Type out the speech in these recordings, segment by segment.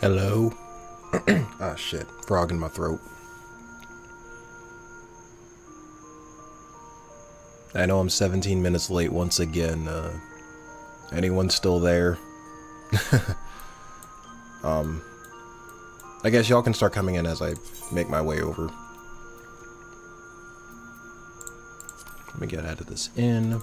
Hello? Ah, shit. Frog in my throat. I know I'm 17 minutes late once again. Anyone still there? I guess y'all can start coming in as I make my way over. Let me get out of this inn.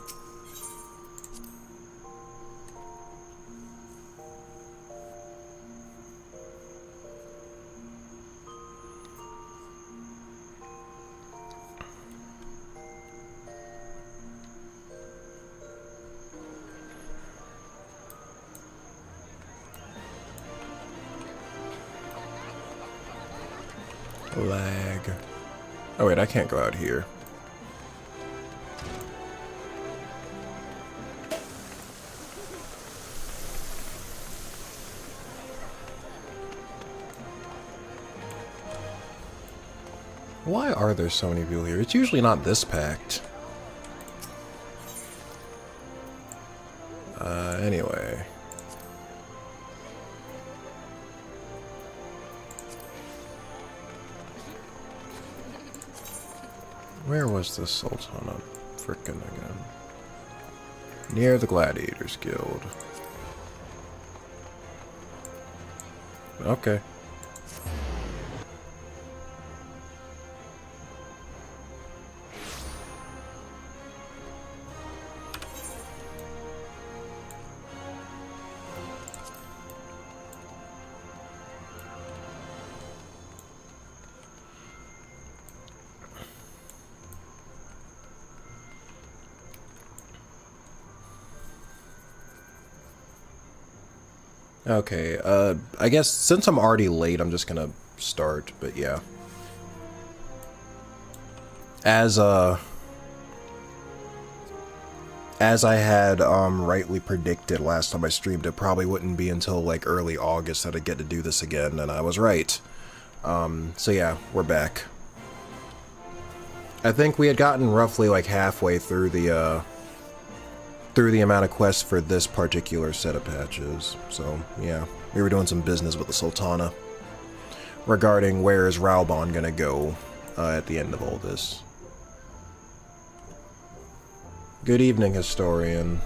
Lag. Oh wait, I can't go out here. Why are there so many people here? It's usually not this packed. Anyway. Where was the Sultana frickin' again? Near the Gladiators Guild. Okay. Okay, I guess since I'm already late, I'm just gonna start, but yeah. As I had, rightly predicted last time I streamed, it probably wouldn't be until, like, early August that I'd get to do this again, and I was right. So yeah, we're back. I think we had gotten roughly, like, halfway through the amount of quests for this particular set of patches. So, yeah. We were doing some business with the Sultana regarding where is Raubon gonna go at the end of all this. Good evening, historian.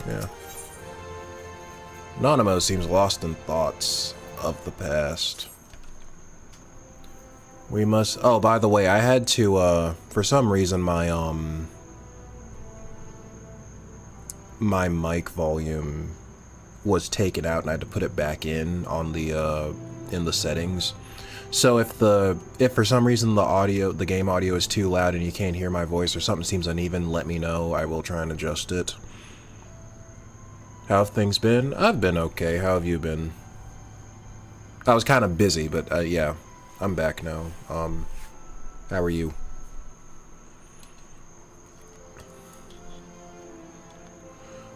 Yeah. Nanimo seems lost in thoughts of the past. We must... Oh, by the way, I had to, for some reason, my mic volume was taken out and I had to put it back in on the in the settings. So if for some reason the game audio is too loud and you can't hear my voice or something seems uneven, let me know. I will try and adjust it. How have things been? I've been okay. How have you been? I was kind of busy, but yeah, I'm back now. How are you?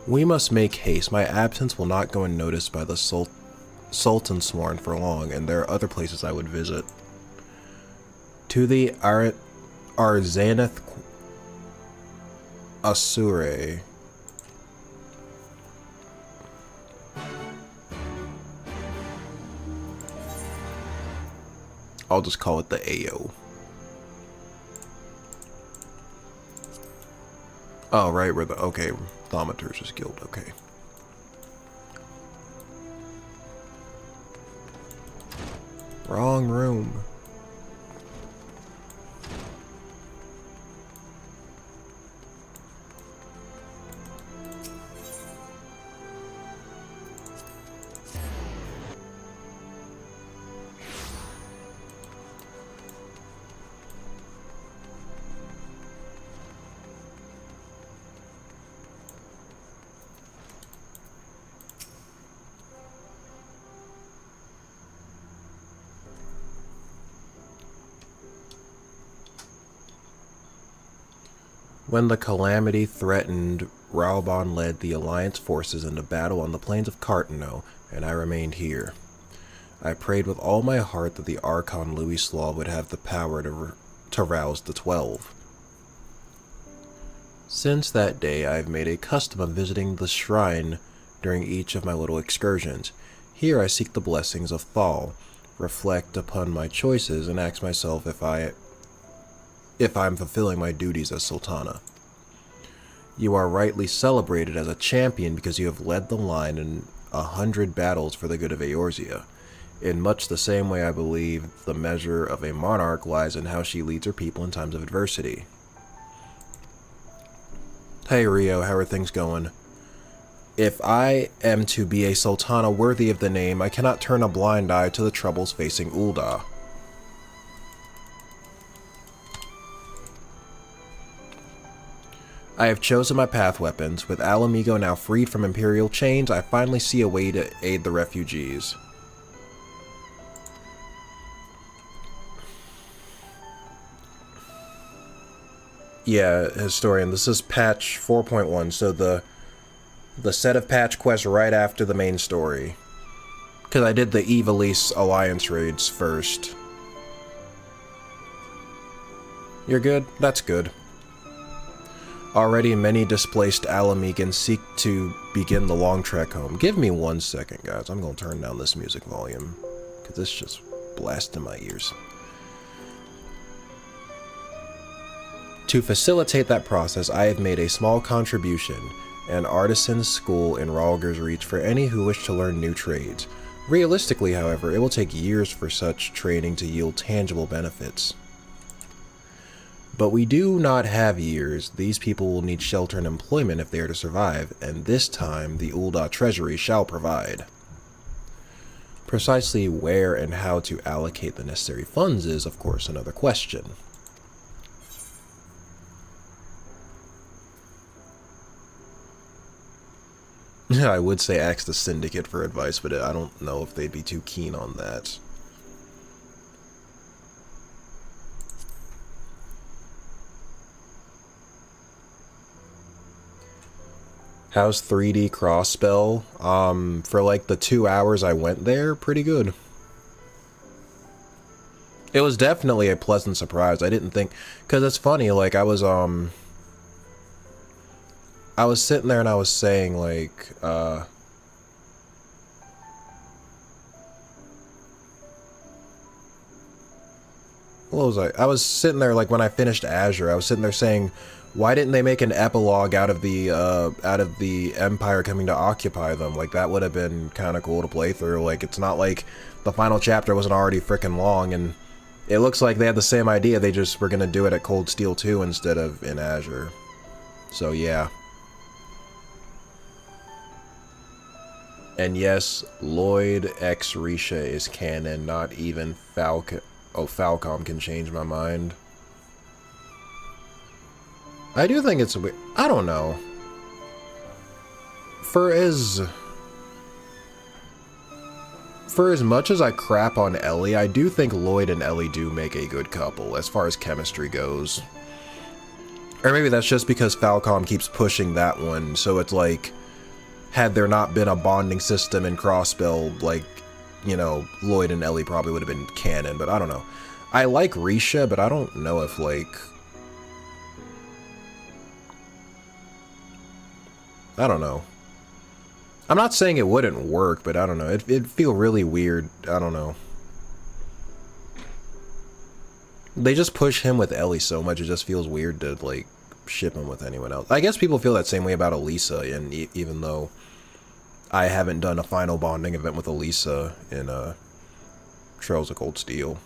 We must make haste. My absence will not go unnoticed by the Sultan Sworn for long, and there are other places I would visit. To the Arzaneth Asure. I'll just call it the AO. Oh, right, we're the... Okay, Thaumaturge's Guild, okay. Wrong room. When the calamity threatened, Raubon led the Alliance forces into battle on the plains of Cartano, and I remained here. I prayed with all my heart that the Archon Louis Slaw would have the power to rouse the 12. Since that day, I have made a custom of visiting the shrine during each of my little excursions. Here I seek the blessings of Thal, reflect upon my choices, and ask myself if I'm fulfilling my duties as Sultana. You are rightly celebrated as a champion because you have led the line in 100 battles for the good of Eorzea. In much the same way, I believe the measure of a monarch lies in how she leads her people in times of adversity. Hey Rio, how are things going? If I am to be a Sultana worthy of the name, I cannot turn a blind eye to the troubles facing Ul'dah. I have chosen my path weapons. With Ala Mhigo now freed from Imperial chains, I finally see a way to aid the refugees. Yeah, Historian, this is patch 4.1, so the set of patch quests right after the main story. Because I did the Ivalice Alliance raids first. You're good? That's good. Already many displaced Ala Mhigans seek to begin the long trek home. Give me 1 second, guys. I'm going to turn down this music volume, because it's just blasting my ears. To facilitate that process, I have made a small contribution, an artisan's school in Rhalgr's Reach for any who wish to learn new trades. Realistically, however, it will take years for such training to yield tangible benefits. But we do not have years. These people will need shelter and employment if they are to survive, and this time the Ul'dah Treasury shall provide. Precisely where and how to allocate the necessary funds is, of course, another question. I would say ask the Syndicate for advice, but I don't know if they'd be too keen on that. How's 3D Crossspell? For like the 2 hours I went there, pretty good. It was definitely a pleasant surprise. I didn't think, because it's funny, like I was sitting there and I was saying, like, what was I was sitting there, like, when I finished Azure, I was sitting there saying, why didn't they make an epilogue out of the Empire coming to occupy them? Like, that would have been kind of cool to play through. Like, it's not like the final chapter wasn't already freaking long, and it looks like they had the same idea, they just were gonna do it at Cold Steel 2 instead of in Azure. So, yeah. And yes, Lloyd X Risha is canon, not even Falcom. Oh, Falcom can change my mind. I do think it's weird. I don't know. For as much as I crap on Ellie, I do think Lloyd and Ellie do make a good couple as far as chemistry goes. Or maybe that's just because Falcom keeps pushing that one, so it's like, had there not been a bonding system in Crossspell, like, you know, Lloyd and Ellie probably would have been canon, but I don't know. I like Risha, but I don't know if, like, I don't know. I'm not saying it wouldn't work, but I don't know. It'd feel really weird. I don't know. They just push him with Ellie so much, it just feels weird to, like, ship him with anyone else. I guess people feel that same way about Elisa, and even though I haven't done a final bonding event with Elisa in Trails of Cold Steel.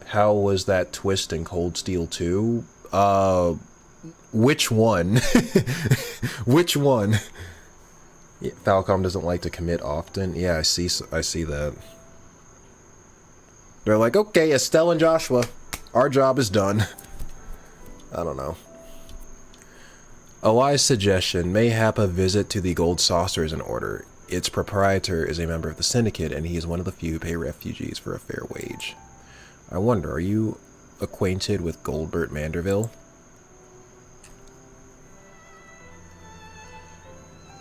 How was that twist in Cold Steel 2? Which one? Which one? Yeah, Falcom doesn't like to commit often. Yeah, I see that. They're like, okay, Estelle and Joshua, our job is done. I don't know. A wise suggestion, mayhap a visit to the Gold Saucer is in order. Its proprietor is a member of the Syndicate, and he is one of the few who pay refugees for a fair wage. I wonder, are you acquainted with Goldbert Manderville?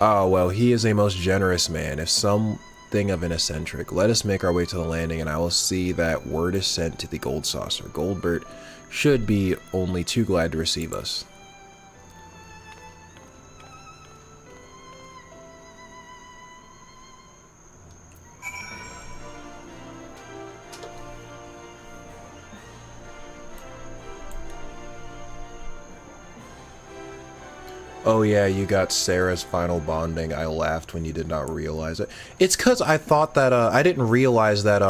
Oh, well, he is a most generous man. If something of an eccentric, let us make our way to the landing, and I will see that word is sent to the Gold Saucer. Goldbert should be only too glad to receive us. Oh yeah, you got Sarah's final bonding. I laughed when you did not realize it. It's cause I thought that, I didn't realize that,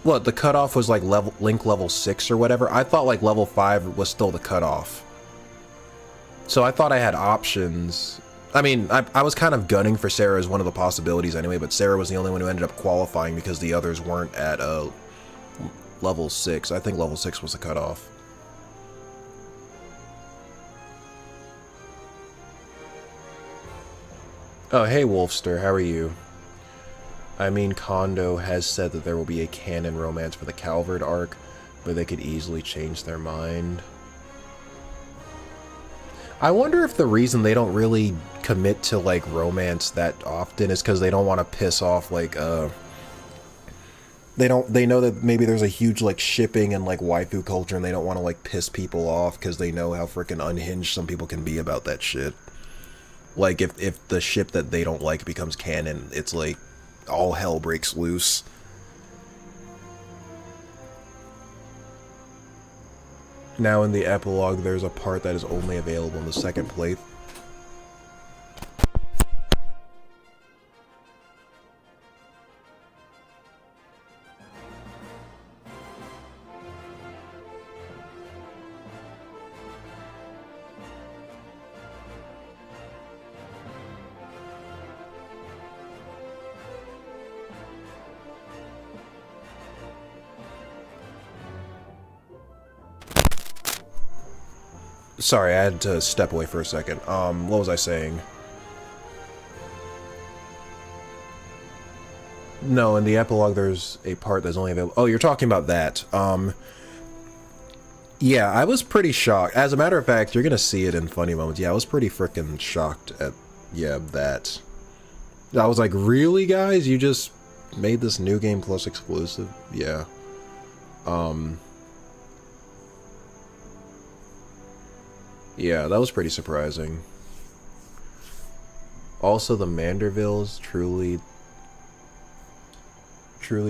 what, the cutoff was like link level 6 or whatever? I thought like level 5 was still the cutoff. So I thought I had options. I mean, I was kind of gunning for Sarah as one of the possibilities anyway, but Sarah was the only one who ended up qualifying because the others weren't at, level 6. I think level 6 was the cutoff. Oh, hey Wolfster, how are you? I mean, Kondo has said that there will be a canon romance for the Calvard arc, but they could easily change their mind. I wonder if the reason they don't really commit to, like, romance that often is because they don't want to piss off, like, they know that maybe there's a huge, like, shipping and, like, waifu culture, and they don't want to, like, piss people off because they know how freaking unhinged some people can be about that shit. Like, if the ship that they don't like becomes canon, it's like, all hell breaks loose. Now in the epilogue, there's a part that is only available in the second playthrough. Sorry, I had to step away for a second. What was I saying? No, in the epilogue there's a part that's only available. Oh, you're talking about that. Yeah, I was pretty shocked. As a matter of fact, you're gonna see it in funny moments. Yeah, I was pretty freaking shocked at, yeah, that. I was like, really, guys? You just made this New Game Plus exclusive? Yeah. Yeah, that was pretty surprising. Also, the Mandervilles, truly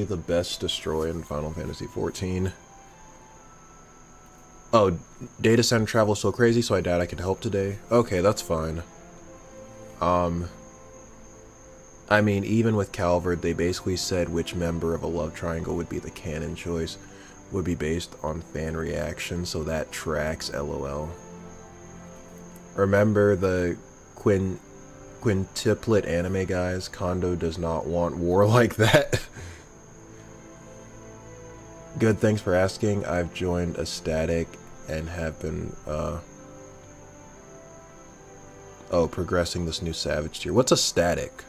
the best destroy in Final Fantasy XIV. Oh, data center travel is so crazy, so I doubt I can help today. Okay, that's fine. I mean, even with Calvard, they basically said which member of a love triangle would be the canon choice would be based on fan reaction, so that tracks, lol. Remember the quintuplet anime guys? Kondo does not want war like that. Good, thanks for asking. I've joined a static and have been, progressing this new Savage tier. What's a static?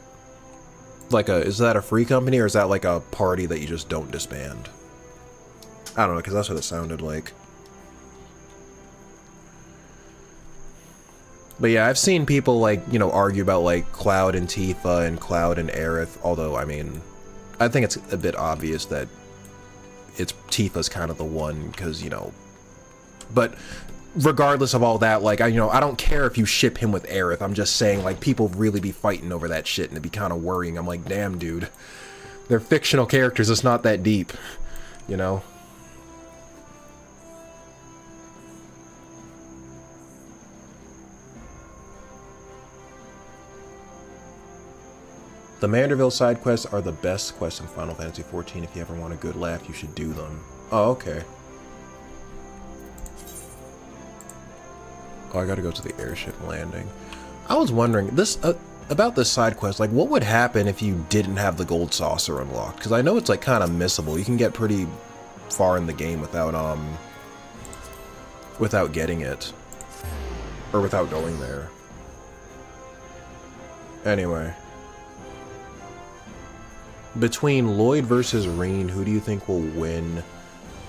Like is that a free company or is that like a party that you just don't disband? I don't know, because that's what it sounded like. But yeah, I've seen people, like, you know, argue about, like, Cloud and Tifa and Cloud and Aerith, although, I mean, I think it's a bit obvious that it's Tifa's kind of the one, because, you know, but regardless of all that, like, I don't care if you ship him with Aerith, I'm just saying, like, people really be fighting over that shit, and it'd be kind of worrying. I'm like, damn, dude, they're fictional characters, it's not that deep, you know? The Manderville side quests are the best quests in Final Fantasy XIV. If you ever want a good laugh, you should do them. Oh, okay. Oh, I gotta go to the airship landing. I was wondering, this about this side quest, like, what would happen if you didn't have the gold saucer unlocked? Because I know it's, like, kind of missable. You can get pretty far in the game without getting it. Or without going there. Anyway. Between Lloyd versus Reen, who do you think will win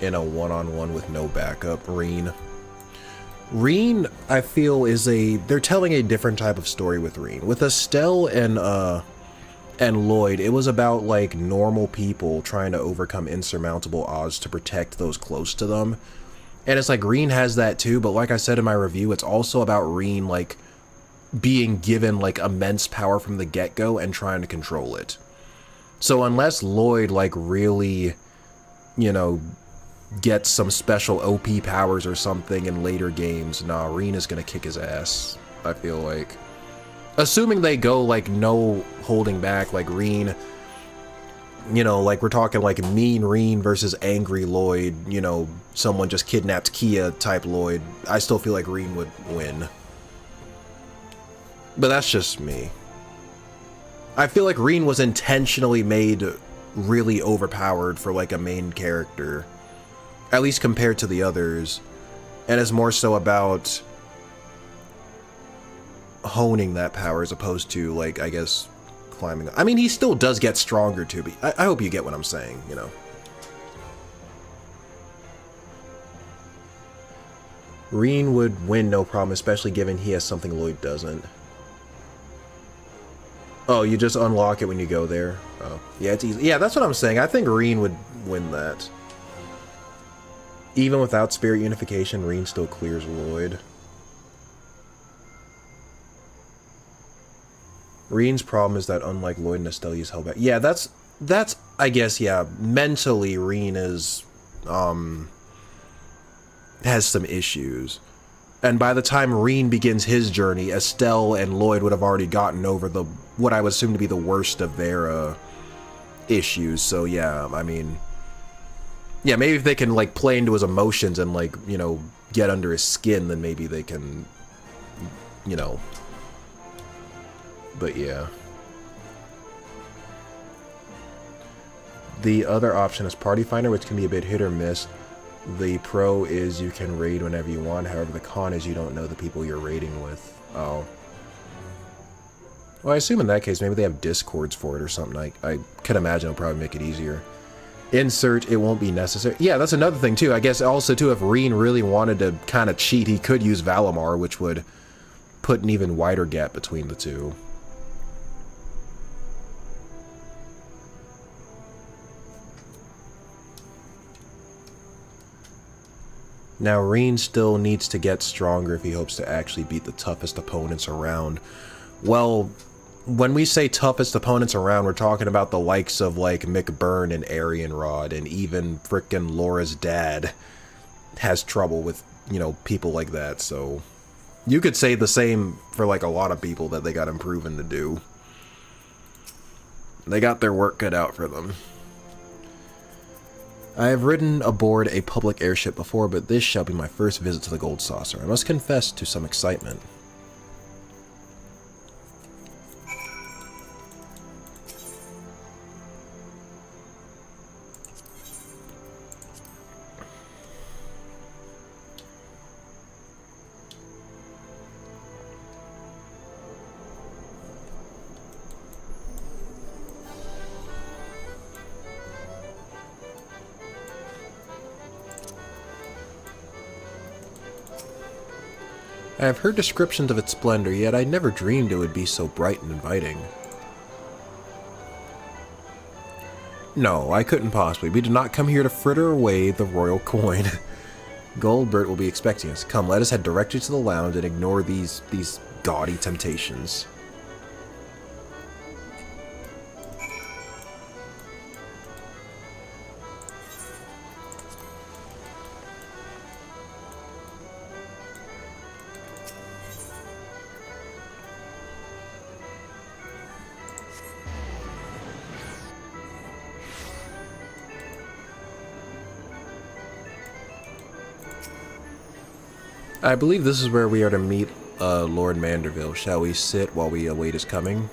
in a one-on-one with no backup? Reen. Reen, I feel, they're telling a different type of story with Reen. With Estelle and Lloyd, it was about, like, normal people trying to overcome insurmountable odds to protect those close to them. And it's like, Reen has that too, but like I said in my review, it's also about Reen, like, being given, like, immense power from the get-go and trying to control it. So unless Lloyd, like, really, you know, gets some special OP powers or something in later games, nah, Reen is gonna kick his ass, I feel like. Assuming they go, like, no holding back, like Reen, you know, like we're talking like mean Reen versus angry Lloyd, you know, someone just kidnapped Kia type Lloyd, I still feel like Reen would win. But that's just me. I feel like Reen was intentionally made really overpowered for like a main character, at least compared to the others, and it's more so about honing that power as opposed to, like, I guess, climbing. I mean, he still does get stronger too, but I hope you get what I'm saying, you know. Reen would win no problem, especially given he has something Lloyd doesn't. Oh, you just unlock it when you go there? Oh, yeah, it's easy. Yeah, that's what I'm saying. I think Reen would win that. Even without Spirit Unification, Reen still clears Lloyd. Reen's problem is that unlike Lloyd and Estelle, he's held back. Yeah, that's I guess, yeah, mentally Reen is has some issues. And by the time Reen begins his journey, Estelle and Lloyd would have already gotten over what I would assume to be the worst of their issues. So yeah, I mean, yeah, maybe if they can like play into his emotions and like, you know, get under his skin, then maybe they can, you know. But yeah. The other option is Party Finder, which can be a bit hit or miss. The pro is you can raid whenever you want. However, the con is you don't know the people you're raiding with. Oh. Well, I assume in that case, maybe they have discords for it or something. I could imagine it'll probably make it easier. Insert, it won't be necessary. Yeah, that's another thing, too. I guess also, too, if Reen really wanted to kind of cheat, he could use Valimar, which would put an even wider gap between the two. Now, Reen still needs to get stronger if he hopes to actually beat the toughest opponents around. Well, when we say toughest opponents around, we're talking about the likes of, like, McBurn and Arianrod, and even frickin' Laura's dad has trouble with, you know, people like that, so you could say the same for, like, a lot of people that they got improving to do. They got their work cut out for them. I have ridden aboard a public airship before, but this shall be my first visit to the Gold Saucer. I must confess to some excitement. I have heard descriptions of its splendor, yet I never dreamed it would be so bright and inviting. No, I couldn't possibly. We did not come here to fritter away the royal coin. Goldbert will be expecting us. Come, let us head directly to the lounge and ignore these gaudy temptations. I believe this is where we are to meet Lord Manderville. Shall we sit while we await his coming?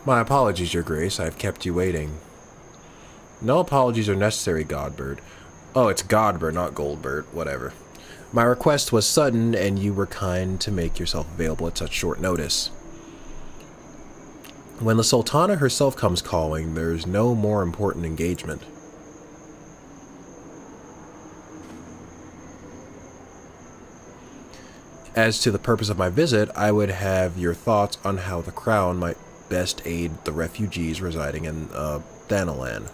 My apologies, Your Grace. I have kept you waiting. No apologies are necessary, Godbert. Oh, it's Godbert, not Goldbert. Whatever. My request was sudden, and you were kind to make yourself available at such short notice. When the Sultana herself comes calling, there's no more important engagement. As to the purpose of my visit, I would have your thoughts on how the Crown might best aid the refugees residing in Thanalan.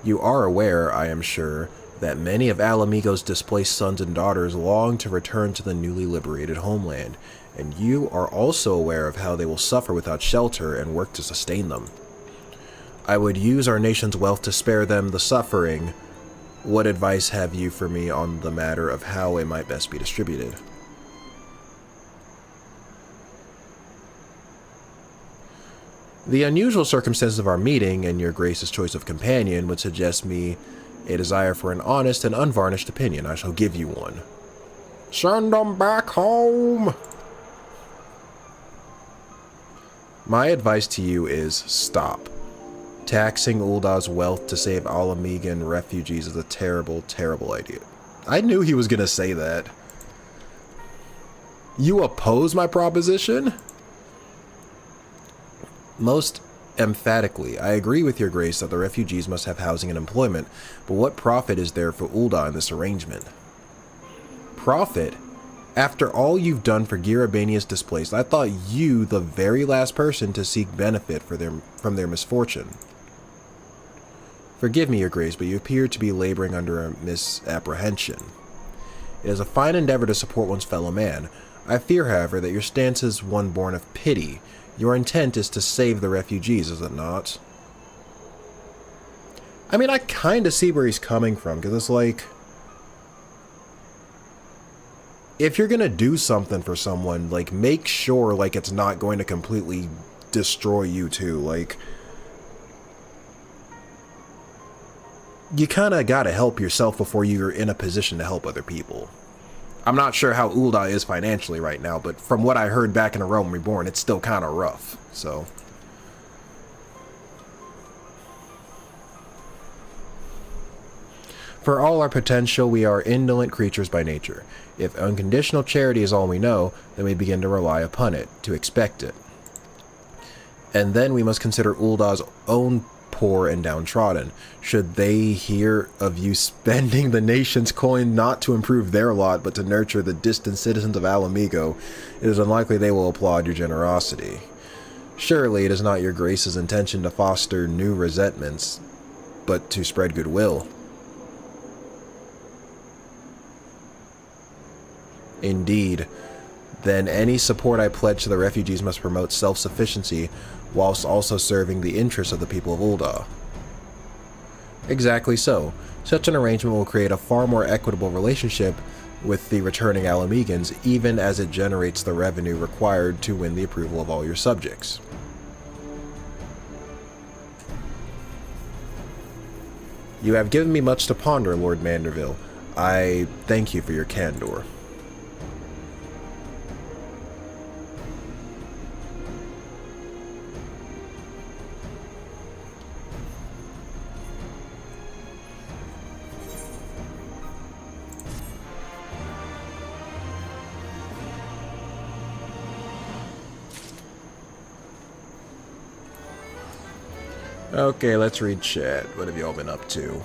You are aware, I am sure, that many of Alamigo's displaced sons and daughters long to return to the newly liberated homeland, and you are also aware of how they will suffer without shelter and work to sustain them. I would use our nation's wealth to spare them the suffering. What advice have you for me on the matter of how it might best be distributed? The unusual circumstances of our meeting and your Grace's choice of companion would suggest me a desire for an honest and unvarnished opinion. I shall give you one. Send them back home! My advice to you is stop. Taxing Uldah's wealth to save Alamigan refugees is a terrible, terrible idea. I knew he was going to say that. You oppose my proposition? Most emphatically, I agree with your Grace that the refugees must have housing and employment, but what profit is there for Uldah in this arrangement? Profit? After all you've done for Girabania's displaced, I thought you the very last person to seek benefit from their misfortune. Forgive me, your Grace, but you appear to be laboring under a misapprehension. It is a fine endeavor to support one's fellow man. I fear, however, that your stance is one born of pity. Your intent is to save the refugees, is it not? I mean, I kind of see where he's coming from, because it's like, if you're going to do something for someone, like, make sure, like, it's not going to completely destroy you, too. Like, you kind of got to help yourself before you're in a position to help other people. I'm not sure how Uldah is financially right now, but from what I heard back in A Realm Reborn, it's still kind of rough, so. For all our potential, we are indolent creatures by nature. If unconditional charity is all we know, then we begin to rely upon it, to expect it. And then we must consider Uldah's own poor and downtrodden. Should they hear of you spending the nation's coin not to improve their lot, but to nurture the distant citizens of Alamigo, it is unlikely they will applaud your generosity. Surely it is not your Grace's intention to foster new resentments, but to spread goodwill. Indeed. Then any support I pledge to the refugees must promote self-sufficiency, whilst also serving the interests of the people of Uldah. Exactly so. Such an arrangement will create a far more equitable relationship with the returning Alamegans, even as it generates the revenue required to win the approval of all your subjects. You have given me much to ponder, Lord Manderville. I thank you for your candor. Okay, let's read chat. What have y'all been up to?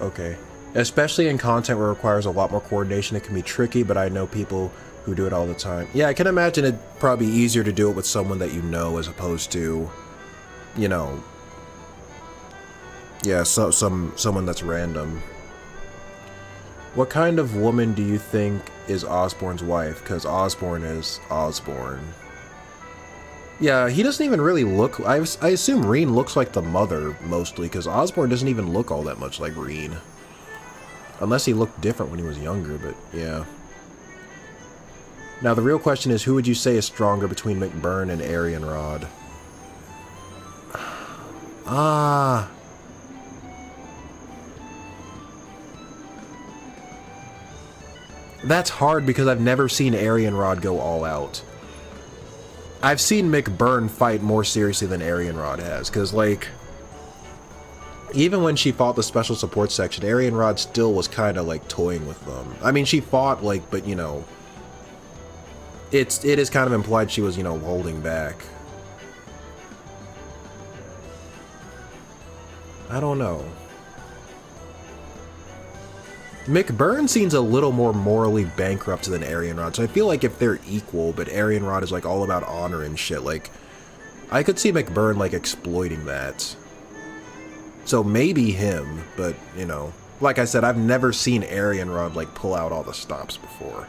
Okay. Especially in content where it requires a lot more coordination, it can be tricky, but I know people who do it all the time. Yeah, I can imagine it'd probably be easier to do it with someone that you know as opposed to, you know, yeah, someone that's random. What kind of woman do you think is Osborne's wife? Because Osborne is Osborne. Yeah, he doesn't even really look... I assume Reen looks like the mother, mostly, because Osborne doesn't even look all that much like Reen. Unless he looked different when he was younger, but yeah. Now, the real question is, who would you say is stronger between McBurn and Arianrod? Ah... That's hard because I've never seen Arianrod go all out. I've seen McBurn fight more seriously than Arianrod has, because, like, even when she fought the special support section, Arianrod still was kind of, like, toying with them. I mean, she fought, like, but, you know, it is kind of implied she was, you know, holding back. I don't know. McBurn seems a little more morally bankrupt than Arianrod, so I feel like if they're equal, but Arianrod is like all about honor and shit, like, I could see McBurn like exploiting that. So maybe him, but, you know, like I said, I've never seen Arianrod like pull out all the stops before.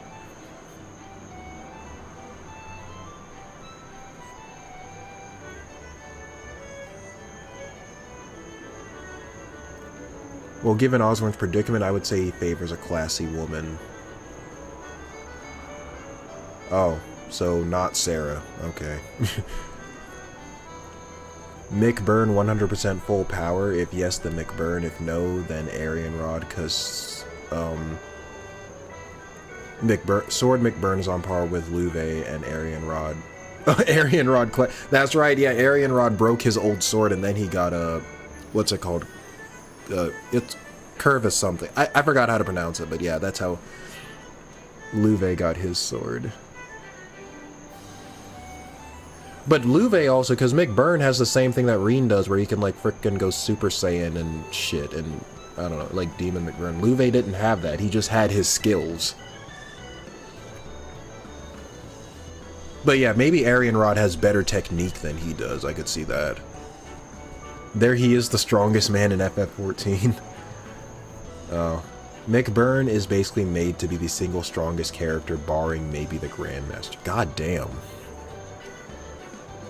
Well, given Osborne's predicament, I would say he favors a classy woman. Oh, so not Sarah. Okay. McBurn 100% full power. If yes, then McBurn. If no, then Arianrod, because Sword McBurn is on par with Luve and Arianrod. Arianrod, that's right, yeah, Arianrod broke his old sword and then he got a, what's it called? It's Curvus something. I forgot how to pronounce it, but yeah, that's how Luve got his sword. But Luve also, because McBurn has the same thing that Reen does, where he can like frickin' go Super Saiyan and shit, and I don't know, like Demon McBurn. Luve didn't have that, he just had his skills. But yeah, maybe Arianrod has better technique than he does, I could see that. There he is, the strongest man in FF14. Oh. McBurn is basically made to be the single strongest character, barring maybe the Grandmaster. God damn.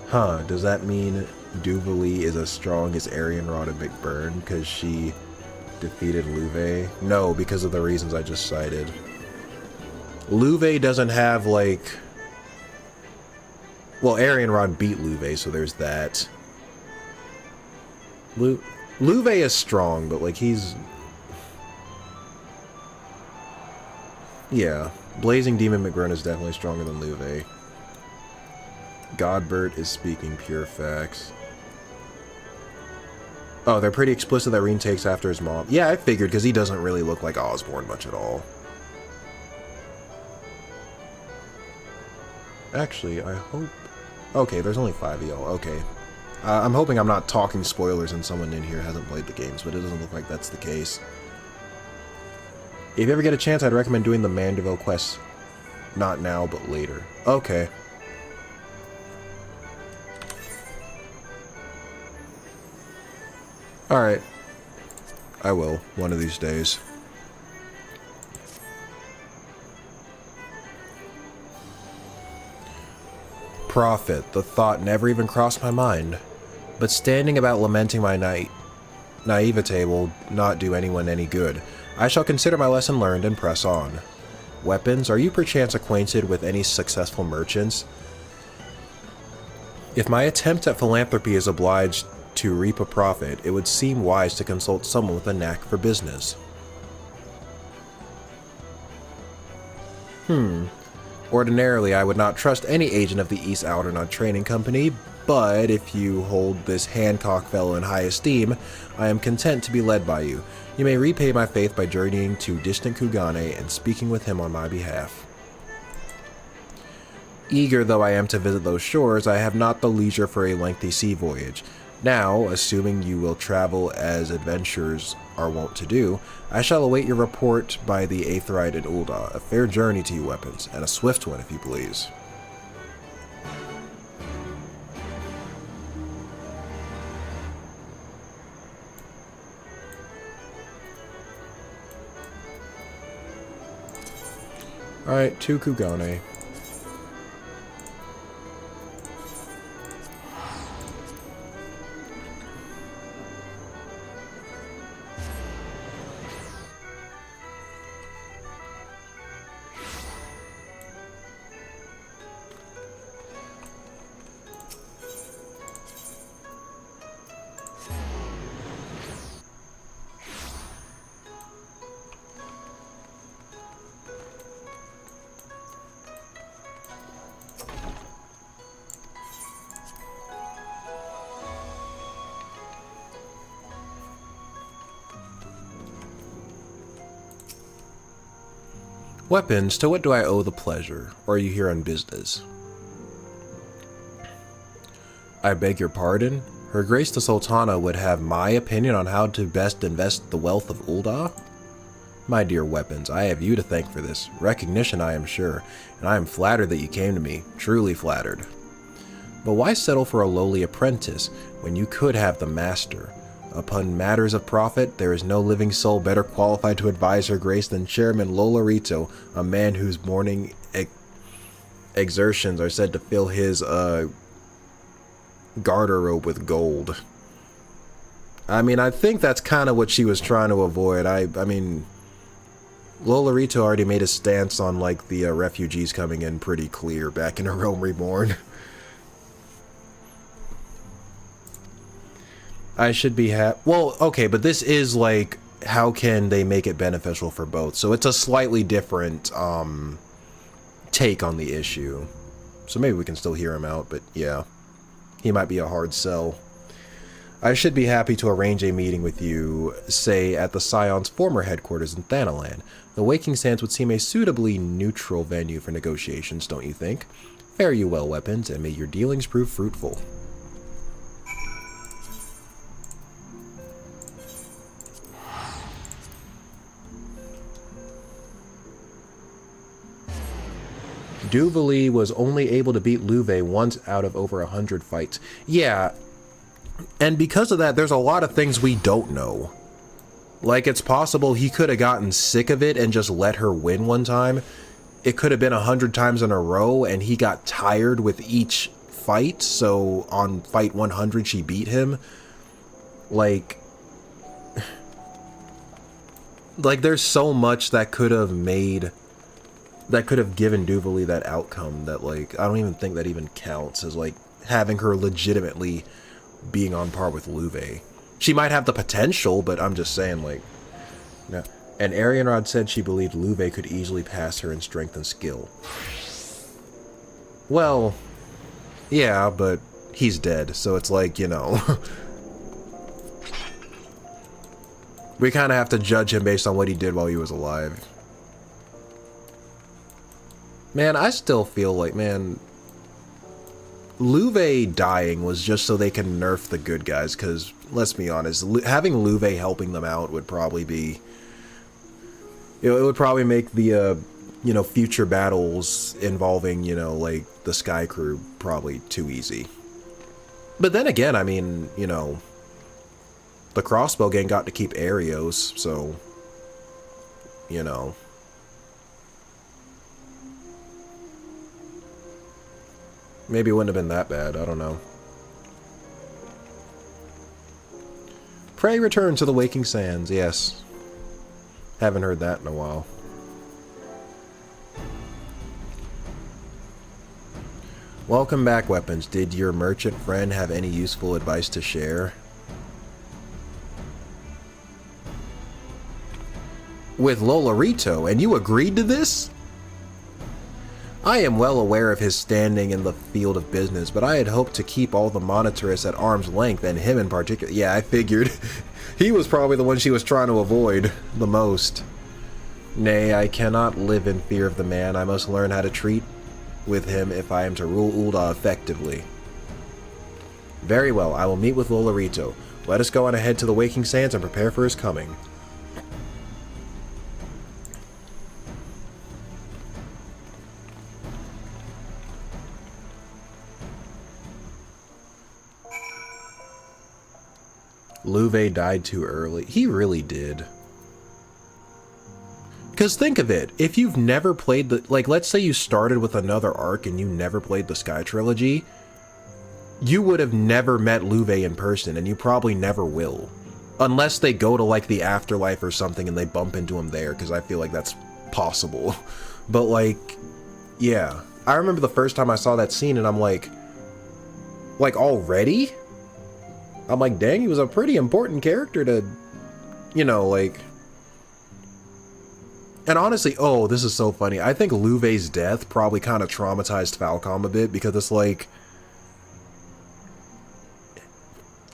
Huh, does that mean Duvalie is as strong as Arianrod and McBurn because she defeated Luve? No, because of the reasons I just cited. Luve doesn't have, like... Well, Arianrod beat Luve, so there's that. Luve is strong, but like he's... Yeah, Blazing Demon McBurn is definitely stronger than Luve. Godbert is speaking pure facts. Oh, they're pretty explicit that Reen takes after his mom. Yeah, I figured, because he doesn't really look like Osborne much at all. Actually, I hope... Okay, there's only 5 of y'all. Okay. I'm hoping I'm not talking spoilers and someone in here hasn't played the games, but it doesn't look like that's the case. If you ever get a chance, I'd recommend doing the Mandeville quest. Not now, but later. Okay. Alright. I will, one of these days. Prophet, the thought never even crossed my mind. But standing about lamenting my naivete will not do anyone any good. I shall consider my lesson learned and press on. Weapons, are you perchance acquainted with any successful merchants? If my attempt at philanthropy is obliged to reap a profit, it would seem wise to consult someone with a knack for business. Ordinarily, I would not trust any agent of the East Aldernod Trading Company, but if you hold this Hancock fellow in high esteem, I am content to be led by you. You may repay my faith by journeying to distant Kugane and speaking with him on my behalf. Eager though I am to visit those shores, I have not the leisure for a lengthy sea voyage. Now, assuming you will travel as adventurers are wont to do, I shall await your report by the Aetherite and Ulda. A fair journey to you, weapons, and a swift one, if you please. Alright, to Kugane. Weapons, to what do I owe the pleasure? Or are you here on business? I beg your pardon? Her Grace the Sultana would have my opinion on how to best invest the wealth of Ul'dah? My dear weapons, I have you to thank for this. Recognition, I am sure, and I am flattered that you came to me, truly flattered. But why settle for a lowly apprentice when you could have the master? Upon matters of profit, there is no living soul better qualified to advise Her Grace than Chairman Lolarito, a man whose morning exertions are said to fill his garderobe with gold. I mean, I think that's kind of what she was trying to avoid. I mean, Lolarito already made a stance on, like, the refugees coming in pretty clear back in A Realm Reborn. I should be well, okay, but this is, like, how can they make it beneficial for both? So it's a slightly different, take on the issue. So maybe we can still hear him out, but yeah. He might be a hard sell. I should be happy to arrange a meeting with you, say, at the Scion's former headquarters in Thanalan. The Waking Sands would seem a suitably neutral venue for negotiations, don't you think? Fare you well, weapons, and may your dealings prove fruitful. Duvali was only able to beat Louve once out of over 100 fights. Yeah, and because of that, there's a lot of things we don't know. Like, it's possible he could have gotten sick of it and just let her win one time. It could have been 100 times in a row, and he got tired with each fight, so on fight 100 she beat him. Like, there's so much that could have made... that could have given Duvali that outcome that, like, I don't even think that even counts as, like, having her legitimately being on par with Louve. She might have the potential, but I'm just saying, like, no. And Arianrod said she believed Louve could easily pass her in strength and skill. Well, yeah, but he's dead, so it's like, you know. We kind of have to judge him based on what he did while he was alive. Man, I still feel like, man, Louve dying was just so they can nerf the good guys, because, let's be honest, having Louve helping them out would probably be, you know, it would probably make the, you know, future battles involving, you know, like, the Sky Crew probably too easy. But then again, I mean, you know, the Crossbow Gang got to keep Arios, so, you know. Maybe it wouldn't have been that bad, I don't know. Pray return to the Waking Sands, yes. Haven't heard that in a while. Welcome back, weapons. Did your merchant friend have any useful advice to share? With Lolarito, and you agreed to this? I am well aware of his standing in the field of business, but I had hoped to keep all the monitorists at arm's length, and him in particular. Yeah, I figured. He was probably the one she was trying to avoid the most. Nay, I cannot live in fear of the man. I must learn how to treat with him if I am to rule Ul'dah effectively. Very well, I will meet with Lolarito. Let us go on ahead to the Waking Sands and prepare for his coming. Louve died too early. He really did. Because think of it, if you've never played the... Like, let's say you started with another arc and you never played the Sky Trilogy, you would have never met Louve in person, and you probably never will. Unless they go to, like, the Afterlife or something and they bump into him there, because I feel like that's possible. But, like, yeah. I remember the first time I saw that scene and I'm like, already? I'm like, dang, he was a pretty important character to, you know, like... And honestly, oh, this is so funny. I think Louve's death probably kind of traumatized Falcom a bit, because it's like...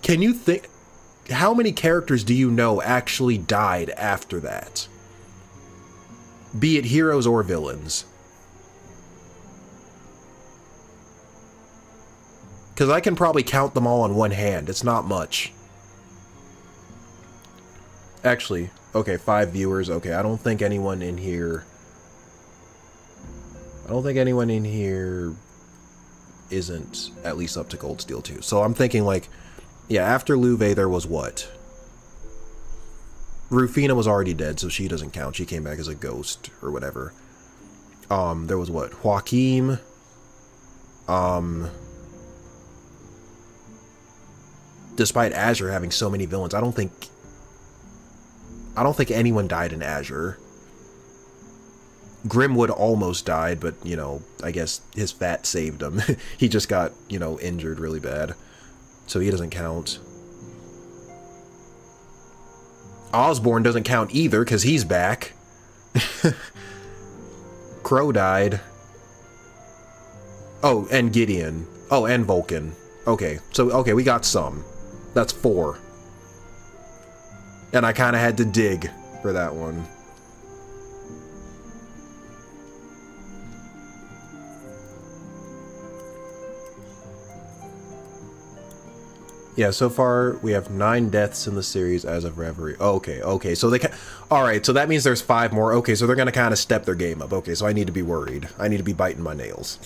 Can you think... How many characters do you know actually died after that? Be it heroes or villains. Because I can probably count them all on one hand. It's not much. Actually, okay, 5 viewers. Okay, I don't think anyone in here... I don't think anyone in here isn't at least up to Gold Steel 2. So I'm thinking, like, yeah, after Louve, there was what? Rufina was already dead, so she doesn't count. She came back as a ghost or whatever. There was what? Joaquim. Despite Azure having so many villains, I don't think anyone died in Azure. Grimwood almost died, but, you know, I guess his fat saved him. He just got, you know, injured really bad. So he doesn't count. Osborne doesn't count either, because he's back. Crow died. Oh, and Gideon. Oh, and Vulcan. Okay, so, okay, we got some. That's 4. And I kind of had to dig for that one. Yeah, so far we have 9 deaths in the series as of Reverie. Oh, okay, so they can. Alright, so that means there's 5 more. Okay, so they're gonna kind of step their game up. Okay, so I need to be worried. I need to be biting my nails.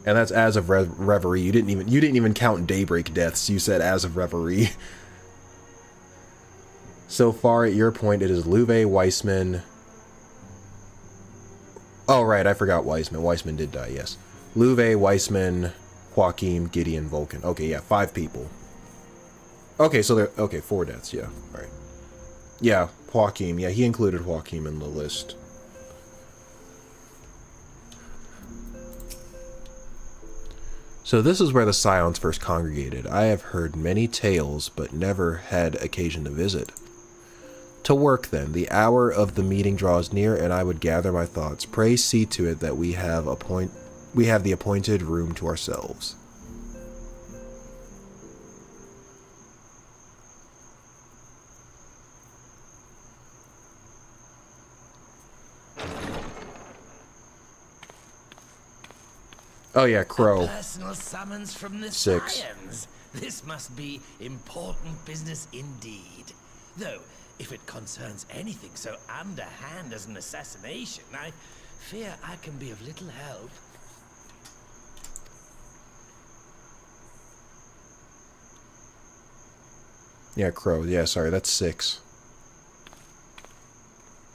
And that's as of Reverie. You didn't even count Daybreak deaths. You said as of Reverie. So far, at your point, it is Louve, Weissman. Oh, right, I forgot Weissman. Weissman did die, yes. Louve, Weissman, Joaquim, Gideon, Vulcan. Okay, yeah, 5 people. Okay, so they're... Okay, 4 deaths, yeah. Alright. Yeah, Joaquim. Yeah, he included Joaquim in the list. So this is where the Scions first congregated. I have heard many tales, but never had occasion to visit. To work, then. The hour of the meeting draws near, and I would gather my thoughts. Pray see to it that we have the appointed room to ourselves. Oh yeah, Crow. A personal summons from the 6. Scions. This must be important business indeed. Though, if it concerns anything so underhand as an assassination, I fear I can be of little help. Yeah, Crow. Yeah, sorry, that's 6.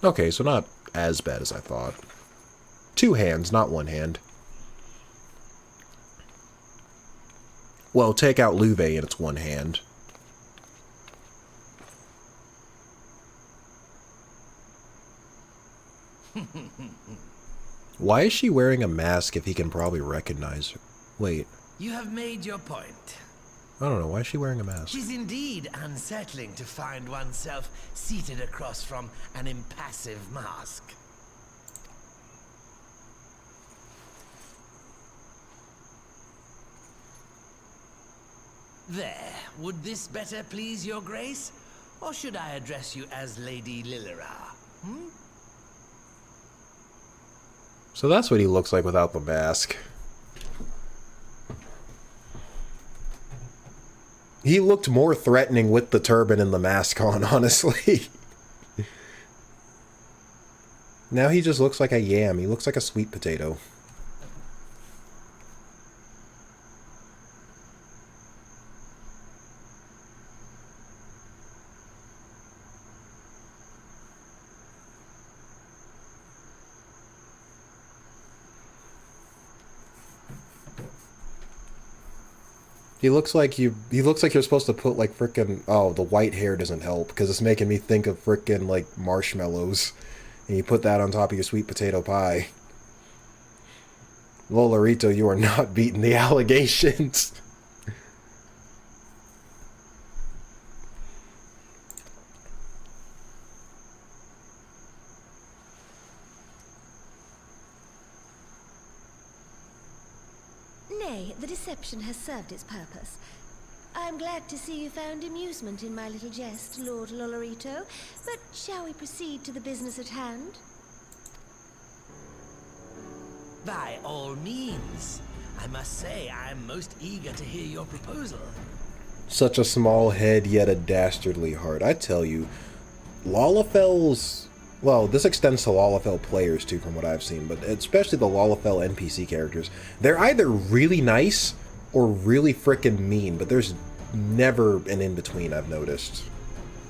Okay, so not as bad as I thought. 2 hands, not 1 hand. Well, take out Louve and it's 1 hand. Why is she wearing a mask if he can probably recognize her? Wait. You have made your point. I don't know. Why is she wearing a mask? It is indeed unsettling to find oneself seated across from an impassive mask. There, would this better please your grace? Or should I address you as Lady Lilira? So that's what he looks like without the mask. He looked more threatening with the turban and the mask on, honestly. Now he just looks like a yam. He looks like a sweet potato. He looks like you're supposed to put like frickin', oh, the white hair doesn't help because it's making me think of frickin' like marshmallows. And you put that on top of your sweet potato pie. Lolorito, you are not beating the allegations. Nay, the deception has served its purpose. I am glad to see you found amusement in my little jest, Lord Lolorito, but shall we proceed to the business at hand? By all means. I must say, I'm most eager to hear your proposal. Such a small head, yet a dastardly heart. I tell you, Lalafel's... Well, this extends to Lalafell players, too, from what I've seen, but especially the Lalafell NPC characters. They're either really nice or really frickin' mean, but there's never an in-between, I've noticed.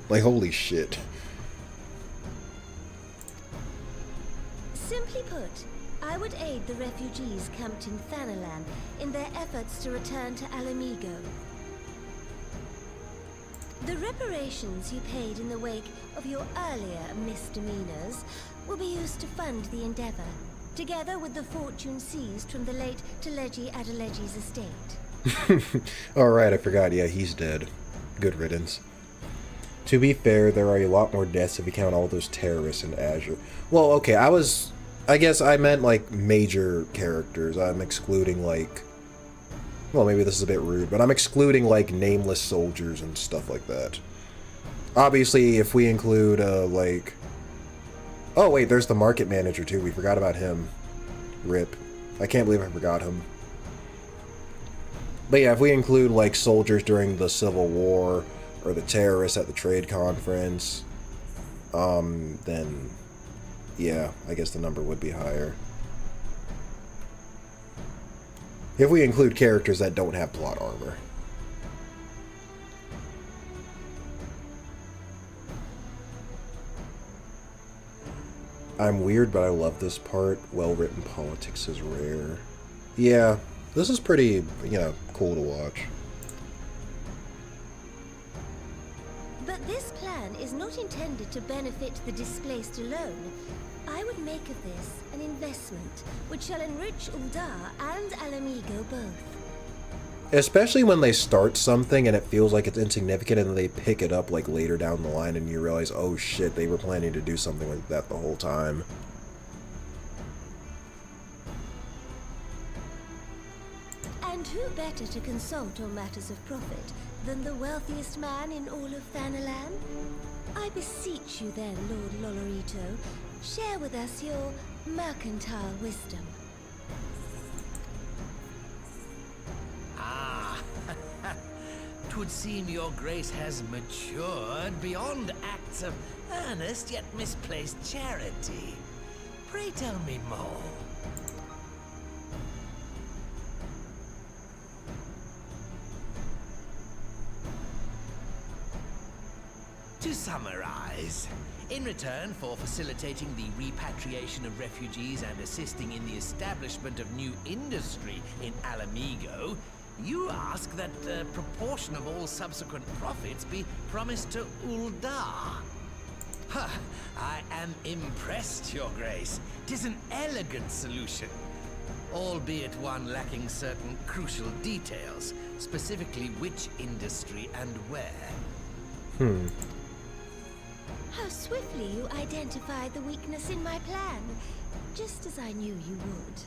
Like, holy shit. Simply put, I would aid the refugees camped in Thanalan in their efforts to return to Alamigo. The reparations you paid in the wake of your earlier misdemeanors will be used to fund the endeavor, together with the fortune seized from the late Teleji Adeleji's estate. Alright, I forgot. Yeah, he's dead. Good riddance. To be fair, there are a lot more deaths if you count all those terrorists in Azure. Well, okay, I guess I meant, like, major characters. I'm excluding, like... Well, maybe this is a bit rude, but I'm excluding, like, nameless soldiers and stuff like that. Obviously, if we include, like... Oh, wait, there's the market manager, too. We forgot about him. RIP. I can't believe I forgot him. But yeah, if we include, like, soldiers during the Civil War, or the terrorists at the trade conference, then... Yeah, I guess the number would be higher. If we include characters that don't have plot armor. I'm weird, but I love this part. Well-written politics is rare. Yeah, this is pretty, you know, cool to watch. But this plan is not intended to benefit the displaced alone. I would make of this an investment which shall enrich Uldar and Alamigo both. Especially when they start something and it feels like it's insignificant and then they pick it up like later down the line and you realize, oh shit, they were planning to do something like that the whole time. And who better to consult on matters of profit than the wealthiest man in all of Thanalan? I beseech you then, Lord Lolorito, share with us your mercantile wisdom. Ah, 'twould seem your grace has matured beyond acts of earnest yet misplaced charity. Pray tell me more. To summarize, in return for facilitating the repatriation of refugees and assisting in the establishment of new industry in Alamigo, you ask that a proportion of all subsequent profits be promised to Uldar. Huh, I am impressed, Your Grace. 'Tis an elegant solution, albeit one lacking certain crucial details, specifically which industry and where. How swiftly you identified the weakness in my plan, just as I knew you would.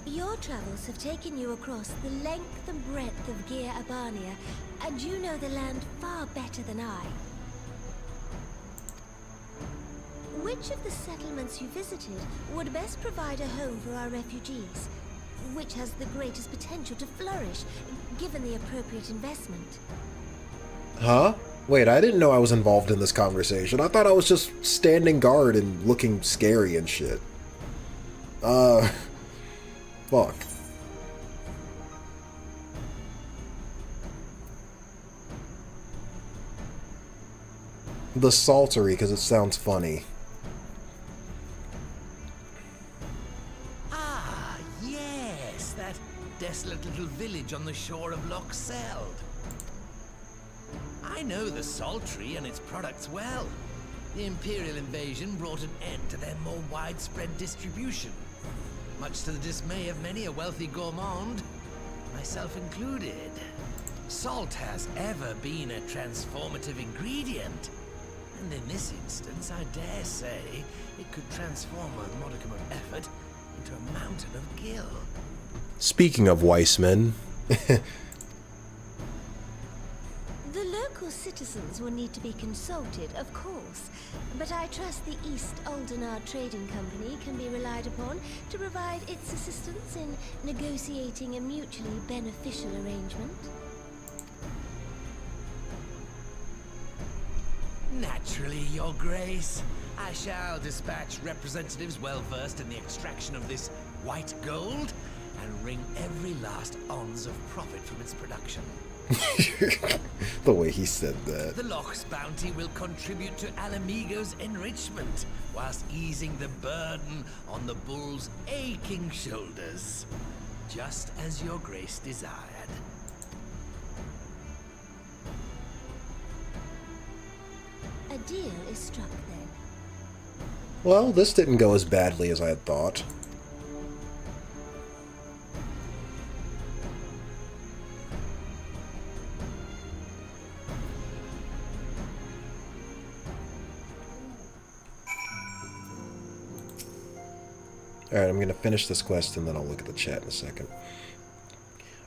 Your travels have taken you across the length and breadth of Gir Abania, and you know the land far better than I. Which of the settlements you visited would best provide a home for our refugees? Which has the greatest potential to flourish, given the appropriate investment? Huh? Wait, I didn't know I was involved in this conversation. I thought I was just standing guard and looking scary and shit. Fuck. The Saltery, because it sounds funny. Ah, yes, that desolate little village on the shore of Loch Seld. I know the Saltery and its products well. The Imperial invasion brought an end to their more widespread distribution, much to the dismay of many a wealthy gourmand, myself included. Salt has ever been a transformative ingredient, and in this instance, I dare say, it could transform a modicum of effort into a mountain of gil. Speaking of Weissman... The local citizens will need to be consulted, of course, but I trust the East Aldenar Trading Company can be relied upon to provide its assistance in negotiating a mutually beneficial arrangement. Naturally, Your Grace. I shall dispatch representatives well versed in the extraction of this white gold and wring every last ounce of profit from its production. The way he said that. The Loch's bounty will contribute to Alamigo's enrichment, whilst easing the burden on the bull's aching shoulders. Just as Your Grace desired. A deal is struck then. Well, this didn't go as badly as I had thought. Alright, I'm going to finish this quest and then I'll look at the chat in a second.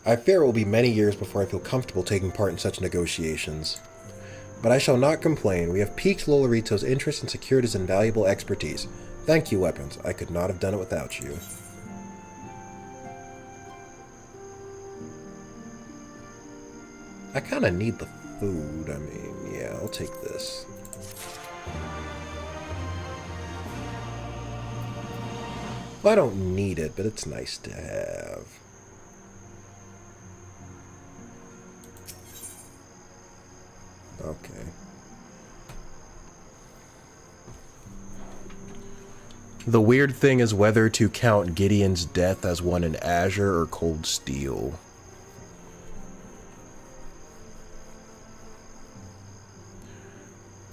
I fear it will be many years before I feel comfortable taking part in such negotiations. But I shall not complain. We have piqued Lolorito's interest and secured his invaluable expertise. Thank you, Weapons. I could not have done it without you. I kind of need the food. I mean, yeah, I'll take this. Well, I don't need it, but it's nice to have. Okay. The weird thing is whether to count Gideon's death as one in Azure or Cold Steel.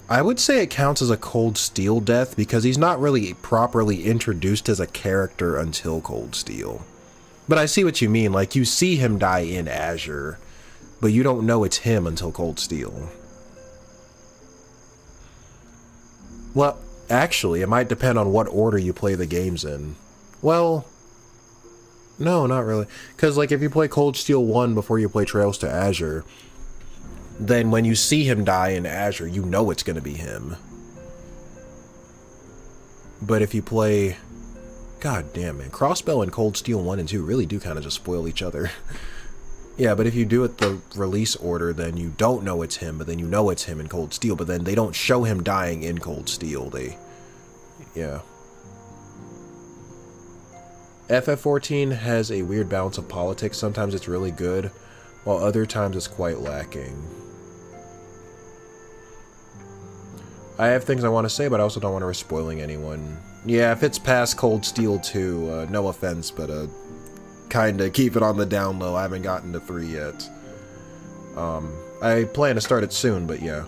I would say it counts as a Cold Steel death because he's not really properly introduced as a character until Cold Steel. But I see what you mean, like you see him die in Azure, but you don't know it's him until Cold Steel. Well, actually, it might depend on what order you play the games in. Well, no, not really. Because, like, if you play Cold Steel 1 before you play Trails to Azure, then when you see him die in Azure, you know it's going to be him. But if you play... God damn, man. Crossbell and Cold Steel 1 and 2 really do kind of just spoil each other. Yeah, but if you do it the release order, then you don't know it's him, but then you know it's him in Cold Steel, but then they don't show him dying in Cold Steel. Yeah. FF14 has a weird balance of politics. Sometimes it's really good, while other times it's quite lacking. I have things I want to say, but I also don't want to risk spoiling anyone. Yeah, if it's past Cold Steel 2, no offense, but kinda keep it on the down low. I haven't gotten to 3 yet. I plan to start it soon, but yeah.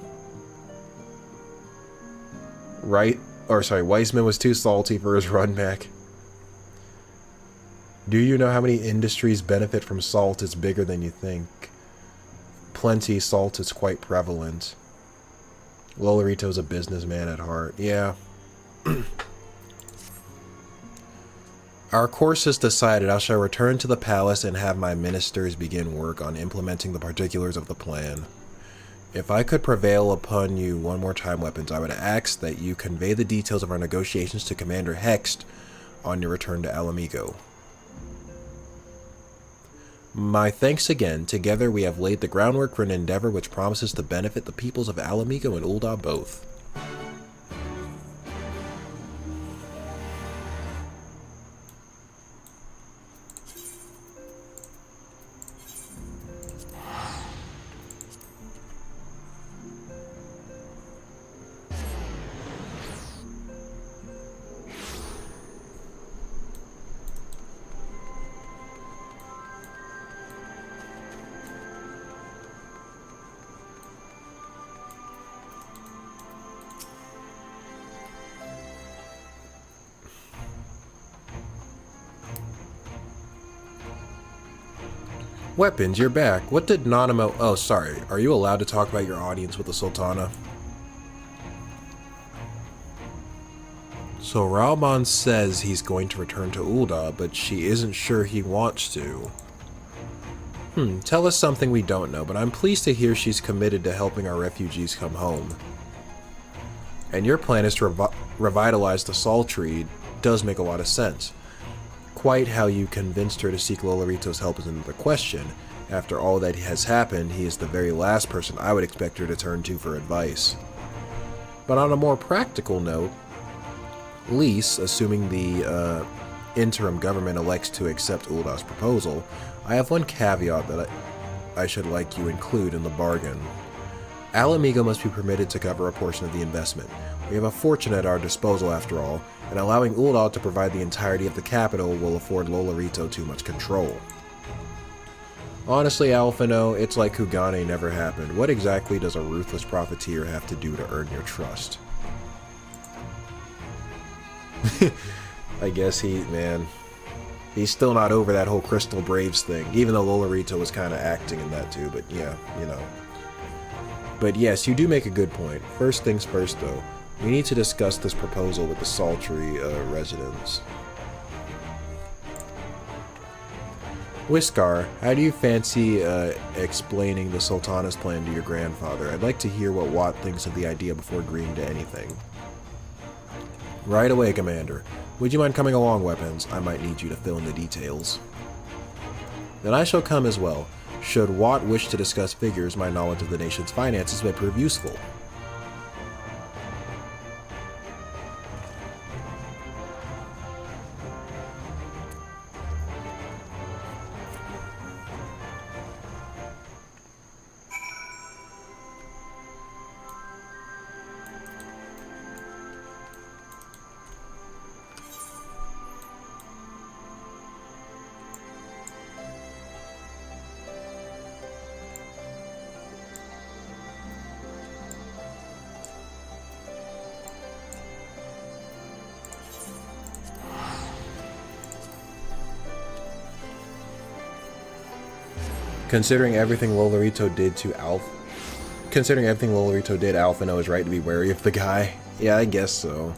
Right? Or sorry, Weissman was too salty for his run back. Do you know how many industries benefit from salt? It's bigger than you think. Plenty, salt is quite prevalent. Lolorito's a businessman at heart. Yeah. Our course is decided. I shall return to the palace and have my ministers begin work on implementing the particulars of the plan. If I could prevail upon you one more time, Weapons, I would ask that you convey the details of our negotiations to Commander Hext on your return to Alamigo. My thanks again. Together we have laid the groundwork for an endeavor which promises to benefit the peoples of Alamigo and Ul'dah both. Weapons, you're back. What did Nanamo... Oh, sorry. Are you allowed to talk about your audience with the Sultana? So Ralban says he's going to return to Ul'dah, but she isn't sure he wants to. Tell us something we don't know, but I'm pleased to hear she's committed to helping our refugees come home. And your plan is to revitalize the Sultry does make a lot of sense. Quite how you convinced her to seek Lolorito's help is another question. After all that has happened, he is the very last person I would expect her to turn to for advice. But on a more practical note, Lys, assuming the interim government elects to accept Uldal's proposal, I have one caveat that I should like you include in the bargain. Alamigo must be permitted to cover a portion of the investment. We have a fortune at our disposal after all, and allowing Uldal to provide the entirety of the capital will afford Lolorito too much control. Honestly, Alphino, it's like Kugane never happened. What exactly does a ruthless profiteer have to do to earn your trust? I guess he's still not over that whole Crystal Braves thing, even though Lolorito was kind of acting in that too, but yeah, you know. But yes, you do make a good point. First things first though, we need to discuss this proposal with the Sultry residents. Whiskar, how do you fancy explaining the Sultana's plan to your grandfather? I'd like to hear what Watt thinks of the idea before agreeing to anything. Right away, Commander. Would you mind coming along, Weapons? I might need you to fill in the details. Then I shall come as well. Should Watt wish to discuss figures, my knowledge of the nation's finances may prove useful. Considering everything Lolorito did, Alphino is right to be wary of the guy. Yeah, I guess so.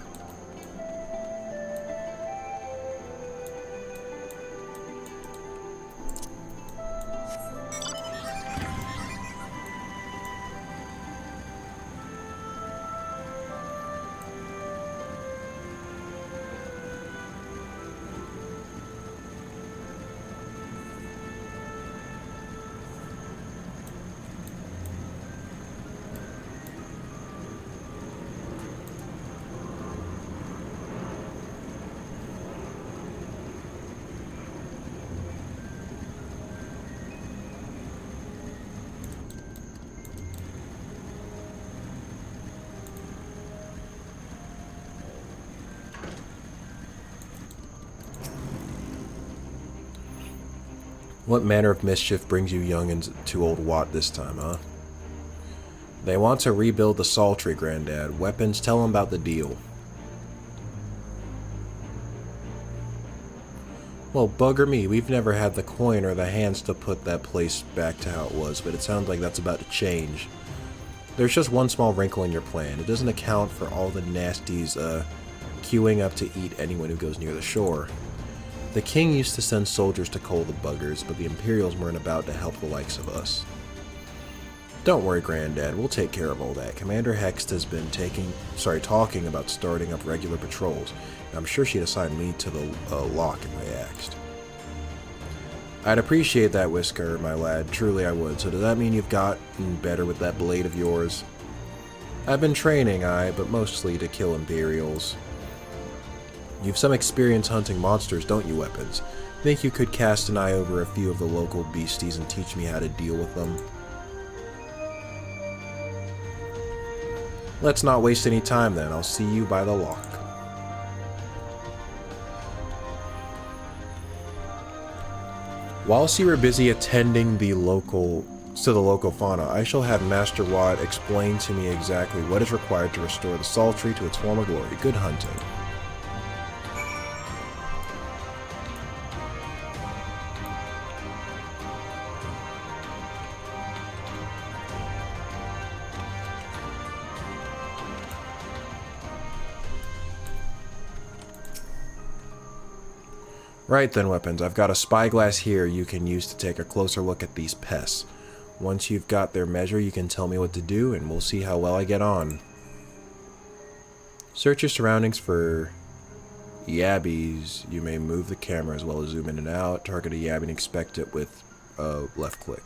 What manner of mischief brings you young and to old Watt this time, huh? They want to rebuild the Sultry, Granddad. Weapons, tell them about the deal. Well, bugger me, we've never had the coin or the hands to put that place back to how it was, but it sounds like that's about to change. There's just one small wrinkle in your plan. It doesn't account for all the nasties, queuing up to eat anyone who goes near the shore. The king used to send soldiers to cull the buggers, but the Imperials weren't about to help the likes of us. Don't worry, Granddad, we'll take care of all that. Commander Hext has been talking about starting up regular patrols, and I'm sure she'd assign me to the lock if I asked. I'd appreciate that, Whisker, my lad, truly I would. So does that mean you've gotten better with that blade of yours? I've been training, but mostly to kill Imperials. You've some experience hunting monsters, don't you, Weapons? Think you could cast an eye over a few of the local beasties and teach me how to deal with them? Let's not waste any time then. I'll see you by the lock. Whilst you were busy attending the local fauna, I shall have Master Watt explain to me exactly what is required to restore the Sultry to its former glory. Good hunting. Right then, weapons. I've got a spyglass here you can use to take a closer look at these pests. Once you've got their measure, you can tell me what to do, and we'll see how well I get on. Search your surroundings for yabbies. You may move the camera as well as zoom in and out. Target a yabby and inspect it with left click.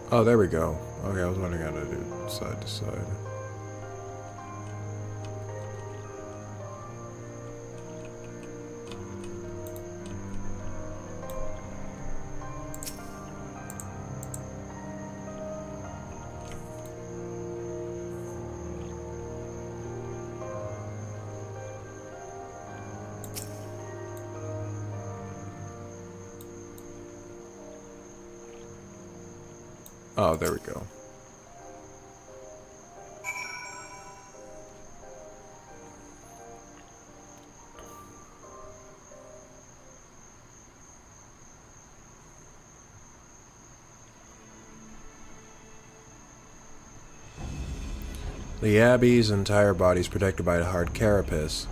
Oh, there we go. Okay, I was wondering how to do it side to side. Oh, there we go. The Abbey's entire body is protected by a hard carapace,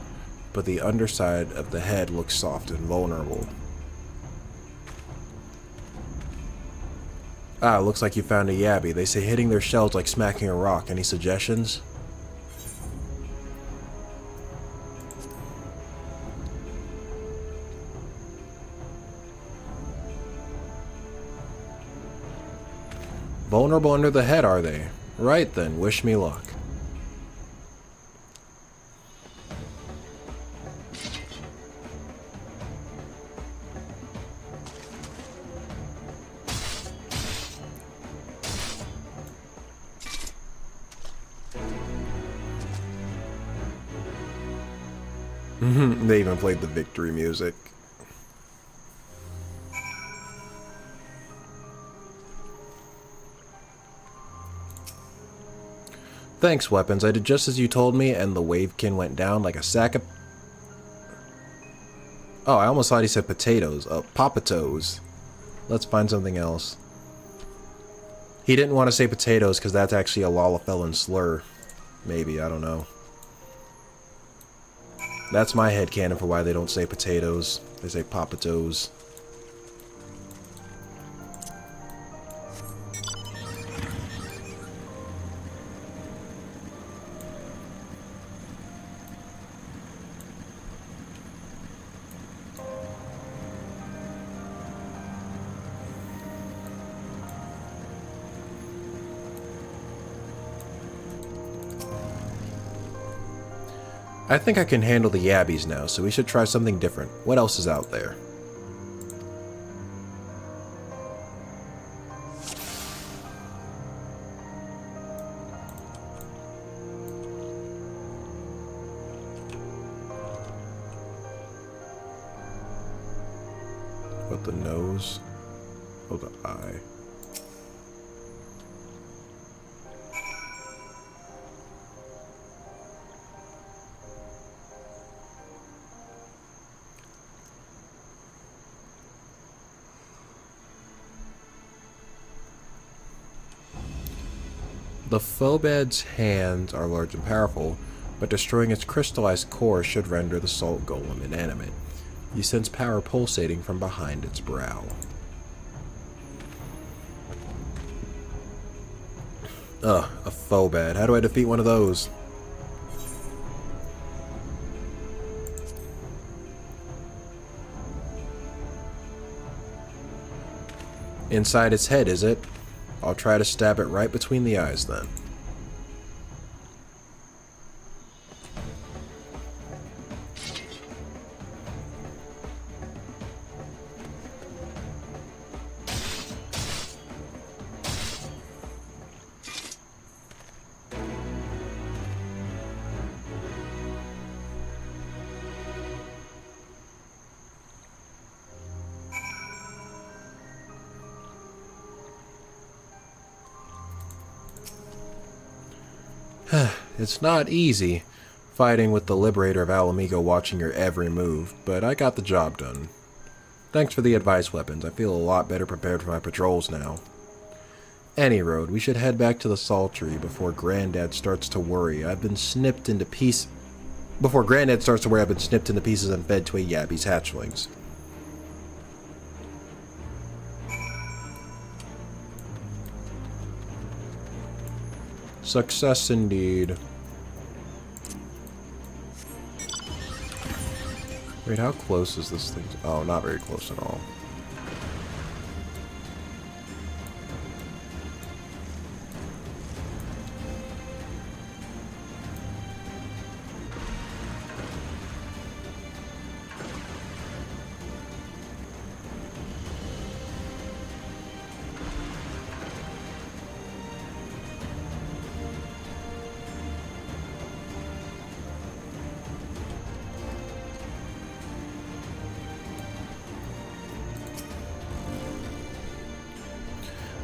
but the underside of the head looks soft and vulnerable. Ah, looks like you found a yabby. They say hitting their shells like smacking a rock. Any suggestions? Vulnerable under the head, are they? Right then, wish me luck. They even played the victory music. Thanks, weapons. I did just as you told me, and the wavekin went down like a sack of... Oh, I almost thought he said potatoes. Popatoes. Let's find something else. He didn't want to say potatoes because that's actually a Lalafellan slur. Maybe, I don't know. That's my headcanon for why they don't say potatoes. They say popatoes. I think I can handle the yabbies now, so we should try something different. What else is out there? What, the nose? Oh, the eye. The Phobad's hands are large and powerful, but destroying its crystallized core should render the salt golem inanimate. You sense power pulsating from behind its brow. Ugh, a Phobad. How do I defeat one of those? Inside its head, is it? I'll try to stab it right between the eyes then. It's not easy, fighting with the Liberator of Alamigo watching your every move, but I got the job done. Thanks for the advice, Weapons. I feel a lot better prepared for my patrols now. Any road, we should head back to the Saltery before Granddad starts to worry I've been snipped into pieces. Before Granddad starts to worry I've been snipped into pieces and fed to a Yabby's hatchlings. Success indeed. Wait, how close is this thing? Oh, not very close at all.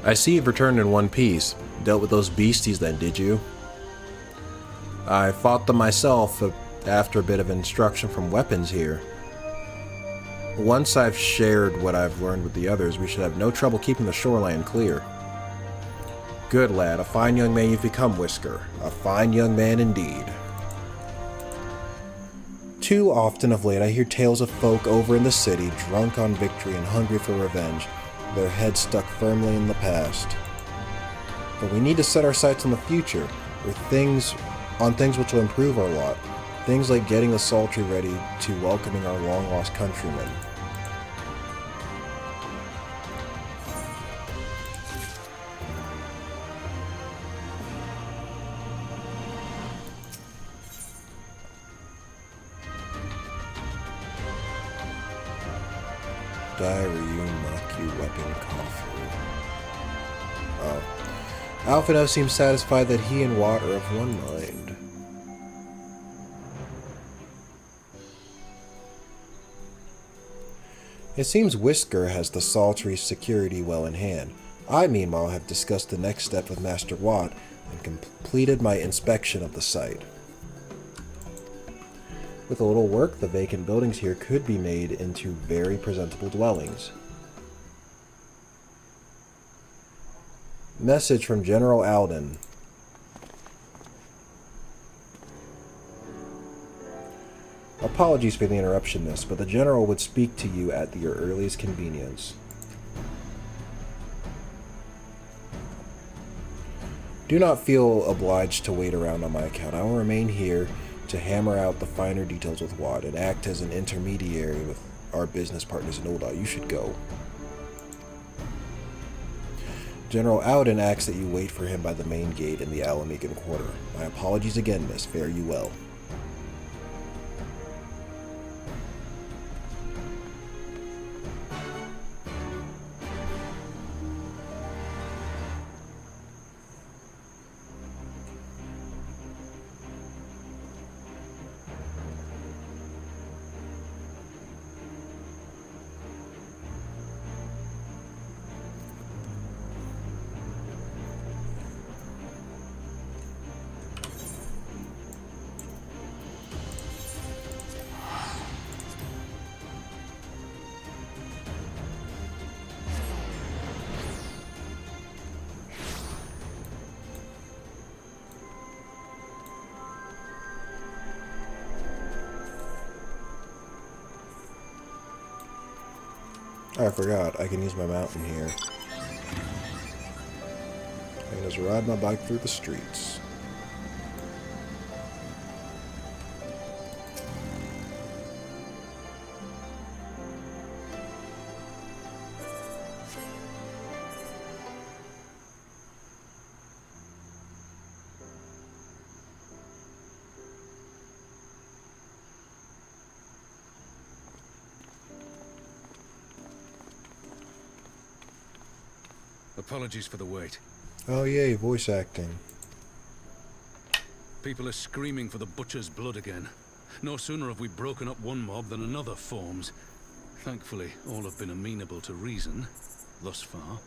I see you've returned in one piece. Dealt with those beasties then, did you? I fought them myself after a bit of instruction from Weapons here. Once I've shared what I've learned with the others, we should have no trouble keeping the shoreline clear. Good lad, a fine young man you've become, Whisker. A fine young man indeed. Too often of late I hear tales of folk over in the city, drunk on victory and hungry for revenge, their heads stuck firmly in the past. But we need to set our sights on the future, or things which will improve our lot. Things like getting the Saltery ready to welcoming our long-lost countrymen. Diary, MSQ, weapon, coffer. Oh. Alphinav seems satisfied that he and Watt are of one mind. It seems Whisker has the Saltery's security well in hand. I, meanwhile, have discussed the next step with Master Watt and completed my inspection of the site. With a little work, the vacant buildings here could be made into very presentable dwellings. Message from General Alden. Apologies for the interruption, miss, but the General would speak to you at your earliest convenience. Do not feel obliged to wait around on my account. I will remain here to hammer out the finer details with Watt and act as an intermediary with our business partners in Ul'dah. You should go. General Alden asks that you wait for him by the main gate in the Alamigan Quarter. My apologies again, miss. Fare you well. I forgot, I can use my mountain here. I can just ride my bike through the streets. Apologies for the wait. Oh yay, voice acting. People are screaming for the butcher's blood again. No sooner have we broken up one mob than another forms. Thankfully, all have been amenable to reason, thus far.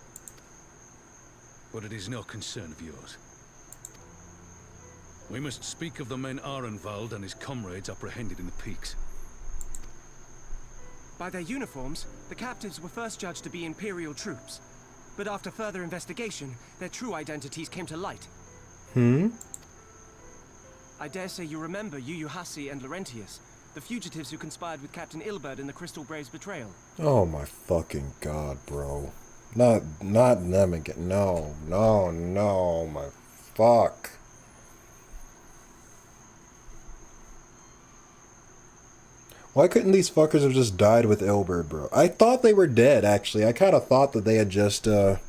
But it is no concern of yours. We must speak of the men Arenvald and his comrades apprehended in the peaks. By their uniforms, the captives were first judged to be Imperial troops. But after further investigation, their true identities came to light. I dare say you remember Yuyuhasi and Laurentius, the fugitives who conspired with Captain Ilberd in the Crystal Brave's betrayal. Oh my fucking god, bro. Not them again. No, my fuck. Why couldn't these fuckers have just died with Ilberd, bro? I thought they were dead, actually. I kind of thought that they had just, that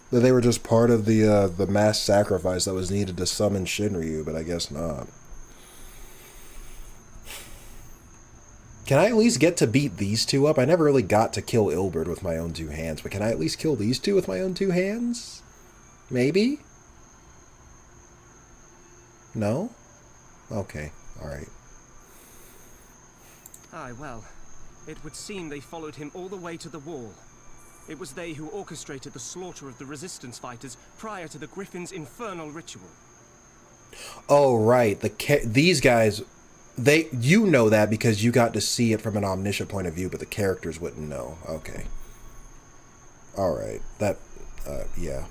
they were just part of the mass sacrifice that was needed to summon Shinryu, but I guess not. Can I at least get to beat these two up? I never really got to kill Ilberd with my own two hands, but can I at least kill these two with my own two hands? Maybe? No? Okay, alright. Aye, well, it would seem they followed him all the way to the wall. It was they who orchestrated the slaughter of the resistance fighters prior to the Griffin's infernal ritual. Oh, right. These guys, you know that because you got to see it from an omniscient point of view, but the characters wouldn't know. Okay. Alright. That, yeah.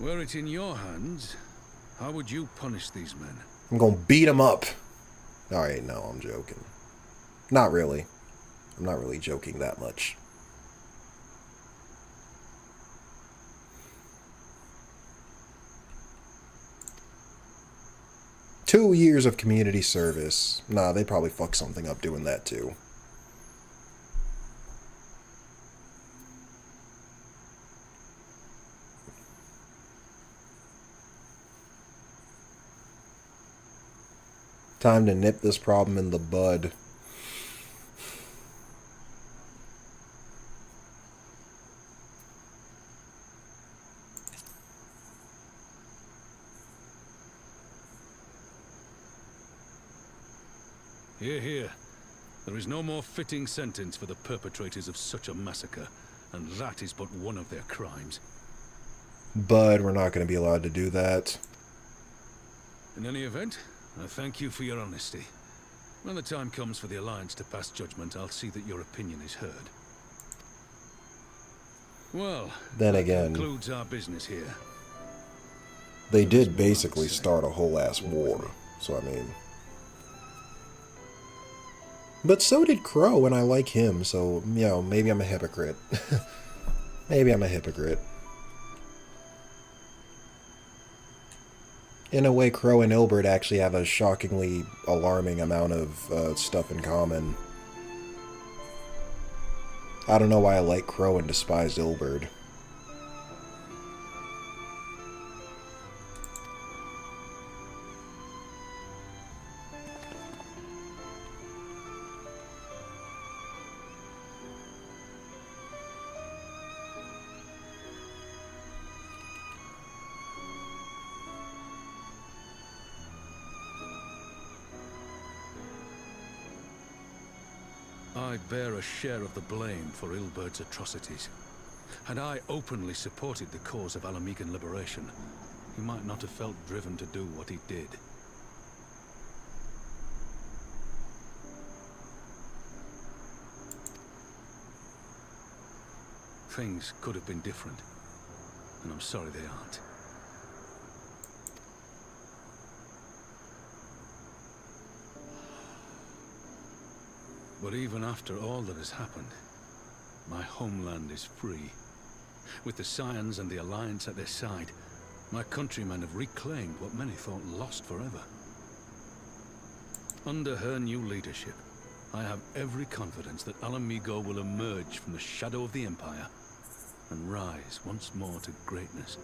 Were it in your hands, how would you punish these men? I'm gonna beat them up. Alright, no, I'm joking. Not really. I'm not really joking that much. Two years of community service. Nah, they probably fuck something up doing that too. Time to nip this problem in the bud. Hear, hear. There is no more fitting sentence for the perpetrators of such a massacre, and that is but one of their crimes. Bud, we're not going to be allowed to do that. In any event, I thank you for your honesty. When the time comes for the Alliance to pass judgment, I'll see that your opinion is heard. Well, then that again, concludes our business here. They did basically start a whole ass war, so I mean. But so did Crow, and I like him, so, you know, maybe I'm a hypocrite. Maybe I'm a hypocrite. In a way, Crow and Ilberd actually have a shockingly alarming amount of stuff in common. I don't know why I like Crow and despise Ilberd. I bear a share of the blame for Ilberd's atrocities. Had I openly supported the cause of Alamegan liberation, he might not have felt driven to do what he did. Things could have been different, and I'm sorry they aren't. But even after all that has happened, my homeland is free. With the Scions and the Alliance at their side, my countrymen have reclaimed what many thought lost forever. Under her new leadership, I have every confidence that Alamigo will emerge from the shadow of the Empire and rise once more to greatness.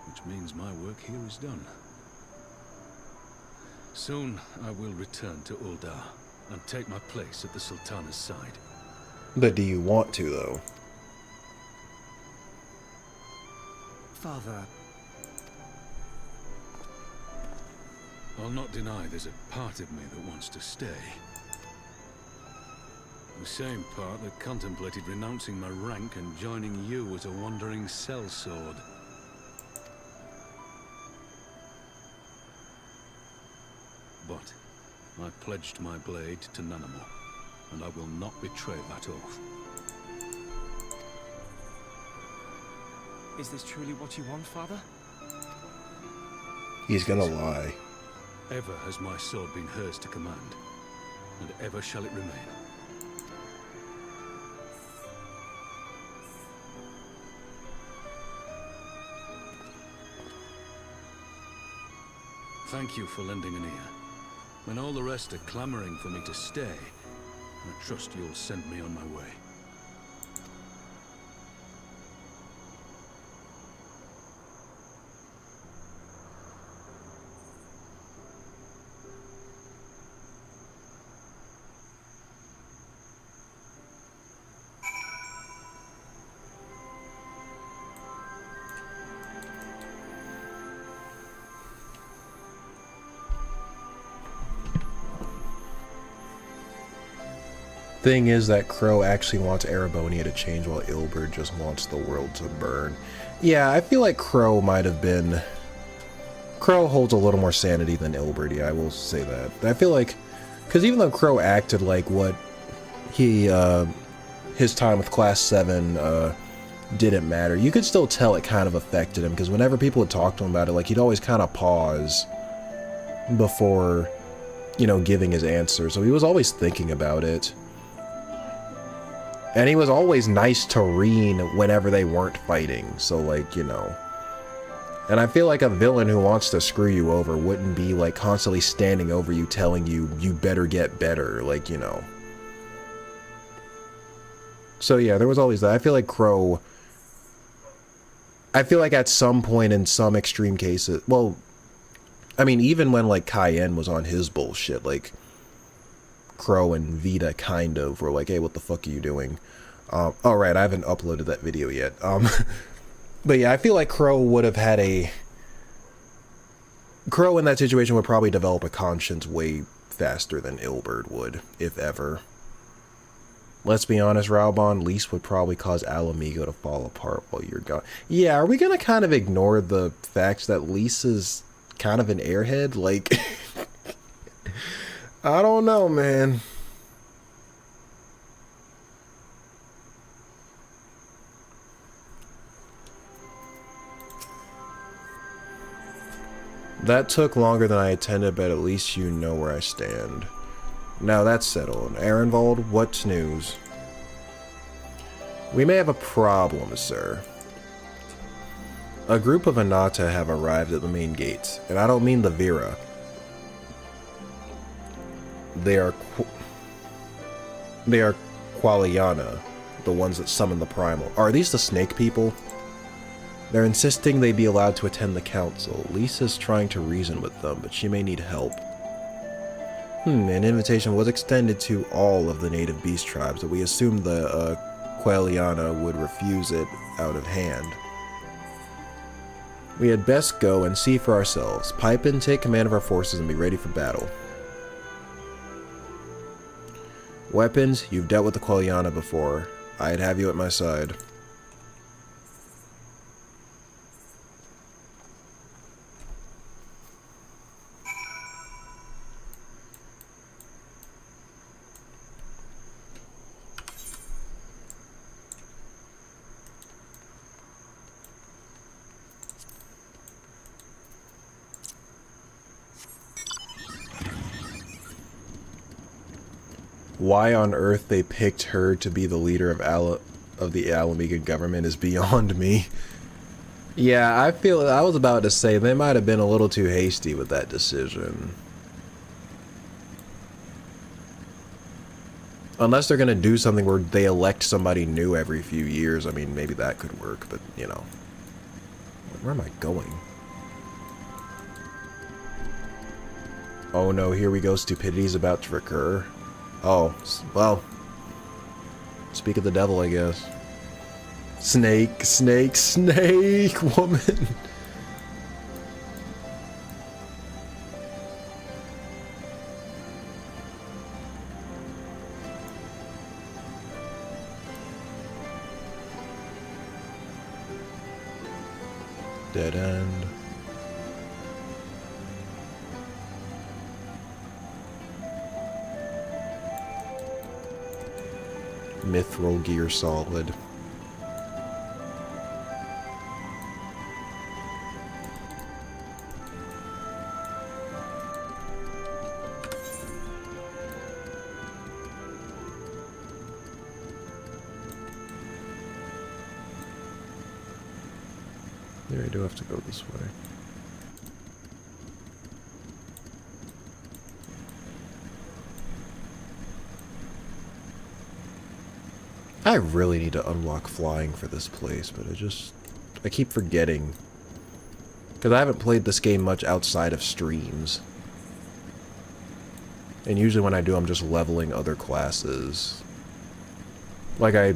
Which means my work here is done. Soon, I will return to Uldar and take my place at the Sultana's side. But do you want to, though? Father... I'll not deny there's a part of me that wants to stay. The same part that contemplated renouncing my rank and joining you as a wandering sellsword. But I pledged my blade to none more, and I will not betray that oath. Is this truly what you want, Father? He's gonna lie. Ever has my sword been hers to command, and ever shall it remain. Thank you for lending an ear. When all the rest are clamoring for me to stay, I trust you'll send me on my way. Thing is that Crow actually wants Arabonia to change while Ilberd just wants the world to burn. Yeah, I feel like Crow might have been... Crow holds a little more sanity than Ilberd, yeah, I will say that. I feel like... Because even though Crow acted like what he... his time with Class 7 didn't matter, you could still tell it kind of affected him, because whenever people would talk to him about it, like, he'd always kind of pause before, you know, giving his answer. So he was always thinking about it. And he was always nice to Reen whenever they weren't fighting, so, like, you know. And I feel like a villain who wants to screw you over wouldn't be, like, constantly standing over you telling you, you better get better, like, you know. So, yeah, there was always that. I feel like Crow... I feel like at some point in some extreme cases... Well, I mean, even when, like, Cayenne was on his bullshit, like... Crow and Vita kind of were like, hey, what the fuck are you doing? Alright, I haven't uploaded that video yet. But yeah, I feel like Crow would have had a... Crow in that situation would probably develop a conscience way faster than Ilberd would, if ever. Let's be honest, Raubon, Lys would probably cause Alamigo to fall apart while you're gone. Yeah, are we gonna kind of ignore the fact that Lys is kind of an airhead? Like... I don't know, man. That took longer than I intended, but at least you know where I stand. Now that's settled. Ehrenwald, what's news? We may have a problem, sir. A group of Anata have arrived at the main gates, and I don't mean the Vera. They are Qualiana, the ones that summon the Primal. Are these the snake people? They're insisting they be allowed to attend the council. Lisa's trying to reason with them, but she may need help. An invitation was extended to all of the native beast tribes, but we assumed the Qualiana would refuse it out of hand. We had best go and see for ourselves. Pipe in, take command of our forces, and be ready for battle. Weapons, you've dealt with the Qualiana before. I'd have you at my side. Why on earth they picked her to be the leader of the Alamiga government is beyond me. Yeah, I feel I was about to say they might have been a little too hasty with that decision. Unless they're gonna do something where they elect somebody new every few years, I mean, maybe that could work, but, you know. Where am I going? Oh no, here we go, stupidity's about to recur. Oh, well. Speak of the devil, I guess. Snake, snake, snake, woman. Dead end. Mithril gear solid. There, I do have to go this way. I really need to unlock flying for this place, but I keep forgetting. Because I haven't played this game much outside of streams. And usually when I do, I'm just leveling other classes. Like I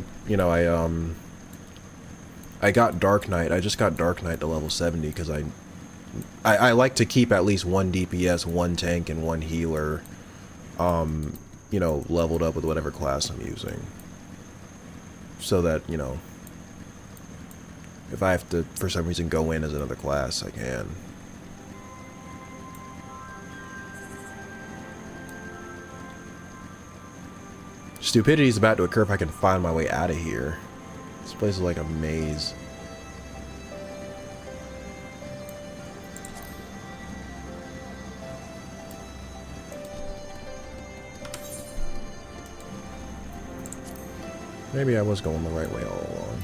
got Dark Knight. I just got Dark Knight to level 70 because I like to keep at least one DPS, one tank, and one healer, you know, leveled up with whatever class I'm using. So that, you know, if I have to, for some reason, go in as another class, I can. Stupidity is about to occur if I can find my way out of here. This place is like a maze. Maybe I was going the right way all along.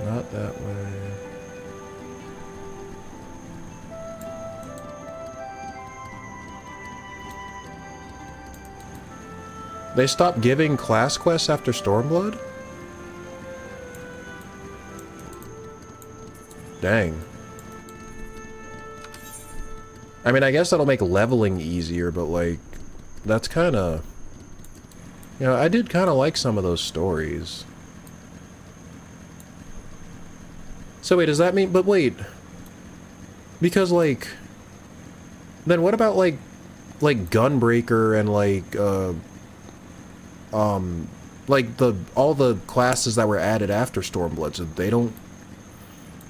Not that way. They stopped giving class quests after Stormblood? Dang. I mean, I guess that'll make leveling easier, but like, that's kind of... You know, I did kind of like some of those stories. So wait, does that mean... But wait. Because like... Then what about like Gunbreaker and like all the classes that were added after Stormblood, so they don't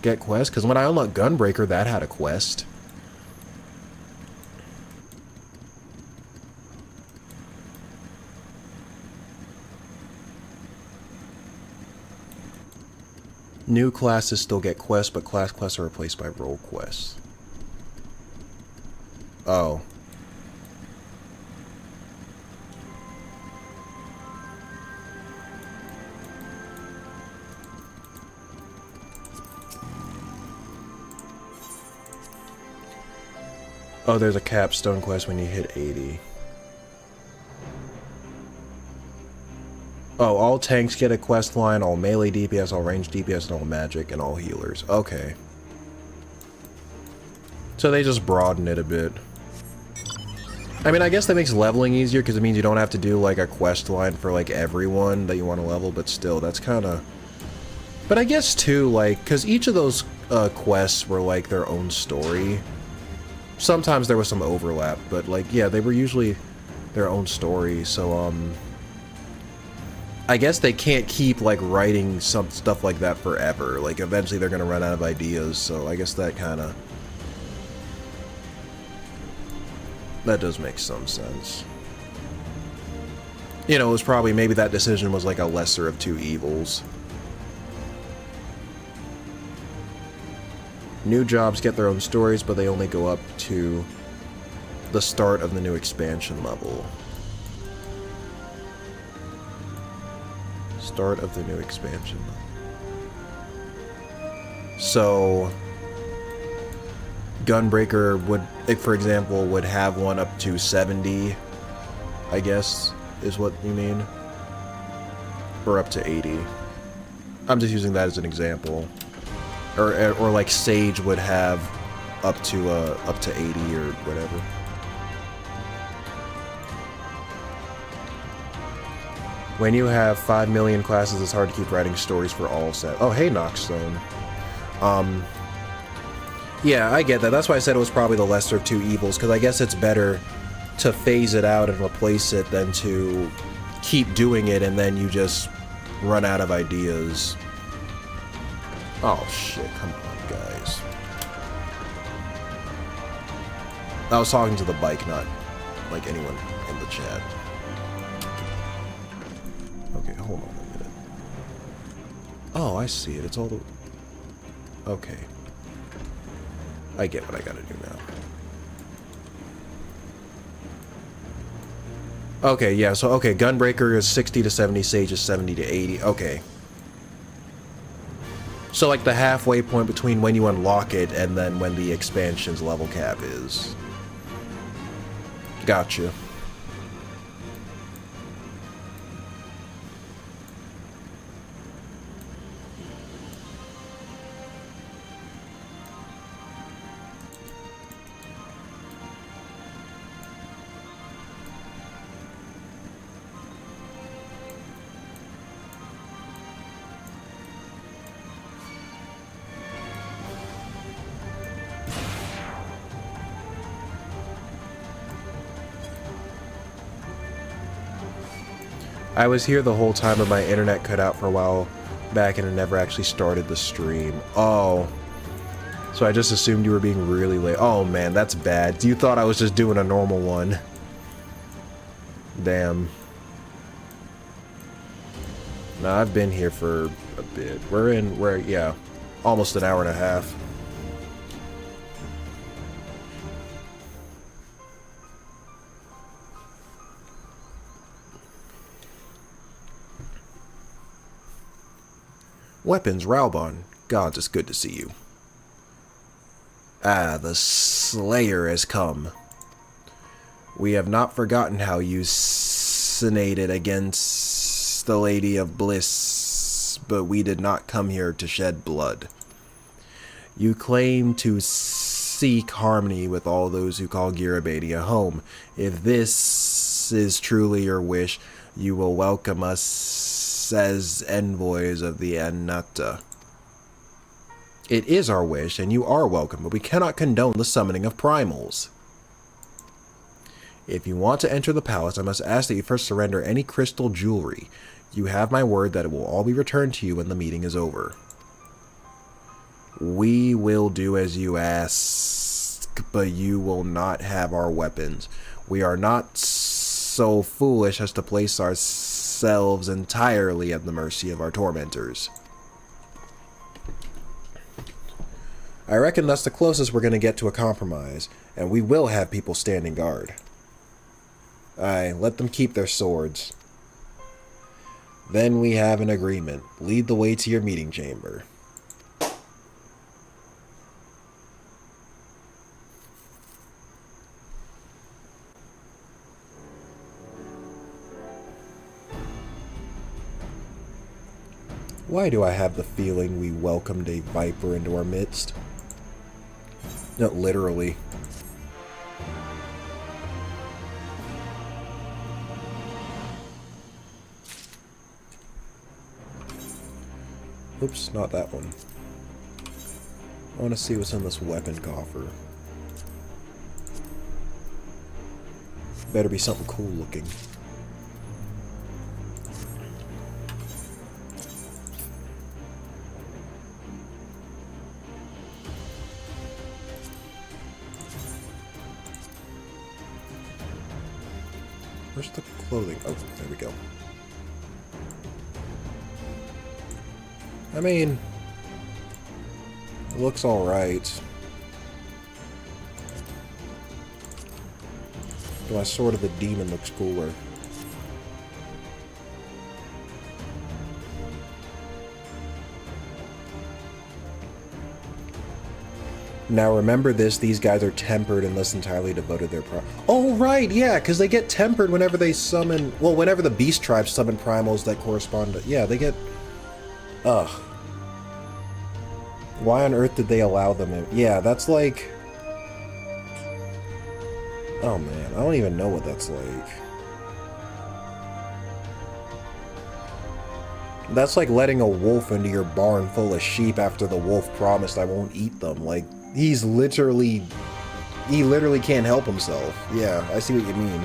get quests? Because when I unlocked Gunbreaker, that had a quest. New classes still get quests, but class quests are replaced by role quests. Oh. Oh, there's a capstone quest when you hit 80. Oh, all tanks get a quest line, all melee DPS, all ranged DPS, and all magic, and all healers. Okay. So they just broaden it a bit. I mean, I guess that makes leveling easier, because it means you don't have to do, like, a quest line for, like, everyone that you want to level, but still, that's kind of... But I guess, too, like, because each of those quests were, like, their own story. Sometimes there was some overlap, but, like, yeah, they were usually their own story, so, I guess they can't keep, like, writing some stuff like that forever. Like, eventually they're gonna run out of ideas, so I guess that kinda... That does make some sense. You know, it was probably, maybe that decision was like a lesser of two evils. New jobs get their own stories, but they only go up to the start of the new expansion level. Start of the new expansion level. So... Gunbreaker would, for example, would have one up to 70, I guess, is what you mean? Or up to 80. I'm just using that as an example. Or like Sage would have up to 80 or whatever. When you have 5 million classes, it's hard to keep writing stories for all set. Oh, hey, Noxstone. Yeah, I get that. That's why I said it was probably the lesser of two evils, because I guess it's better to phase it out and replace it than to keep doing it and then you just run out of ideas. Oh shit, come on, guys. I was talking to the bike, not like anyone in the chat. Okay, hold on a minute. Oh, I see it. It's all the... Okay. I get what I gotta do now. Okay, yeah, so, okay, Gunbreaker is 60 to 70, Sage is 70 to 80. Okay. So, like, the halfway point between when you unlock it and then when the expansion's level cap is. Gotcha. I was here the whole time, but my internet cut out for a while back and it never actually started the stream. Oh. So I just assumed you were being really late. Oh man, that's bad. You thought I was just doing a normal one. Damn. No, I've been here for a bit. Yeah, almost an hour and a half. Weapons, Raubon. Gods, it's good to see you. Ah, the Slayer has come. We have not forgotten how you sinated against the Lady of Bliss, but we did not come here to shed blood. You claim to seek harmony with all those who call Girabania home. If this is truly your wish, you will welcome us as envoys of the Anata. It is our wish, and you are welcome, but we cannot condone the summoning of primals. If you want to enter the palace, I must ask that you first surrender any crystal jewelry. You have my word that it will all be returned to you when the meeting is over. We will do as you ask, but you will not have our weapons. We are not so foolish as to place ourselves entirely at the mercy of our tormentors. I reckon that's the closest we're going to get to a compromise, and we will have people standing guard. Aye, let them keep their swords. Then we have an agreement. Lead the way to your meeting chamber. Why do I have the feeling we welcomed a viper into our midst? No, literally. Oops, not that one. I want to see what's in this weapon coffer. Better be something cool looking. Where's the clothing? Oh, there we go. I mean, it looks alright. My Sword of the Demon looks cooler. Now remember this, these guys are tempered unless entirely devoted to their Oh right, yeah, because they get tempered whenever they summon, well, whenever the beast tribes summon primals that correspond to, yeah, they get, ugh. Why on earth did they allow them in? Yeah, that's like, oh man, I don't even know what that's like. That's like letting a wolf into your barn full of sheep after the wolf promised I won't eat them. Like, He's literally... He literally can't help himself. Yeah, I see what you mean.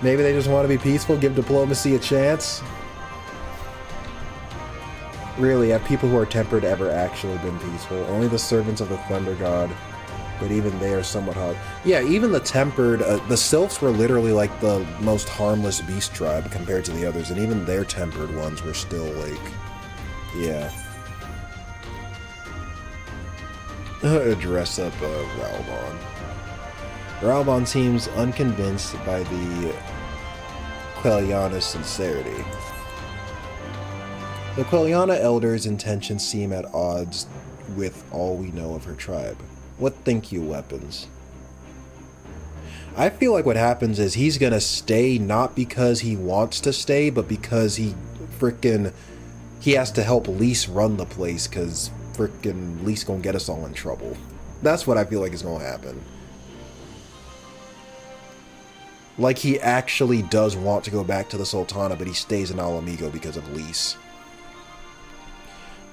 Maybe they just want to be peaceful, give diplomacy a chance? Really, have people who are tempered ever actually been peaceful? Only the servants of the Thunder God. But even they are somewhat hard. Yeah, even the tempered... the Sylphs were literally like the most harmless beast tribe compared to the others. And even their tempered ones were still like... Yeah. Dress up Ralbon. Ralbon seems unconvinced by the Quelliana's sincerity. The Quelliana Elder's intentions seem at odds with all we know of her tribe. What think you, Weapons? I feel like what happens is he's gonna stay not because he wants to stay, but because he has to help Lise run the place, because frickin' Lise gonna get us all in trouble. That's what I feel like is gonna happen. Like, he actually does want to go back to the Sultana, but he stays in Alamigo because of Lise.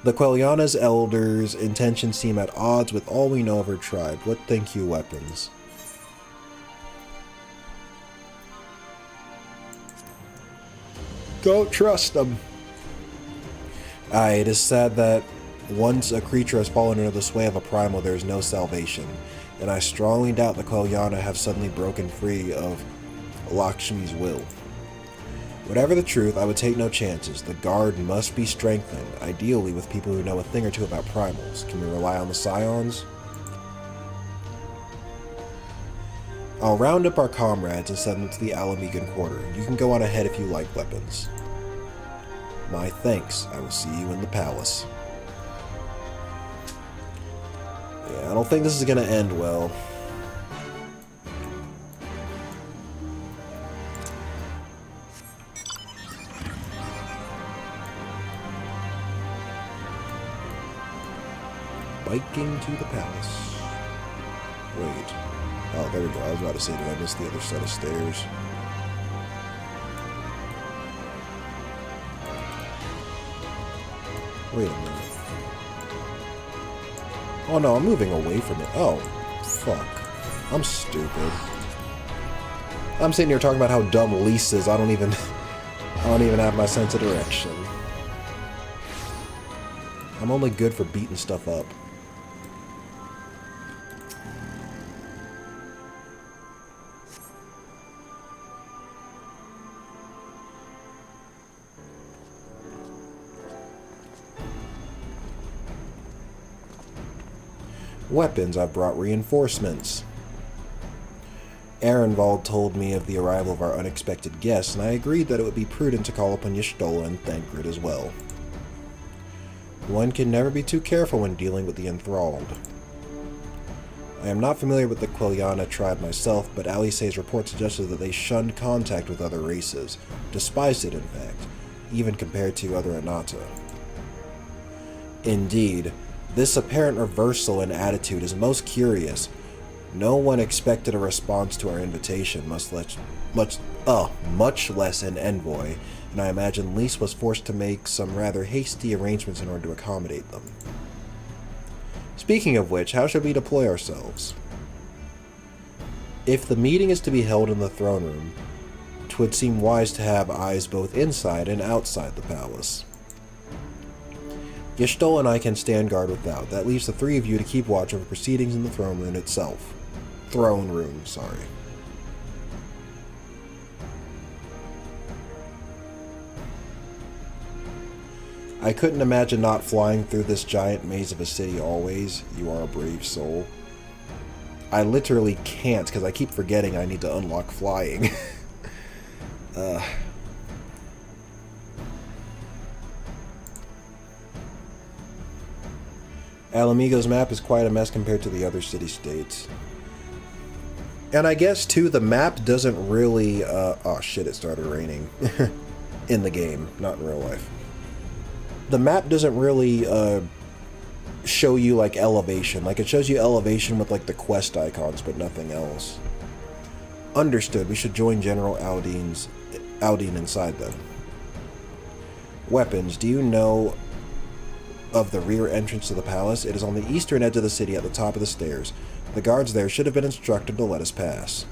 The Quelliana's elders' intentions seem at odds with all we know of her tribe. What think you, Weapons? Don't trust them. Aye, it is sad that once a creature has fallen under the sway of a primal, there is no salvation, and I strongly doubt the Quelliana have suddenly broken free of Lakshmi's will. Whatever the truth, I would take no chances. The guard must be strengthened, ideally with people who know a thing or two about primals. Can we rely on the Scions? I'll round up our comrades and send them to the Alamigan quarter. You can go on ahead if you like, Weapons. My thanks. I will see you in the palace. Yeah, I don't think this is gonna end well. Biking to the palace. Wait. Oh, there we go. I was about to say, did I miss the other set of stairs? Wait a minute. Oh no, I'm moving away from it. Oh, fuck. I'm stupid. I'm sitting here talking about how dumb Lise is. I don't even have my sense of direction. I'm only good for beating stuff up. Weapons, I've brought reinforcements. Arenvald told me of the arrival of our unexpected guests, and I agreed that it would be prudent to call upon Y'shtola and Thancred as well. One can never be too careful when dealing with the enthralled. I am not familiar with the Quelliana tribe myself, but Alice's report suggested that they shunned contact with other races, despised it in fact, even compared to other Anata. Indeed, this apparent reversal in attitude is most curious. No one expected a response to our invitation, much less an envoy, and I imagine Lise was forced to make some rather hasty arrangements in order to accommodate them. Speaking of which, how should we deploy ourselves? If the meeting is to be held in the throne room, 'twould seem wise to have eyes both inside and outside the palace. Y'shtola and I can stand guard without. That leaves the three of you to keep watch over proceedings in the throne room itself. Throne room, sorry. I couldn't imagine not flying through this giant maze of a city always. You are a brave soul. I literally can't because I keep forgetting I need to unlock flying. Alamigo's map is quite a mess compared to the other city-states. And I guess, too, the map doesn't really... oh shit, it started raining. In the game, not in real life. The map doesn't really show you, like, elevation. Like, it shows you elevation with, like, the quest icons, but nothing else. Understood, we should join General Aldine inside, then. Weapons, do you know of the rear entrance to the palace. It is on the eastern edge of the city at the top of the stairs. The guards there should have been instructed to let us pass.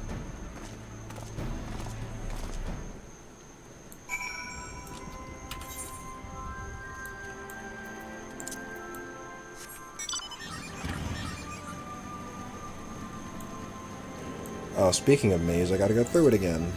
Oh, speaking of maze, I gotta go through it again.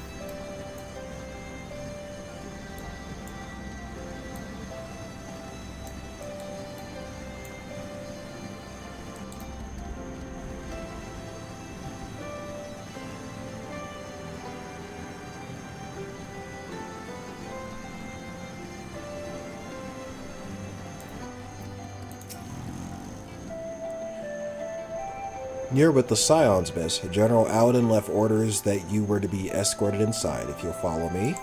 Near with the Scion's Miss, General Aladdin left orders that you were to be escorted inside, if you'll follow me.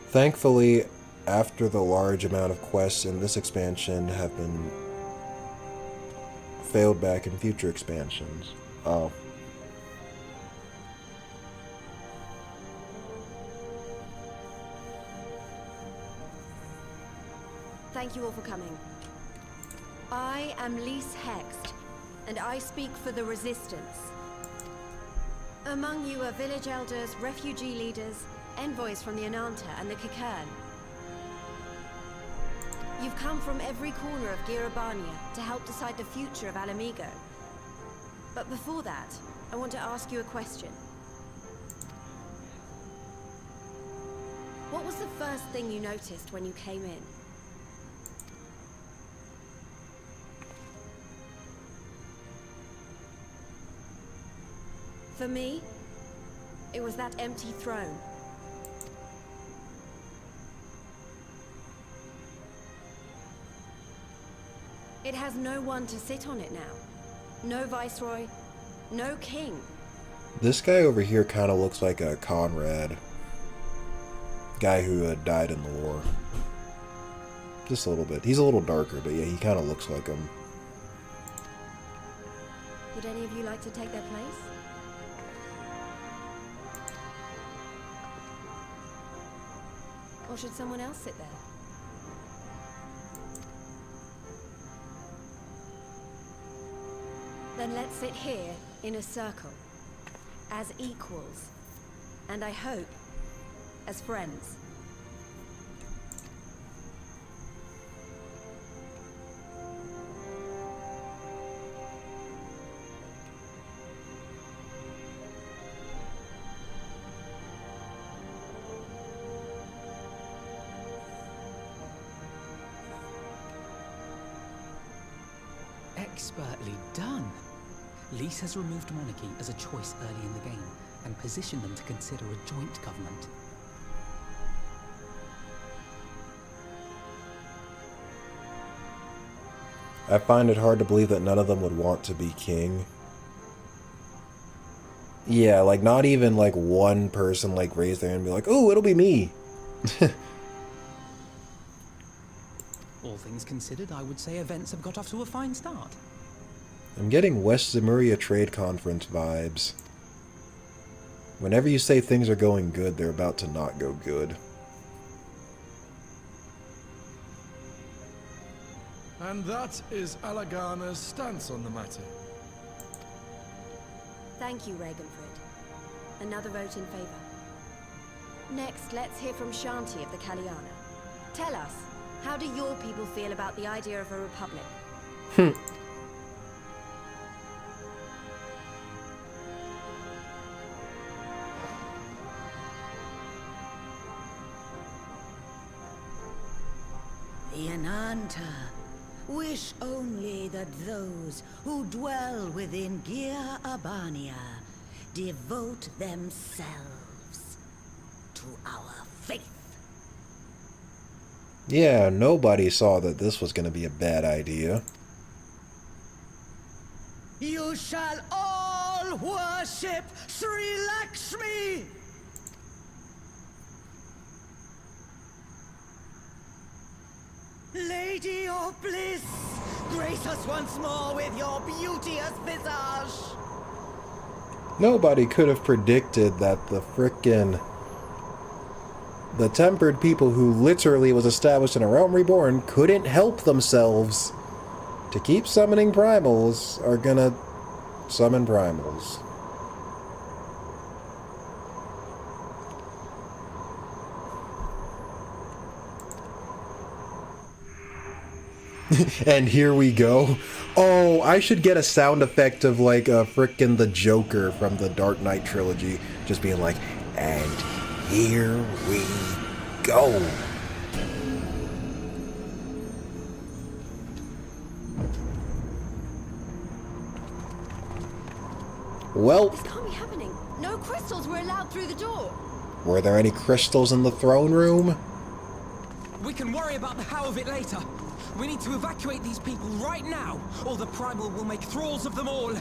Thankfully, after the large amount of quests in this expansion have been failed back in future expansions. Oh. Thank you all for coming. I am Lys Hext, and I speak for the Resistance. Among you are village elders, refugee leaders, envoys from the Ananta and the Kikern. You've come from every corner of Girabania to help decide the future of Alamigo. But before that, I want to ask you a question. What was the first thing you noticed when you came in? For me, it was that empty throne. It has no one to sit on it now. No viceroy, no king. This guy over here kind of looks like a Conrad. Guy who died in the war. Just a little bit. He's a little darker, but yeah, he kind of looks like him. Would any of you like to take their place? Or should someone else sit there? Then let's sit here in a circle, as equals, and I hope, as friends. Expertly done. Lys has removed monarchy as a choice early in the game, and positioned them to consider a joint government. I find it hard to believe that none of them would want to be king. Yeah, like not even like one person like raise their hand and be like, oh, it'll be me. All things considered, I would say events have got off to a fine start. I'm getting West Zemuria Trade Conference vibes. Whenever you say things are going good, they're about to not go good. And that is Alagana's stance on the matter. Thank you, Ragenfrid. Another vote in favor. Next, let's hear from Shanti of the Kalyana. Tell us, how do your people feel about the idea of a republic? The Ananta wish only that those who dwell within Gir Abania devote themselves to our faith. Yeah, nobody saw that this was going to be a bad idea. You shall all worship Sri Lakshmi! Lady of Bliss, Grace us once more with your beauteous visage! Nobody could have predicted that the tempered people who literally was established in a realm reborn couldn't help themselves to keep summoning primals are gonna summon primals. And here we go. Oh, I should get a sound effect of like a frickin' the Joker from the Dark Knight trilogy. Just being like, and here we go. Well, This can't be happening. No crystals were allowed through the door. were there any crystals in the throne room? We can worry about the how of it later. We need to evacuate these people right now, or the Primal will make thralls of them all.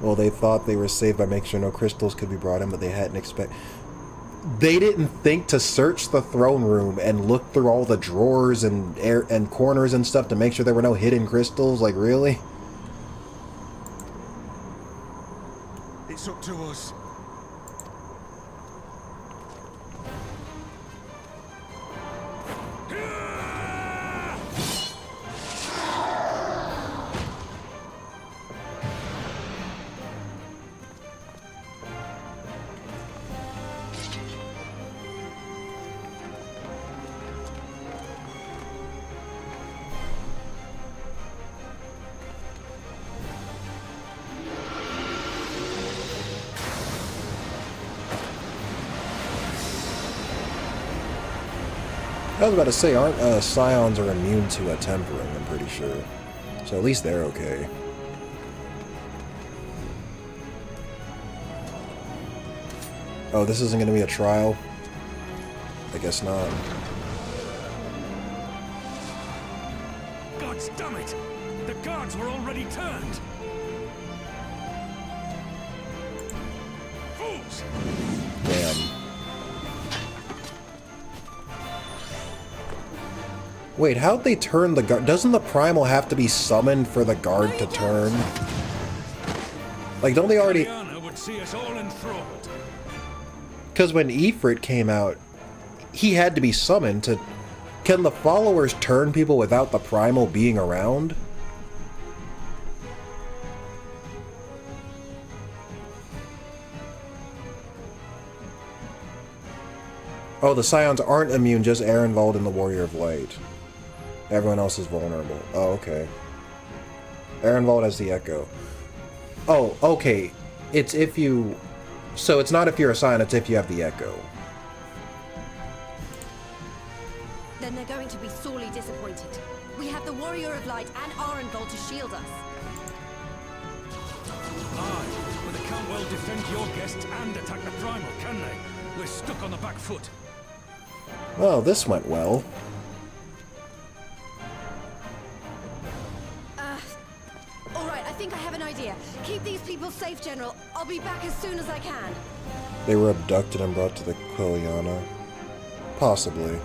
Well, they thought they were safe by making sure no crystals could be brought in, but they hadn't They didn't think to search the throne room and look through all the drawers and corners and stuff to make sure there were no hidden crystals. Like, really? It's up to us. I was about to say, aren't scions are immune to tempering, I'm pretty sure. So at least they're okay. Oh, this isn't going to be a trial? I guess not. God damn it! The guards were already turned! Fools! Damn. Wait, how'd they turn the guard? Doesn't the primal have to be summoned for the guard to turn? Like, don't they already... would see us all enthralled. Because when Ifrit came out, he had to be summoned to... Can the followers turn people without the primal being around? Oh, the Scions aren't immune, just Ehrenwald and the Warrior of Light. Everyone else is vulnerable. Oh, okay. Ehrenwald has the Echo. Oh, okay. It's if you... So it's not if you're a Scion, it's if you have the Echo. Then they're going to be sorely disappointed. We have the Warrior of Light and Arenvold to shield us. Aye, but they can't well defend your guests and attack the Primal, can they? We're stuck on the back foot. Well, this went well. Alright, I think I have an idea. Keep these people safe, General. I'll be back as soon as I can. They were abducted and brought to the Quiliana. Possibly.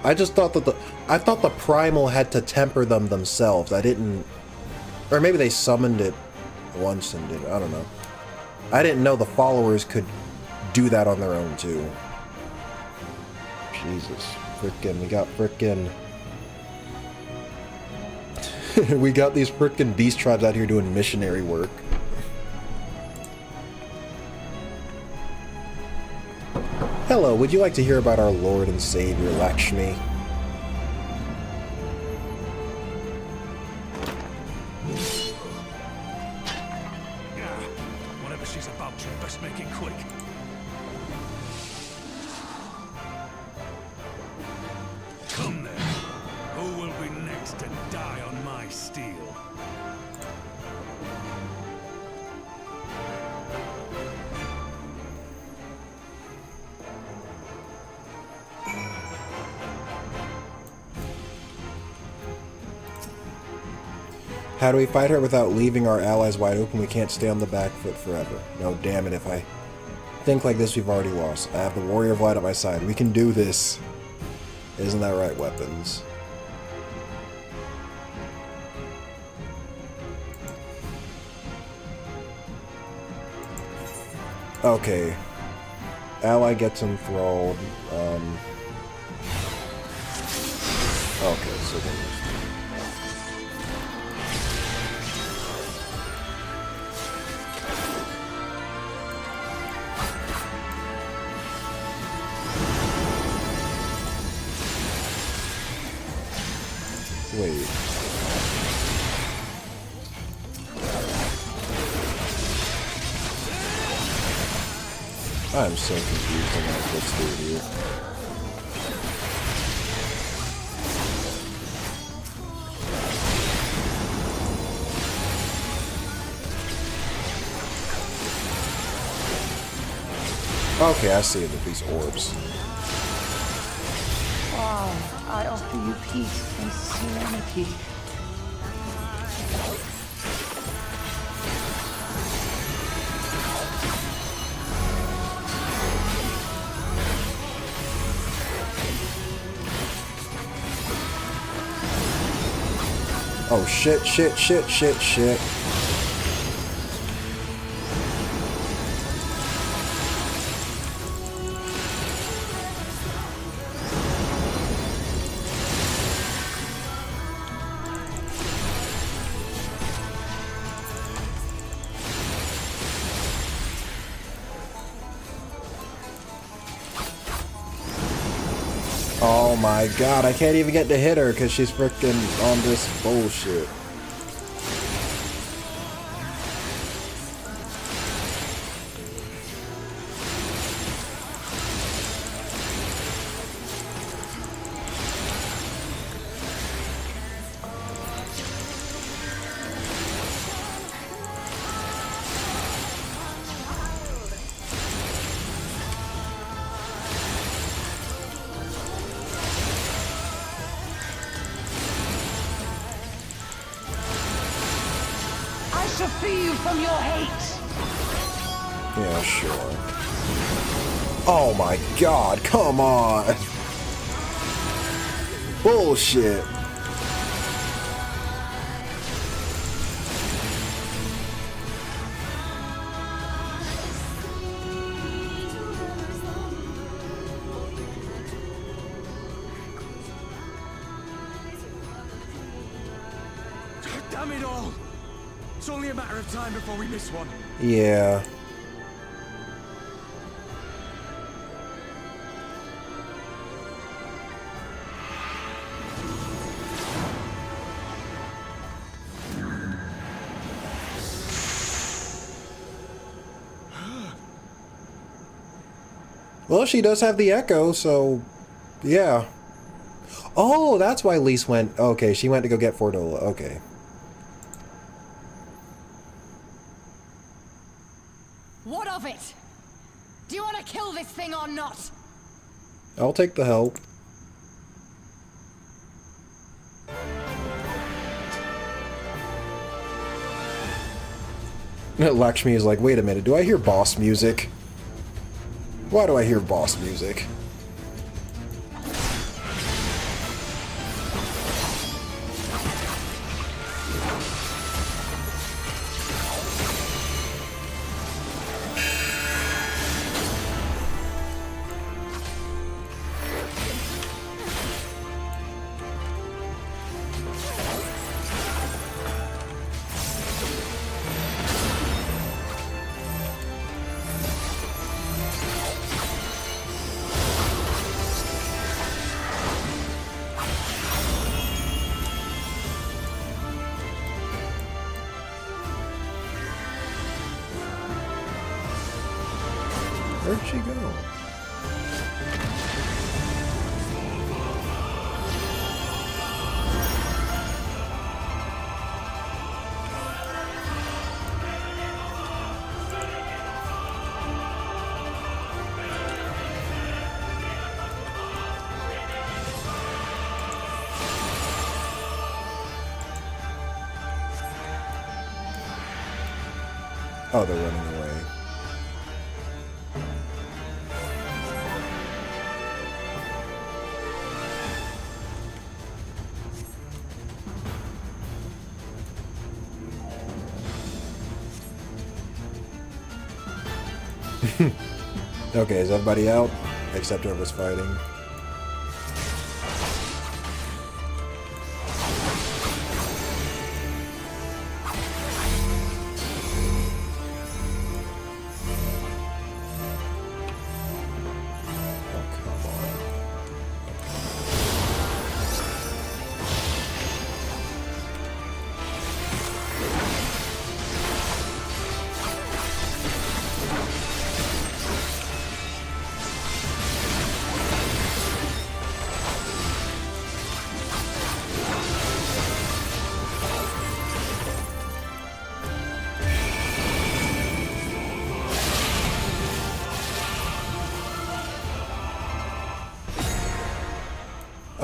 I just thought that I thought the Primal had to temper them themselves. I didn't... Or maybe they summoned it once and did... I don't know. I didn't know the followers could do that on their own, too. Jesus. Frickin', we got frickin'... we got these frickin' beast tribes out here doing missionary work. Hello, would you like to hear about our Lord and Savior, Lakshmi? Yeah, whatever she's about, you best make it quick. Come then. Who will be next to die on my steel? How do we fight her without leaving our allies wide open? We can't stay on the back foot forever. No, damn it, if I think like this we've already lost. I have the Warrior of Light at my side. We can do this. Isn't that right, weapons? Okay. Ally gets enthralled. Okay, so then wait. I'm so confused on what's doing here. Okay, I see it with these orbs. I offer you peace and serenity. Oh shit, shit, shit, shit, shit. Oh my god, I can't even get to hit her because she's freaking on this bullshit. To free you from your hate. Yeah, sure. Oh my god, come on! Bullshit! Damn it all! It's only a matter of time before we miss one. Yeah. Well, she does have the echo, so yeah. Oh, that's why Lise went. Okay, she went to go get Fordola. Okay. What of it? Do you want to kill this thing or not? I'll take the help. Lakshmi is like, wait a minute, do I hear boss music? Why do I hear boss music? Where'd she go? Oh, they're running away. Okay, is everybody out? Except whoever's fighting.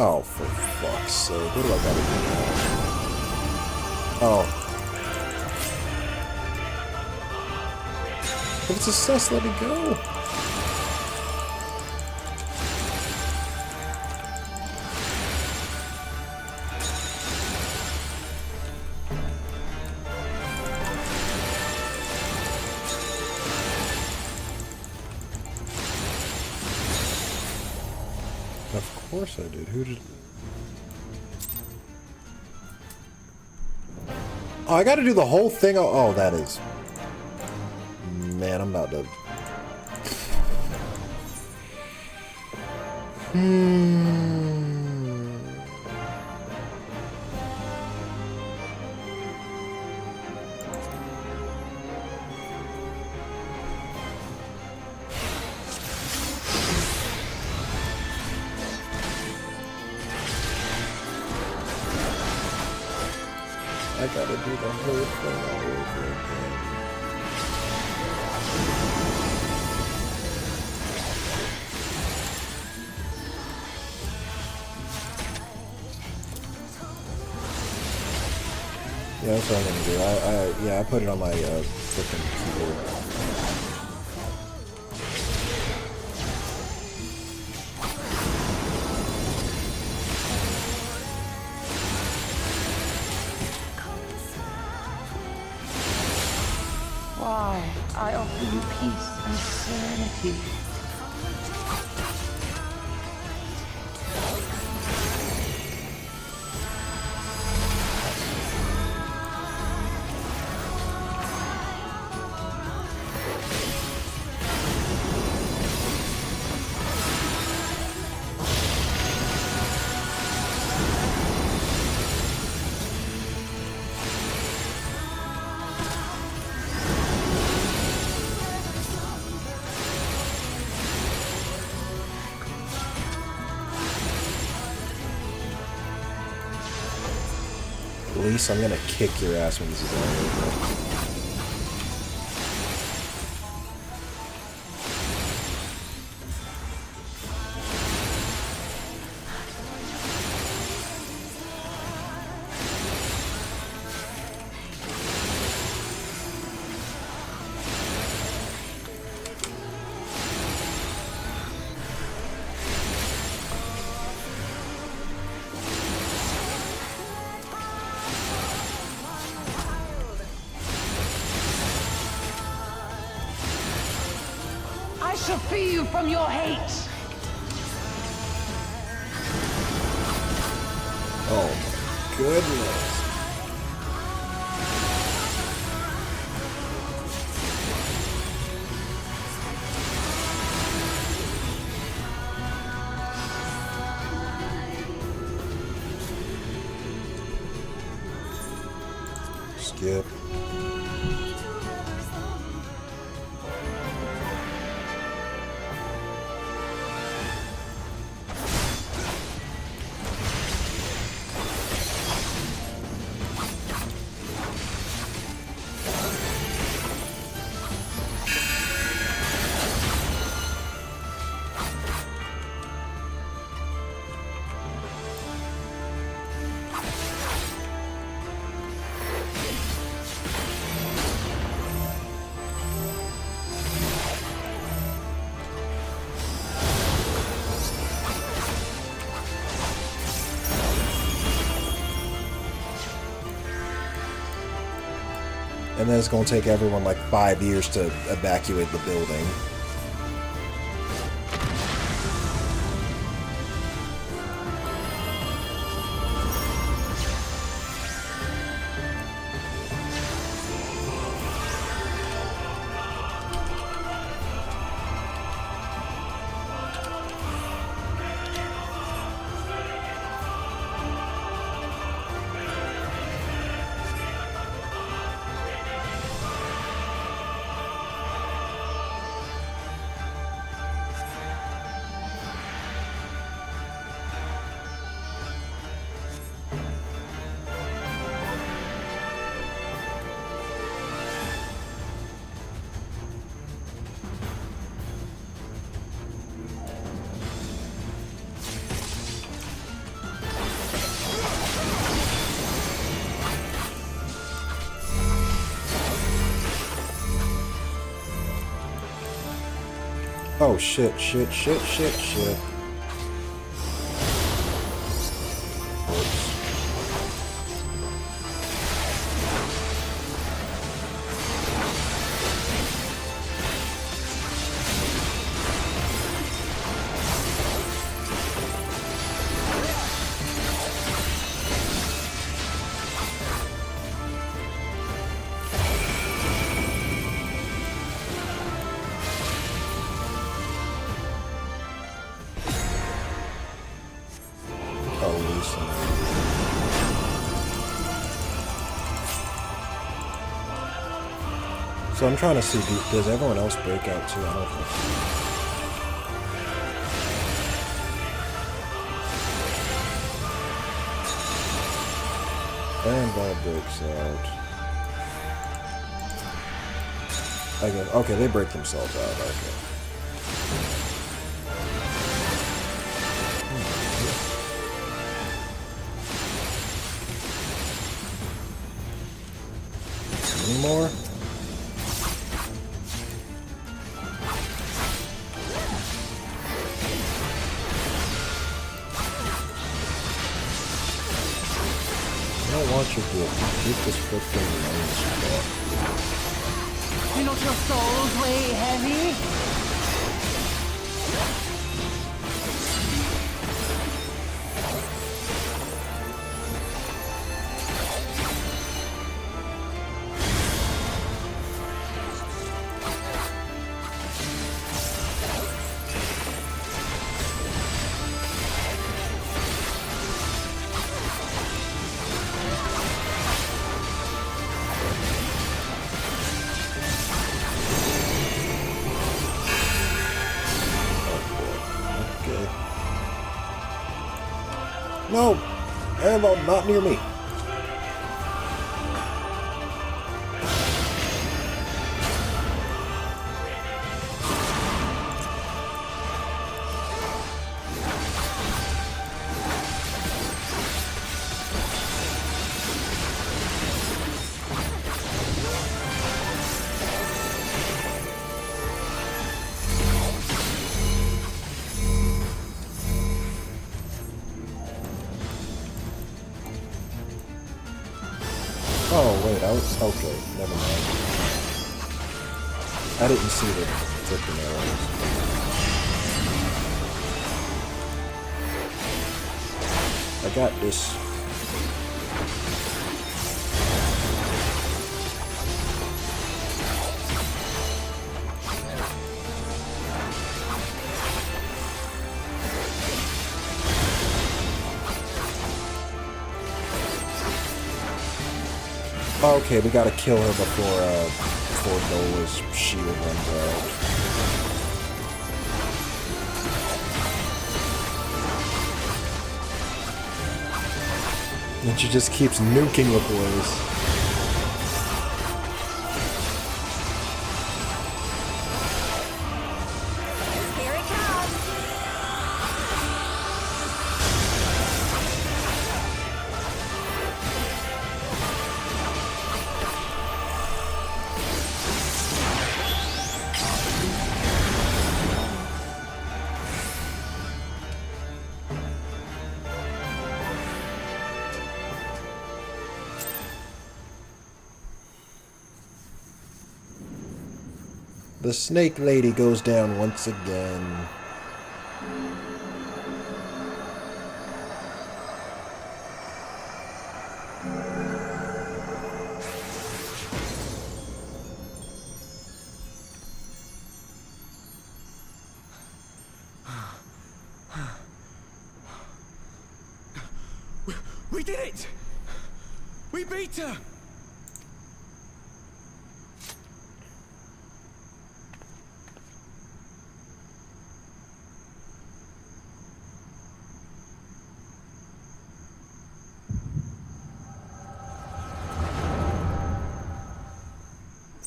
Oh, for fuck's sake. What do I gotta do now? Oh. If it's a sus, let it go. Of course I did. Who did... Oh, I gotta do the whole thing. Oh, that is... Man, I'm about to... I gotta do the whole thing all over again. Yeah, that's what I'm gonna do. Yeah, I put it on my freaking keyboard. Why, I offer you peace and serenity. At least I'm gonna kick your ass when this is all over. I shall free you from your hate! Oh my goodness. Skip. And then it's going to take everyone like 5 years to evacuate the building. Oh shit, shit, shit, shit, shit. Oops. So I'm trying to see, does everyone else break out too? I don't think so. And Ball breaks out. I guess, okay, they break themselves out, okay. Any more? Keep this freaking range spot. Do not your souls weigh heavy? No! Airball, not near me. Oh, wait, I was... Okay, never mind. I didn't see the freaking arrows. I got this. Okay, we gotta kill her before Dola's shield runs out. And she just keeps nuking the place. The snake lady goes down once again. We did it! We beat her!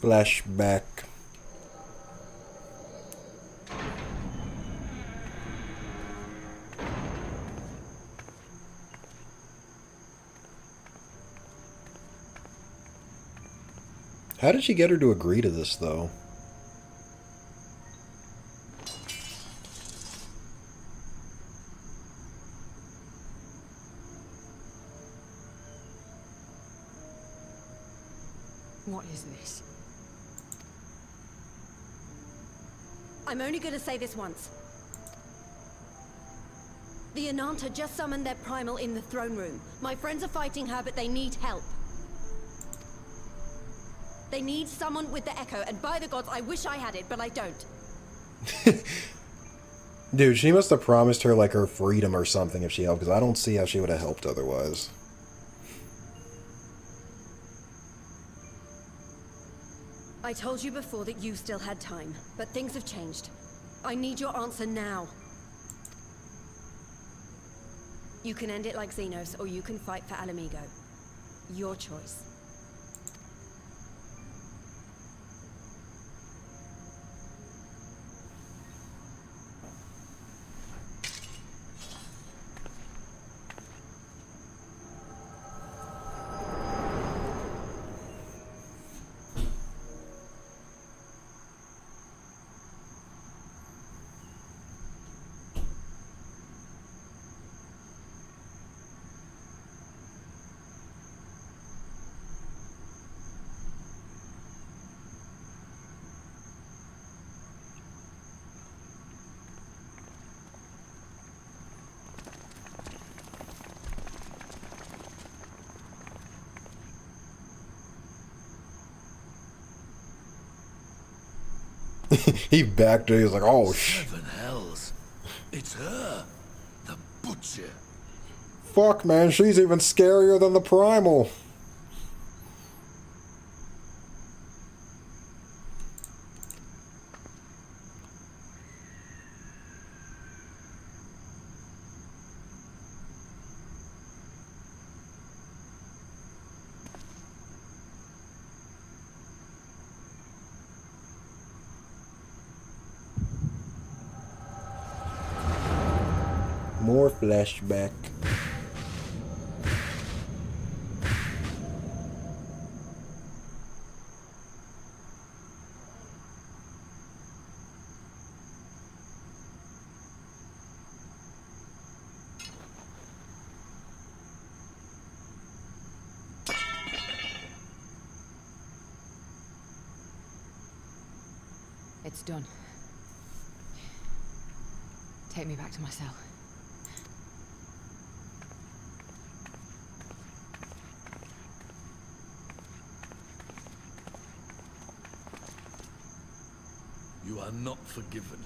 Flashback. How did she get her to agree to this, though? What is this? I'm only gonna say this once. The Ananta just summoned their primal in the throne room. My friends are fighting her, but they need help. They need someone with the Echo, and by the gods, I wish I had it, but I don't. Dude, she must have promised her, like, her freedom or something if she helped, because I don't see how she would have helped otherwise. I told you before that you still had time, but things have changed. I need your answer now. You can end it like Xenos, or you can fight for Alamigo. Your choice. He backed her. He was like, oh, Seven hells. It's her. The butcher. fuck, man. She's even scarier than the primal. More flashback. It's done. Take me back to my cell. You are not forgiven.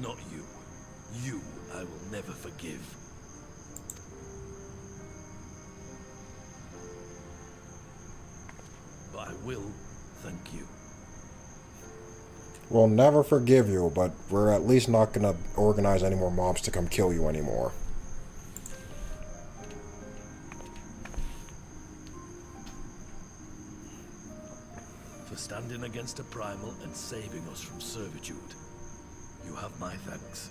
Not you. You I will never forgive. But I will thank you. We'll never forgive you, but we're at least not gonna organize any more mobs to come kill you anymore. For standing against a primal and saving us from servitude. You have my thanks.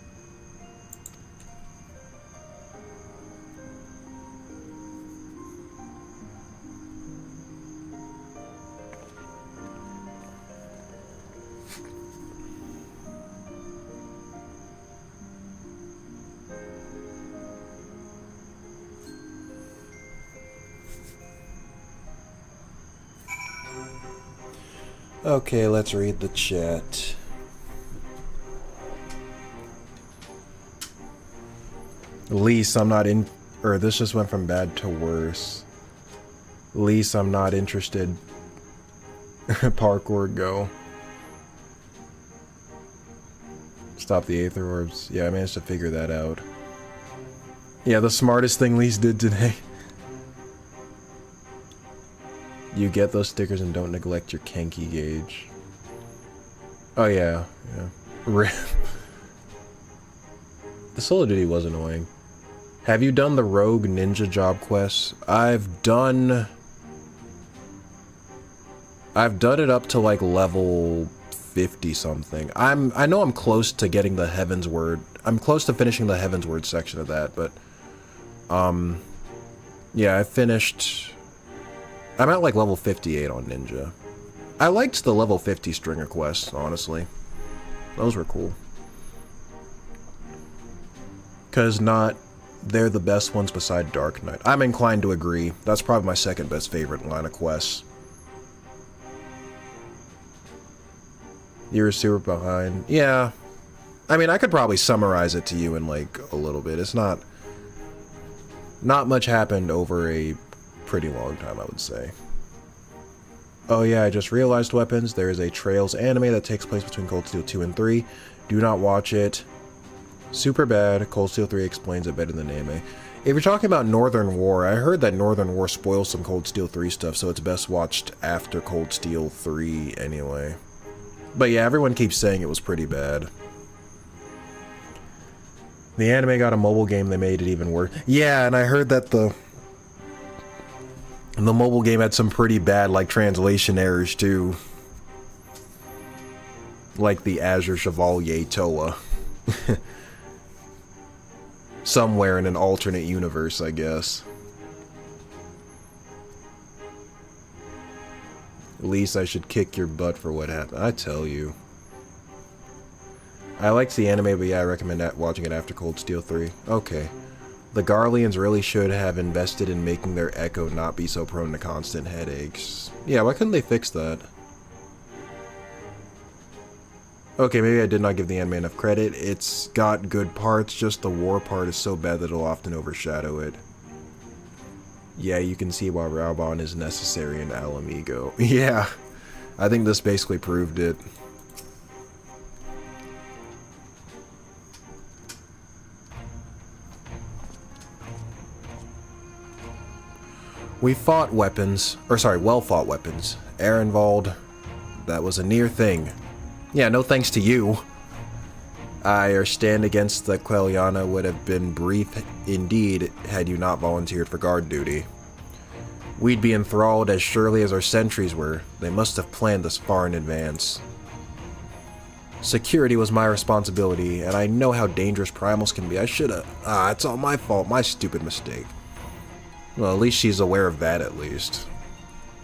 Okay, let's read the chat. Lease, I'm not in... Or this just went from bad to worse. Lease, I'm not interested. Parkour, go. Stop the Aether Orbs. Yeah, I managed to figure that out. Yeah, the smartest thing Lease did today. You get those stickers and don't neglect your Kenki gauge. Oh yeah, yeah. Rip. The solo duty was annoying. Have you done the rogue ninja job quests? I've done it up to like level 50 something. I know I'm close to getting the Heaven's Word. I'm close to finishing the Heaven's Word section of that, but yeah, I finished. I'm at like level 58 on ninja. I liked the level 50 stringer quests, honestly. Those were cool. Cause they're the best ones beside Dark Knight. I'm inclined to agree. That's probably my second best favorite line of quests. You're super behind. Yeah. I mean, I could probably summarize it to you in like a little bit. It's not much happened over a pretty long time, I would say. Oh yeah, I just realized weapons. There is a Trails anime that takes place between Cold Steel 2 and 3. Do not watch it. Super bad. Cold Steel 3 explains it better than anime. If you're talking about Northern War, I heard that Northern War spoils some Cold Steel 3 stuff, so it's best watched after Cold Steel 3 anyway. But yeah, everyone keeps saying it was pretty bad. The anime got a mobile game, they made it even worse. Yeah, and I heard that the mobile game had some pretty bad, like, translation errors, too. Like the Azure Chevalier Toa. Somewhere in an alternate universe, I guess. At least I should kick your butt for what happened. I tell you. I liked the anime, but yeah, I recommend watching it after Cold Steel 3. Okay. The Garleans really should have invested in making their Echo not be so prone to constant headaches. Yeah, why couldn't they fix that? Okay, maybe I did not give the anime enough credit. It's got good parts, just the war part is so bad that it'll often overshadow it. Yeah, you can see why Raubon is necessary in Alamigo. Yeah, I think this basically proved it. We fought weapons, or sorry, well-fought weapons. Ehrenwald, that was a near thing. Yeah, no thanks to you. Your stand against the Quelliana would have been brief indeed had you not volunteered for guard duty. We'd be enthralled as surely as our sentries were. They must have planned this far in advance. Security was my responsibility, and I know how dangerous primals can be. I should've... it's all my fault, my stupid mistake. Well, at least she's aware of that, at least.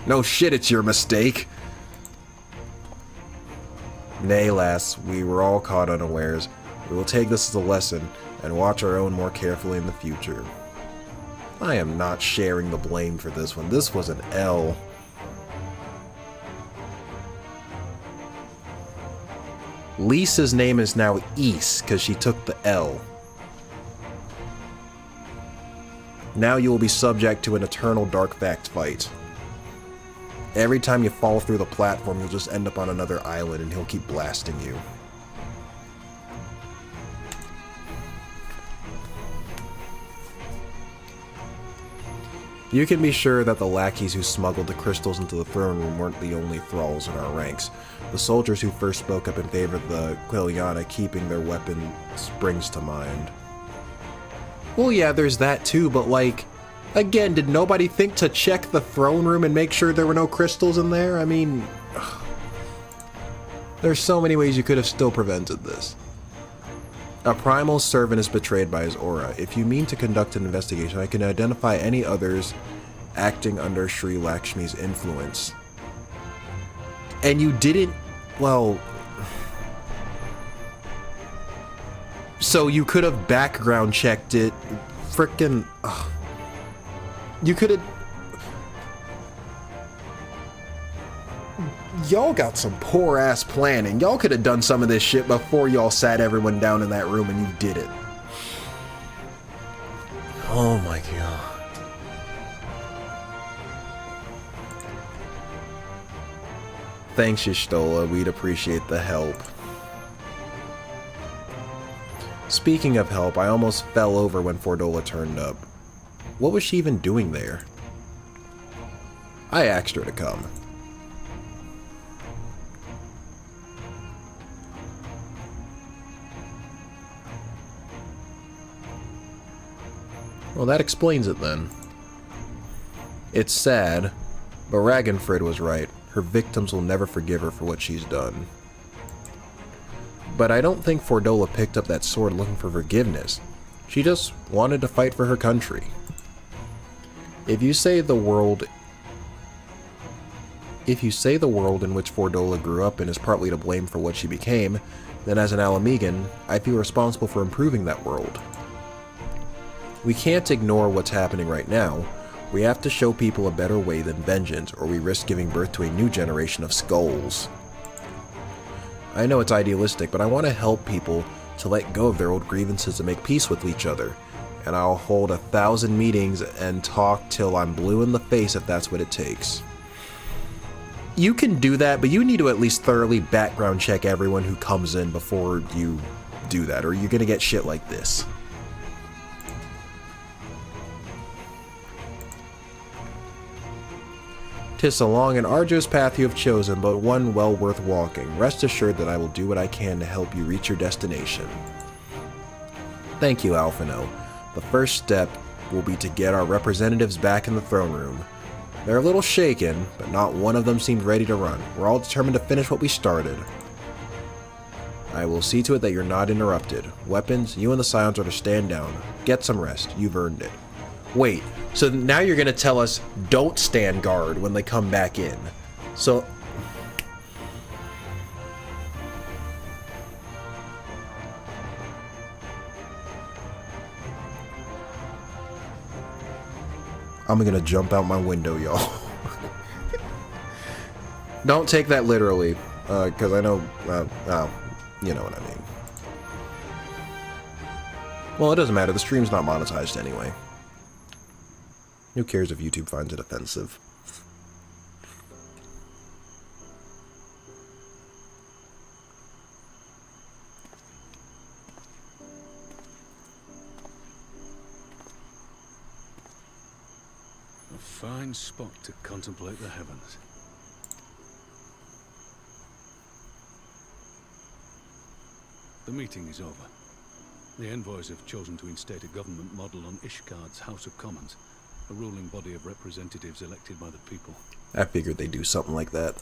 No shit, it's your mistake! Nay, lass, we were all caught unawares. We will take this as a lesson, and watch our own more carefully in the future. I am not sharing the blame for this one. This was an L. Lisa's name is now Ys, because she took the L. Now you will be subject to an eternal dark fact fight. Every time you fall through the platform, you'll just end up on another island and he'll keep blasting you. You can be sure that the lackeys who smuggled the crystals into the throne room weren't the only thralls in our ranks. The soldiers who first spoke up in favor of the Quelliana keeping their weapons springs to mind. Well, yeah, there's that too, but like... Again, did nobody think to check the throne room and make sure there were no crystals in there? I mean... There's so many ways you could have still prevented this. A primal servant is betrayed by his aura. If you mean to conduct an investigation, I can identify any others acting under Sri Lakshmi's influence. And you didn't... Well... So you could have background checked it. Frickin'... You could have... Y'all got some poor ass planning. Y'all could have done some of this shit before y'all sat everyone down in that room and you did it. Oh my god. Thanks, Y'shtola. We'd appreciate the help. Speaking of help, I almost fell over when Fordola turned up. What was she even doing there? I asked her to come. Well, that explains it then. It's sad, but Ragnfrid was right. Her victims will never forgive her for what she's done. But I don't think Fordola picked up that sword looking for forgiveness. She just wanted to fight for her country. If you say the world in which Fordola grew up in is partly to blame for what she became, then as an Alamegan, I feel responsible for improving that world. We can't ignore what's happening right now. We have to show people a better way than vengeance, or we risk giving birth to a new generation of skulls. I know it's idealistic, but I want to help people to let go of their old grievances and make peace with each other. And I'll hold 1,000 meetings and talk till I'm blue in the face if that's what it takes. You can do that, but you need to at least thoroughly background check everyone who comes in before you do that, or you're gonna get shit like this. "'Tis a long and arduous path you have chosen, but one well worth walking. Rest assured that I will do what I can to help you reach your destination." Thank you, Alphino. The first step will be to get our representatives back in the throne room. They're a little shaken, but not one of them seemed ready to run. We're all determined to finish what we started. I will see to it that you're not interrupted. Weapons, you and the Scions are to stand down. Get some rest. You've earned it. Wait, so now you're going to tell us don't stand guard when they come back in. So... I'm going to jump out my window, y'all. Don't take that literally, because I know, you know what I mean. Well, it doesn't matter. The stream's not monetized anyway. Who cares if YouTube finds it offensive? A fine spot to contemplate the heavens. The meeting is over. The envoys have chosen to instate a government model on Ishgard's House of Commons, a ruling body of representatives elected by the people. I figured they'd do something like that.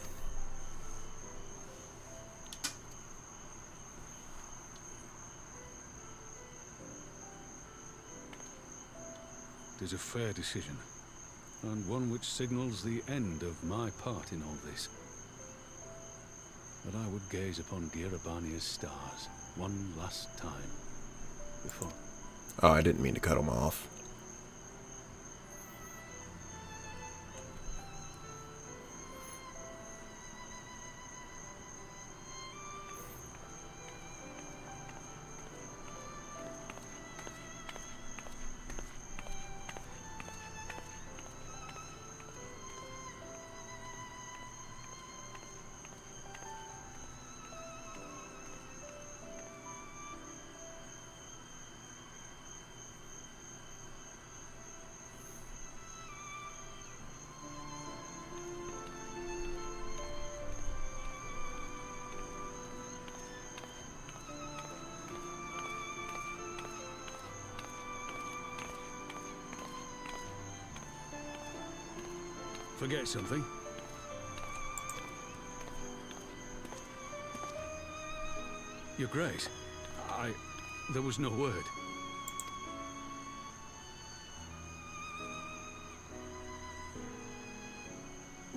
It is a fair decision, and one which signals the end of my part in all this. But I would gaze upon Girabania's stars one last time before... Oh, I didn't mean to cut them off. Forget something? Your Grace, there was no word.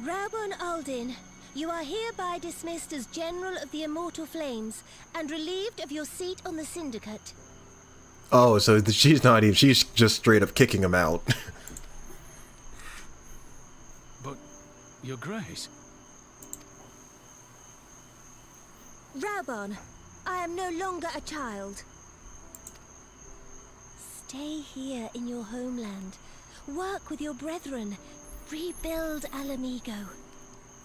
Rabun Aldin, you are hereby dismissed as General of the Immortal Flames and relieved of your seat on the Syndicate. Oh, so she's not even, she's just straight up kicking him out. But, Your Grace... Raubon, I am no longer a child. Stay here in your homeland. Work with your brethren. Rebuild Alamigo.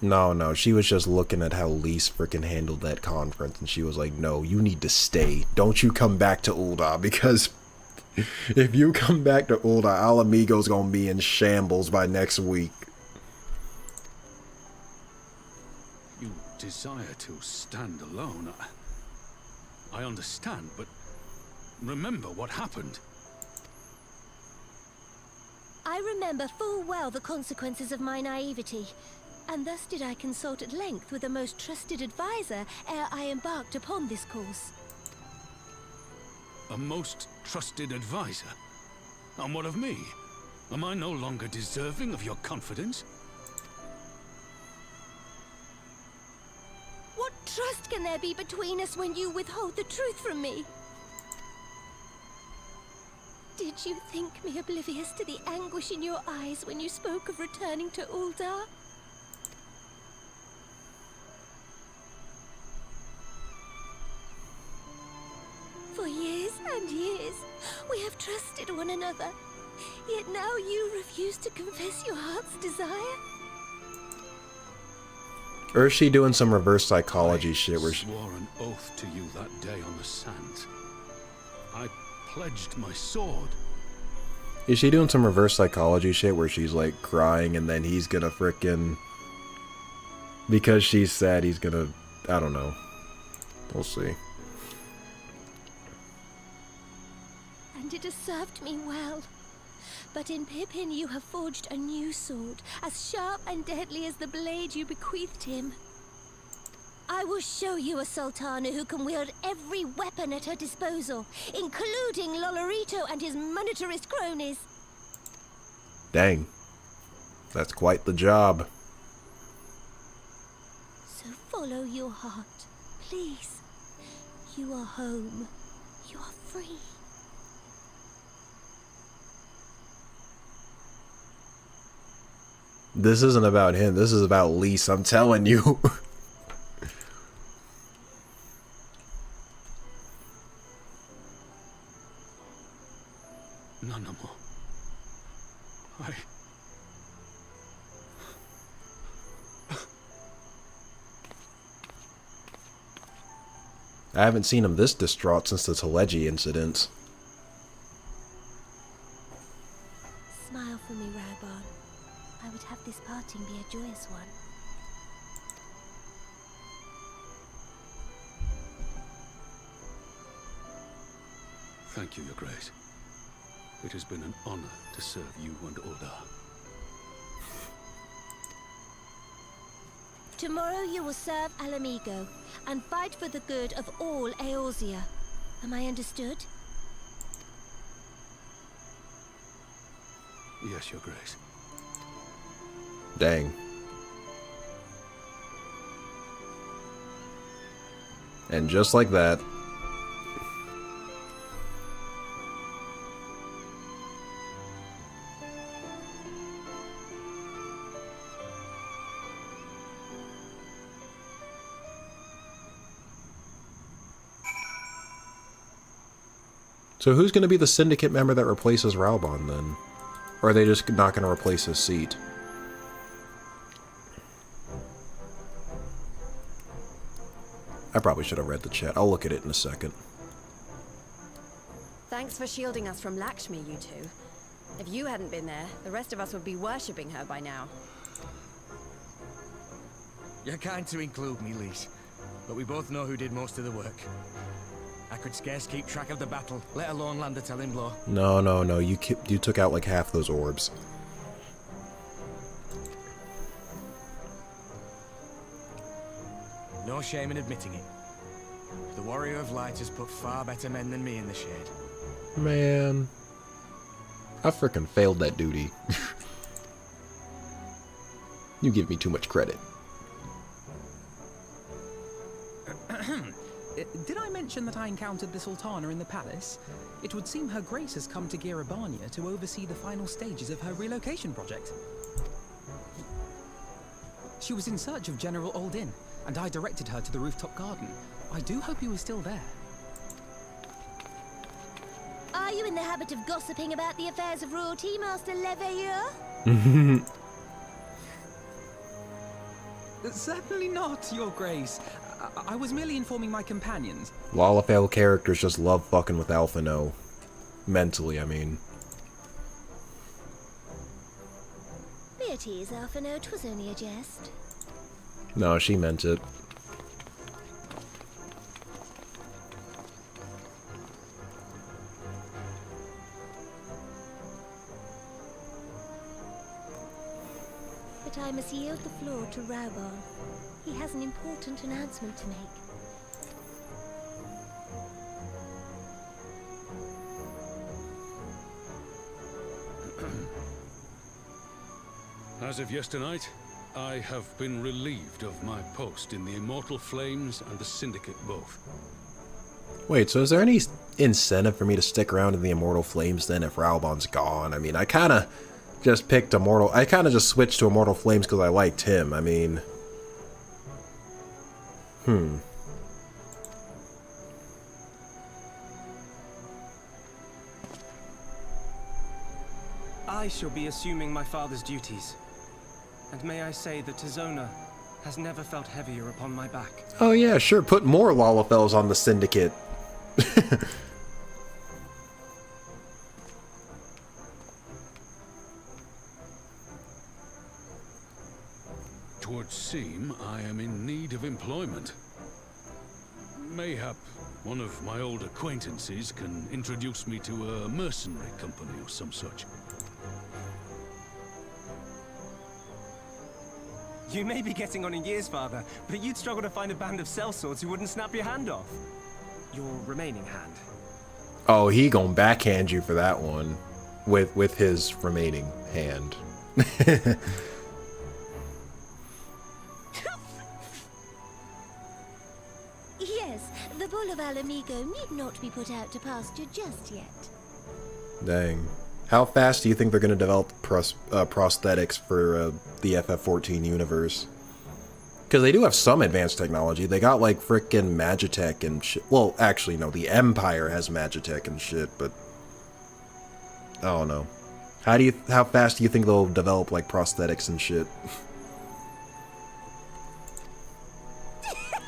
No, she was just looking at how Lise frickin' handled that conference, and she was like, no, you need to stay. Don't you come back to Ul'dah, because if you come back to Ul'dah, Alamigo's gonna be in shambles by next week. You desire to stand alone. I understand, but remember what happened. I remember full well the consequences of my naivety, and thus did I consult at length with a most trusted advisor ere I embarked upon this course. A most trusted advisor? And what of me? Am I no longer deserving of your confidence? What trust can there be between us when you withhold the truth from me? Did you think me oblivious to the anguish in your eyes when you spoke of returning to Ul'dah? For years and years, we have trusted one another. Yet now you refuse to confess your heart's desire? Or is she doing some reverse psychology shit where she swore an oath to you that day on the sands. I pledged my sword. Is she doing some reverse psychology shit where she's like crying and then he's gonna frickin'... Because she's sad, he's gonna... I don't know. We'll see. And it has served me well. But in Pippin you have forged a new sword, as sharp and deadly as the blade you bequeathed him. I will show you a Sultana who can wield every weapon at her disposal, including Lolorito and his monetarist cronies. Dang. That's quite the job. So follow your heart, please. You are home. You are free. This isn't about him. This is about Lise, I'm telling you. None more. I haven't seen him this distraught since the Teleji incident. Smile for me, Raubon. I would have this parting be a joyous one. Thank you, Your Grace. It has been an honor to serve you and Ul'dah. Tomorrow you will serve Alamigo and fight for the good of all Eorzea. Am I understood? Yes, Your Grace. Dang. And just like that. So who's going to be the syndicate member that replaces Raubon then? Or are they just not going to replace his seat? I probably should have read the chat. I'll look at it in a second. Thanks for shielding us from Lakshmi, you two. If you hadn't been there, the rest of us would be worshipping her by now. You're kind to include me, Lise, but we both know who did most of the work. I could scarce keep track of the battle, let alone land a telling blow. No. You took out like half those orbs. No shame in admitting it. The Warrior of Light has put far better men than me in the shade. Man. I frickin' failed that duty. You give me too much credit. Did I mention that I encountered the Sultana in the palace? It would seem Her Grace has come to Girabania to oversee the final stages of her relocation project. She was in search of General Oldin, and I directed her to the rooftop garden. I do hope he was still there. Are you in the habit of gossiping about the affairs of royalty, Master Leveilleur? Certainly not, Your Grace. I was merely informing my companions. Lalafell characters just love fucking with Alphino. Mentally, I mean. Beatrice, Alphino, 'twas only a jest. No, she meant it. But I must yield the floor to Raubon. He has an important announcement to make. As of yesternight, I have been relieved of my post in the Immortal Flames and the Syndicate both. Wait, so is there any incentive for me to stick around in the Immortal Flames then if Raubon's gone? I mean, I kind of just picked Immortal... I kind of just switched to Immortal Flames because I liked him. I mean... I shall be assuming my father's duties. And may I say that Tizona has never felt heavier upon my back. Oh yeah, sure, put more Lalafells on the Syndicate. Twould seem I am in need of employment. Mayhap one of my old acquaintances can introduce me to a mercenary company or some such. You may be getting on in years, father, but you'd struggle to find a band of sellswords who wouldn't snap your hand off. Your remaining hand. Oh, he gonna backhand you for that one. With his remaining hand. Yes, the bull of Alamigo need not be put out to pasture just yet. Dang. How fast do you think they're going to develop prosthetics for the FF14 universe? Because they do have some advanced technology. They got like frickin' Magitech and shit. Well, actually, no, the Empire has Magitech and shit, but I don't know. How fast do you think they'll develop like prosthetics and shit?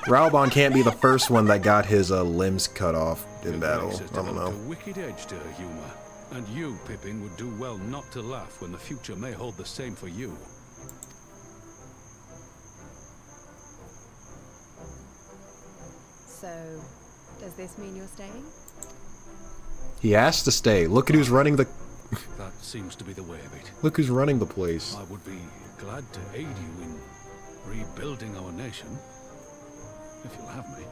Raubon can't be the first one that got his limbs cut off in battle. I don't know. A wicked edge to her humor. And you, Pippin, would do well not to laugh when the future may hold the same for you. So, does this mean you're staying? He has to stay. Look at who's running the... That seems to be the way of it. Look who's running the place. I would be glad to aid you in rebuilding our nation, if you'll have me.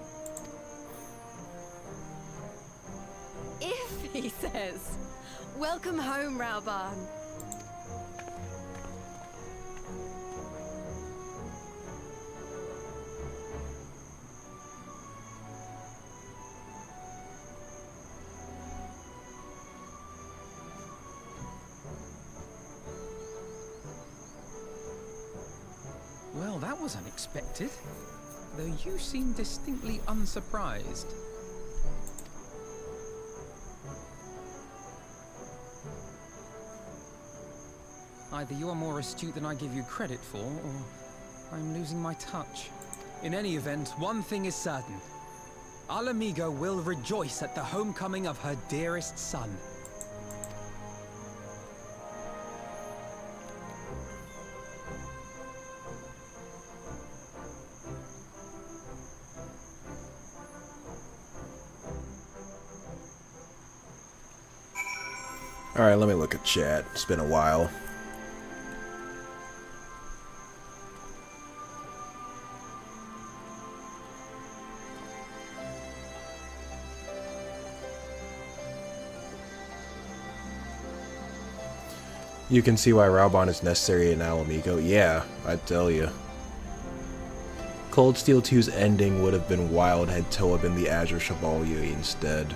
If, he says. Welcome home, Raubon. Well, that was unexpected. Though you seem distinctly unsurprised. Either you are more astute than I give you credit for, or I'm losing my touch. In any event, one thing is certain. Alamigo will rejoice at the homecoming of her dearest son. Alright, let me look at chat. It's been a while. You can see why Raubon is necessary in Alamigo. Yeah, I tell you. Cold Steel 2's ending would have been wild had Toa been the Azure Chevalier instead.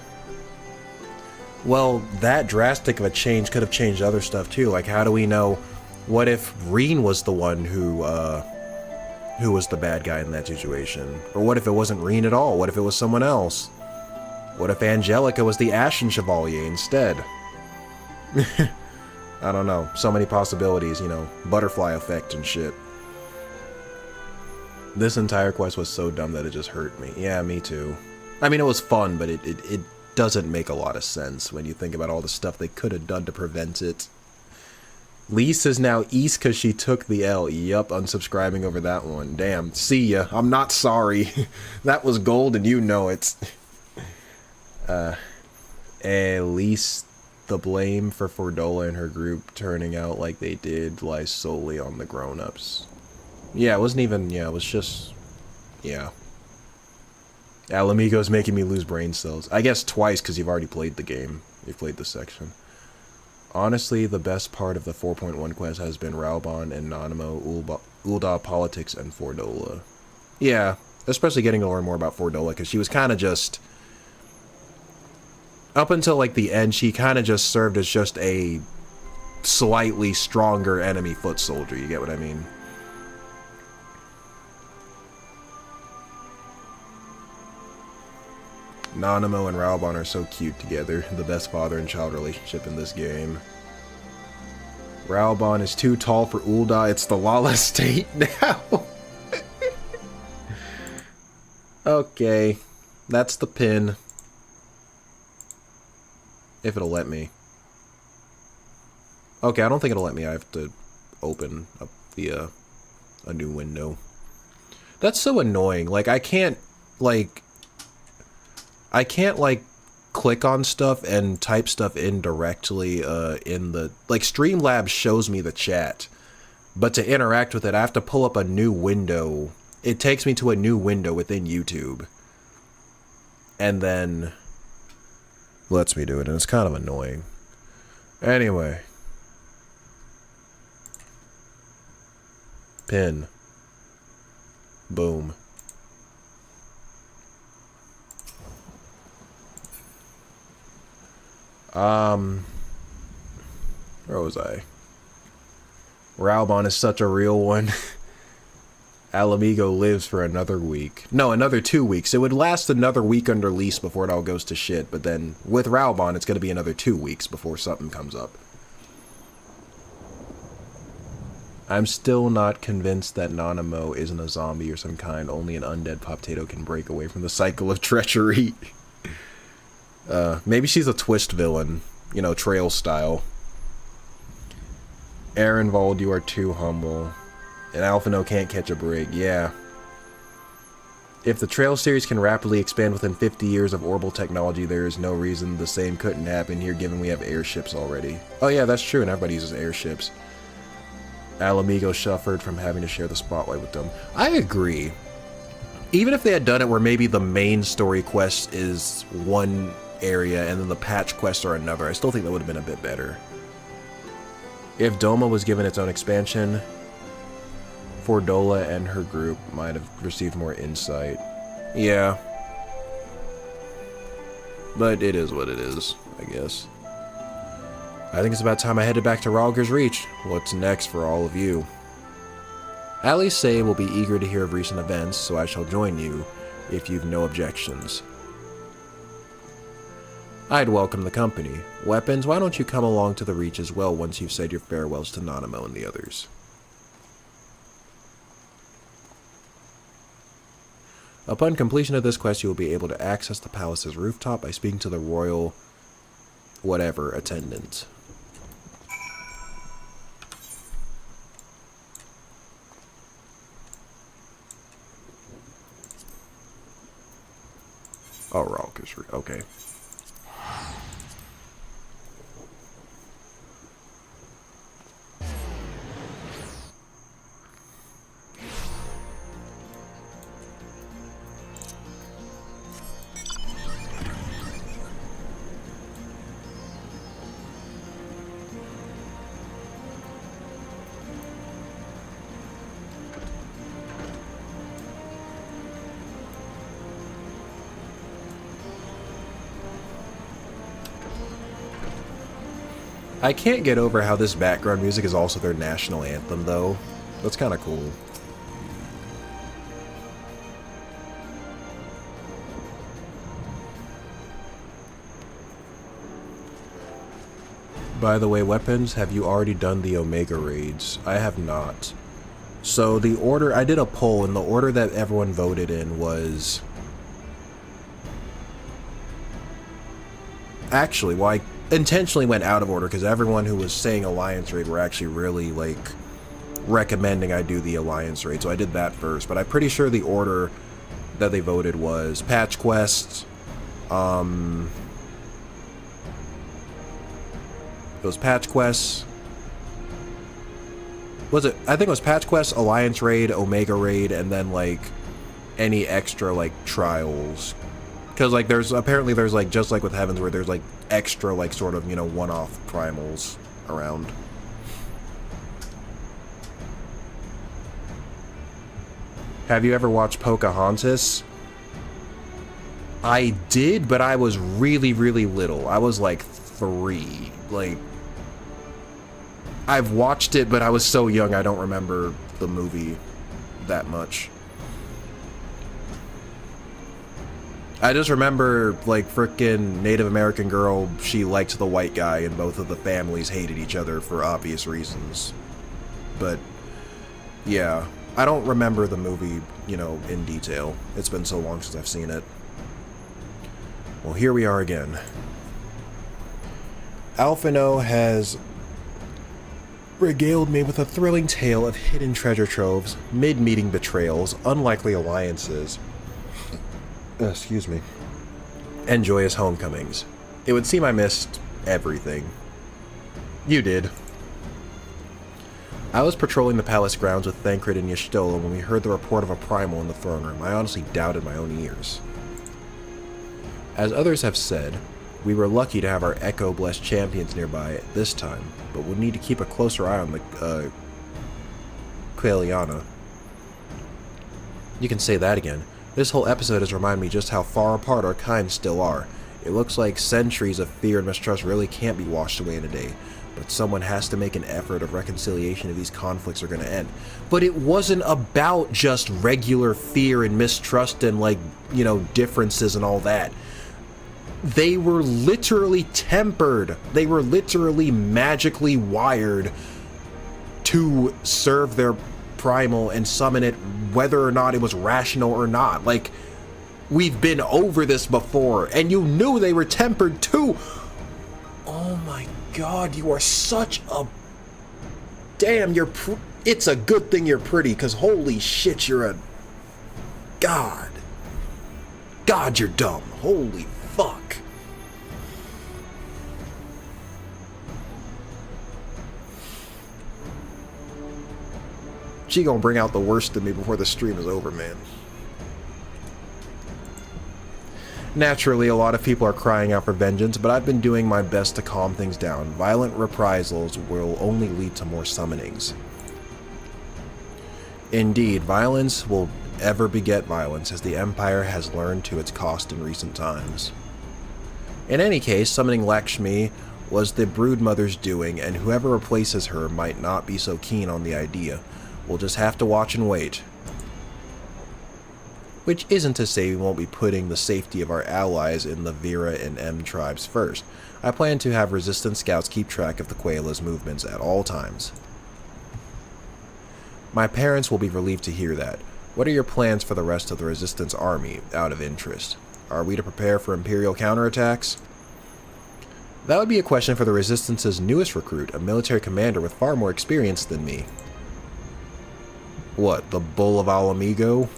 Well, that drastic of a change could have changed other stuff too. Like, how do we know? What if Reen was the one who who was the bad guy in that situation? Or what if it wasn't Reen at all? What if it was someone else? What if Angelica was the Ashen Chevalier instead? I don't know. So many possibilities, you know, butterfly effect and shit. This entire quest was so dumb that it just hurt me. Yeah, me too. I mean, it was fun, but it doesn't make a lot of sense when you think about all the stuff they could have done to prevent it. Lise is now East because she took the L. Yup, unsubscribing over that one. Damn, see ya. I'm not sorry. That was gold and you know it. At least the blame for Fordola and her group turning out like they did lies solely on the grown-ups. Yeah, it wasn't even, yeah, it was just, yeah. Alamigo's making me lose brain cells. I guess twice because you've already played the game. You've played the section. Honestly, the best part of the 4.1 quest has been Raubon and Nanamo, Ul'dah politics, and Fordola. Yeah, especially getting to learn more about Fordola, because she was kind of just... Up until, like, the end, she kind of just served as just a slightly stronger enemy foot soldier, you get what I mean? Nanamo and Raubon are so cute together, the best father and child relationship in this game. Raubon is too tall for Ul'dah, it's the Lala state now. Okay, that's the pin. If it'll let me. Okay, I don't think it'll let me, I have to open up the, a new window. That's so annoying, like, I can't, like, click on stuff and type stuff in directly in the... Like, Streamlabs shows me the chat. But to interact with it, I have to pull up a new window. It takes me to a new window within YouTube. And then... lets me do it, and it's kind of annoying. Anyway. Pin. Boom. Where was I? Raubon is such a real one. Alamigo lives for another week. No, another 2 weeks. It would last another week under lease before it all goes to shit, but then with Raubon, it's going to be another 2 weeks before something comes up. I'm still not convinced that Nanamo isn't a zombie or some kind. Only an undead potato can break away from the cycle of treachery. Maybe she's a twist villain, you know, Trail style. Ehrenwald, you are too humble. And Alphino can't catch a break, yeah. If the Trail series can rapidly expand within 50 years of orbital technology, there is no reason the same couldn't happen here given we have airships already. Oh yeah, that's true, and everybody uses airships. Alamigo suffered from having to share the spotlight with them. I agree. Even if they had done it where maybe the main story quest is one area and then the patch quests are another, I still think that would have been a bit better. If Doma was given its own expansion, Fordola and her group might have received more insight. Yeah. But it is what it is, I guess. I think it's about time I headed back to Rhalgr's Reach. What's next for all of you? Alice Say will be eager to hear of recent events, so I shall join you if you've no objections. I'd welcome the company. Weapons, why don't you come along to the Reach as well once you've said your farewells to Nanamo and the others? Upon completion of this quest, you will be able to access the palace's rooftop by speaking to the royal... whatever attendant. Oh, Rhalgr's Reach, okay. I can't get over how this background music is also their national anthem, though. That's kind of cool. By the way, weapons, have you already done the Omega raids? I have not. So the order, I did a poll, and the order that everyone voted in was... Actually, well, I intentionally went out of order because everyone who was saying Alliance raid were actually really, like, recommending I do the Alliance raid, so I did that first. But I'm pretty sure the order that they voted was patch quests, it was patch quests. Was it? I think it was patch quests, Alliance raid, Omega raid, and then like any extra like trials. Because like there's like just like with Heavens where there's like extra like sort of, you know, one-off primals around. Have you ever watched Pocahontas? I did, but I was really, really little. I was like 3. Like, I've watched it, but I was so young I don't remember the movie that much. I just remember, like, frickin' Native American girl, she liked the white guy, and both of the families hated each other for obvious reasons. But, yeah. I don't remember the movie, you know, in detail. It's been so long since I've seen it. Well, here we are again. Alphino has regaled me with a thrilling tale of hidden treasure troves, mid-meeting betrayals, unlikely alliances, excuse me, and joyous homecomings. It would seem I missed everything. You did. I was patrolling the palace grounds with Thancred and Y'shtola when we heard the report of a primal in the throne room. I honestly doubted my own ears. As others have said, we were lucky to have our Echo-blessed champions nearby at this time, but we'll need to keep a closer eye on the, Quaeliana. You can say that again. This whole episode has reminded me just how far apart our kinds still are. It looks like centuries of fear and mistrust really can't be washed away in a day, but someone has to make an effort of reconciliation if these conflicts are going to end. But it wasn't about just regular fear and mistrust and, like, you know, differences and all that. They were literally tempered. They were literally magically wired to serve their primal and summon it whether or not it was rational or not. Like, we've been over this before, and you knew they were tempered too. Oh my god, you are such a... Damn, it's a good thing you're pretty, because holy shit, you're a... God, you're dumb. Holy fuck. She gonna bring out the worst in me before the stream is over, man. Naturally, a lot of people are crying out for vengeance, but I've been doing my best to calm things down. Violent reprisals will only lead to more summonings. Indeed, violence will ever beget violence, as the Empire has learned to its cost in recent times. In any case, summoning Lakshmi was the Broodmother's doing, and whoever replaces her might not be so keen on the idea. We'll just have to watch and wait. Which isn't to say we won't be putting the safety of our allies in the Vera and M tribes first. I plan to have resistance scouts keep track of the Quaela's movements at all times. My parents will be relieved to hear that. What are your plans for the rest of the resistance army, out of interest? Are we to prepare for Imperial counterattacks? That would be a question for the Resistance's newest recruit, a military commander with far more experience than me. What, the Bull of Alamigo?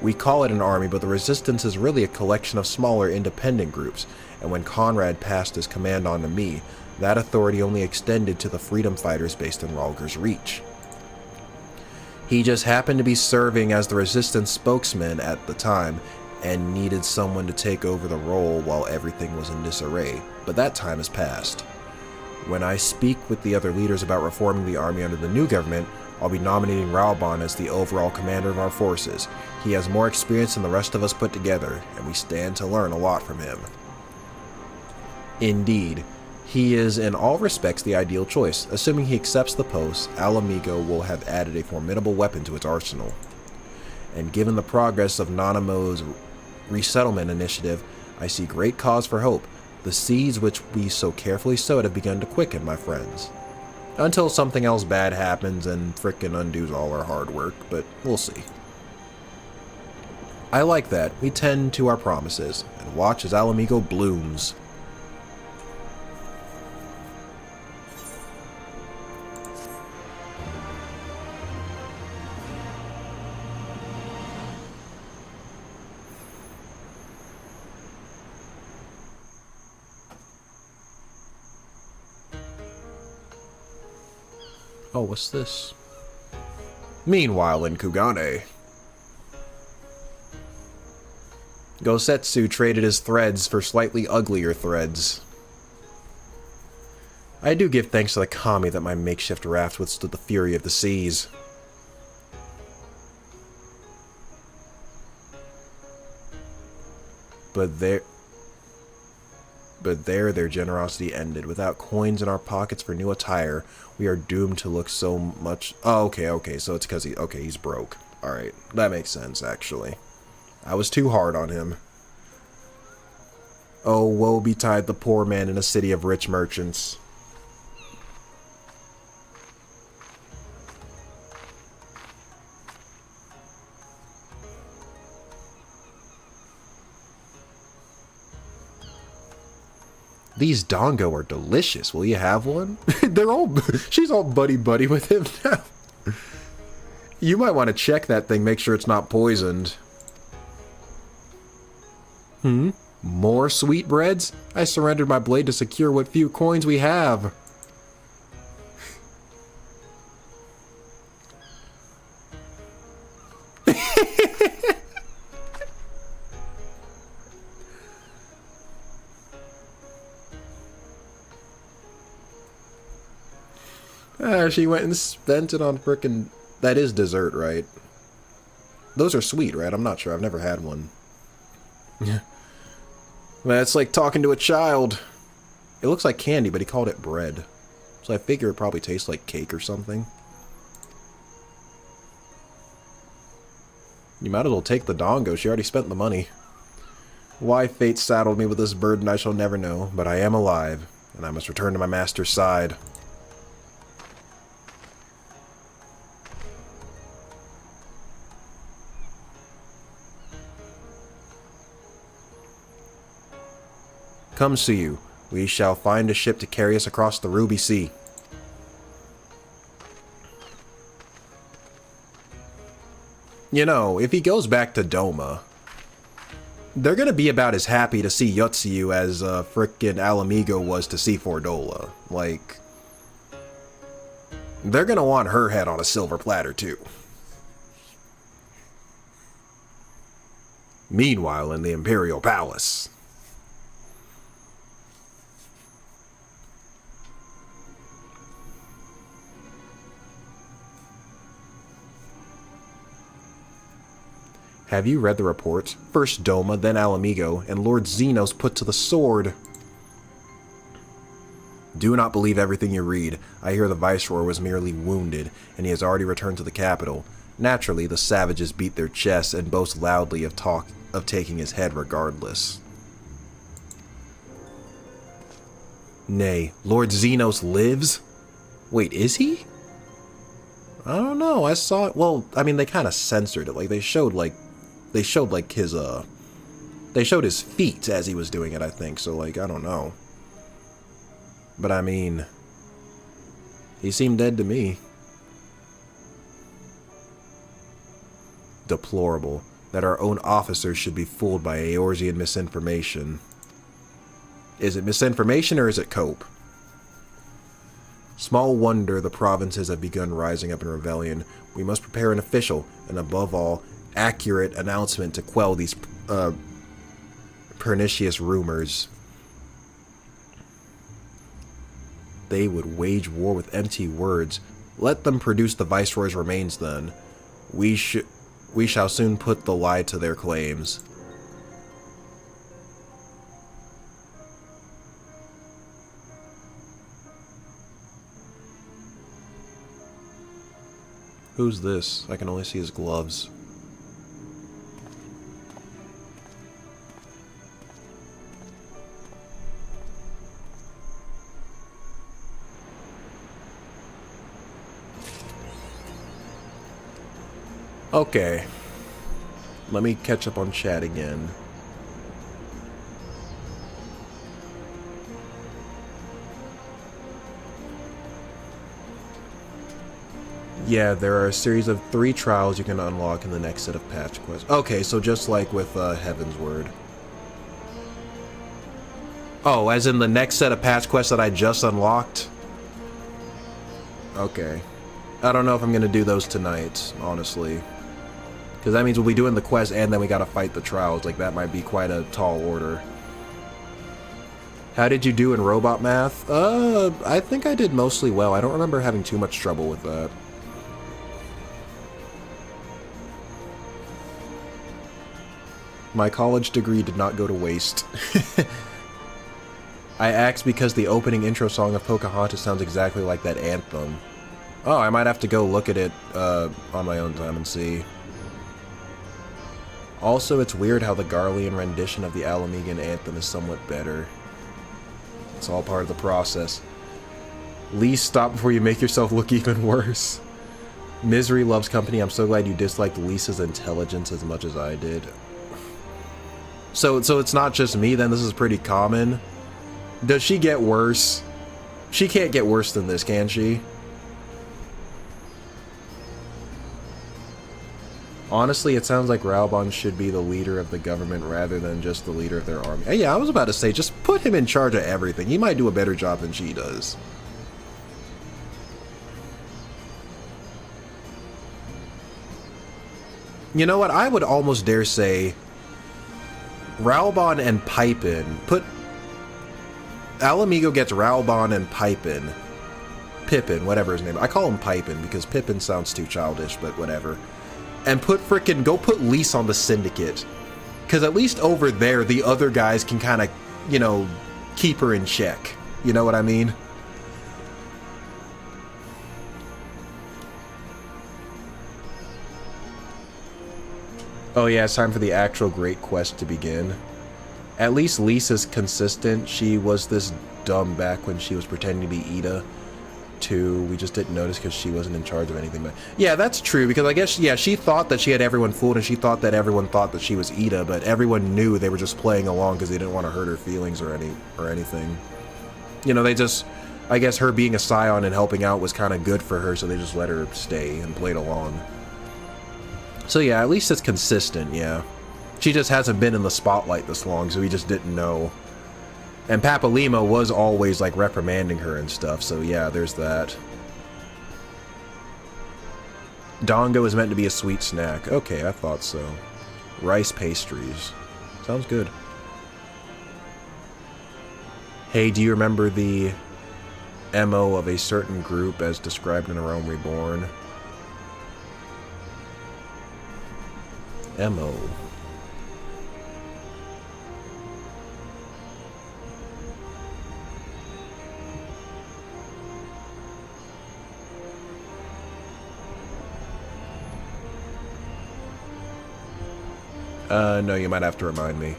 We call it an army, but the Resistance is really a collection of smaller independent groups, and when Conrad passed his command on to me, that authority only extended to the freedom fighters based in Rhalgr's Reach. He just happened to be serving as the Resistance spokesman at the time, and needed someone to take over the role while everything was in disarray, but that time has passed. When I speak with the other leaders about reforming the army under the new government, I'll be nominating Raoban as the overall commander of our forces. He has more experience than the rest of us put together, and we stand to learn a lot from him. Indeed, he is in all respects the ideal choice. Assuming he accepts the post, Alamigo will have added a formidable weapon to its arsenal. And given the progress of Nanamo's resettlement initiative, I see great cause for hope. The seeds which we so carefully sowed have begun to quicken, my friends. Until something else bad happens and frickin' undoes all our hard work, but we'll see. I like that. We tend to our promises, and watch as Alamigo blooms. Oh, what's this? Meanwhile in Kugane, Gosetsu traded his threads for slightly uglier threads. I do give thanks to the kami that my makeshift raft withstood the fury of the seas. But there their generosity ended. Without coins in our pockets for new attire, we are doomed to look so much... Oh, okay, so it's because he's broke. Alright, that makes sense, actually. I was too hard on him. Oh, woe betide the poor man in a city of rich merchants. These dongo are delicious. Will you have one? She's all buddy-buddy with him now. You might want to check that thing, make sure it's not poisoned. More sweetbreads? I surrendered my blade to secure what few coins we have. She went and spent it on frickin'... That is dessert, right? Those are sweet, right? I'm not sure. I've never had one. Yeah. That's like talking to a child. It looks like candy, but he called it bread. So I figure it probably tastes like cake or something. You might as well take the dongo. She already spent the money. Why fate saddled me with this burden I shall never know, but I am alive, and I must return to my master's side. Come see you. We shall find a ship to carry us across the Ruby Sea. You know, if he goes back to Doma, they're gonna be about as happy to see Yotsuyu as frickin' Alamigo was to see Fordola. Like, they're gonna want her head on a silver platter too. Meanwhile, in the Imperial Palace. Have you read the reports? First Doma, then Alamigo, and Lord Zenos put to the sword. Do not believe everything you read. I hear the Viceroy was merely wounded, and he has already returned to the capital. Naturally, the savages beat their chests and boast loudly of taking his head regardless. Nay, Lord Zenos lives? Wait, is he? I don't know. I saw it. Well, I mean, they kind of censored it. Like, they showed his feet as he was doing it, I think. So, like, I don't know. But I mean, he seemed dead to me. Deplorable that our own officers should be fooled by Eorzean misinformation. Is it misinformation or is it cope? Small wonder the provinces have begun rising up in rebellion. We must prepare an official, and above all, accurate announcement to quell these pernicious rumors. They would wage war with empty words. Let them produce the Viceroy's remains then. We shall soon put the lie to their claims. Who's this? I can only see his gloves. Okay. Let me catch up on chat again. Yeah, there are a series of 3 trials you can unlock in the next set of patch quests. Okay, so just like with Heaven's Word. Oh, as in the next set of patch quests that I just unlocked? Okay. I don't know if I'm going to do those tonight, honestly. Because that means we'll be doing the quest and then we gotta fight the trials. Like, that might be quite a tall order. How did you do in robot math? I think I did mostly well. I don't remember having too much trouble with that. My college degree did not go to waste. I asked because the opening intro song of Pocahontas sounds exactly like that anthem. Oh, I might have to go look at it on my own time and see. Also, it's weird how the Garlean rendition of the Alamegan anthem is somewhat better. It's all part of the process. Lee, stop before you make yourself look even worse. Misery loves company. I'm so glad you disliked Lisa's intelligence as much as I did. So it's not just me then, this is pretty common. Does she get worse? She can't get worse than this, can she? Honestly, it sounds like Raubon should be the leader of the government rather than just the leader of their army. Hey, yeah, I was about to say, just put him in charge of everything. He might do a better job than she does. You know what? I would almost dare say Raubon and Pipin. Put Alamigo gets Raubon and Pippin, whatever his name. I call him Pipin because Pippin sounds too childish, but whatever. And go put Lise on the Syndicate. Because at least over there, the other guys can kind of, you know, keep her in check. You know what I mean? Oh yeah, it's time for the actual Great Quest to begin. At least Lisa's consistent. She was this dumb back when she was pretending to be Ida, too. We just didn't notice because she wasn't in charge of anything. But yeah, that's true, because I guess, yeah, she thought that she had everyone fooled, and she thought that everyone thought that she was Ida, but everyone knew they were just playing along because they didn't want to hurt her feelings or anything. You know, they just, I guess her being a scion and helping out was kind of good for her, so they just let her stay and played along. So yeah, at least it's consistent, yeah. She just hasn't been in the spotlight this long, so we just didn't know. And Papalima was always, like, reprimanding her and stuff, so yeah, there's that. Dongo is meant to be a sweet snack. Okay, I thought so. Rice pastries. Sounds good. Hey, do you remember the MO of a certain group as described in A Realm Reborn? MO. No, you might have to remind me.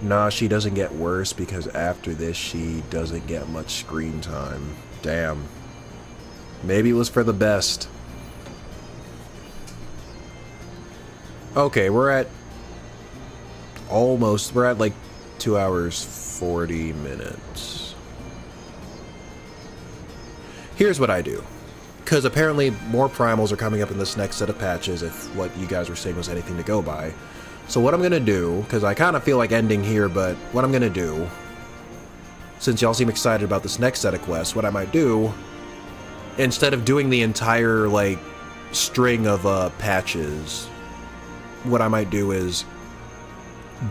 Nah, she doesn't get worse because after this she doesn't get much screen time. Damn. Maybe it was for the best. Okay, we're at like 2 hours 40 minutes. Here's what I do. Because apparently more primals are coming up in this next set of patches, if what you guys were saying was anything to go by. So what I'm going to do, because I kind of feel like ending here, but what I'm going to do, since y'all seem excited about this next set of quests, what I might do, instead of doing the entire, like, string of patches, what I might do is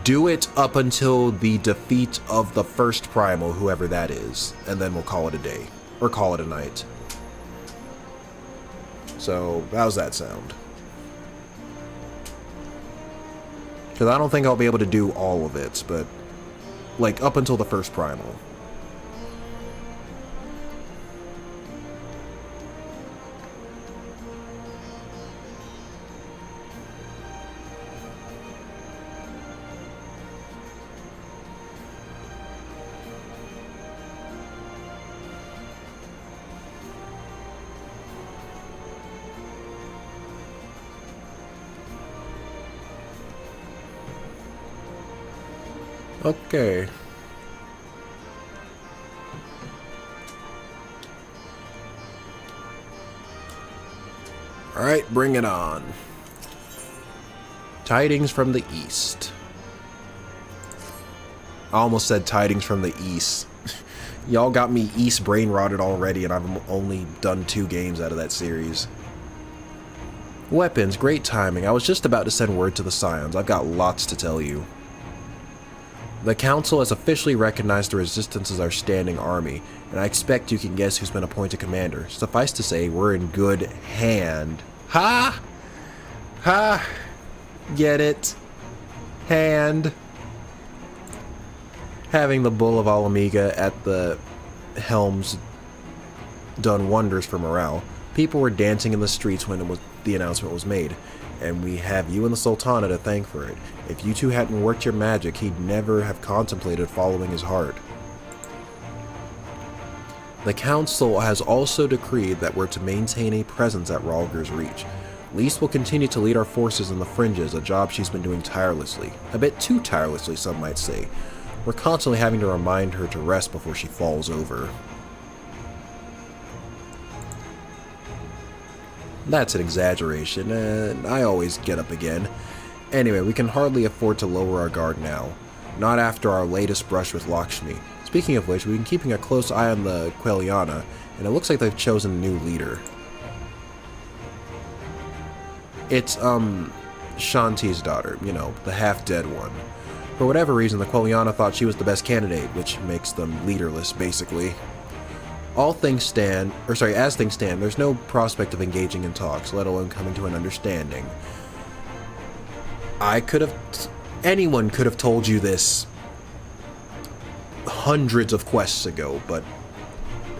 do it up until the defeat of the first primal, whoever that is, and then we'll call it a day, or call it a night. So, how's that sound? Because I don't think I'll be able to do all of it, but, like, up until the first primal. Okay. Alright, bring it on. Tidings from the East. I almost said tidings from the East. Y'all got me East brain rotted already, and I've only done 2 games out of that series. Weapons, great timing. I was just about to send word to the Scions. I've got lots to tell you. The Council has officially recognized the Resistance as our standing army, and I expect you can guess who's been appointed commander. Suffice to say, we're in good hand. Ha! Ha! Get it? Hand. Having the Bull of Alamiga at the helm's done wonders for morale. People were dancing in the streets when the announcement was made, and we have you and the Sultana to thank for it. If you two hadn't worked your magic, he'd never have contemplated following his heart. The Council has also decreed that we're to maintain a presence at Rhalgr's Reach. Lys will continue to lead our forces in the fringes, a job she's been doing tirelessly. A bit too tirelessly, some might say. We're constantly having to remind her to rest before she falls over. That's an exaggeration, and I always get up again. Anyway, we can hardly afford to lower our guard now. Not after our latest brush with Lakshmi. Speaking of which, we've been keeping a close eye on the Quelliana, and it looks like they've chosen a new leader. It's, Shanti's daughter, you know, the half-dead one. For whatever reason, the Quelliana thought she was the best candidate, which makes them leaderless, basically. As things stand, there's no prospect of engaging in talks, let alone coming to an understanding. Anyone could have told you this hundreds of quests ago, but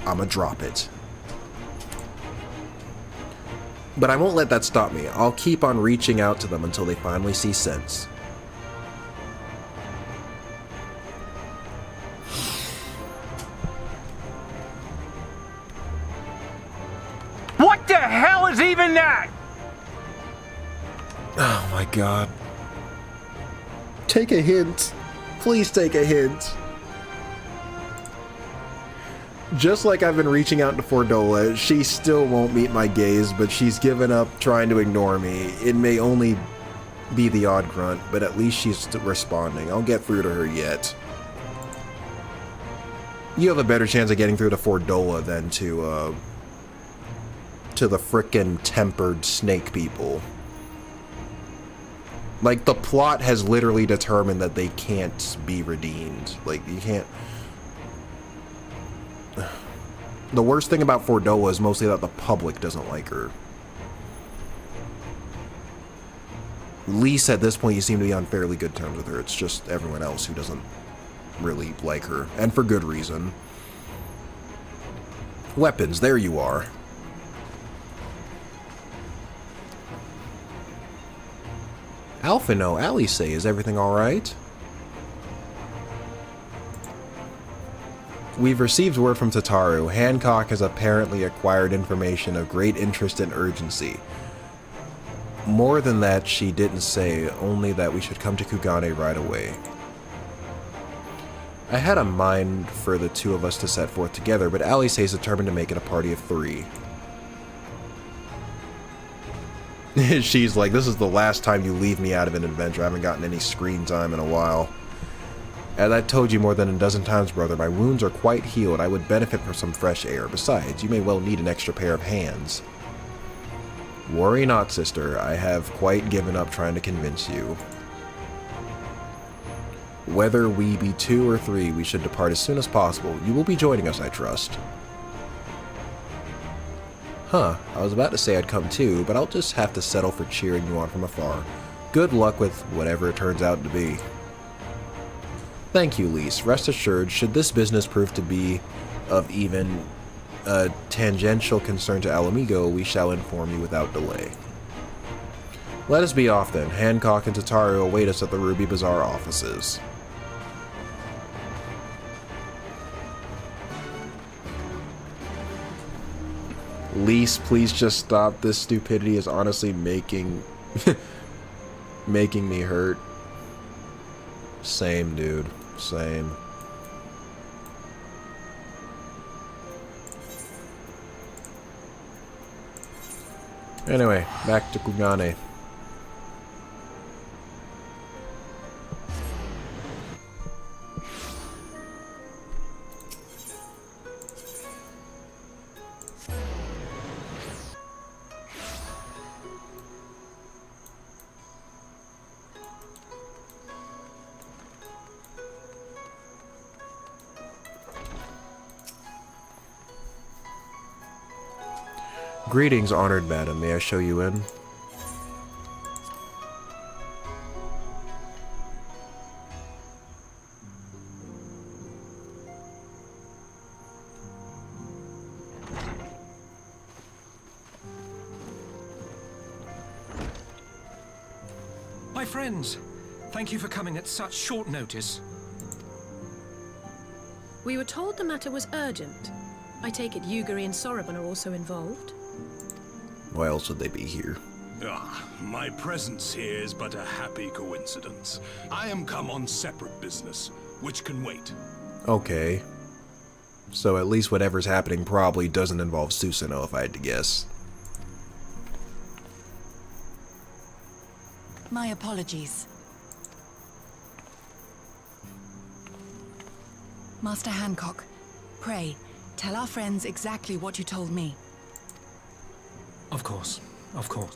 I'ma drop it. But I won't let that stop me. I'll keep on reaching out to them until they finally see sense. What the hell is even that? Oh my god. Take a hint. Please take a hint. Just like I've been reaching out to Fordola, she still won't meet my gaze, but she's given up trying to ignore me. It may only be the odd grunt, but at least she's responding. I'll get through to her yet. You have a better chance of getting through to Fordola than to the frickin' tempered snake people. Like, the plot has literally determined that they can't be redeemed. Like, you can't... The worst thing about Fordola is mostly that the public doesn't like her. Lys, at this point, you seem to be on fairly good terms with her. It's just everyone else who doesn't really like her. And for good reason. Weapons, there you are. Alphino, Alice, is everything alright? We've received word from Tataru. Hancock has apparently acquired information of great interest and urgency. More than that, she didn't say, only that we should come to Kugane right away. I had a mind for the two of us to set forth together, but Alice is determined to make it a party of 3. She's like, this is the last time you leave me out of an adventure. I haven't gotten any screen time in a while. As I've told you more than a dozen times, brother, my wounds are quite healed. I would benefit from some fresh air. Besides, you may well need an extra pair of hands. Worry not, sister. I have quite given up trying to convince you. Whether we be 2 or 3, we should depart as soon as possible. You will be joining us, I trust. Huh, I was about to say I'd come too, but I'll just have to settle for cheering you on from afar. Good luck with whatever it turns out to be. Thank you, Lys. Rest assured, should this business prove to be of even a tangential concern to Alamigo, we shall inform you without delay. Let us be off then. Hancock and Tataru await us at the Ruby Bazaar offices. Lys, please just stop. This stupidity is honestly making me hurt. Same, dude. Same. Anyway, back to Kugane. Greetings, honored madam. May I show you in? My friends, thank you for coming at such short notice. We were told the matter was urgent. I take it Yugiri and Soroban are also involved? Why else would they be here? My presence here is but a happy coincidence. I am come on separate business, which can wait. Okay. So at least whatever's happening probably doesn't involve Susanoo, if I had to guess. My apologies. Master Hancock, pray, tell our friends exactly what you told me. Of course, of course.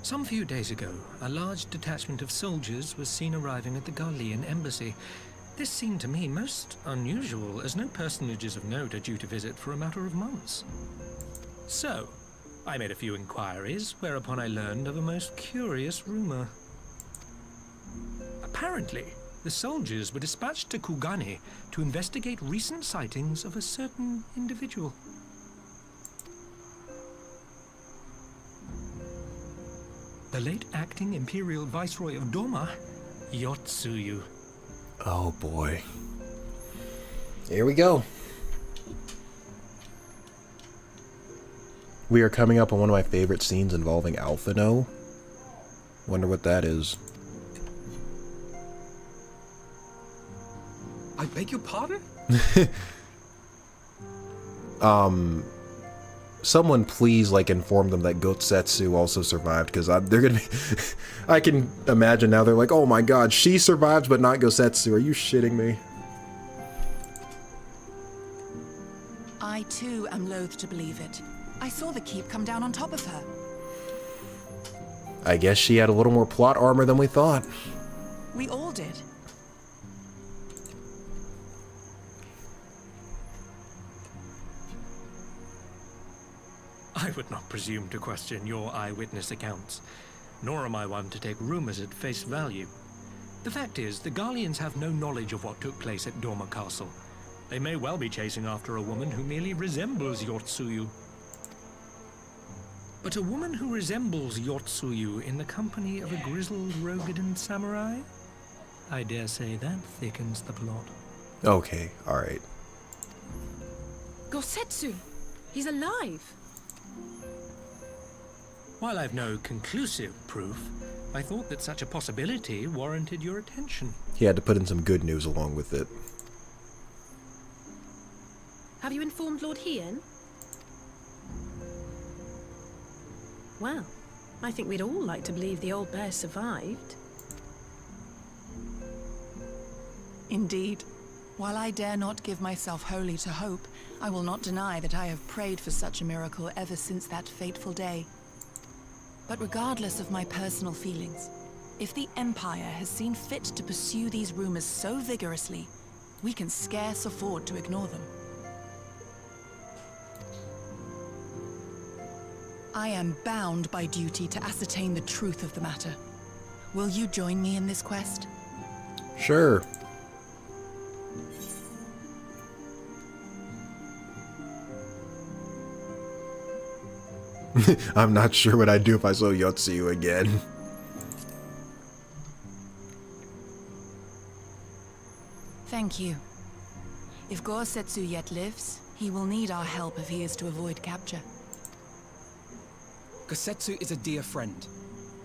Some few days ago, a large detachment of soldiers was seen arriving at the Garlean embassy. This seemed to me most unusual, as no personages of note are due to visit for a matter of months. So, I made a few inquiries, whereupon I learned of a most curious rumor. Apparently, the soldiers were dispatched to Kugane to investigate recent sightings of a certain individual. The late acting Imperial Viceroy of Doma, Yotsuyu. Oh boy. Here we go. We are coming up on one of my favorite scenes involving Alphino. Wonder what that is. I beg your pardon? Someone please, like, inform them that Gotsetsu also survived, because they're gonna be... I can imagine now they're like, oh my god, she survived but not Gotsetsu. Are you shitting me? I too am loath to believe it. I saw the keep come down on top of her. I guess she had a little more plot armor than we thought. We all did. I would not presume to question your eyewitness accounts, nor am I one to take rumors at face value. The fact is, the Garleans have no knowledge of what took place at Doma Castle. They may well be chasing after a woman who merely resembles Yotsuyu. But a woman who resembles Yotsuyu in the company of a grizzled Rogadan samurai? I dare say that thickens the plot. Okay, alright. Gosetsu! He's alive! While I've no conclusive proof, I thought that such a possibility warranted your attention. He had to put in some good news along with it. Have you informed Lord Hien? Well, I think we'd all like to believe the old bear survived. Indeed. While I dare not give myself wholly to hope, I will not deny that I have prayed for such a miracle ever since that fateful day. But regardless of my personal feelings, if the Empire has seen fit to pursue these rumors so vigorously, we can scarce afford to ignore them. I am bound by duty to ascertain the truth of the matter. Will you join me in this quest? Sure. I'm not sure what I'd do if I saw Yotsuyu again. Thank you. If Gosetsu yet lives, he will need our help if he is to avoid capture. Gosetsu is a dear friend,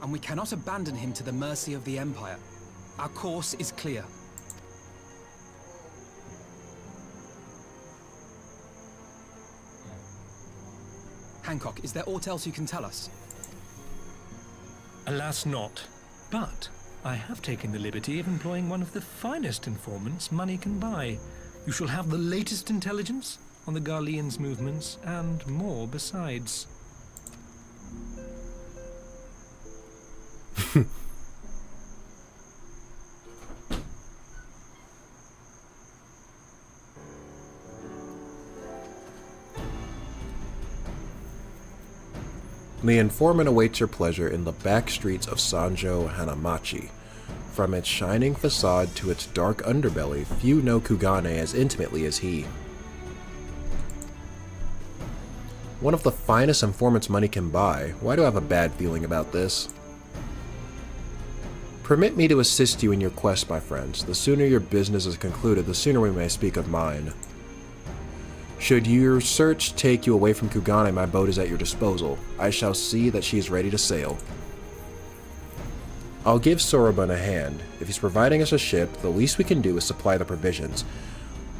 and we cannot abandon him to the mercy of the Empire. Our course is clear. Hancock, is there aught else you can tell us? Alas not. But I have taken the liberty of employing one of the finest informants money can buy. You shall have the latest intelligence on the Garlean's movements, and more besides. The informant awaits your pleasure in the back streets of Sanjo Hanamachi. From its shining facade to its dark underbelly, few know Kugane as intimately as he. One of the finest informants money can buy. Why do I have a bad feeling about this? Permit me to assist you in your quest, my friends. The sooner your business is concluded, the sooner we may speak of mine. Should your search take you away from Kugane, my boat is at your disposal. I shall see that she is ready to sail. I'll give Soroban a hand. If he's providing us a ship, the least we can do is supply the provisions.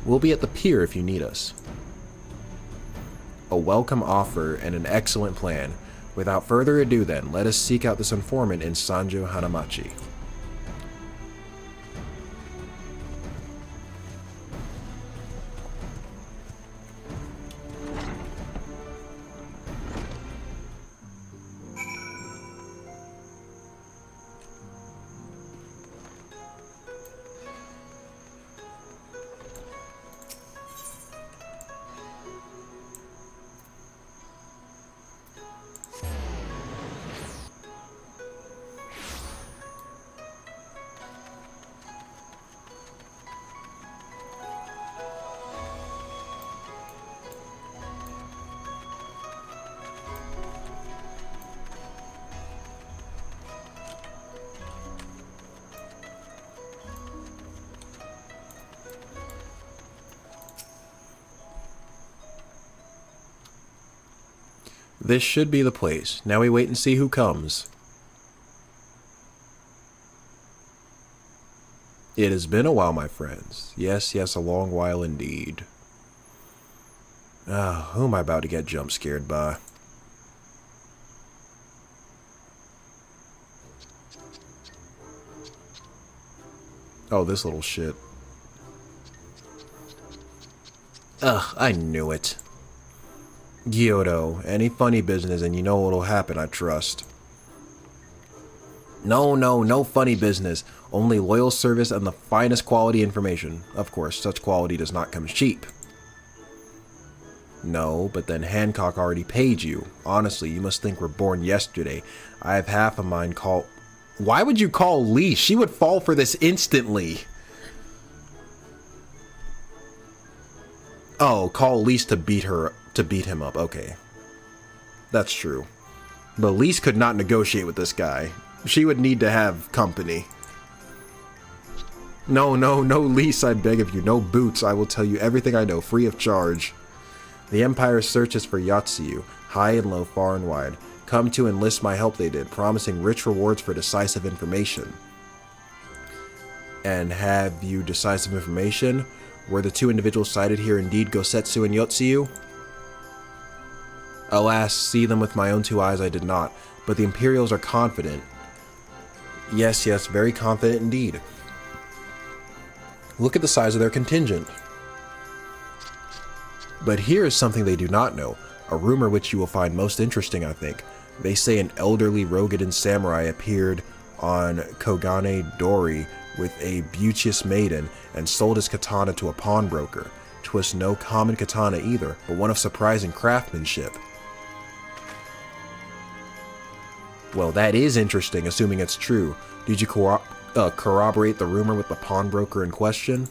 We'll be at the pier if you need us. A welcome offer and an excellent plan. Without further ado then, let us seek out this informant in Sanjo Hanamachi. This should be the place. Now we wait and see who comes. It has been a while, my friends. Yes, yes, a long while indeed. Who am I about to get jump scared by? Oh, this little shit. Ugh, I knew it. Gyoto, any funny business and you know what'll happen, I trust. No funny business. Only loyal service and the finest quality information. Of course, such quality does not come cheap. No, but then Hancock already paid you. Honestly, you must think we're born yesterday. I have half a mind call... Why would you call Lee? She would fall for this instantly. Oh, call Lise to beat him up. Okay. That's true. But Lise could not negotiate with this guy. She would need to have company. No, Lise, I beg of you. No boots. I will tell you everything I know, free of charge. The Empire searches for Yatsuyu, high and low, far and wide. Come to enlist my help they did, promising rich rewards for decisive information. And have you decisive information? Were the two individuals cited here indeed Gosetsu and Yotsuyu? Alas, see them with my own two eyes I did not, but the Imperials are confident. Yes, very confident indeed. Look at the size of their contingent. But here is something they do not know, a rumor which you will find most interesting, I think. They say an elderly Rogadan samurai appeared on Kogane Dori with a beauteous maiden and sold his katana to a pawnbroker. 'Twas no common katana either, but one of surprising craftsmanship. Well, that is interesting, assuming it's true. Did you corroborate the rumor with the pawnbroker in question?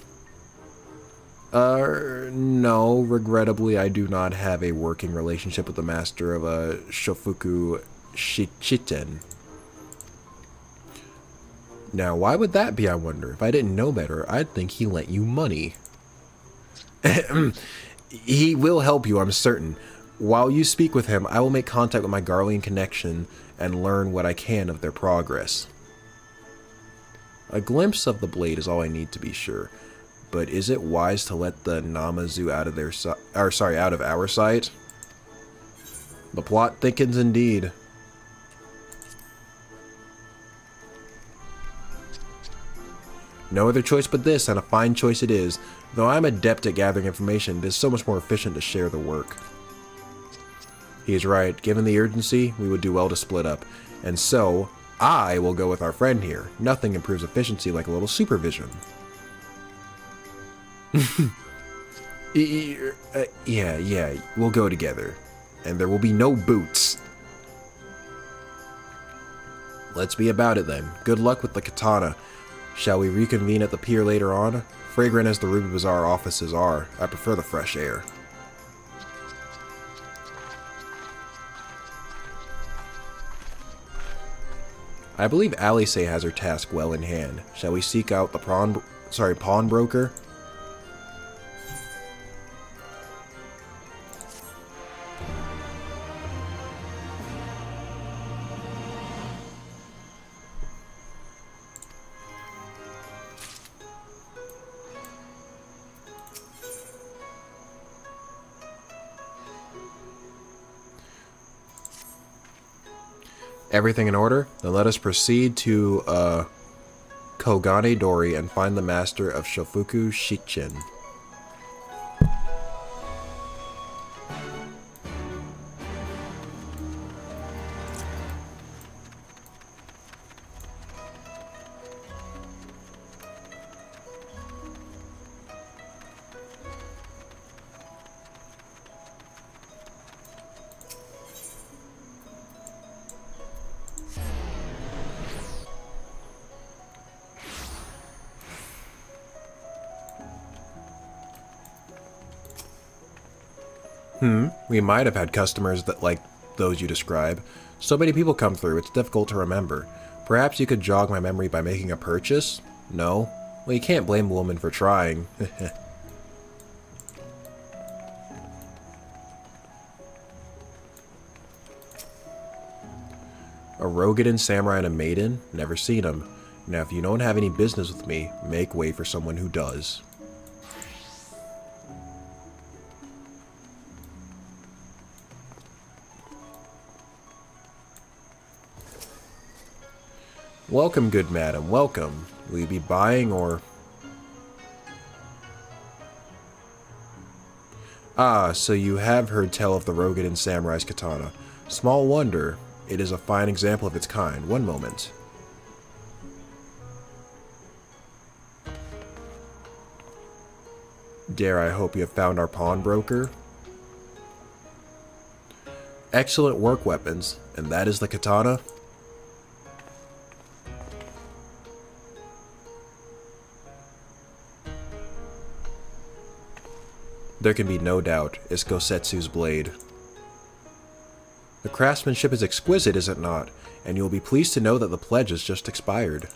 No, regrettably, I do not have a working relationship with the master of Shofuku Shichiten. Now, why would that be, I wonder? If I didn't know better, I'd think he lent you money. He will help you, I'm certain. While you speak with him, I will make contact with my Garlean connection and learn what I can of their progress. A glimpse of the blade is all I need to be sure. But is it wise to let the Namazu out of out of our sight? The plot thickens indeed. No other choice but this, and a fine choice it is. Though I'm adept at gathering information, it is so much more efficient to share the work. He is right. Given the urgency, we would do well to split up. And so, I will go with our friend here. Nothing improves efficiency like a little supervision. Yeah, we'll go together. And there will be no boots. Let's be about it then. Good luck with the katana. Shall we reconvene at the pier later on? Fragrant as the Ruby Bazaar offices are, I prefer the fresh air. I believe Alice has her task well in hand. Shall we seek out the pawnbroker? Everything in order? Then let us proceed to Kogane Dori and find the master of Shofuku Shichen. We might have had customers that like those you describe. So many people come through, it's difficult to remember. Perhaps you could jog my memory by making a purchase? No? Well, you can't blame a woman for trying. A Rogadin samurai and a maiden? Never seen them. Now, if you don't have any business with me, make way for someone who does. Welcome, good madam, welcome. Will you be buying or... Ah, so you have heard tell of the Rogadin Samurai's katana. Small wonder. It is a fine example of its kind. One moment. Dare I hope you have found our pawnbroker? Excellent work weapons. And that is the katana? There can be no doubt, it's Gosetsu's blade. The craftsmanship is exquisite, is it not? And you will be pleased to know that the pledge has just expired.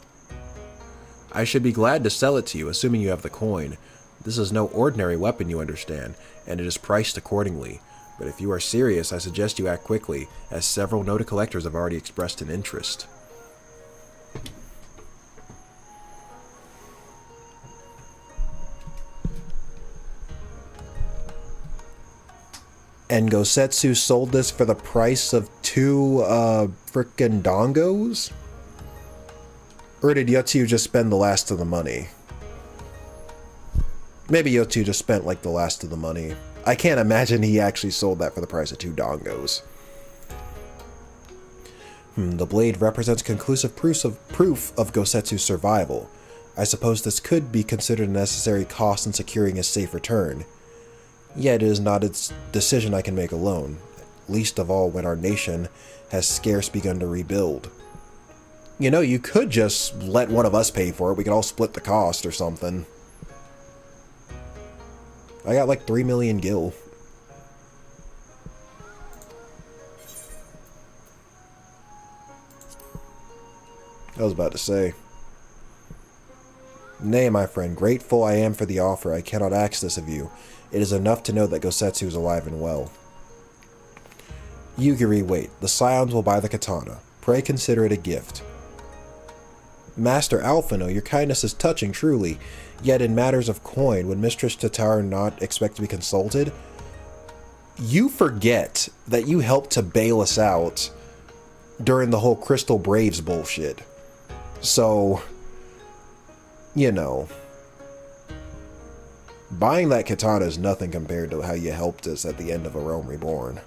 I should be glad to sell it to you, assuming you have the coin. This is no ordinary weapon, you understand, and it is priced accordingly. But if you are serious, I suggest you act quickly, as several noted collectors have already expressed an interest. And Gosetsu sold this for the price of 2 frickin' dongos? Or did Yotsu just spend the last of the money? Maybe Yotsu just spent like the last of the money. I can't imagine he actually sold that for the price of 2 dongos. The blade represents conclusive proof of Gosetsu's survival. I suppose this could be considered a necessary cost in securing his safe return. Yet it is not a decision I can make alone, least of all when our nation has scarce begun to rebuild. You know, you could just let one of us pay for it. We could all split the cost or something. I got like 3 million gil. I was about to say. Nay, my friend, grateful I am for the offer. I cannot ask this of you. It is enough to know that Gosetsu is alive and well. Yugiri, wait. The Scions will buy the katana. Pray consider it a gift. Master Alphino, your kindness is touching, truly. Yet in matters of coin, would Mistress Tataru not expect to be consulted? You forget that you helped to bail us out during the whole Crystal Braves bullshit. So, you know, buying that katana is nothing compared to how you helped us at the end of A Realm Reborn.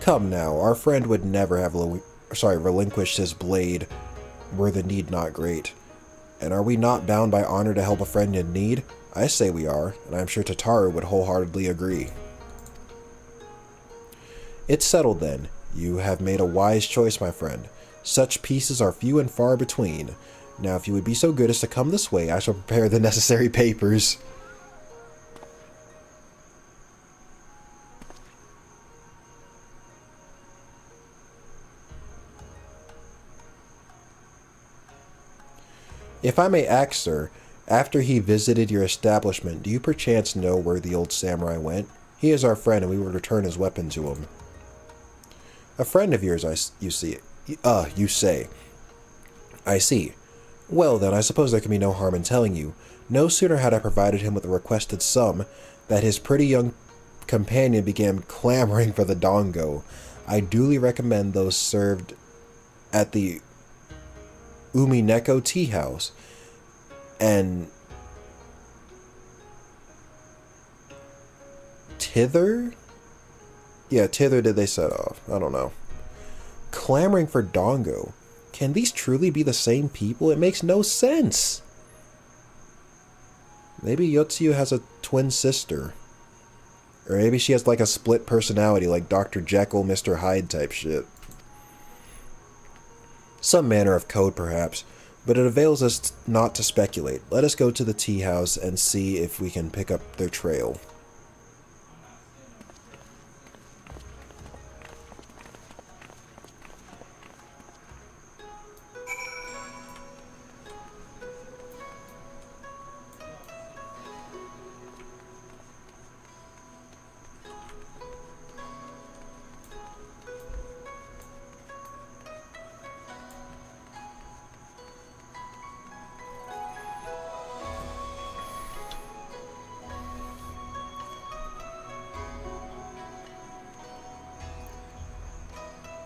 Come now, our friend would never have relinquished his blade were the need not great. And are we not bound by honor to help a friend in need? I say we are, and I'm sure Tataru would wholeheartedly agree. It's settled then. You have made a wise choice, my friend. Such pieces are few and far between. Now, if you would be so good as to come this way, I shall prepare the necessary papers. If I may ask, sir, after he visited your establishment, do you perchance know where the old samurai went? He is our friend, and we would return his weapon to him. A friend of yours, you say. I see. Well then, I suppose there can be no harm in telling you. No sooner had I provided him with the requested sum, that his pretty young companion began clamoring for the dongo. I duly recommend those served at the Umineko Tea House, and thither? Yeah, thither did they set off. I don't know. Clamoring for dongo. Can these truly be the same people? It makes no sense. Maybe Yotsuyu has a twin sister. Or maybe she has like a split personality, like Dr. Jekyll, Mr. Hyde type shit. Some manner of code, perhaps, but it avails us not to speculate. Let us go to the tea house and see if we can pick up their trail.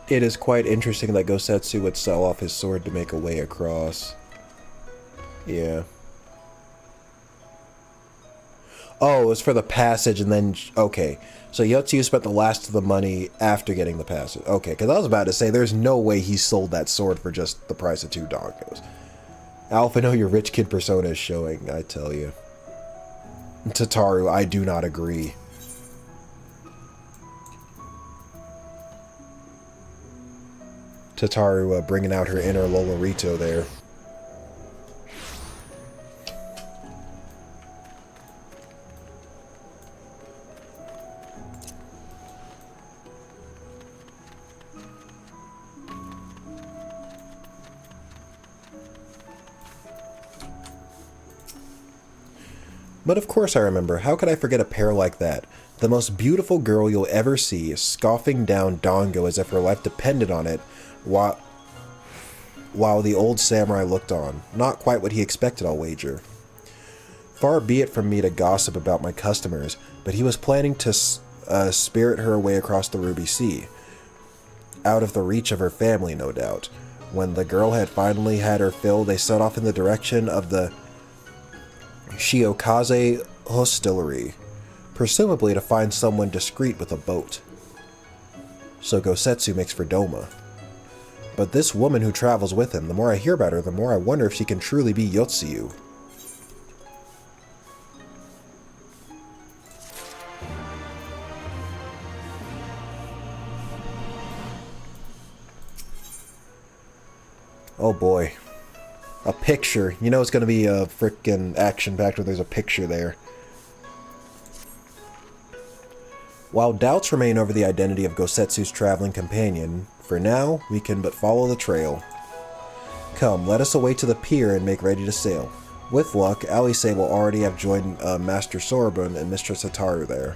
It is quite interesting that Gosetsu would sell off his sword to make a way across. Yeah. Oh, it was for the passage and then... Okay. So Yotsuyu spent the last of the money after getting the passage. Okay, because I was about to say, there's no way he sold that sword for just the price of 2 dongos. Alphino, your rich kid persona is showing, I tell you. Tataru, I do not agree. Tataru bringing out her inner Lolorito there. But of course I remember. How could I forget a pair like that? The most beautiful girl you'll ever see, scoffing down Dongo as if her life depended on it, while the old samurai looked on. Not quite what he expected, I'll wager. Far be it from me to gossip about my customers, but he was planning to spirit her away across the Ruby Sea. Out of the reach of her family, no doubt. When the girl had finally had her fill, they set off in the direction of the Shiokaze Hostelry, presumably to find someone discreet with a boat. So Gosetsu makes for Doma. But this woman who travels with him, the more I hear about her, the more I wonder if she can truly be Yotsuyu. Oh boy. A picture. You know it's going to be a frickin' action-packed when there's a picture there. While doubts remain over the identity of Gosetsu's traveling companion, for now, we can but follow the trail. Come, let us away to the pier and make ready to sail. With luck, Alise will already have joined Master Sorobun and Mistress Hataru there.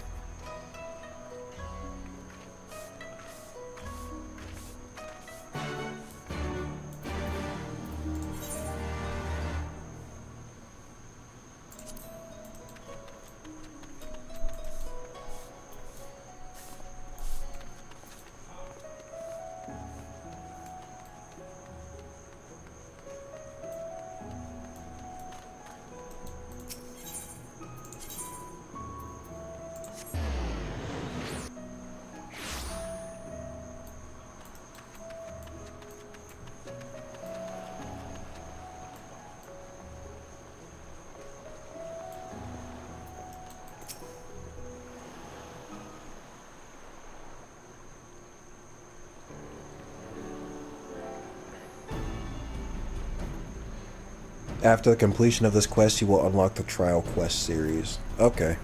After the completion of this quest, you will unlock the Trial Quest series. Okay.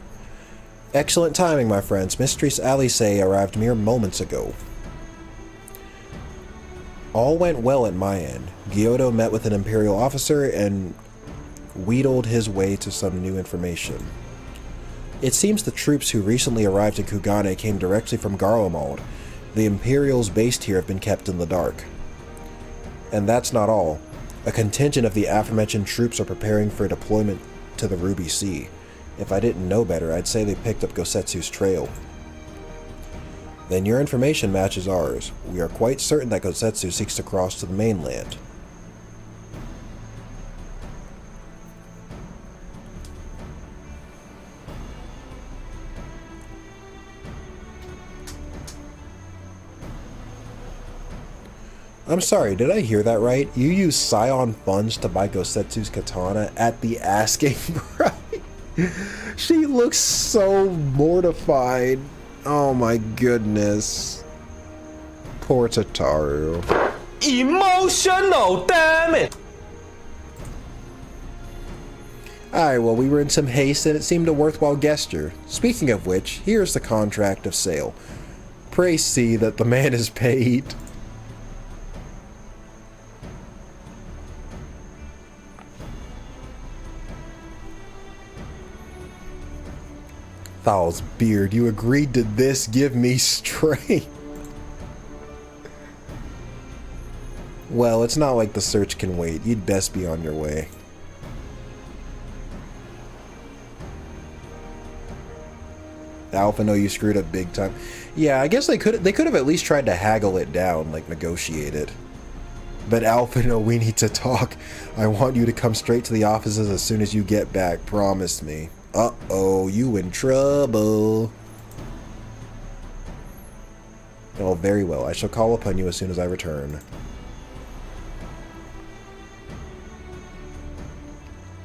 Excellent timing, my friends. Mistress Alice arrived mere moments ago. All went well at my end. Gyuto met with an Imperial officer and wheedled his way to some new information. It seems the troops who recently arrived in Kugane came directly from Garlemald. The Imperials based here have been kept in the dark. And that's not all. A contingent of the aforementioned troops are preparing for deployment to the Ruby Sea. If I didn't know better, I'd say they picked up Gosetsu's trail. Then your information matches ours. We are quite certain that Gosetsu seeks to cross to the mainland. I'm sorry, did I hear that right? You use Scion funds to buy Gosetsu's katana at the asking price? She looks so mortified. Oh my goodness. Poor Tataru. Emotional, damn it! Alright, well, we were in some haste and it seemed a worthwhile gesture. Speaking of which, here's the contract of sale. Pray see that the man is paid. Thal's beard, you agreed to this, give me strength. Well, it's not like the search can wait. You'd best be on your way. Alpha, no, you screwed up big time. Yeah, I guess they could have at least tried to haggle it down, like negotiate it. But Alpha, no, we need to talk. I want you to come straight to the offices as soon as you get back. Promise me. Uh-oh, you in trouble. Oh, very well. I shall call upon you as soon as I return.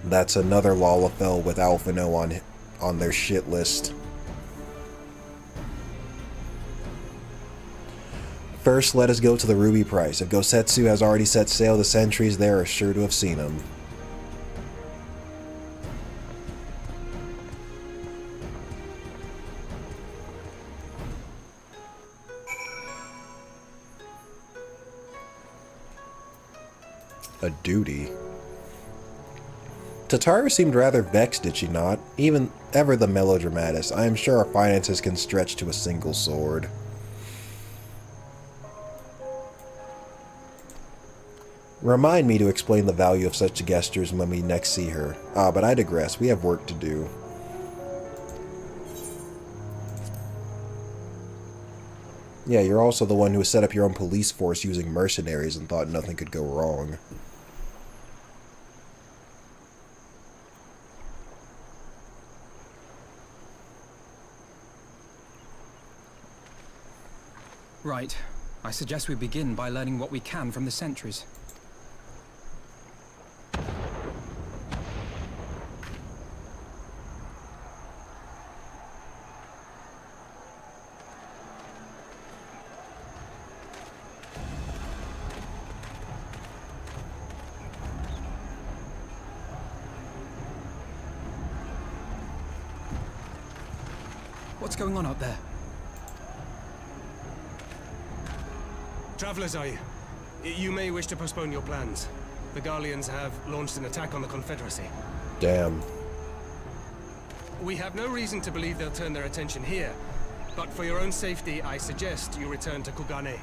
That's another Lalafell with Alphino on their shit list. First, let us go to the Ruby Price. If Gosetsu has already set sail, the sentries there are sure to have seen him. A duty. Tataru seemed rather vexed, did she not? Even ever the melodramatist, I am sure our finances can stretch to a single sword. Remind me to explain the value of such gestures when we next see her. But I digress. We have work to do. Yeah, you're also the one who set up your own police force using mercenaries and thought nothing could go wrong. Right. I suggest we begin by learning what we can from the sentries. What's going on out there? Travelers, are you? You may wish to postpone your plans. The Garleans have launched an attack on the Confederacy. Damn. We have no reason to believe they'll turn their attention here, but for your own safety, I suggest you return to Kugane.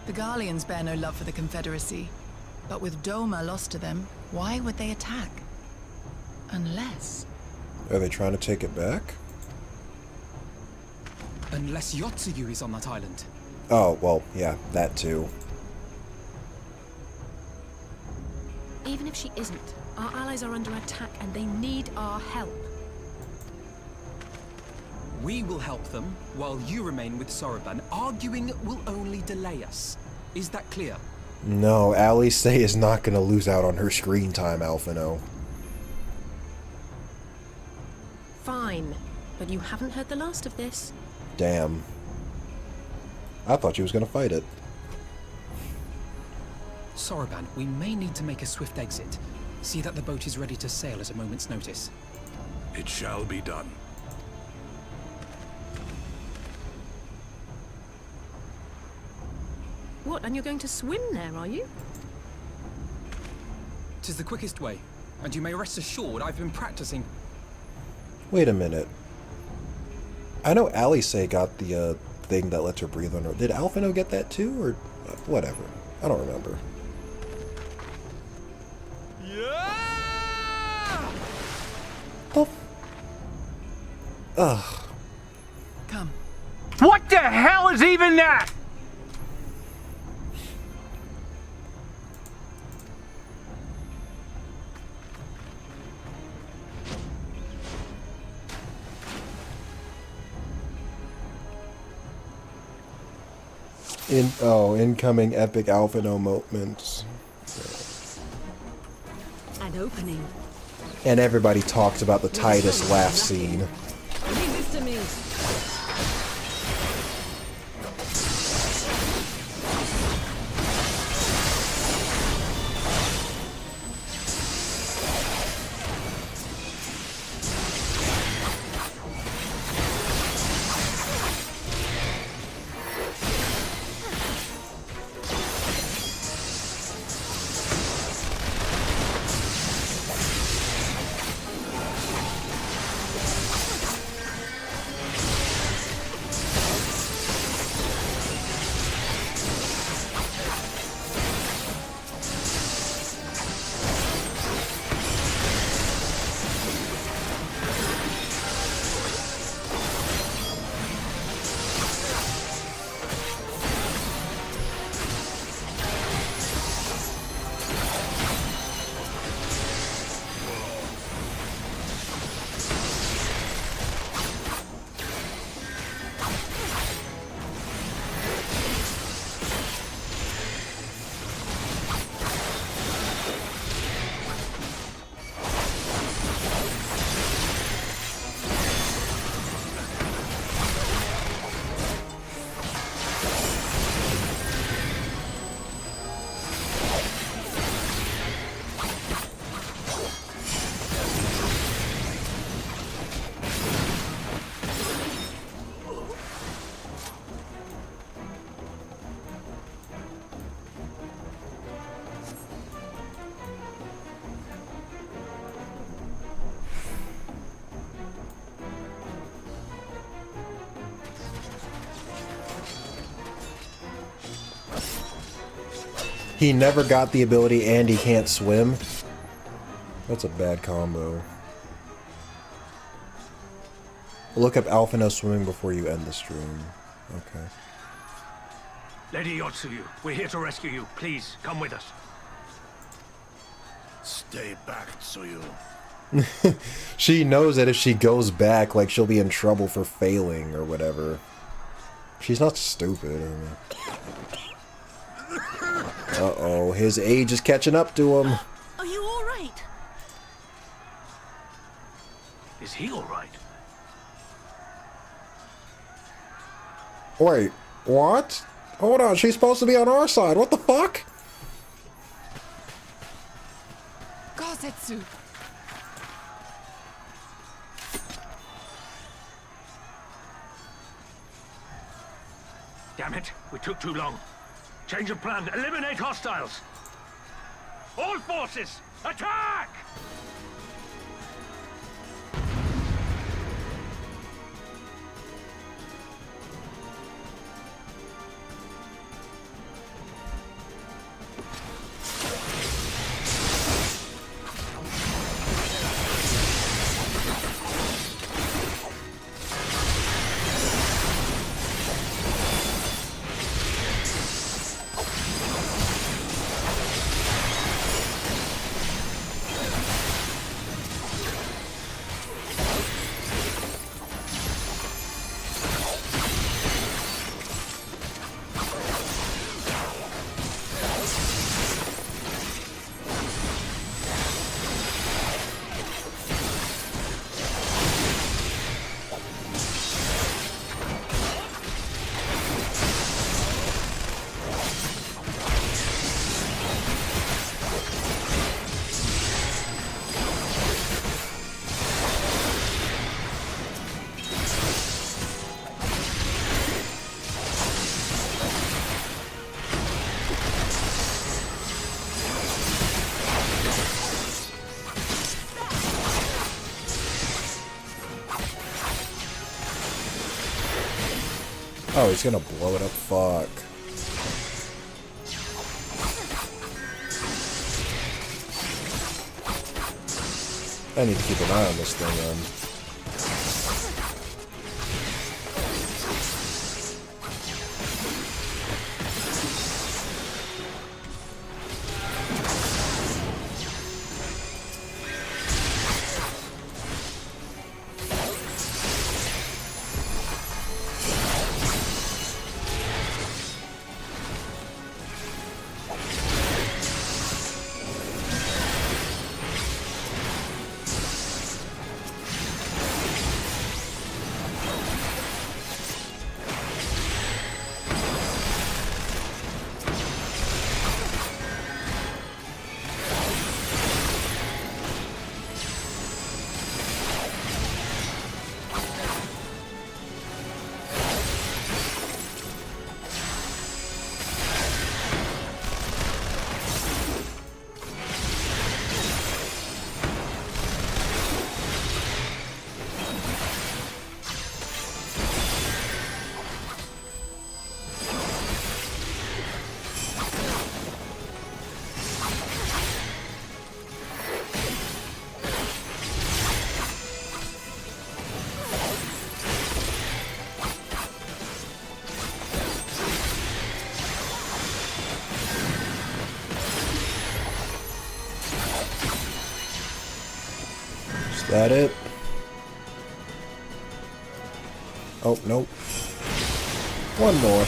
The Garleans bear no love for the Confederacy, but with Doma lost to them, why would they attack? Unless... Are they trying to take it back? Unless Yotsuyu is on that island. Oh, well, yeah, that too. Even if she isn't, our allies are under attack and they need our help. We will help them, while you remain with Soroban. Arguing will only delay us. Is that clear? No, Alice is not going to lose out on her screen time, Alphino. Fine, but you haven't heard the last of this. Damn. I thought she was going to fight it. Soroban, we may need to make a swift exit. See that the boat is ready to sail at a moment's notice. It shall be done. What, and you're going to swim there, are you? 'Tis the quickest way, and you may rest assured I've been practicing. Wait a minute. I know Alice got the thing that lets her breathe under. Did Alphino get that too, or whatever? I don't remember. Yeah! Oh. Ugh. Come. What the hell is even that? Incoming epic Alphino moments. An opening. And everybody talks about the Titus laugh scene. Leave this to me. He never got the ability and he can't swim. That's a bad combo. Look up Alphino swimming before you end the stream. Okay. Lady Yotsuyu, we're here to rescue you. Please, come with us. Stay back, Tsuyu. She knows that if she goes back, like, she'll be in trouble for failing or whatever. She's not stupid. I mean. Uh-oh, his age is catching up to him. Are you all right? Is he all right? Wait, what? Hold on, she's supposed to be on our side. What the fuck? Gosetsu. Damn it, we took too long. Change of plan. Eliminate hostiles. All forces, attack! Oh, he's gonna blow it up. Fuck. I need to keep an eye on this thing then. Is that it? Oh, nope. One more.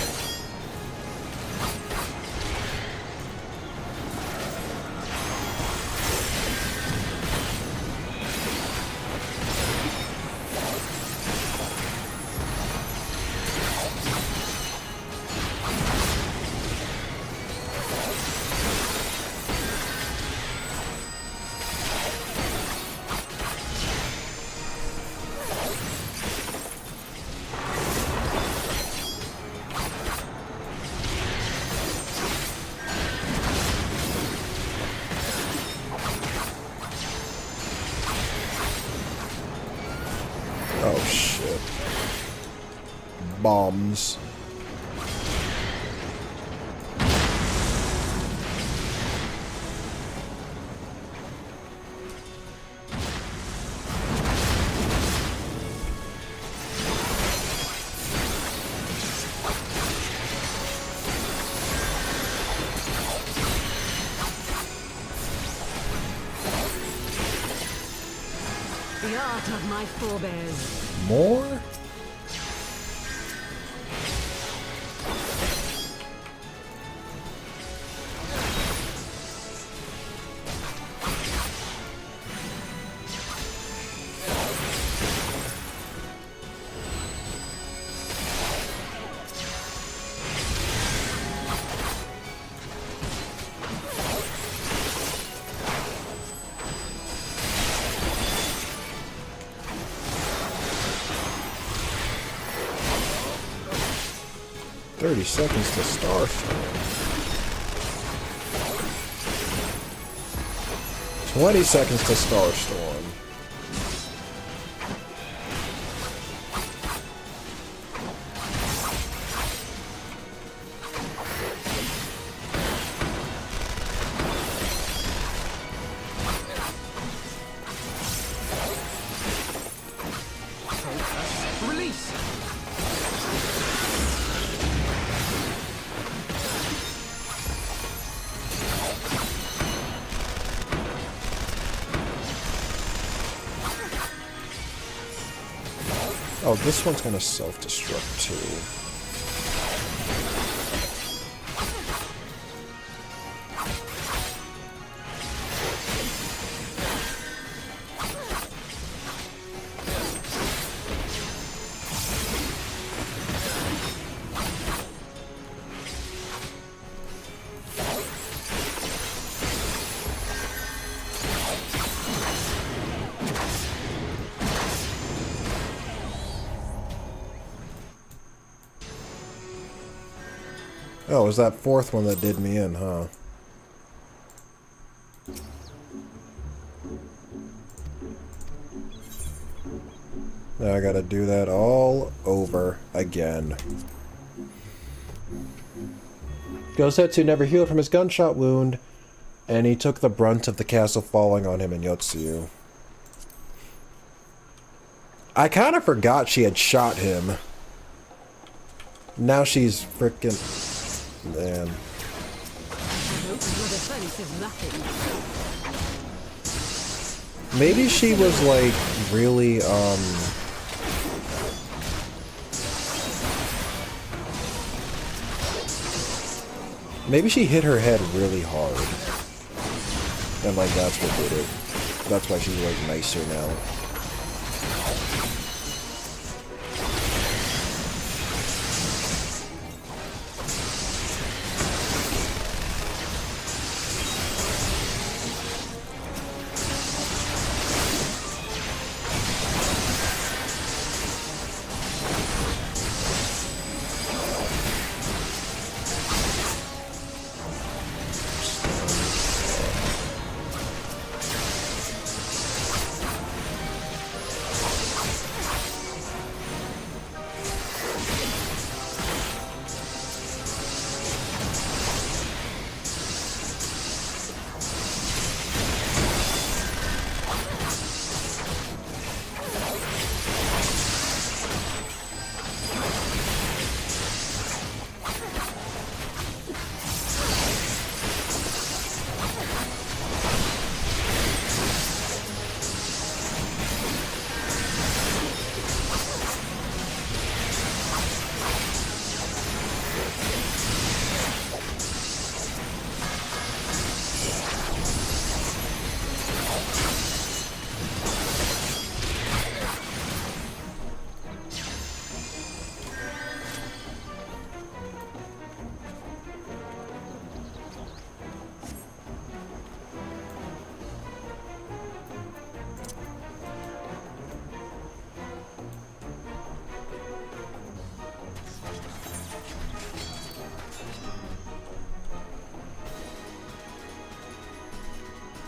Oh shit. Bombs. The art of my forebears. More? "30 seconds to Starstorm. 20 seconds to Starstorm. Release! Oh, this one's gonna self-destruct too. Oh, it was that fourth one that did me in, huh? Now I gotta do that all over again. Gosetsu never healed from his gunshot wound, and he took the brunt of the castle falling on him in Yotsu. I kind of forgot she had shot him. Now she's frickin'... Man. Maybe she was, like, really, maybe she hit her head really hard. And, like, that's what did it. That's why she's, like, nicer now.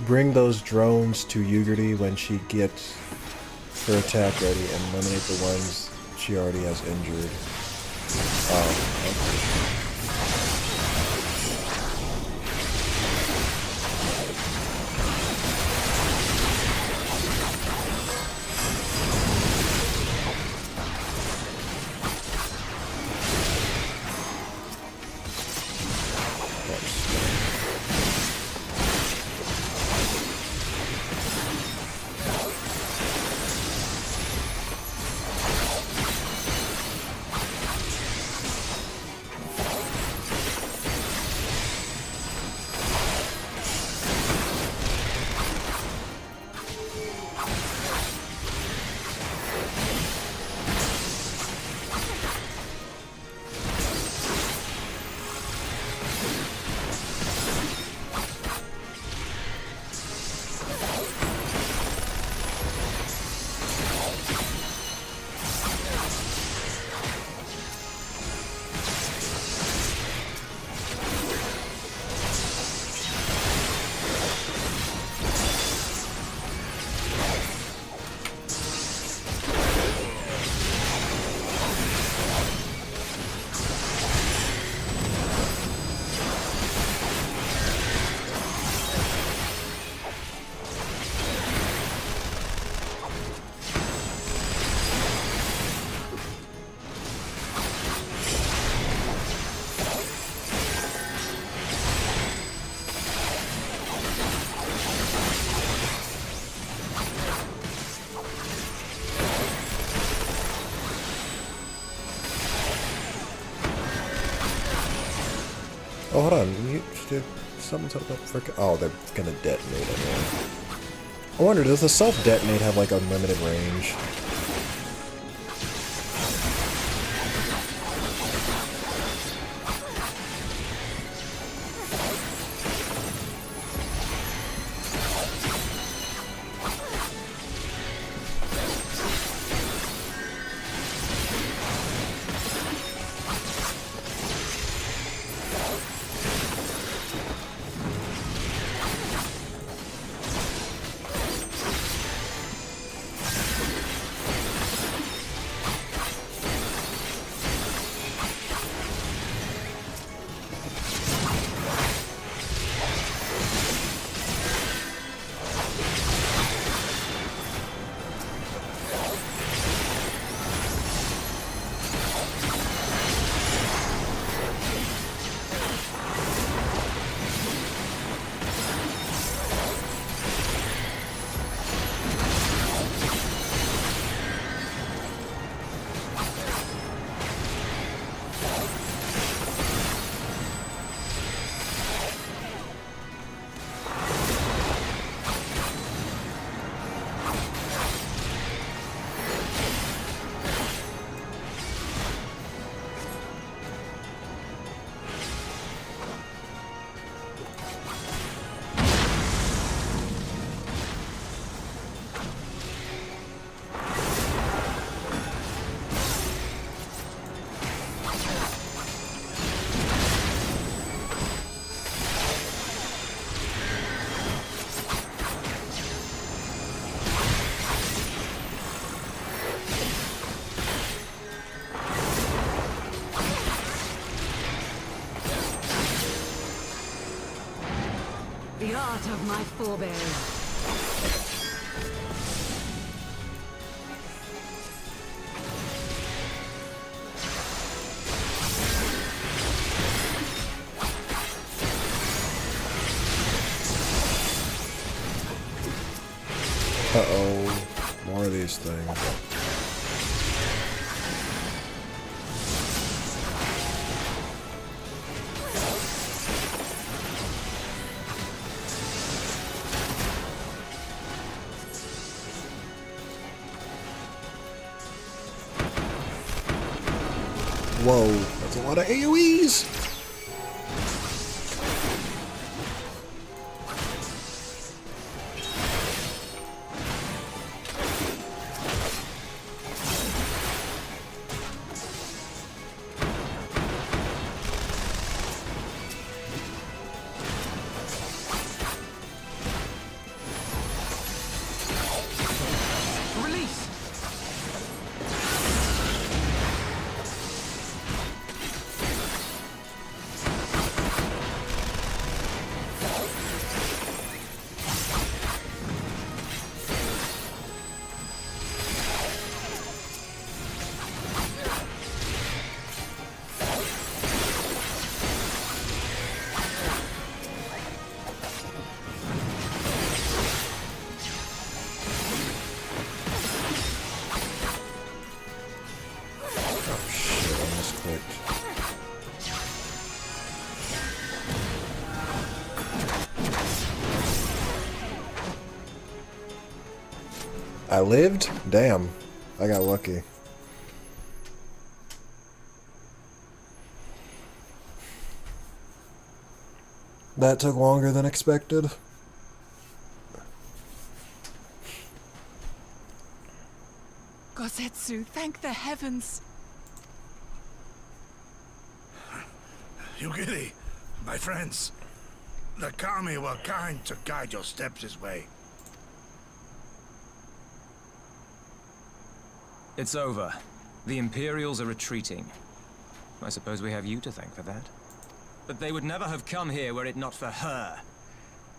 Bring those drones to Yugerti when she gets her attack ready and eliminate the ones she already has injured. Okay. Oh, hold on. Something's up frickin'. Oh, they're gonna detonate anyway. I wonder, does the self-detonate have like unlimited range? The art of my forebears. Uh-oh. More of these things. Whoa, that's a lot of AoEs! I lived? Damn. I got lucky. That took longer than expected. Gosetsu, thank the heavens. Yugiri, my friends. The Kami were kind to guide your steps this way. It's over. The Imperials are retreating. I suppose we have you to thank for that. But they would never have come here were it not for her.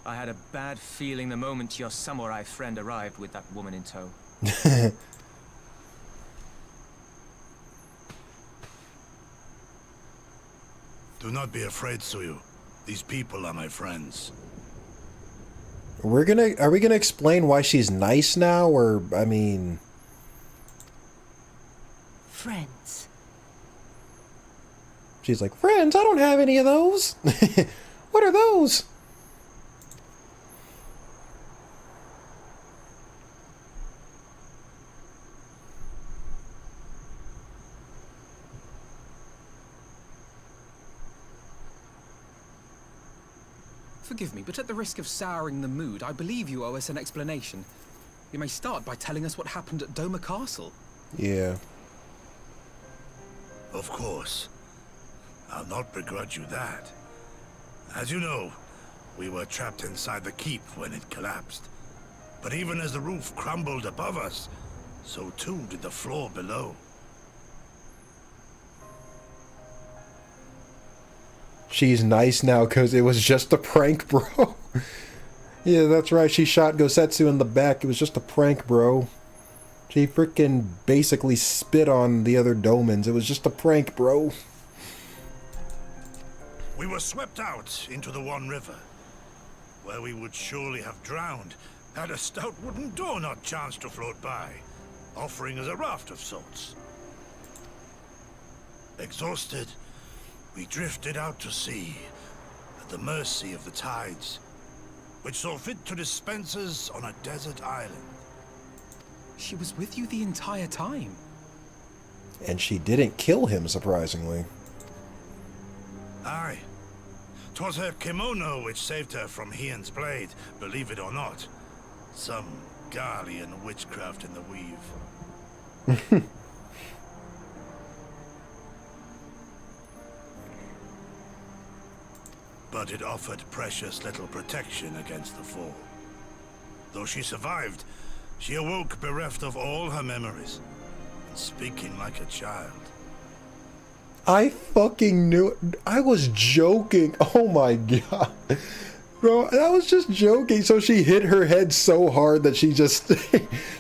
I had a bad feeling the moment your samurai friend arrived with that woman in tow. Do not be afraid, Suyu. These people are my friends. Are we gonna explain why she's nice now, or, I mean... Friends. She's like, friends? I don't have any of those. What are those? Forgive me, but at the risk of souring the mood, I believe you owe us an explanation. You may start by telling us what happened at Doma Castle. Yeah. Of course. I'll not begrudge you that. As you know, we were trapped inside the keep when it collapsed. But even as the roof crumbled above us, so too did the floor below. She's nice now because it was just a prank, bro. Yeah, that's right. She shot Gosetsu in the back. It was just a prank, bro. She freaking basically spit on the other Domans. It was just a prank, bro. We were swept out into the One River, where we would surely have drowned had a stout wooden door not chanced to float by, offering us a raft of sorts. Exhausted, we drifted out to sea, at the mercy of the tides, which saw fit to dispense us on a desert island. She was with you the entire time. And she didn't kill him, surprisingly. Aye. 'Twas her kimono which saved her from Hien's blade, believe it or not. Some Garlean witchcraft in the weave. But it offered precious little protection against the fall. Though she survived, she awoke bereft of all her memories, and speaking like a child. I fucking knew it. I was joking. Oh my god. Bro, I was just joking. So she hit her head so hard that she just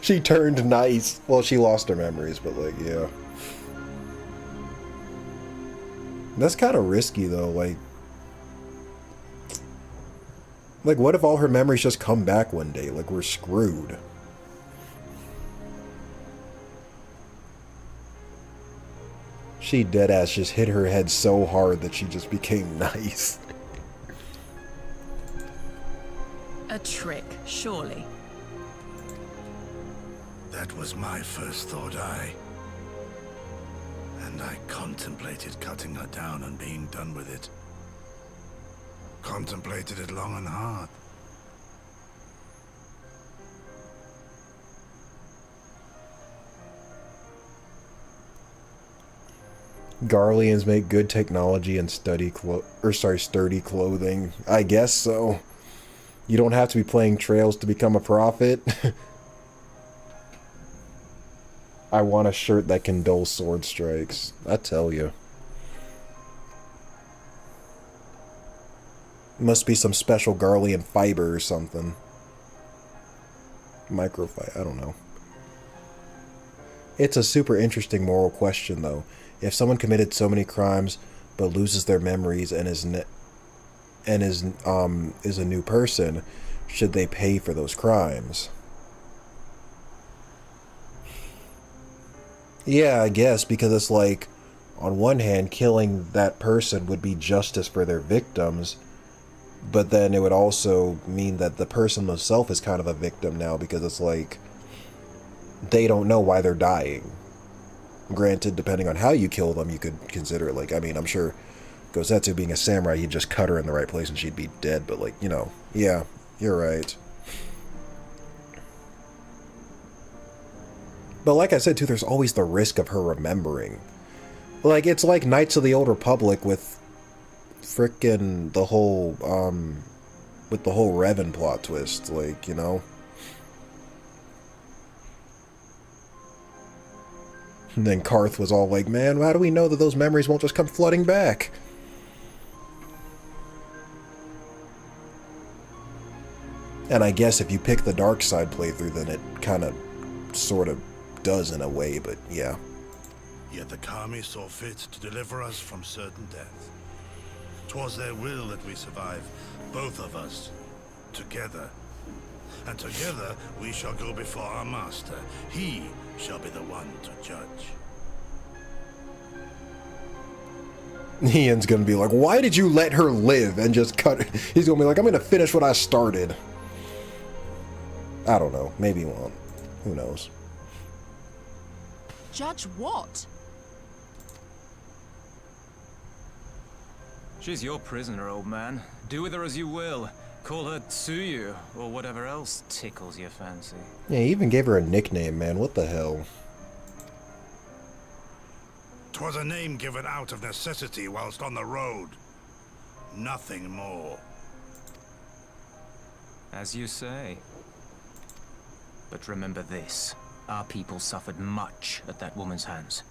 she turned nice. Well, she lost her memories, but like, yeah. That's kind of risky though, like what if all her memories just come back one day? Like, we're screwed. She deadass just hit her head so hard that she just became nice. A trick, surely. That was my first thought, and I contemplated cutting her down and being done with it. Contemplated it long and hard. Garleans make good technology and sturdy clothing. I guess so. You don't have to be playing trails to become a prophet. I want a shirt that can dull sword strikes. I tell you. Must be some special Garlean fiber or something. Microfiber, I don't know. It's a super interesting moral question though. If someone committed so many crimes but loses their memories and is a new person, should they pay for those crimes? Yeah, I guess, because it's like, on one hand, killing that person would be justice for their victims, but then it would also mean that the person themselves is kind of a victim now, because it's like, they don't know why they're dying. Granted, depending on how you kill them, you could consider it, like, I mean, I'm sure Gosetsu being a samurai, he'd just cut her in the right place and she'd be dead, but like, you know, yeah, you're right. But like I said too, there's always the risk of her remembering. Like, it's like Knights of the Old Republic with frickin' the whole, with the whole Revan plot twist, like, you know? And then Karth was all like, man, how do we know that those memories won't just come flooding back? And I guess if you pick the dark side playthrough, then it kind of, sort of does in a way, but yeah. Yet the Kami saw fit to deliver us from certain death. 'Twas their will that we survive, both of us, together. And together we shall go before our master. He shall be the one to judge. Ian's gonna be like, why did you let her live and just cut her? He's gonna be like, I'm gonna finish what I started. I don't know. Maybe he won't. Who knows? Judge what? She's your prisoner, old man. Do with her as you will. Call her Tsuyu, or whatever else tickles your fancy. Yeah, he even gave her a nickname, man. What the hell? 'Twas a name given out of necessity whilst on the road. Nothing more. As you say. But remember this. Our people suffered much at that woman's hands.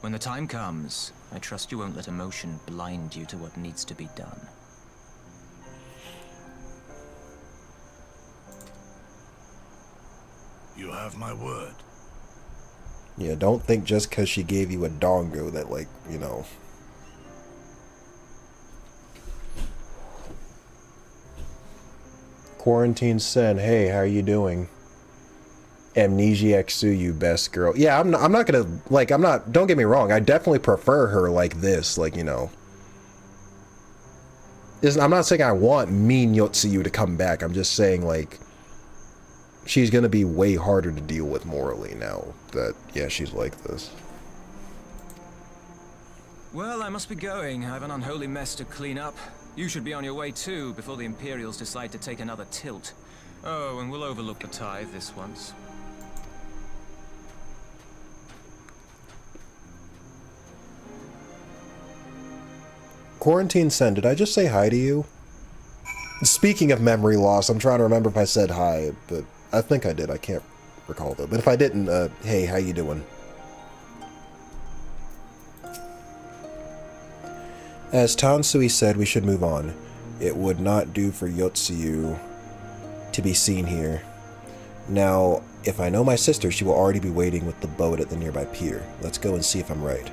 When the time comes, I trust you won't let emotion blind you to what needs to be done. You have my word. Yeah, don't think just because she gave you a dongo that, like, you know. Quarantine Sen, hey, how are you doing? Amnesiac Tsuyu, best girl. Yeah, I'm not gonna, like, don't get me wrong, I definitely prefer her like this, like, you know. I'm not saying I want mean Yotsuyu to come back, I'm just saying, like, she's gonna be way harder to deal with morally now that, yeah, she's like this. Well, I must be going. I have an unholy mess to clean up. You should be on your way too, before the Imperials decide to take another tilt. Oh, and we'll overlook the tithe this once. Quarantine Sen, did I just say hi to you? Speaking of memory loss, I'm trying to remember if I said hi, but I think I did. I can't recall though. But if I didn't, hey, how you doing? As Tansui said, we should move on. it would not do for Yotsuyu to be seen here. Now, if I know my sister, she will already be waiting with the boat at the nearby pier. Let's go and see if I'm right.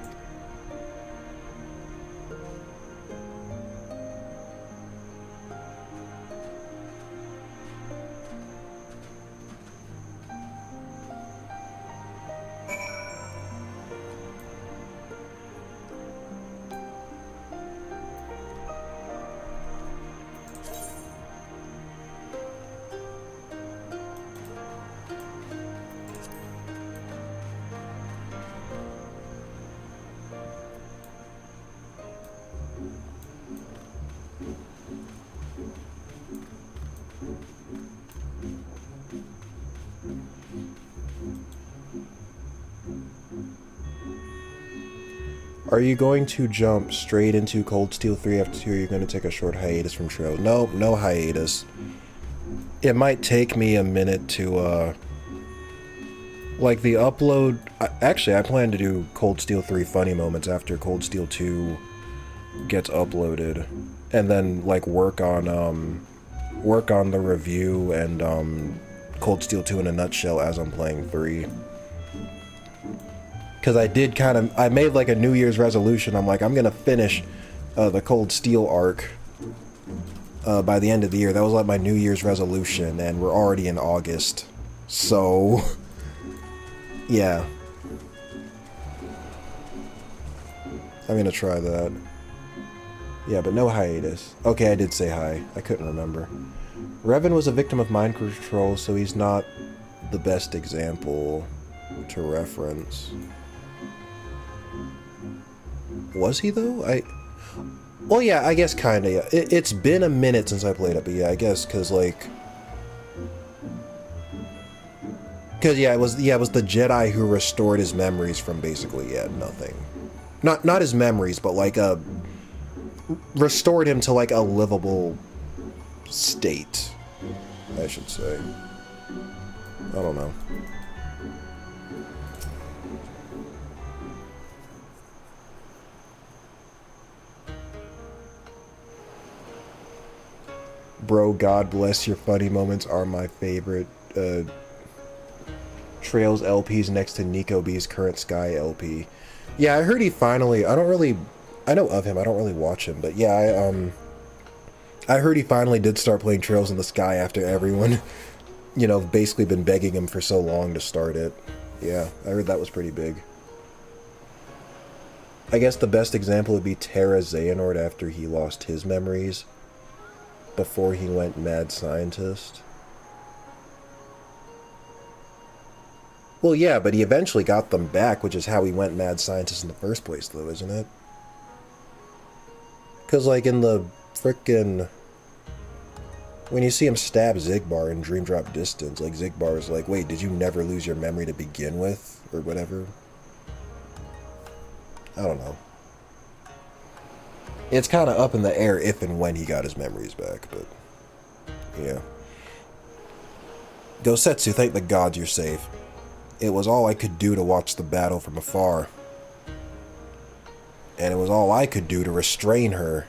Are you going to jump straight into Cold Steel 3 after you're going to take a short hiatus from Trails? No, no hiatus. It might take me a minute to, like the upload... Actually, I plan to do Cold Steel 3 funny moments after Cold Steel 2 gets uploaded. And then, like, work on the review and, Cold Steel 2 in a nutshell as I'm playing 3. Because I did I made like a New Year's resolution. I'm like, I'm going to finish the Cold Steel arc by the end of the year. That was like my New Year's resolution, and we're already in August. So, yeah. I'm going to try that. Yeah, but no hiatus. Okay, I did say hi. I couldn't remember. Revan was a victim of mind control, so he's not the best example to reference. Was he, though? Well, yeah, I guess kinda, yeah. It's been a minute since I played it, but yeah, I guess, cause, like... Cause, yeah, it was the Jedi who restored his memories from basically, yeah, nothing. Not his memories, but, like, restored him to, like, a livable state, I should say. I don't know. Bro, God bless your funny moments are my favorite. Trails LP's next to Nico B's current Sky LP. Yeah, I heard he finally... I know of him, I don't really watch him, but yeah, I heard he finally did start playing Trails in the Sky after everyone, you know, basically been begging him for so long to start it. Yeah, I heard that was pretty big. I guess the best example would be Terra Xehanort after he lost his memories. Before he went mad scientist. Well, yeah, but he eventually got them back, which is how he went mad scientist in the first place, though, isn't it? Because, like, in the frickin'... When you see him stab Zigbar in Dream Drop Distance, like, Zigbar is like, wait, did you never lose your memory to begin with? Or whatever? I don't know. It's kind of up in the air if and when he got his memories back, but... Yeah. Gosetsu, thank the gods you're safe. It was all I could do to watch the battle from afar. And it was all I could do to restrain her.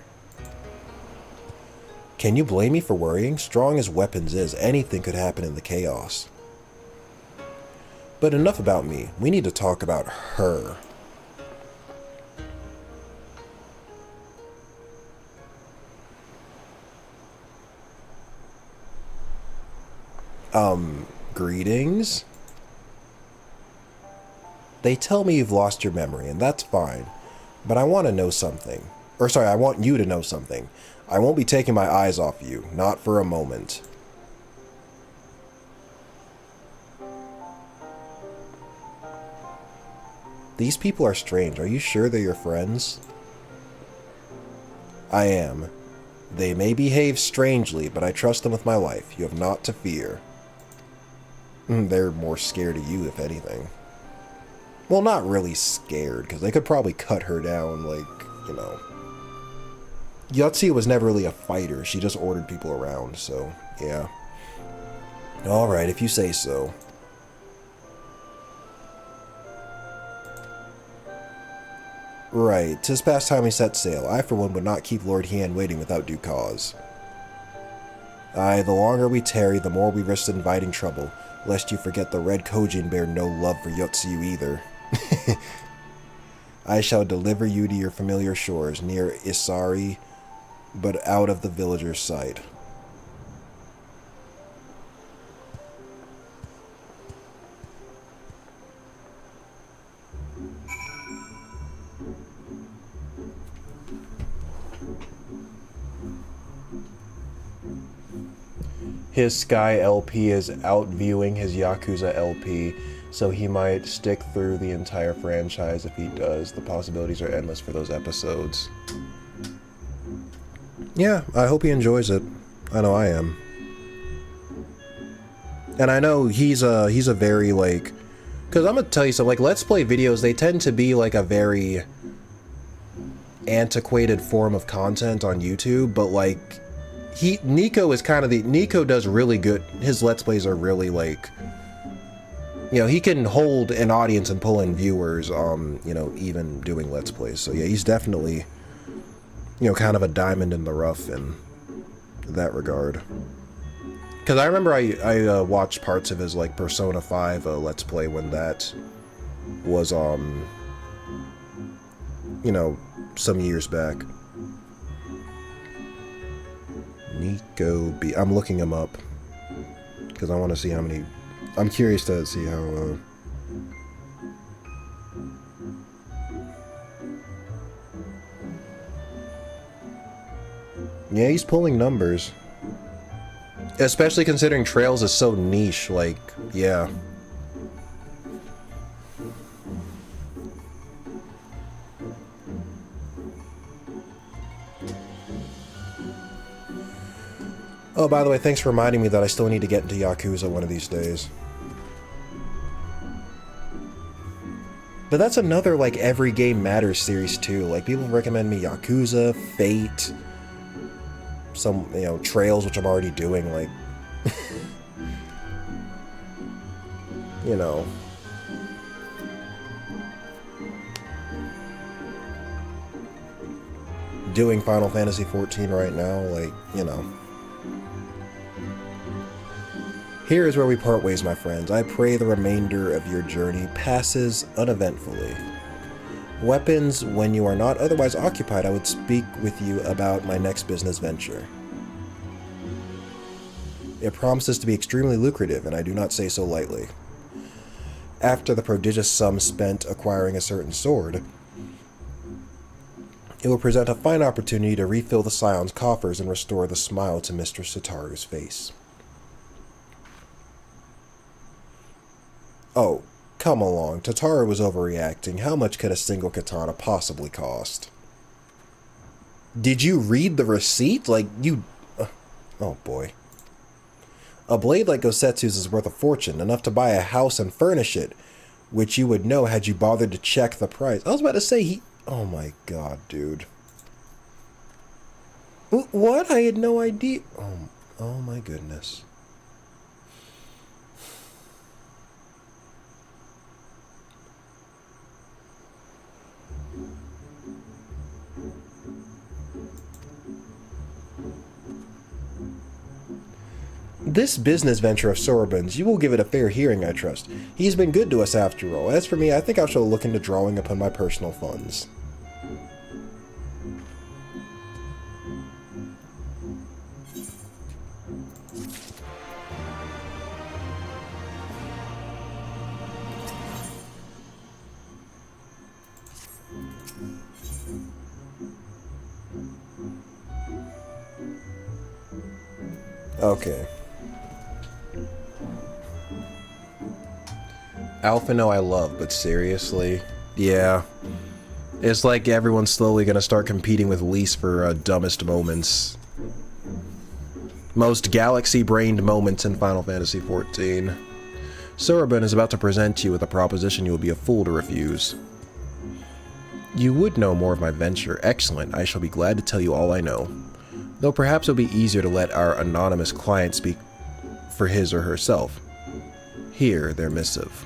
Can you blame me for worrying? Strong as weapons is, anything could happen in the chaos. But enough about me. We need to talk about her. Greetings? They tell me you've lost your memory, and that's fine. But I want to know something. Or sorry, I want you to know something. I won't be taking my eyes off you, not for a moment. These people are strange. Are you sure they're your friends? I am. They may behave strangely, but I trust them with my life. You have naught to fear. They're more scared of you, if anything. Well, not really scared, because they could probably cut her down, like, you know. Yotsuyu was never really a fighter. She just ordered people around, so, yeah. Alright, if you say so. Right, 'tis past time we set sail. I, for one, would not keep Lord Hien waiting without due cause. Aye, the longer we tarry, the more we risk inviting trouble, lest you forget the Red Kojin bear no love for Yotsu either. I shall deliver you to your familiar shores, near Isari, but out of the villager's sight. His Sky LP is outviewing his Yakuza LP, so he might stick through the entire franchise if he does. The possibilities are endless for those episodes. Yeah, I hope he enjoys it. I know I am. And I know he's a very, like... Because I'm going to tell you something, like, Let's Play videos, they tend to be, like, a very antiquated form of content on YouTube, but, like... Nico is kind of Nico does really good. His Let's Plays are really, like, you know, he can hold an audience and pull in viewers, you know, even doing Let's Plays. So yeah, he's definitely, you know, kind of a diamond in the rough in that regard. Because I remember I watched parts of his, like, Persona 5 Let's Play when that was, you know, some years back. Nico B. I'm looking him up because I want to see how many. I'm curious to see how. Yeah, he's pulling numbers. Especially considering Trails is so niche. Like, yeah. Oh, by the way, thanks for reminding me that I still need to get into Yakuza one of these days. But that's another, like, Every Game Matters series, too. Like, people recommend me Yakuza, Fate, some, you know, Trails, which I'm already doing, like... you know... doing Final Fantasy XIV right now, like, you know... Here is where we part ways, my friends. I pray the remainder of your journey passes uneventfully. Weapons, when you are not otherwise occupied, I would speak with you about my next business venture. It promises to be extremely lucrative, and I do not say so lightly. After the prodigious sum spent acquiring a certain sword, it will present a fine opportunity to refill the Scion's coffers and restore the smile to Mr. Sataru's face. Oh, come along. Tataru was overreacting. How much could a single katana possibly cost? Did you read the receipt? Like, you... oh, boy. A blade like Gosetsu's is worth a fortune, enough to buy a house and furnish it, which you would know had you bothered to check the price. I was about to say, he... oh my god, dude. What? I had no idea. Oh my goodness. This business venture of Sorbon's, you will give it a fair hearing, I trust. He's been good to us after all. As for me, I think I shall look into drawing upon my personal funds. Okay. Alphino I love, but seriously? Yeah. It's like everyone's slowly gonna start competing with Lise for dumbest moments. Most galaxy-brained moments in Final Fantasy XIV. Sorbonne is about to present you with a proposition you will be a fool to refuse. You would know more of my venture. Excellent. I shall be glad to tell you all I know. Though perhaps it'll be easier to let our anonymous client speak for his or herself. Here, their missive.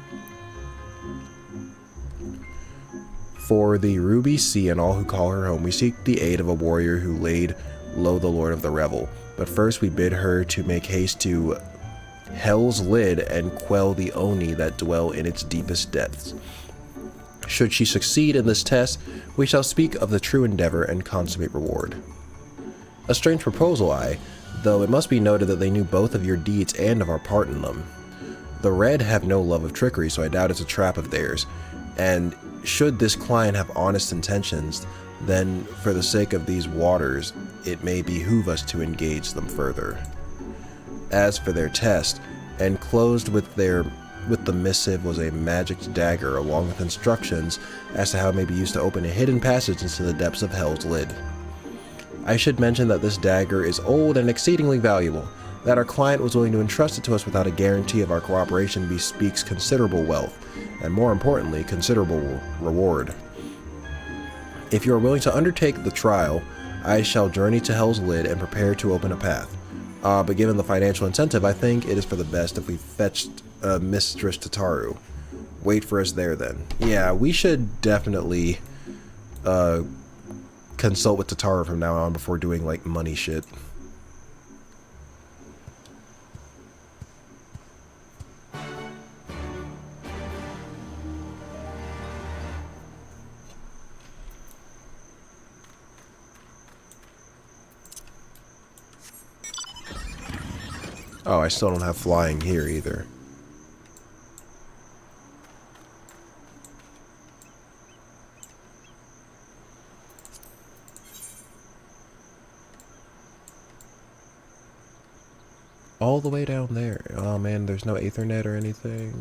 For the Ruby Sea and all who call her home, we seek the aid of a warrior who laid low the Lord of the Revel. But first we bid her to make haste to Hell's Lid and quell the Oni that dwell in its deepest depths. Should she succeed in this test, we shall speak of the true endeavor and consummate reward. A strange proposal, though it must be noted that they knew both of your deeds and of our part in them. The Red have no love of trickery, so I doubt it's a trap of theirs, and should this client have honest intentions, then for the sake of these waters, it may behoove us to engage them further. As for their test, enclosed with the missive was a magic dagger along with instructions as to how it may be used to open a hidden passage into the depths of Hell's Lid. I should mention that this dagger is old and exceedingly valuable. That our client was willing to entrust it to us without a guarantee of our cooperation bespeaks considerable wealth, and more importantly, considerable reward. If you are willing to undertake the trial, I shall journey to Hell's Lid and prepare to open a path. But given the financial incentive, I think it is for the best if we fetched Mistress Tataru. Wait for us there then. Yeah, we should definitely consult with Tataru from now on before doing like money shit. Oh, I still don't have flying here either. All the way down there. Oh man, there's no Ethernet or anything.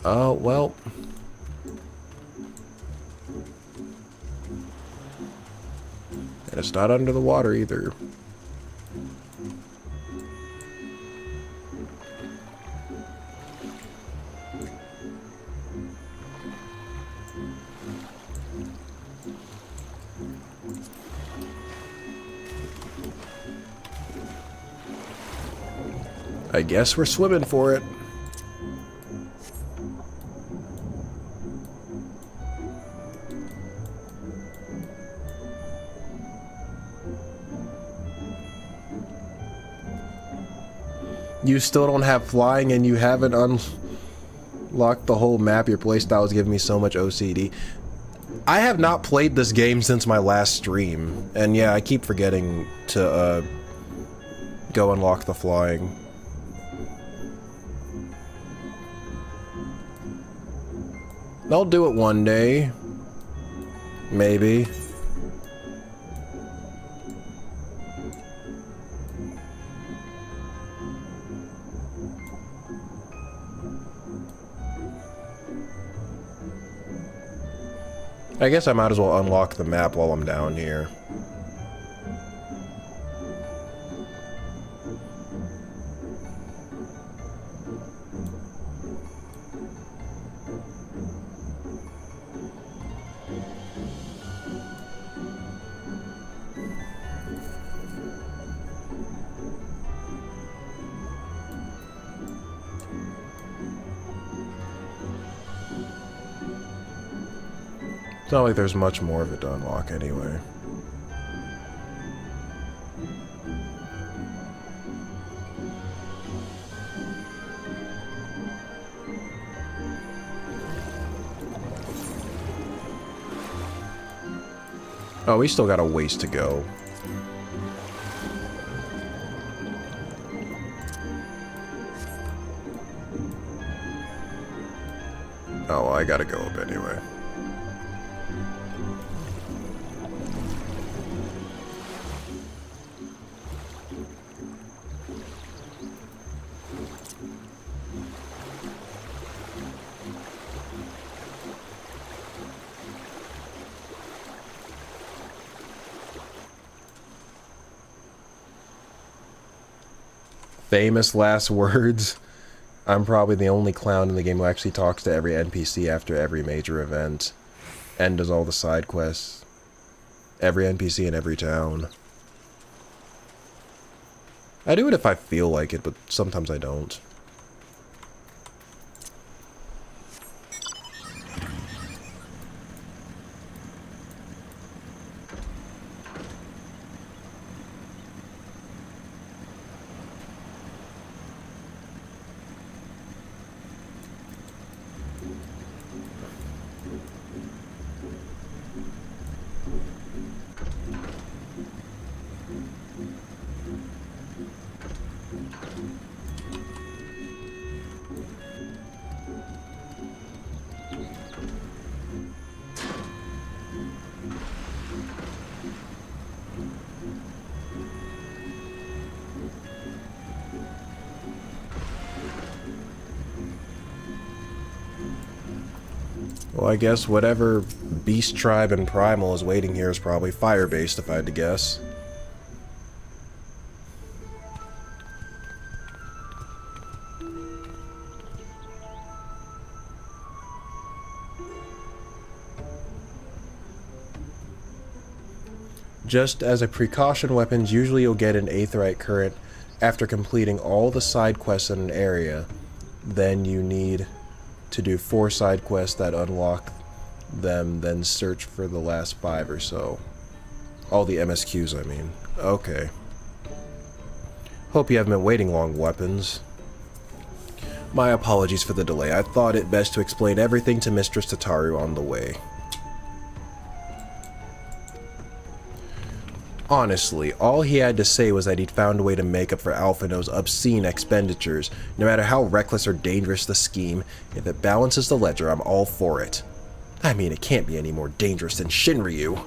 Oh, well. And it's not under the water either. I guess we're swimming for it. You still don't have flying and you haven't unlocked the whole map. Your playstyle is giving me so much OCD. I have not played this game since my last stream. And yeah, I keep forgetting to go unlock the flying. I'll do it one day. Maybe. I guess I might as well unlock the map while I'm down here. It's not like there's much more of it to unlock anyway. Oh, we still got a ways to go. Oh, well, I gotta go up anyway. Famous last words. I'm probably the only clown in the game who actually talks to every NPC after every major event and does all the side quests. Every NPC in every town. I do it if I feel like it, but sometimes I don't. Well, I guess whatever Beast Tribe and Primal is waiting here is probably fire-based, if I had to guess. Just as a precaution, weapons, usually you'll get an aetheryte current after completing all the side quests in an area. Then you need to do 4 side quests that unlock them, then search for the last 5 or so. All the MSQs, I mean. Okay. Hope you haven't been waiting long, weapons. My apologies for the delay. I thought it best to explain everything to Mistress Tataru on the way. Honestly, all he had to say was that he'd found a way to make up for Alphino's obscene expenditures. No matter how reckless or dangerous the scheme, if it balances the ledger, I'm all for it. I mean, it can't be any more dangerous than Shinryu.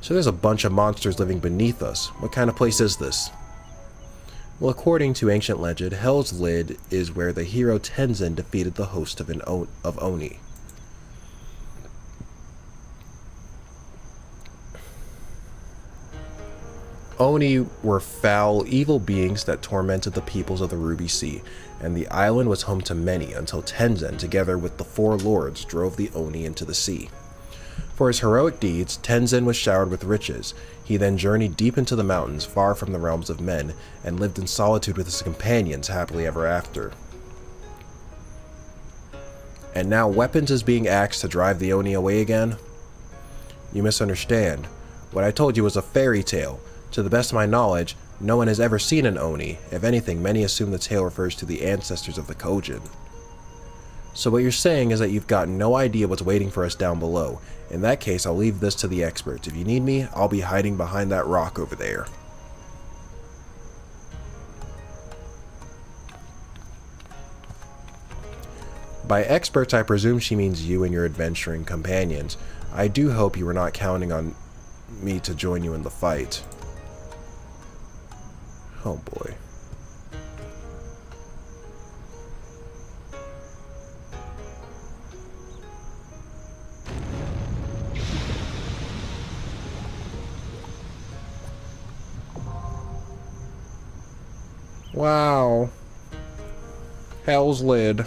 So there's a bunch of monsters living beneath us. What kind of place is this? Well, according to ancient legend, Hell's Lid is where the hero Tenzin defeated the host of Oni. Oni were foul, evil beings that tormented the peoples of the Ruby Sea, and the island was home to many until Tenzin, together with the 4 lords, drove the Oni into the sea. For his heroic deeds, Tenzin was showered with riches. He then journeyed deep into the mountains, far from the realms of men, and lived in solitude with his companions happily ever after. And now Weapons is being axed to drive the Oni away again? You misunderstand. What I told you was a fairy tale. To the best of my knowledge, no one has ever seen an Oni. If anything, many assume the tale refers to the ancestors of the Kojin. So what you're saying is that you've got no idea what's waiting for us down below. In that case, I'll leave this to the experts. If you need me, I'll be hiding behind that rock over there. By experts, I presume she means you and your adventuring companions. I do hope you were not counting on me to join you in the fight. Oh boy. Wow. Hell's Lid.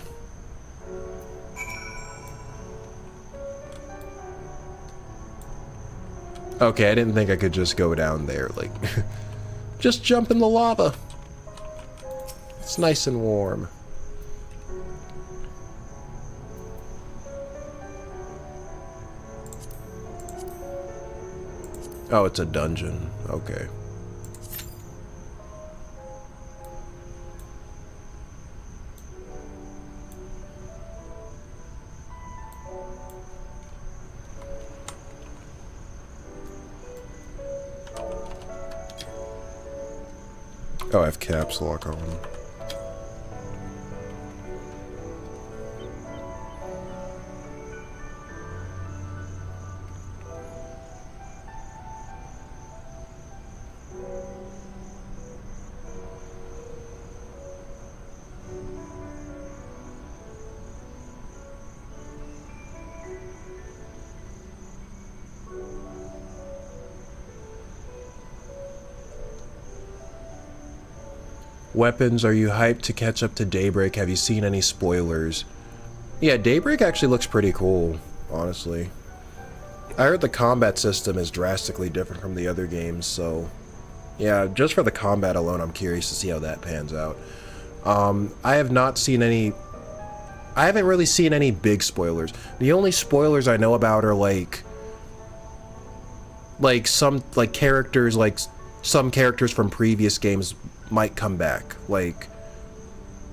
Okay, I didn't think I could just go down there, like... Just jump in the lava. It's nice and warm. Oh, it's a dungeon. Okay. Oh, I have caps lock on. Weapons, are you hyped to catch up to Daybreak? Have you seen any spoilers? Yeah, Daybreak actually looks pretty cool, honestly. I heard the combat system is drastically different from the other games, so... yeah, just for the combat alone, I'm curious to see how that pans out. I have not seen any... I haven't really seen any big spoilers. The only spoilers I know about are some characters from previous games might come back,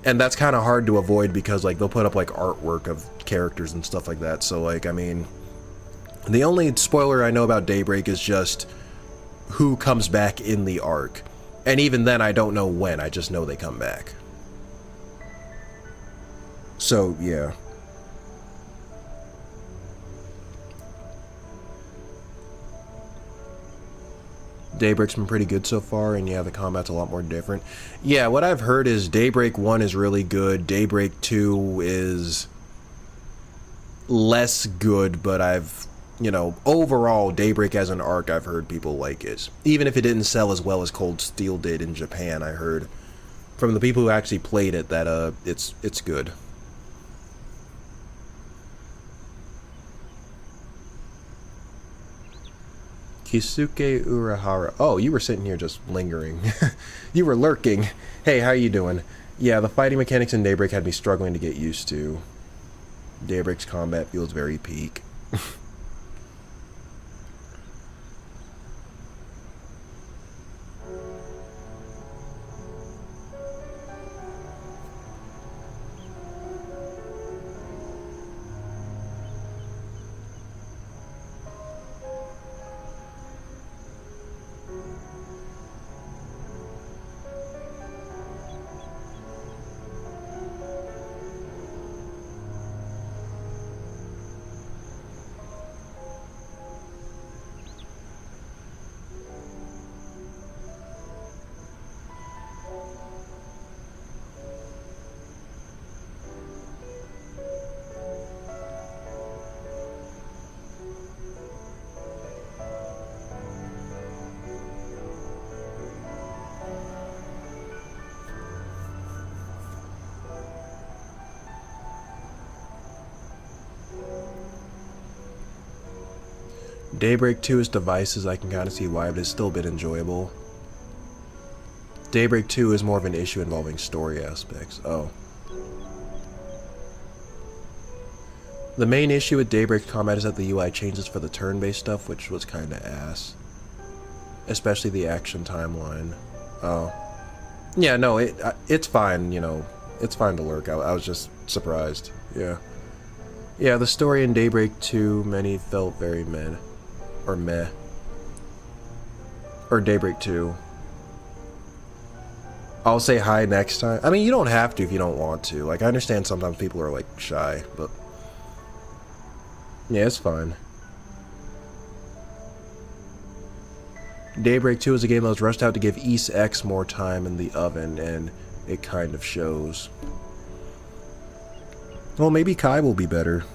and that's kind of hard to avoid because they'll put up artwork of characters and stuff like that. So I mean, the only spoiler I know about Daybreak is just who comes back in the arc, and even then I don't know when. I just know they come back. So yeah. Daybreak's been pretty good so far, and yeah, the combat's a lot more different. Yeah, what I've heard is Daybreak 1 is really good, Daybreak 2 is less good, but I've, you know, overall, Daybreak as an arc, I've heard people like it. Even if it didn't sell as well as Cold Steel did in Japan, I heard from the people who actually played it that it's good. Kisuke Urahara. Oh, you were sitting here just lingering. You were lurking. Hey, how you doing? Yeah, the fighting mechanics in Daybreak had me struggling to get used to. Daybreak's combat feels very peak. Daybreak 2's devices, I can kind of see why, but it's still a bit enjoyable. Daybreak 2 is more of an issue involving story aspects. Oh. The main issue with Daybreak combat is that the UI changes for the turn-based stuff, which was kind of ass. Especially the action timeline. Oh. Yeah, no, it's fine, you know. It's fine to lurk. I was just surprised. Yeah. Yeah, the story in Daybreak 2, many felt very meh. Or meh. Or Daybreak 2. I'll say hi next time. I mean, you don't have to if you don't want to. Like, I understand sometimes people are, like, shy, but... yeah, it's fine. Daybreak 2 is a game that was rushed out to give East X more time in the oven, and it kind of shows. Well, maybe Kai will be better.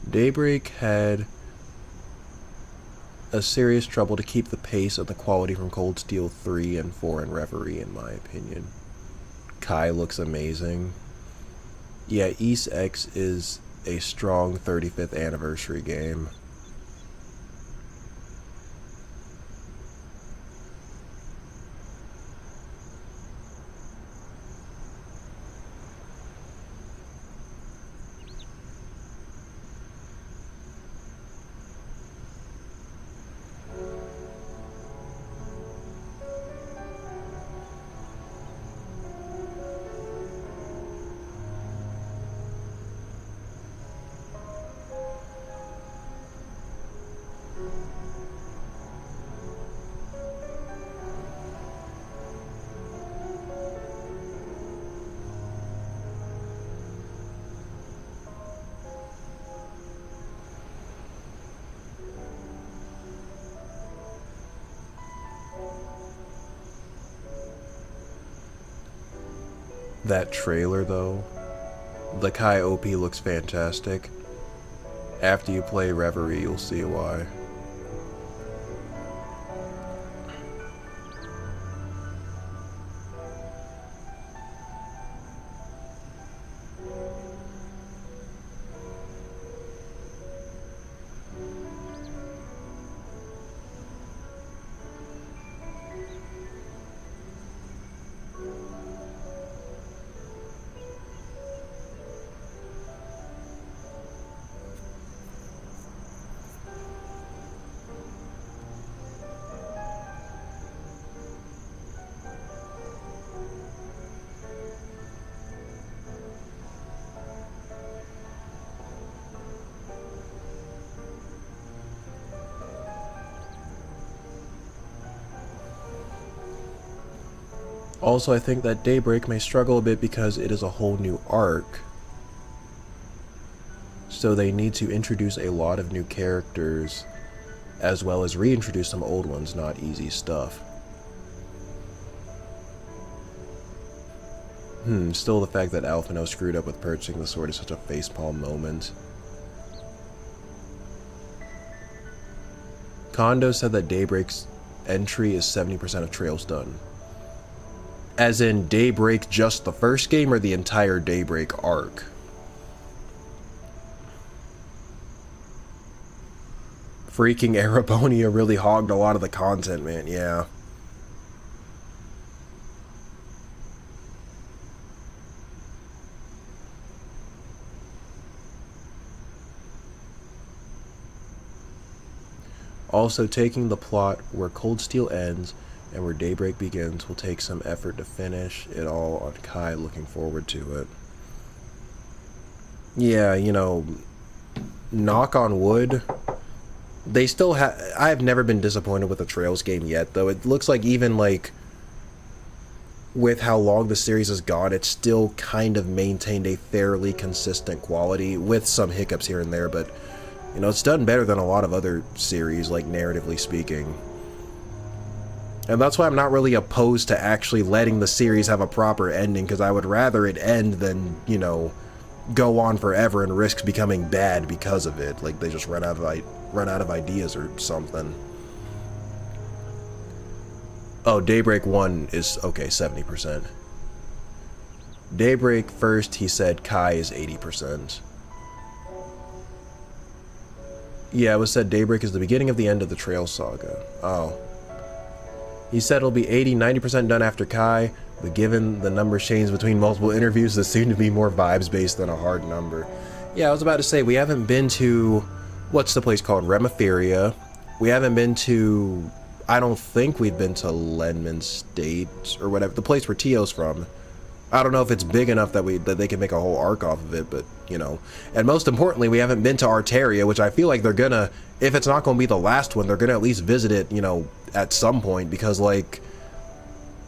Daybreak had a serious trouble to keep the pace and the quality from Cold Steel 3 and 4 and Reverie, in my opinion. Kai looks amazing. Yeah, East X is a strong 35th anniversary game. That trailer, though, the Kai OP looks fantastic. After you play Reverie, you'll see why. Also, I think that Daybreak may struggle a bit because it is a whole new arc. So they need to introduce a lot of new characters, as well as reintroduce some old ones, not easy stuff. Still the fact that Alphino screwed up with purchasing the sword is such a facepalm moment. Kondo said that Daybreak's entry is 70% of trails done. As in Daybreak just the first game or the entire Daybreak arc? Freaking Arabonia really hogged a lot of the content, man, yeah. Also, taking the plot where Cold Steel ends and where Daybreak begins will take some effort to finish it all on Kai. Looking forward to it. Yeah, you know, knock on wood, they still have... I've never been disappointed with a Trails game yet, though. It looks like even, like, with how long the series has gone, it's still kind of maintained a fairly consistent quality, with some hiccups here and there, but... You know, it's done better than a lot of other series, like, narratively speaking. And that's why I'm not really opposed to actually letting the series have a proper ending, because I would rather it end than, you know, go on forever and risk becoming bad because of it. Like, they just run out of ideas or something. Oh, Daybreak 1 is, okay, 70%. Daybreak first, he said Kai is 80%. Yeah, it was said Daybreak is the beginning of the end of the Trail Saga. Oh. He said it'll be 80-90% done after Kai, but given the number change between multiple interviews, this seemed to be more vibes-based than a hard number. Yeah, I was about to say, we haven't been to... What's the place called? Remiferia. We haven't been to... I don't think we've been to Lenman State, or whatever. The place where Tio's from. I don't know if it's big enough that they can make a whole arc off of it, but, you know. And most importantly, we haven't been to Arteria, which I feel like they're gonna, if it's not gonna be the last one, they're gonna at least visit it, you know, at some point, because, like,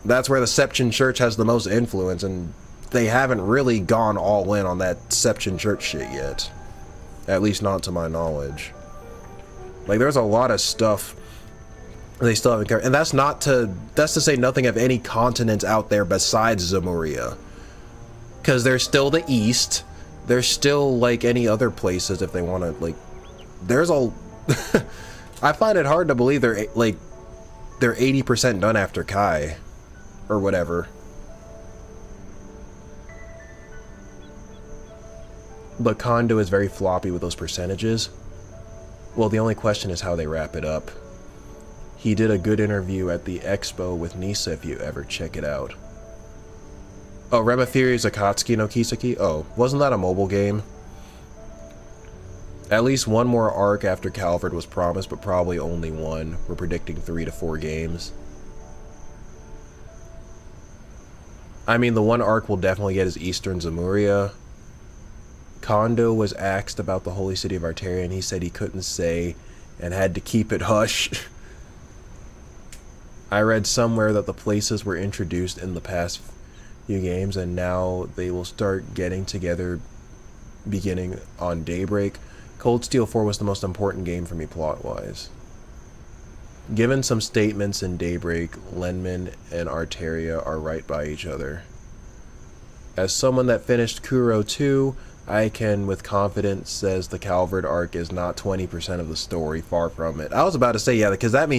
that's where the Seption Church has the most influence, and they haven't really gone all in on that Seption Church shit yet. At least not to my knowledge. Like, there's a lot of stuff they still haven't covered, and that's to say nothing of any continents out there besides Zemuria, because there's still the East, there's still, like, any other places if they want to, like, there's a I find it hard to believe they're 80% done after Kai or whatever. But Kondo is very floppy with those percentages. Well, the only question is how they wrap it up. He did a good interview at the expo with Nisa, if you ever check it out. Oh, Remiferi's Akatsuki no Kiseki? Oh, wasn't that a mobile game? At least one more arc after Calvard was promised, but probably only one. We're predicting 3 to 4 games. I mean, the one arc we'll definitely get is Eastern Zemuria. Kondo was asked about the Holy City of Arteria, and he said he couldn't say and had to keep it hush. I read somewhere that the places were introduced in the past few games, and now they will start getting together beginning on Daybreak. Cold Steel 4 was the most important game for me plot-wise. Given some statements in Daybreak, Lenman and Arteria are right by each other. As someone that finished Kuro 2, I can with confidence says the Calvard arc is not 20% of the story, far from it. I was about to say, yeah, because that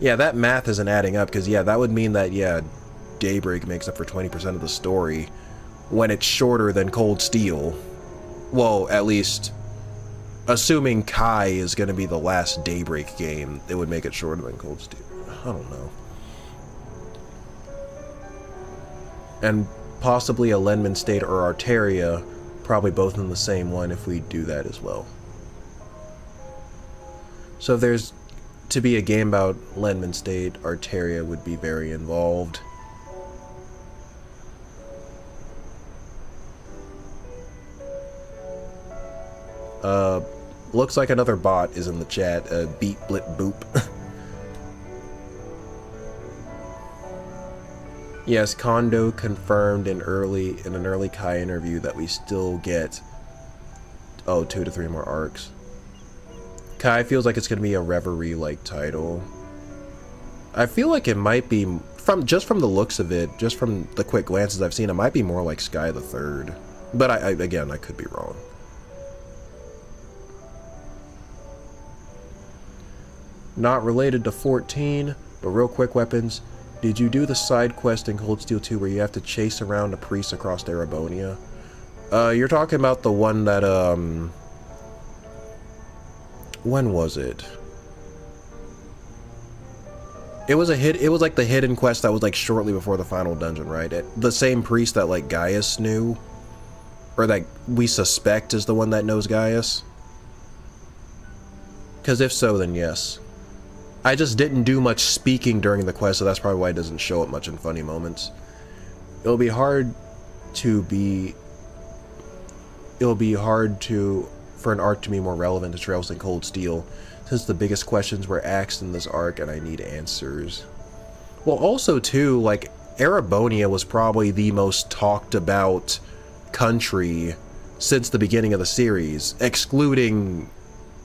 that math isn't adding up, because yeah, that would mean that, yeah, Daybreak makes up for 20% of the story when it's shorter than Cold Steel. Well, at least assuming Kai is going to be the last Daybreak game, it would make it shorter than Cold Steel. I don't know. And possibly a Lenman State or Arteria, probably both in the same one if we do that as well. So if there's to be a game about Lenman State, Arteria would be very involved. Looks like another bot is in the chat, beat blip boop. Yes, Kondo confirmed in an early Kai interview that we still get 2 to 3 more arcs. Kai feels like it's gonna be a Reverie like title. I feel like it might be from the looks of it, just from the quick glances I've seen, it might be more like Sky the Third. But again, I could be wrong. Not related to 14, but real quick weapons. Did you do the side quest in Cold Steel 2 where you have to chase around a priest across Erebania? You're talking about the one that, when was it? It was like the hidden quest that was like shortly before the final dungeon, right? The same priest that like Gaius knew, or that we suspect is the one that knows Gaius. Because if so, then yes. I just didn't do much speaking during the quest, so that's probably why it doesn't show up much in funny moments. It'll be hard for an arc to be more relevant to Trails than Cold Steel, since the biggest questions were asked in this arc and I need answers. Well, also too, like, Erebonia was probably the most talked about country since the beginning of the series, excluding,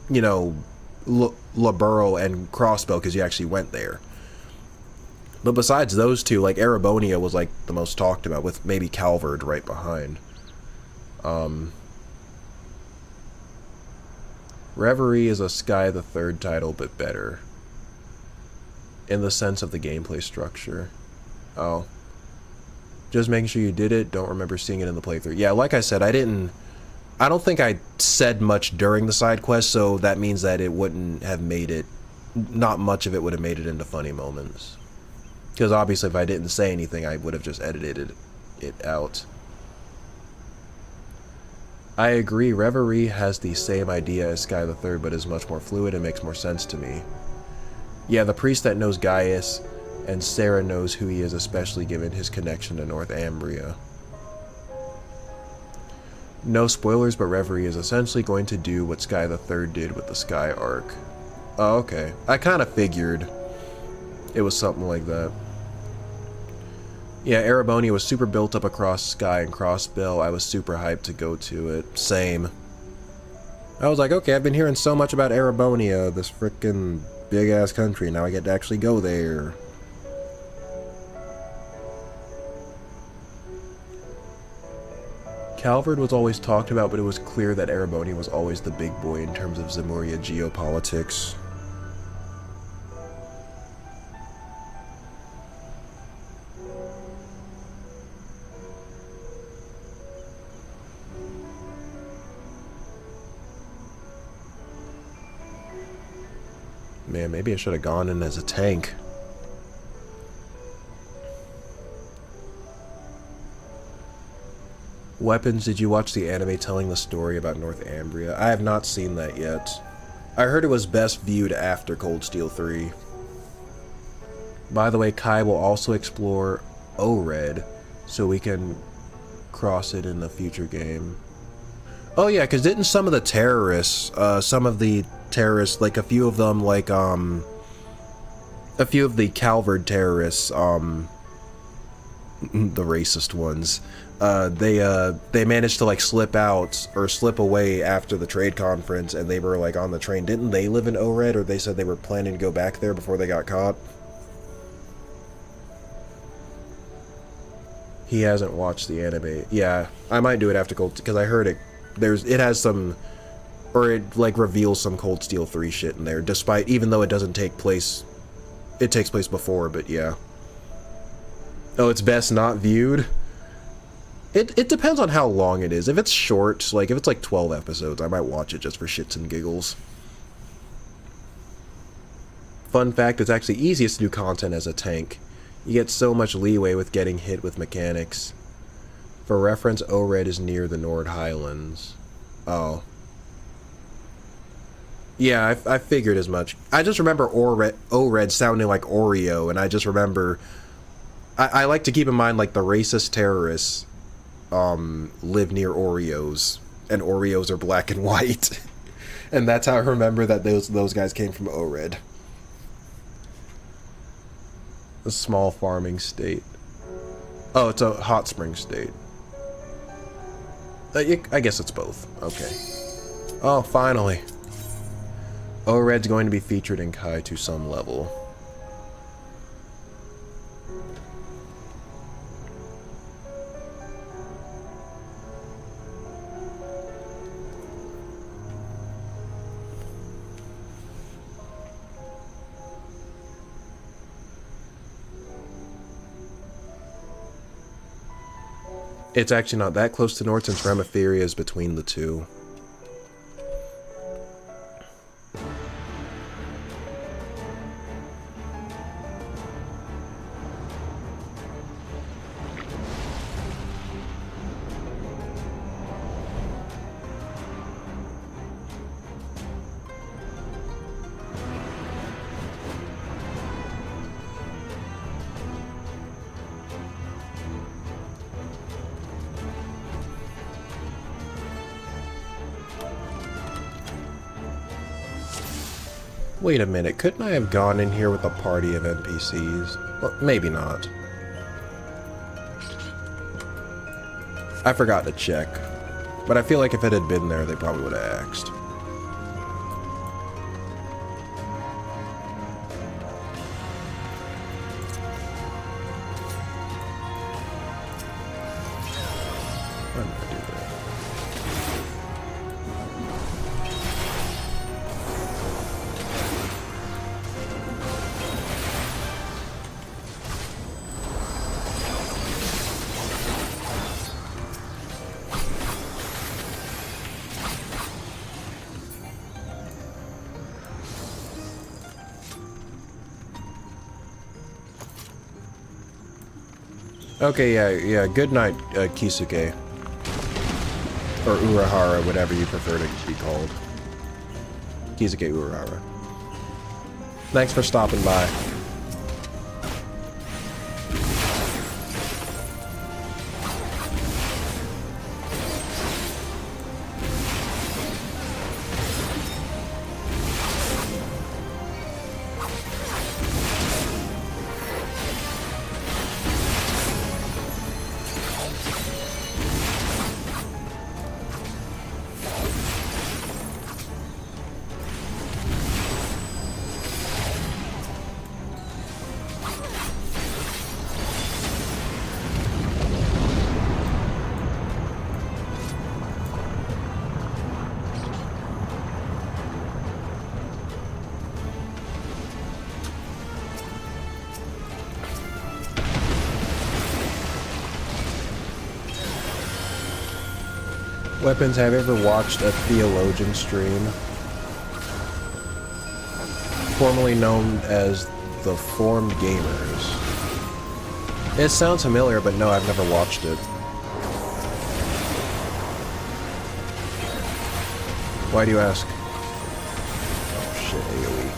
you know, Laburo and Crossbow, because you actually went there. But besides those two, like, Erebonia was like the most talked about, with maybe Calvard right behind. Reverie is a Sky the Third title, but better. In the sense of the gameplay structure. Oh. Just making sure you did it. Don't remember seeing it in the playthrough. Yeah, like I said, I don't think I said much during the side quest, so that means that it wouldn't have made it, not much of it would have made it into funny moments. Because obviously if I didn't say anything, I would have just edited it out. I agree, Reverie has the same idea as Sky the Third, but is much more fluid and makes more sense to me. Yeah, the priest that knows Gaius, and Sarah knows who he is, especially given his connection to Northumbria. No spoilers, but Reverie is essentially going to do what Sky the Third did with the Sky arc. Oh, okay. I kind of figured it was something like that. Yeah, Erebonia was super built up across Sky and Crossbell. I was super hyped to go to it. Same. I was like, okay, I've been hearing so much about Erebonia, this frickin' big-ass country. Now I get to actually go there. Calvard was always talked about, but it was clear that Erebonia was always the big boy in terms of Zemuria geopolitics. Man, maybe I should have gone in as a tank. Weapons, did you watch the anime telling the story about Northumbria? I have not seen that yet. I heard it was best viewed after Cold Steel 3. By the way, Kai will also explore O-Red, so we can cross it in the future game. Oh yeah, because didn't some of the terrorists, like a few of them, like, a few of the Calvard terrorists, the racist ones, they managed to, like, slip out, or slip away after the trade conference, and they were, like, on the train. Didn't they live in O-Red, or they said they were planning to go back there before they got caught? He hasn't watched the anime. Yeah, I might do it after Cold, because I heard it has some, or it like reveals some Cold Steel 3 shit in there, despite, even though it doesn't take place, it takes place before, but yeah. Oh, it's best not viewed? It depends on how long it is. If it's short, like if it's like 12 episodes, I might watch it just for shits and giggles. Fun fact, it's actually easiest to do content as a tank. You get so much leeway with getting hit with mechanics. For reference, O-Red is near the Nord Highlands. Oh. Yeah, I figured as much. I just remember O-Red sounding like Oreo, and I just remember... I like to keep in mind, like, the racist terrorists live near Oreos, and Oreos are black and white. And that's how I remember that those guys came from O-Red. A small farming state. Oh, it's a hot spring state. I guess it's both. Okay. Oh, finally. ORED's going to be featured in Kai to some level. It's actually not that close to north since Remiferia is between the two. Wait a minute, couldn't I have gone in here with a party of NPCs? Well, maybe not. I forgot to check. But I feel like if it had been there, they probably would have asked. I'm gonna do that. Okay, yeah, good night, Kisuke. Or Urahara, whatever you prefer to be called. Kisuke Urahara. Thanks for stopping by. Weapons, have you ever watched a theologian stream? Formerly known as the Formed Gamers. It sounds familiar, but no, I've never watched it. Why do you ask? Oh shit, AoE.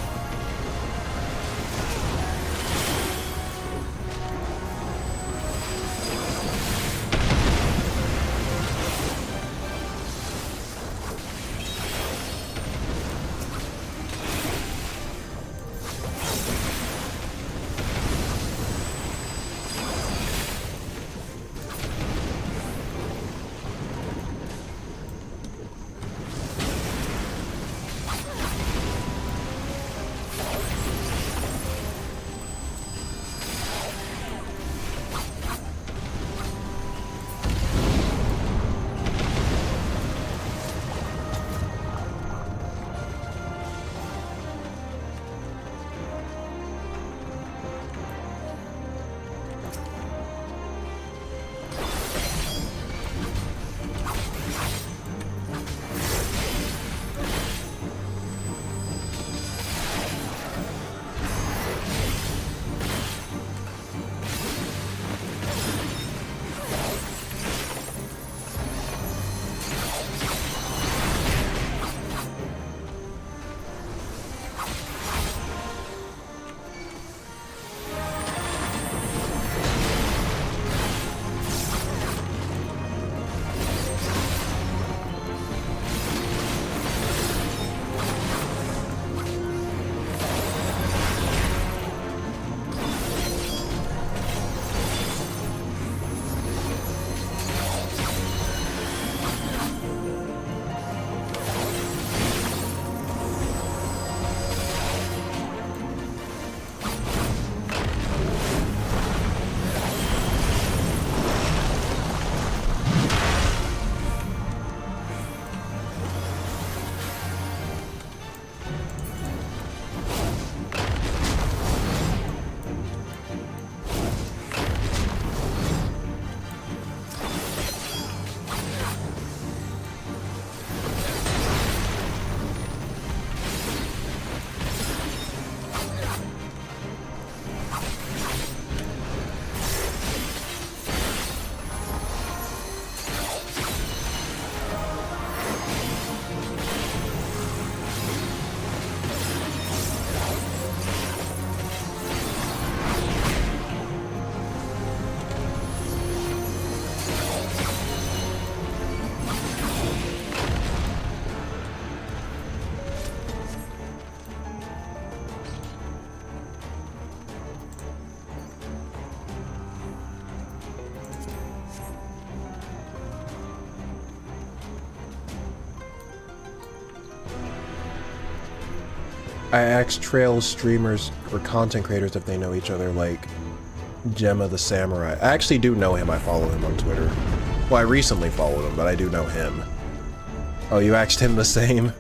I asked trail streamers or content creators if they know each other, like Gemma the Samurai. I actually do know him. I follow him on Twitter. Well, I recently followed him, but I do know him. Oh, you asked him the same?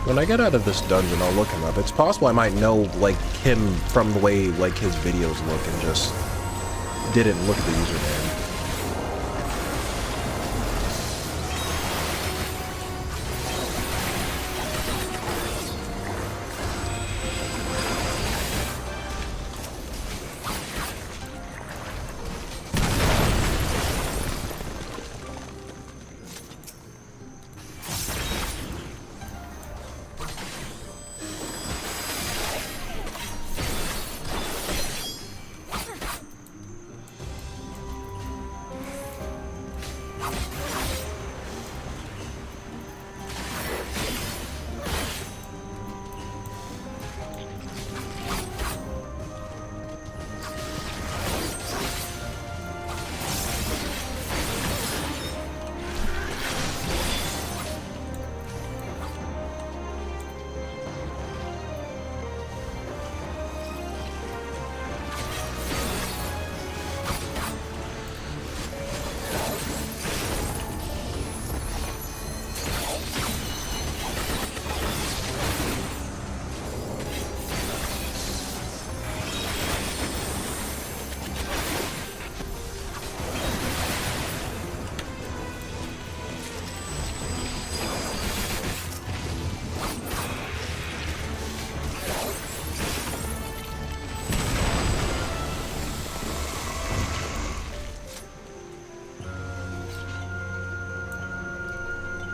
When I get out of this dungeon, I'll look him up. It's possible I might know, like, him from the way, like, his videos look and just didn't look at the username.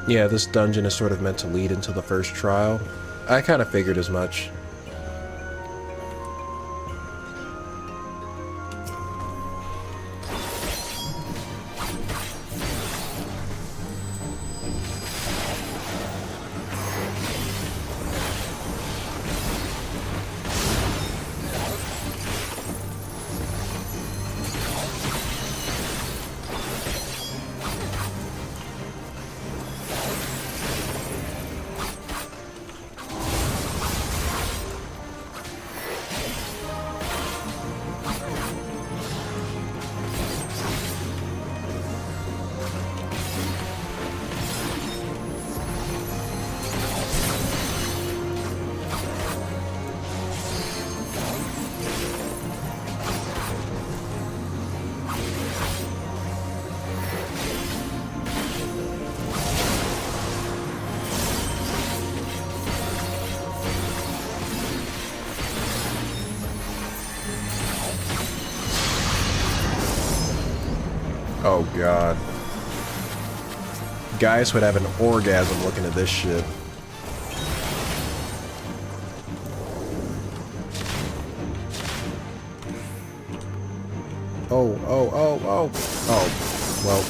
Yeah, this dungeon is sort of meant to lead into the first trial. I kind of figured as much. Oh god. Guys would have an orgasm looking at this shit. Oh, well.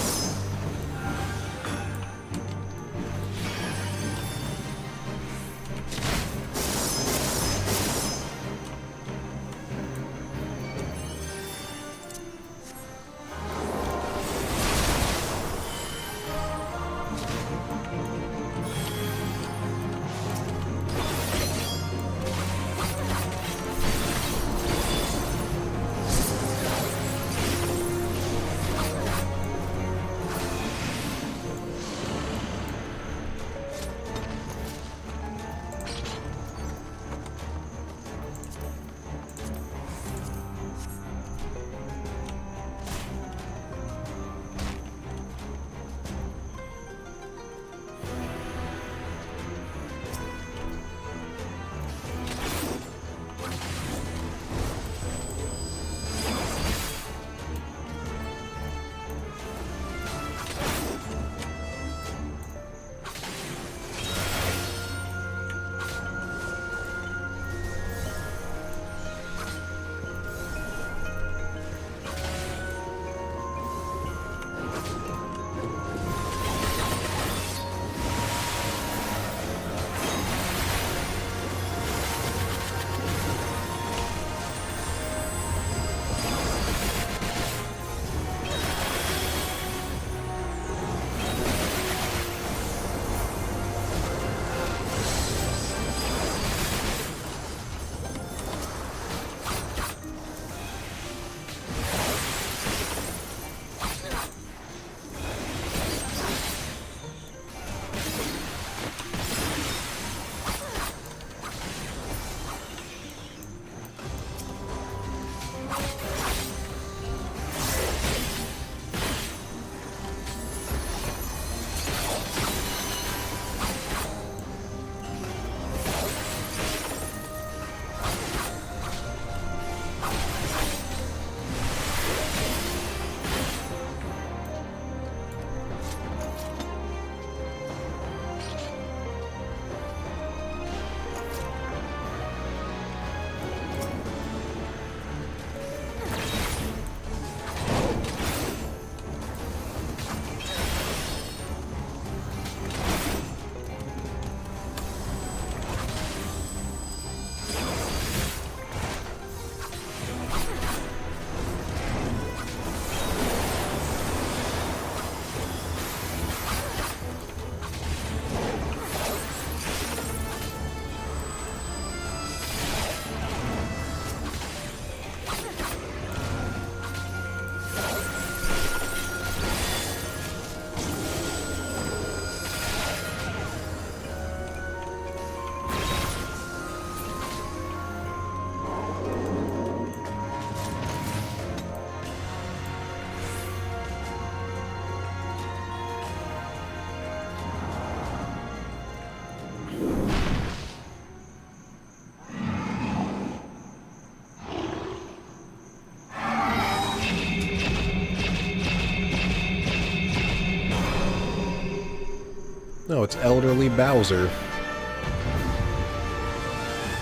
No, it's elderly Bowser.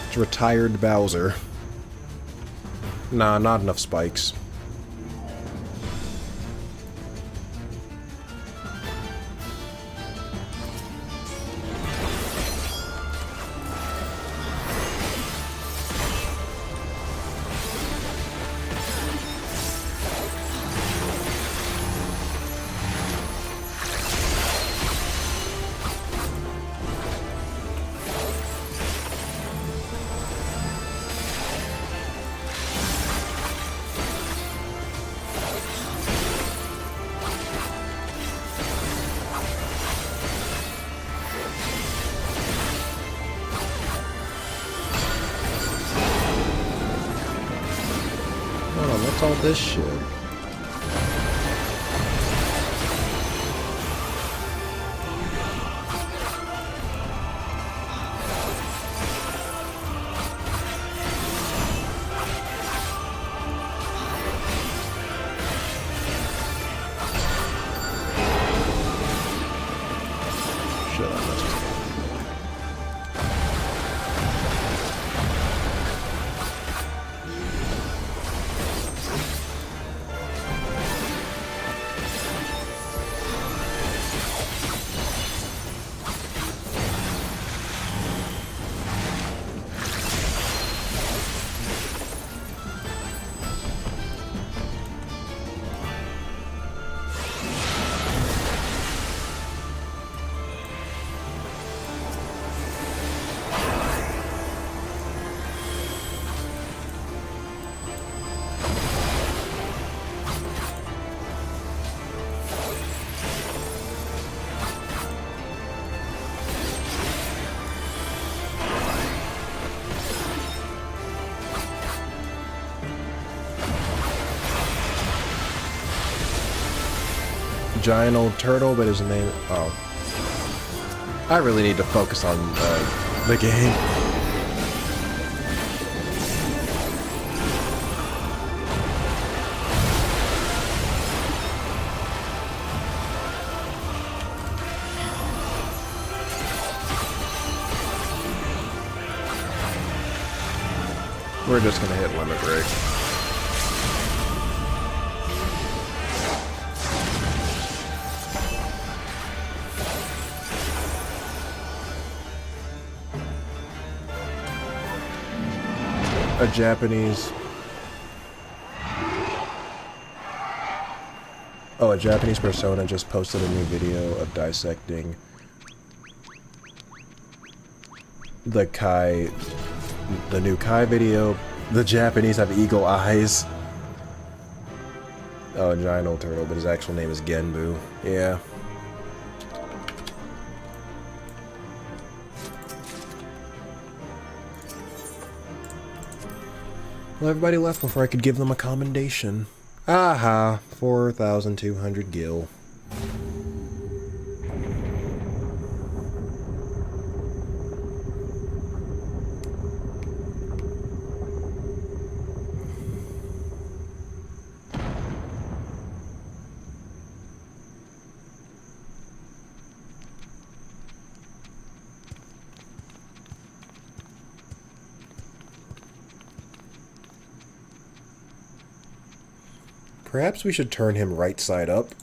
It's retired Bowser. Nah, not enough spikes. What's all this shit? Shut up, that's just... Giant old turtle, but his name... Oh. I really need to focus on the game. We're just gonna hit limit break. A Japanese... Oh, a Japanese persona just posted a new video of dissecting the Kai... The new Kai video. The Japanese have eagle eyes. Oh, a giant old turtle, but his actual name is Genbu. Yeah. Well, everybody left before I could give them a commendation. Aha, 4,200 gil. Perhaps we should turn him right side up.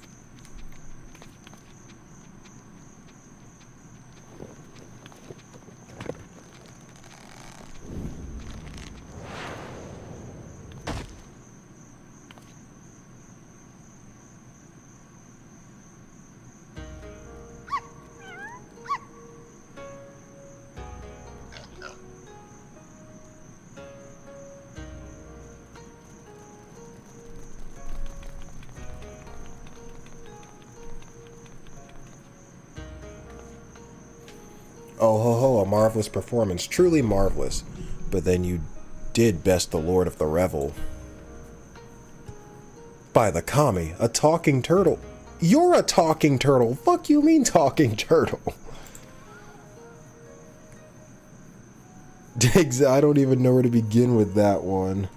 Oh ho ho, a marvelous performance, truly marvelous. But then you did best the Lord of the Revel. By the Kami, a talking turtle. You're a talking turtle. Fuck you mean talking turtle? Diggs, I don't even know where to begin with that one.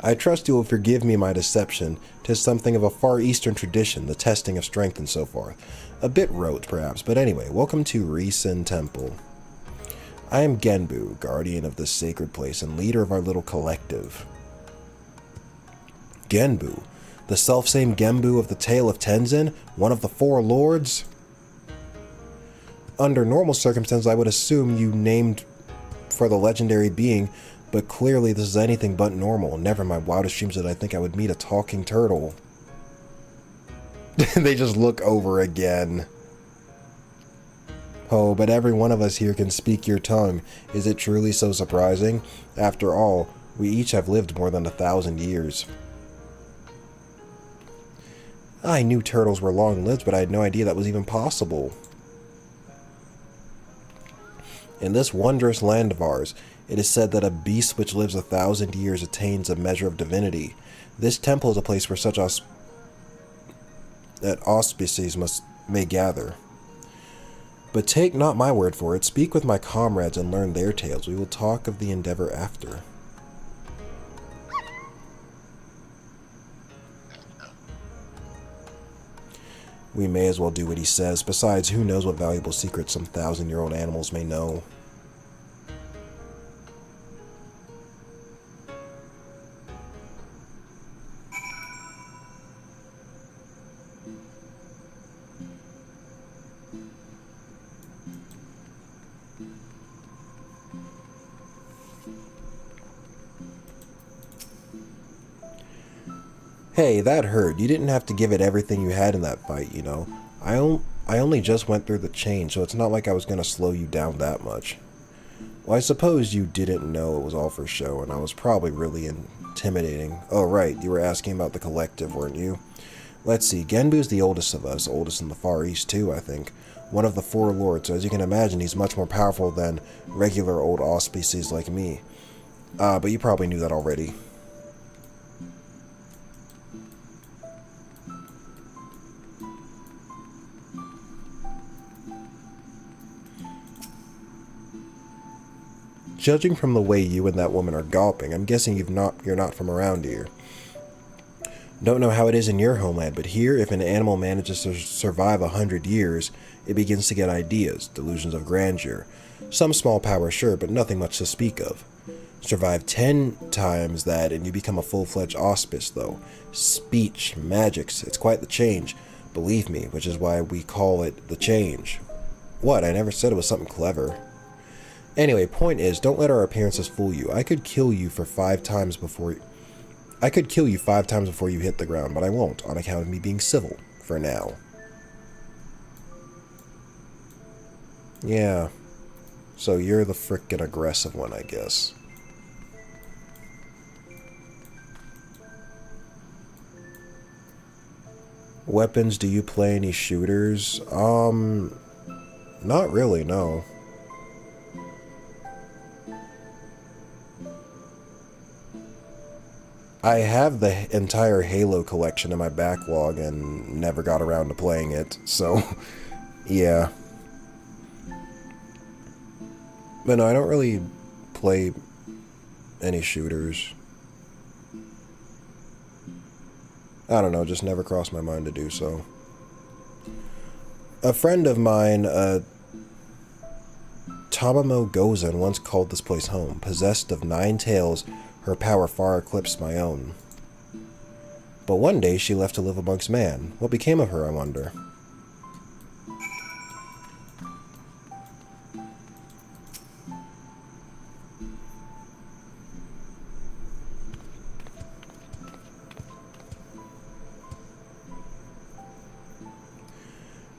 I trust you will forgive me my deception. 'Tis something of a far eastern tradition, the testing of strength and so forth. A bit rote, perhaps, but anyway, welcome to Risen Temple. I am Genbu, guardian of this sacred place and leader of our little collective. Genbu? The selfsame Genbu of the Tale of Tenzin? One of the four lords? Under normal circumstances, I would assume you named for the legendary being, but clearly this is anything but normal. Never in my wildest dreams did I think I would meet a talking turtle. They just look over again. Oh, but every one of us here can speak your tongue. Is it truly so surprising? After all, we each have lived more than 1,000 years. I knew turtles were long-lived, but I had no idea that was even possible. In this wondrous land of ours, it is said that a beast which lives 1,000 years attains a measure of divinity. This temple is a place where such auspices may gather. But take not my word for it. Speak with my comrades and learn their tales. We will talk of the endeavor after. We may as well do what he says. Besides, who knows what valuable secrets some 1,000-year-old animals may know. Hey, that hurt. You didn't have to give it everything you had in that fight, you know. I only just went through the change, so it's not like I was going to slow you down that much. Well, I suppose you didn't know it was all for show, and I was probably really intimidating. Oh, right, you were asking about the collective, weren't you? Let's see, Genbu's the oldest of us, oldest in the Far East too, I think. One of the four lords, so as you can imagine, he's much more powerful than regular old auspices like me. But you probably knew that already. Judging from the way you and that woman are gawping, I'm guessing you're not from around here. Don't know how it is in your homeland, but here, if an animal manages to survive 100 years, it begins to get ideas, delusions of grandeur. Some small power, sure, but nothing much to speak of. Survive 10 times that and you become a full-fledged auspice, though. Speech, magics, it's quite the change. Believe me, which is why we call it the change. What? I never said it was something clever. Anyway, point is, don't let our appearances fool you. I could kill you 5 times before you hit the ground, but I won't, on account of me being civil, for now. Yeah. So you're the frickin' aggressive one, I guess. Weapons, do you play any shooters? Not really, no. I have the entire Halo collection in my backlog and never got around to playing it, so yeah. But no, I don't really play any shooters. I don't know, just never crossed my mind to do so. A friend of mine, Tamamo Gozen, once called this place home. Possessed of 9 tails, her power far eclipsed my own. But one day she left to live amongst man. What became of her, I wonder?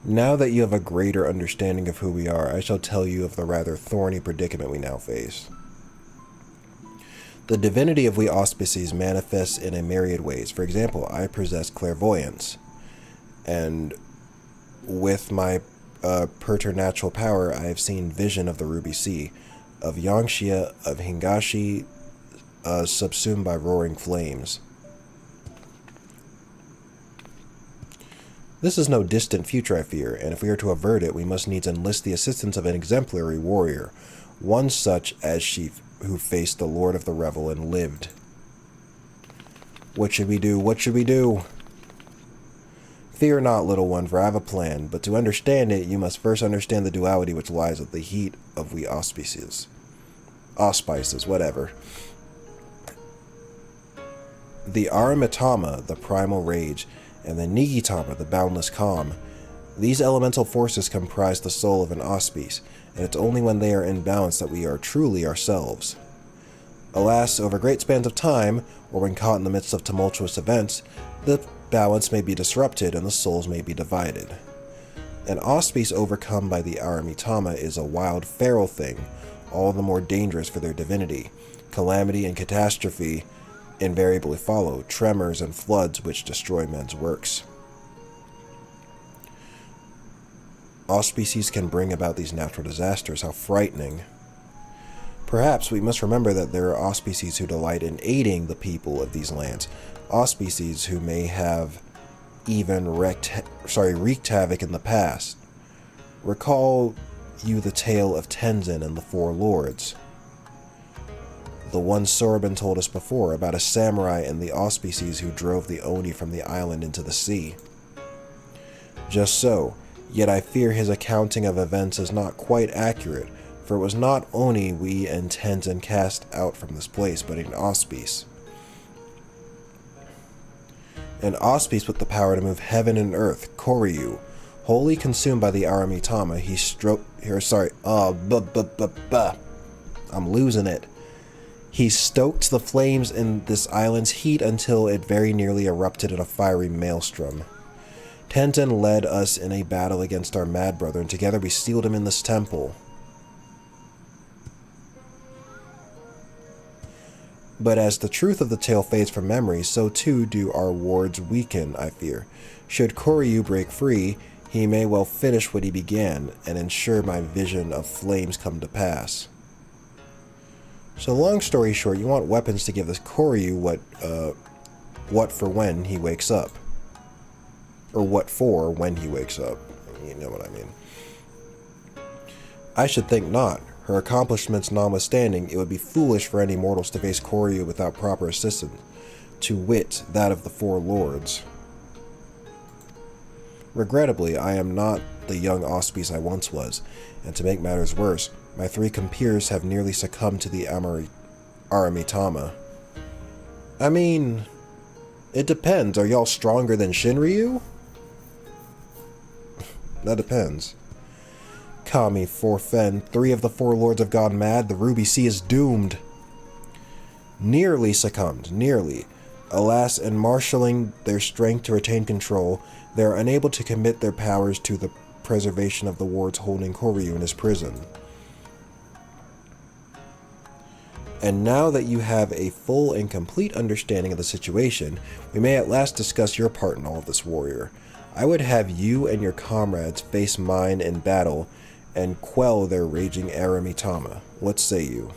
Now that you have a greater understanding of who we are, I shall tell you of the rather thorny predicament we now face. The divinity of we auspices manifests in a myriad ways. For example, I possess clairvoyance, and with my preternatural power, I have seen vision of the Ruby Sea, of Yangxia, of Hingashi, subsumed by roaring flames. This is no distant future, I fear, and if we are to avert it, we must needs enlist the assistance of an exemplary warrior, one such as she who faced the Lord of the Revel and lived. What should we do? What should we do? Fear not, little one, for I have a plan, but to understand it, you must first understand the duality which lies at the heat of we auspices. Auspices, whatever. The Aramitama, the primal rage, and the Nigitama, the boundless calm. These elemental forces comprise the soul of an auspice, and it's only when they are in balance that we are truly ourselves. Alas, over great spans of time, or when caught in the midst of tumultuous events, the balance may be disrupted and the souls may be divided. An auspice overcome by the Aramitama is a wild, feral thing, all the more dangerous for their divinity. Calamity and catastrophe invariably follow, tremors and floods which destroy men's works. Auspices can bring about these natural disasters. How frightening. Perhaps we must remember that there are auspices who delight in aiding the people of these lands, auspices who may have even wreaked havoc in the past. Recall you the tale of Tenzin and the Four Lords. The one Sorbin told us before about a samurai and the auspices who drove the Oni from the island into the sea. Just so, yet I fear his accounting of events is not quite accurate, for it was not Oni we and Tenzin cast out from this place, but an auspice. An auspice with the power to move heaven and earth, Koryu. Wholly consumed by the Aramitama, he I'm losing it. He stoked the flames in this island's heat until it very nearly erupted in a fiery maelstrom. Tenzin led us in a battle against our mad brother, and together we sealed him in this temple. But as the truth of the tale fades from memory, so too do our wards weaken, I fear. Should Koryu break free, he may well finish what he began, and ensure my vision of flames come to pass. So long story short, you want weapons to give this Koryu what for when he wakes up. Or what for when he wakes up. You know what I mean. I should think not. Her accomplishments notwithstanding, it would be foolish for any mortals to face Koryu without proper assistance, to wit, that of the Four Lords. Regrettably, I am not the young auspice I once was, and to make matters worse, my 3 compeers have nearly succumbed to the Aramitama. I mean, it depends. Are y'all stronger than Shinryu? That depends. Kami, Forfen, 3 of the 4 lords have gone mad. The Ruby Sea is doomed. Nearly succumbed. Nearly. Alas, in marshalling their strength to retain control, they are unable to commit their powers to the preservation of the wards holding Koryu in his prison. And now that you have a full and complete understanding of the situation, we may at last discuss your part in all of this, warrior. I would have you and your comrades face mine in battle and quell their raging Aramitama. What say you?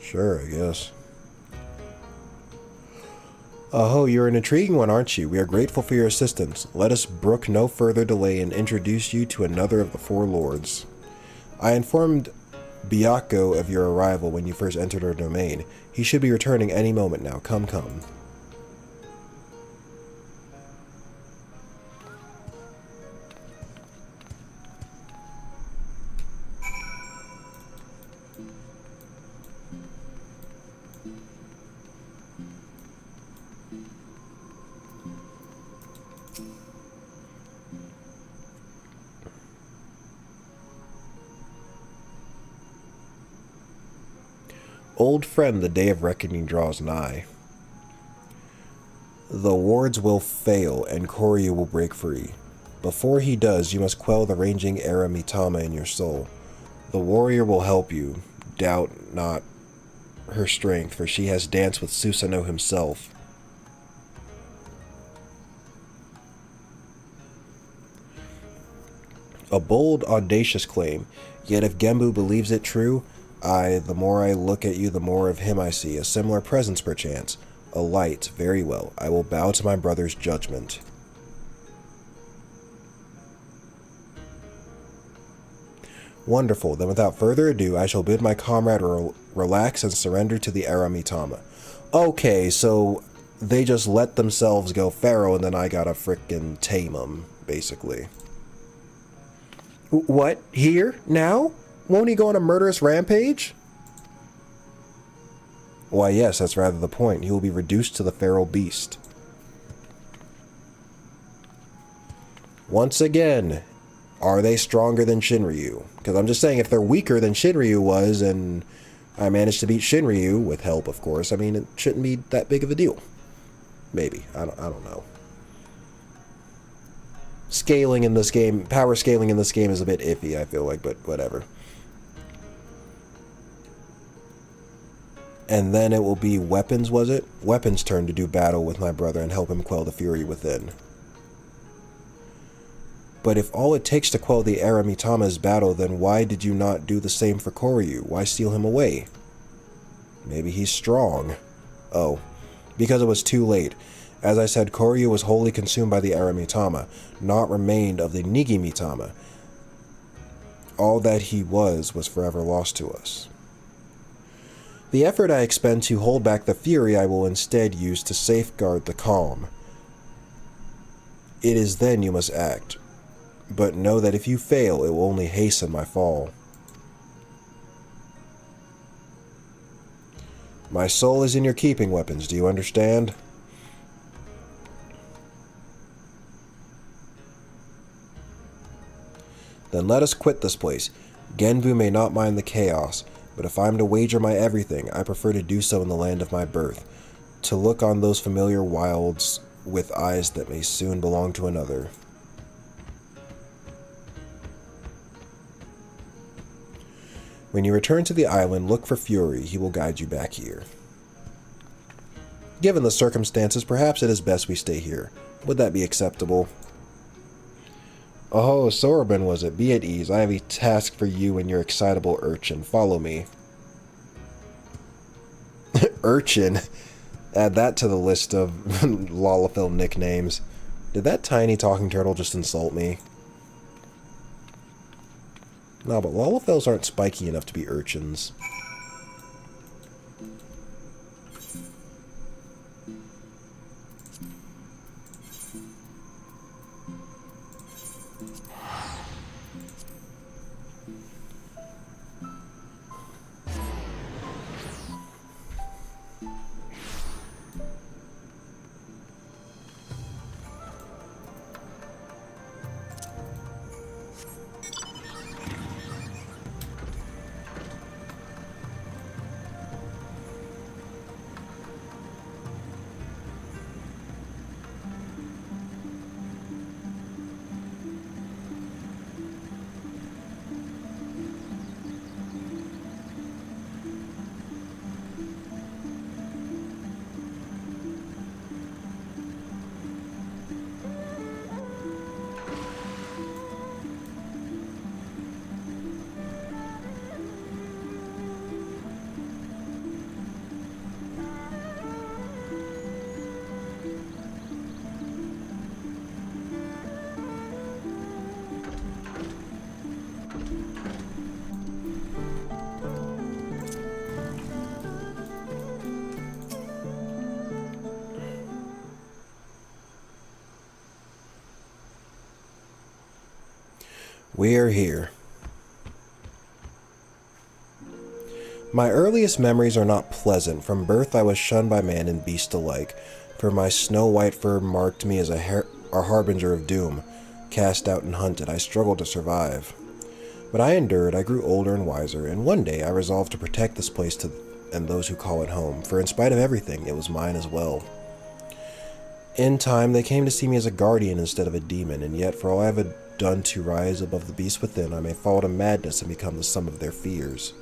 Sure, I guess. Oh, you're an intriguing one, aren't you? We are grateful for your assistance. Let us brook no further delay and introduce you to another of the 4 lords. I informed Byakko of your arrival when you first entered our domain. He should be returning any moment now. Come, come. Old friend, the day of reckoning draws nigh. The wards will fail, and Koryu will break free. Before he does, you must quell the raging Aramitama in your soul. The warrior will help you. Doubt not her strength, for she has danced with Susanoo himself. A bold, audacious claim, yet if Genbu believes it true, the more I look at you, the more of him I see. A similar presence, perchance. A light. Very well. I will bow to my brother's judgment. Wonderful. Then without further ado, I shall bid my comrade relax and surrender to the Aramitama. Okay, so they just let themselves go feral and then I gotta frickin' tame them, basically. What? Here? Now? Won't he go on a murderous rampage? Why yes, that's rather the point. He will be reduced to the feral beast. Once again, are they stronger than Shinryu? Because I'm just saying, if they're weaker than Shinryu was, and I managed to beat Shinryu, with help of course, I mean, it shouldn't be that big of a deal. Maybe. I don't know. Scaling in this game, power scaling in this game is a bit iffy, I feel like, but whatever. And then it will be Weapons, was it? Weapons' turn to do battle with my brother and help him quell the fury within. But if all it takes to quell the Aramitama's battle, then why did you not do the same for Koryu? Why steal him away? Maybe he's strong. Oh, because it was too late. As I said, Koryu was wholly consumed by the Aramitama, naught remained of the Nigimitama. All that he was forever lost to us. The effort I expend to hold back the fury I will instead use to safeguard the calm. It is then you must act. But know that if you fail, it will only hasten my fall. My soul is in your keeping, Weapons, do you understand? Then let us quit this place. Genvu may not mind the chaos, but if I am to wager my everything, I prefer to do so in the land of my birth, to look on those familiar wilds with eyes that may soon belong to another. When you return to the island, look for Fury. He will guide you back here. Given the circumstances, perhaps it is best we stay here. Would that be acceptable? Oh, Sorbin was it? Be at ease. I have a task for you and your excitable urchin. Follow me. Urchin? Add that to the list of Lalafell nicknames. Did that tiny talking turtle just insult me? No, but Lalafells aren't spiky enough to be urchins. We're here. My earliest memories are not pleasant. From birth I was shunned by man and beast alike, for my snow-white fur marked me as a harbinger of doom. Cast out and hunted, I struggled to survive. But I endured, I grew older and wiser, and one day I resolved to protect this place and those who call it home, for in spite of everything, it was mine as well. In time, they came to see me as a guardian instead of a demon, and yet for all I have done to rise above the beast within, I may fall to madness and become the sum of their fears.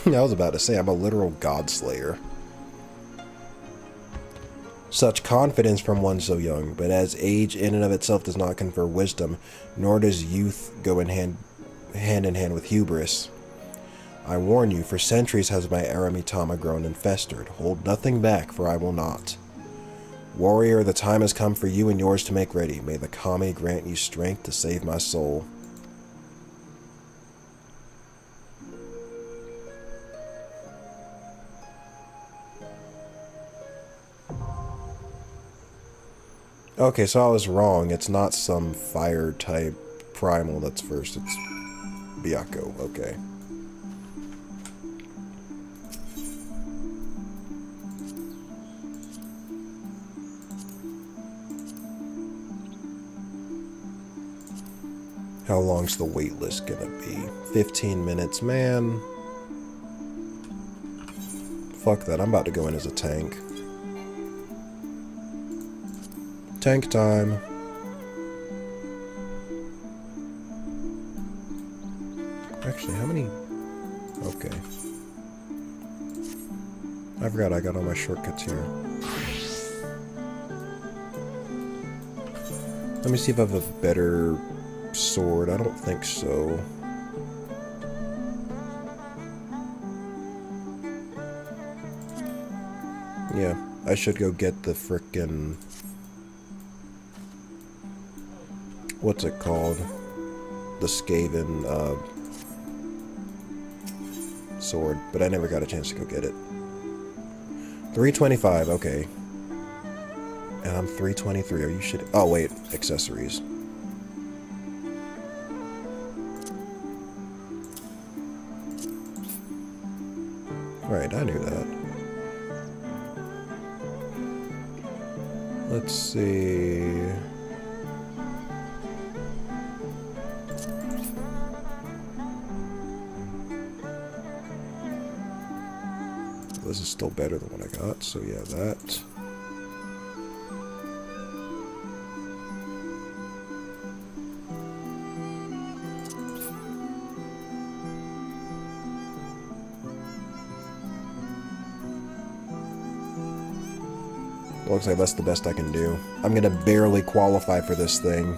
I was about to say, I'm a literal godslayer. Such confidence from one so young, but as age in and of itself does not confer wisdom, nor does youth go hand in hand with hubris. I warn you, for centuries has my Aramitama grown and festered. Hold nothing back, for I will not. Warrior, the time has come for you and yours to make ready. May the Kami grant you strength to save my soul. Okay, so I was wrong. It's not some fire type primal that's first. It's Byakko. Okay. How long's the wait list gonna be? 15 minutes, man. Fuck that, I'm about to go in as a tank. Tank time. Actually, how many? Okay. I forgot I got all my shortcuts here. Let me see if I have a better sword. I don't think so. Yeah, I should go get the frickin'... what's it called? The Skaven, sword, but I never got a chance to go get it. 325, okay. And I'm 323, are you shitting? Oh wait, accessories. Right, I knew that. Let's see... This is still better than what I got, so yeah, that. Looks like that's the best I can do. I'm gonna barely qualify for this thing.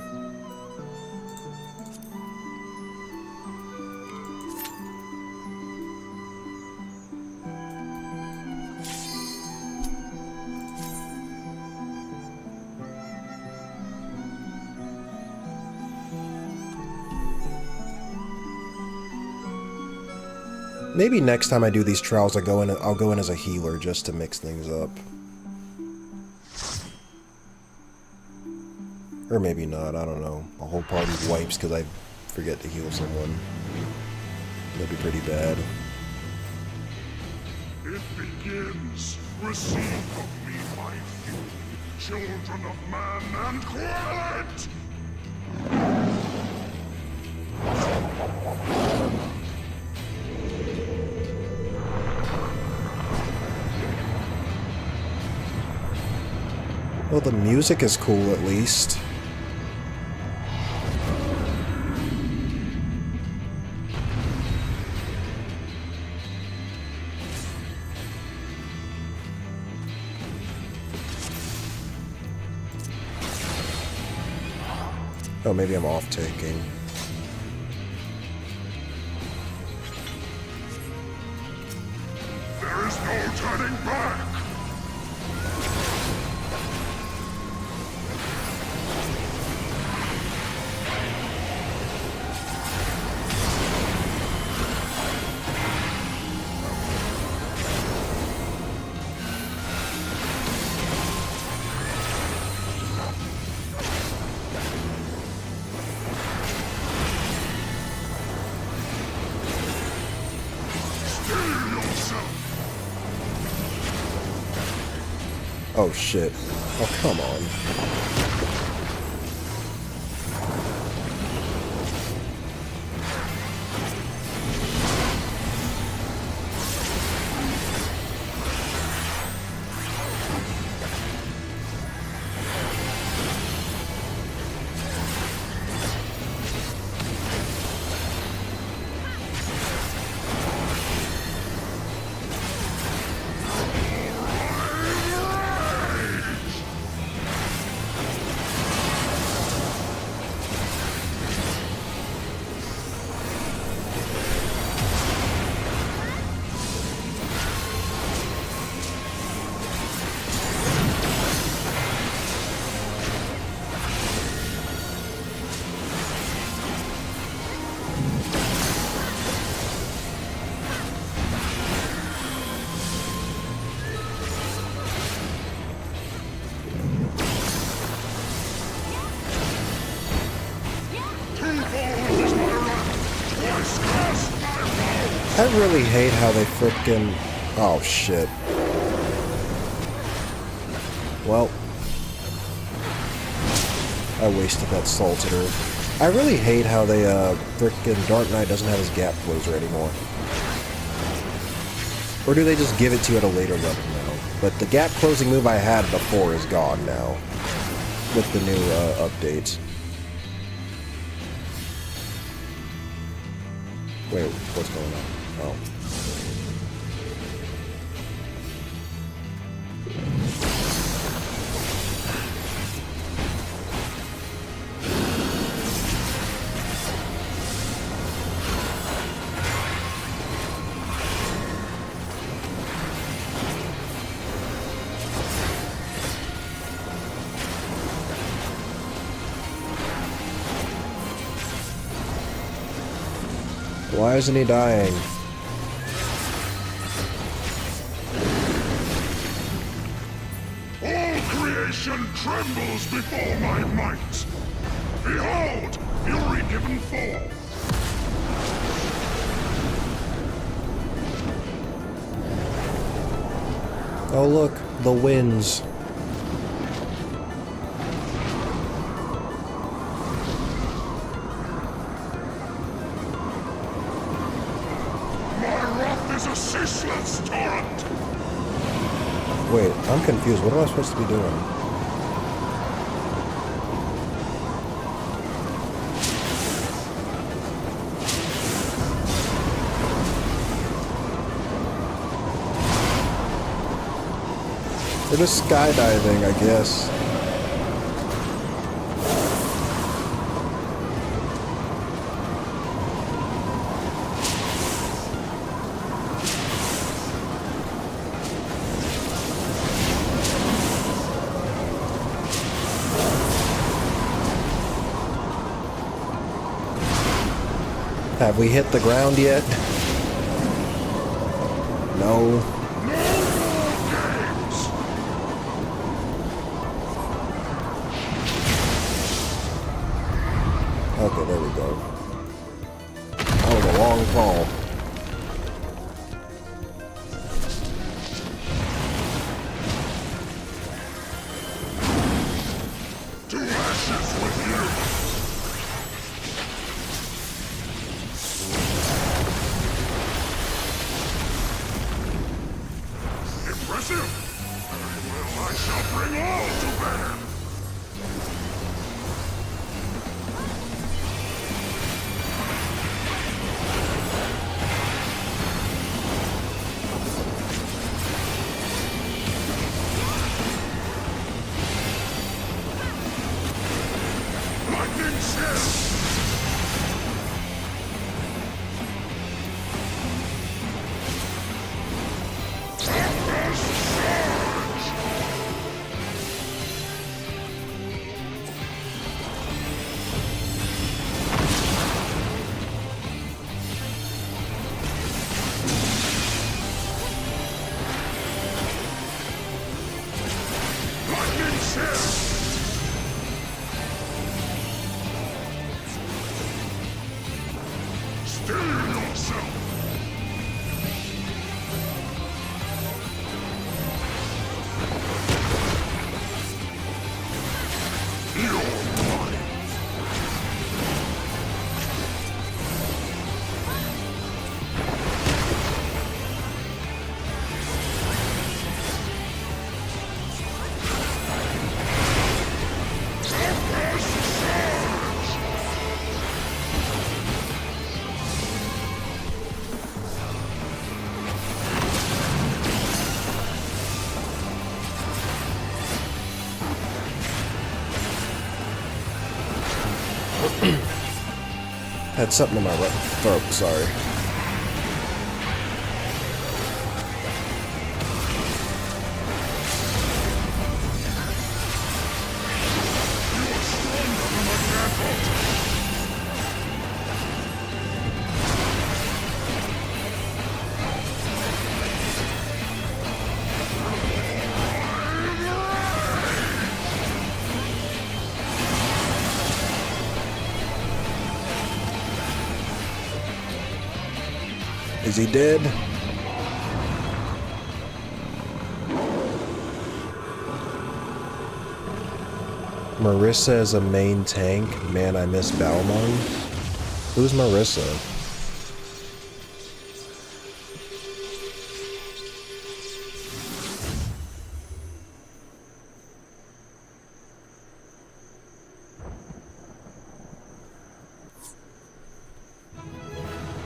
Maybe next time I do these trials, I'll go in as a healer just to mix things up. Or maybe not, I don't know. A whole party wipes because I forget to heal someone. That'd be pretty bad. It begins. Receive of me my fury, children of man, and quell it! Well, the music is cool at least. Oh, maybe I'm off-taking. There is no turning back! Oh shit. Oh, come on. I really hate how they frickin'... Oh, shit. Well... I wasted that salted herb. I really hate how they, frickin' Dark Knight doesn't have his gap closer anymore. Or do they just give it to you at a later level now? But the gap closing move I had before is gone now. With the new, updates. Wait, what's going on? Oh. Why isn't he dying? All creation trembles before my might. Behold, fury given forth. Oh look, the winds. Wait, I'm confused. What am I supposed to be doing? They're just skydiving, I guess. Have we hit the ground yet? No. Okay, there we go. That was a long fall. To ashes with you! Impressive! Well, I shall bring all to bear! Lightning shield! Had something in my throat, sorry. Is he dead? Marissa as a main tank? Man, I miss Balmung. Who's Marissa?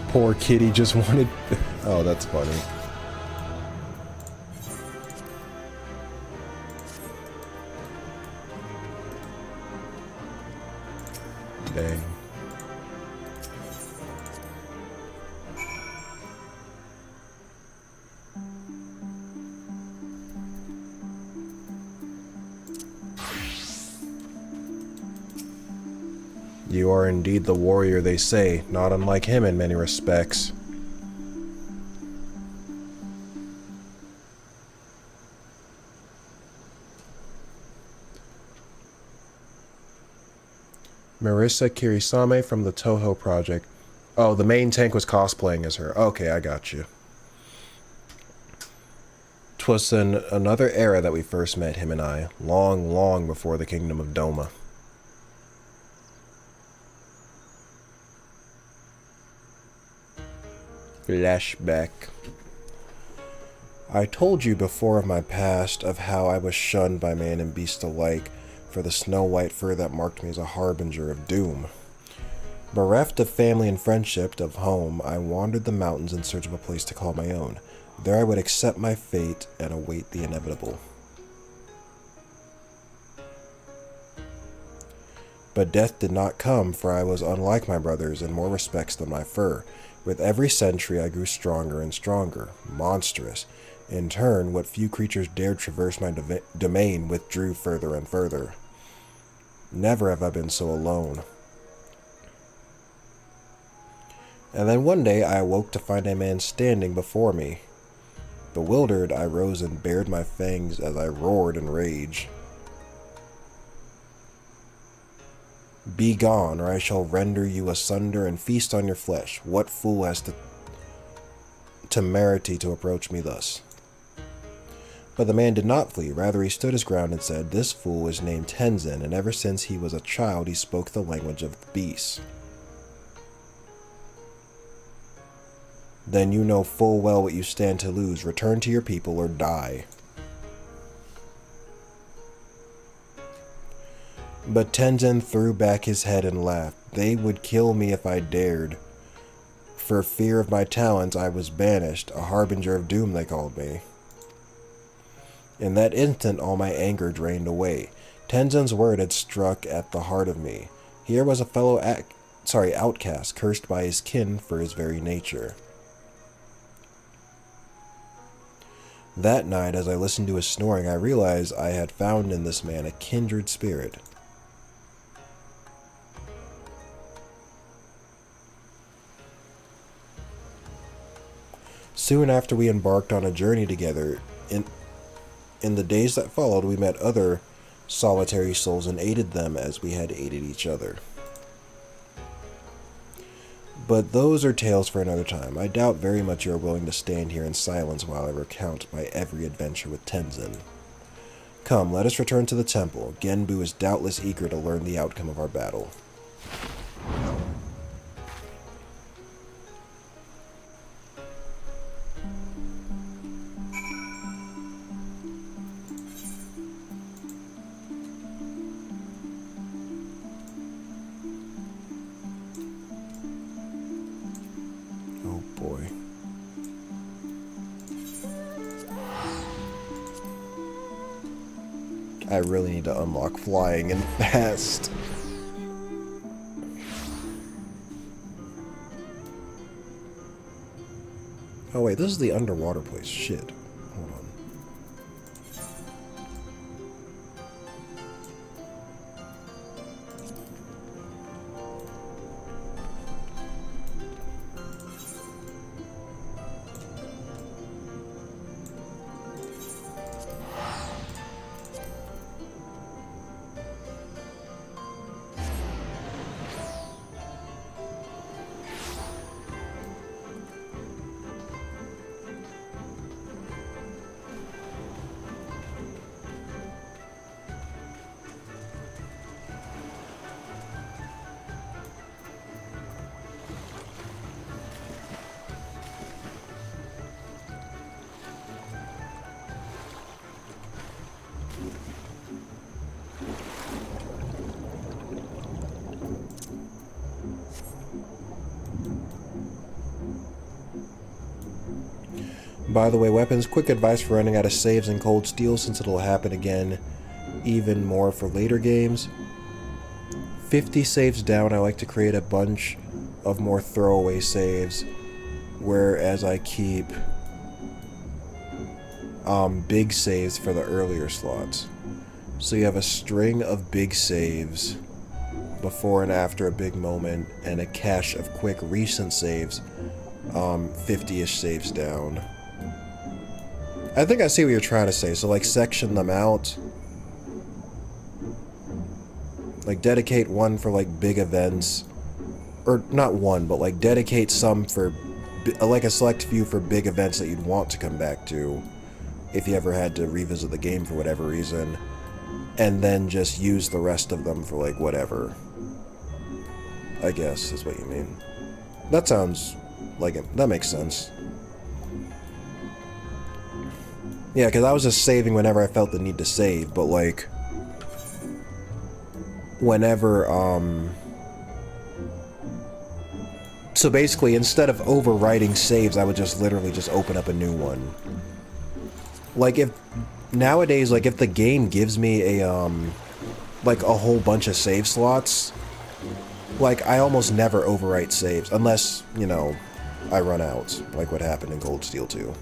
Poor kitty just wanted... Oh, that's funny. Dang. You are indeed the warrior they say, not unlike him in many respects. Marissa Kirisame from the Toho Project. Oh, the main tank was cosplaying as her. Okay, I got you. 'Twas in another era that we first met, him and I, long, long before the Kingdom of Doma. Flashback. I told you before of my past, of how I was shunned by man and beast alike for the snow-white fur that marked me as a harbinger of doom. Bereft of family and friendship, of home, I wandered the mountains in search of a place to call my own. There I would accept my fate and await the inevitable. But death did not come, for I was unlike my brothers in more respects than my fur. With every century I grew stronger and stronger, monstrous. In turn, what few creatures dared traverse my domain withdrew further and further. Never have I been so alone. And then one day I awoke to find a man standing before me. Bewildered, I rose and bared my fangs as I roared in rage. Be gone, or I shall render you asunder and feast on your flesh. What fool has the temerity to approach me thus? But the man did not flee, rather he stood his ground and said, This fool is named Tenzin, and ever since he was a child he spoke the language of the beasts. Then you know full well what you stand to lose. Return to your people or die. But Tenzin threw back his head and laughed. They would kill me if I dared. For fear of my talents I was banished. A harbinger of doom they called me. In that instant all my anger drained away. Tenzin's word had struck at the heart of me. Here was a fellow outcast, cursed by his kin for his very nature. That night, as I listened to his snoring, I realized I had found in this man a kindred spirit. Soon after we embarked on a journey together, in the days that followed, we met other solitary souls and aided them as we had aided each other. But those are tales for another time. I doubt very much you are willing to stand here in silence while I recount my every adventure with Tenzin. Come, let us return to the temple. Genbu is doubtless eager to learn the outcome of our battle. I really need to unlock flying and fast. Oh wait, this is the underwater place. Shit. Hold on. By the way, weapons, quick advice for running out of saves in Cold Steel since it'll happen again even more for later games. 50 saves down, I like to create a bunch of more throwaway saves, whereas I keep big saves for the earlier slots. So you have a string of big saves before and after a big moment, and a cache of quick recent saves, 50-ish saves down. I think I see what you're trying to say, so like section them out. Like dedicate one for like big events, or not one, but like dedicate some for like a select few for big events that you'd want to come back to if you ever had to revisit the game for whatever reason, and then just use the rest of them for like whatever, I guess is what you mean. That sounds like it. That makes sense. Yeah, because I was just saving whenever I felt the need to save, but like whenever, so basically, instead of overwriting saves, I would just literally just open up a new one. Like, if, nowadays, like, if the game gives me a, like, a whole bunch of save slots, like, I almost never overwrite saves, unless, you know, I run out, like what happened in Cold Steel 2.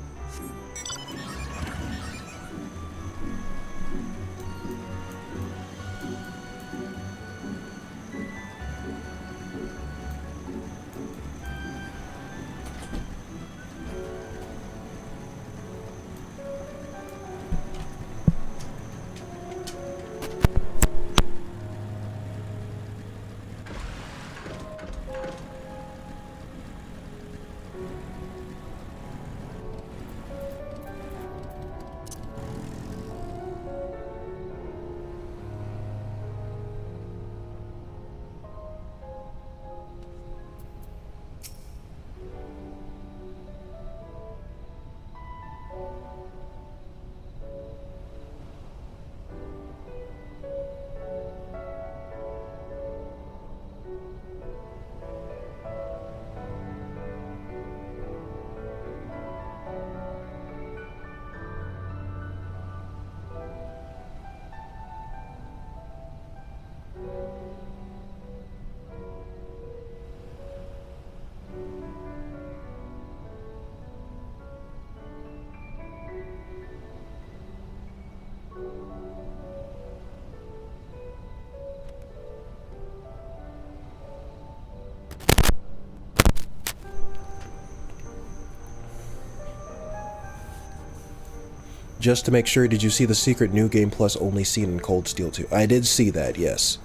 Just to make sure, did you see the secret New Game Plus only seen in Cold Steel 2? I did see that, yes.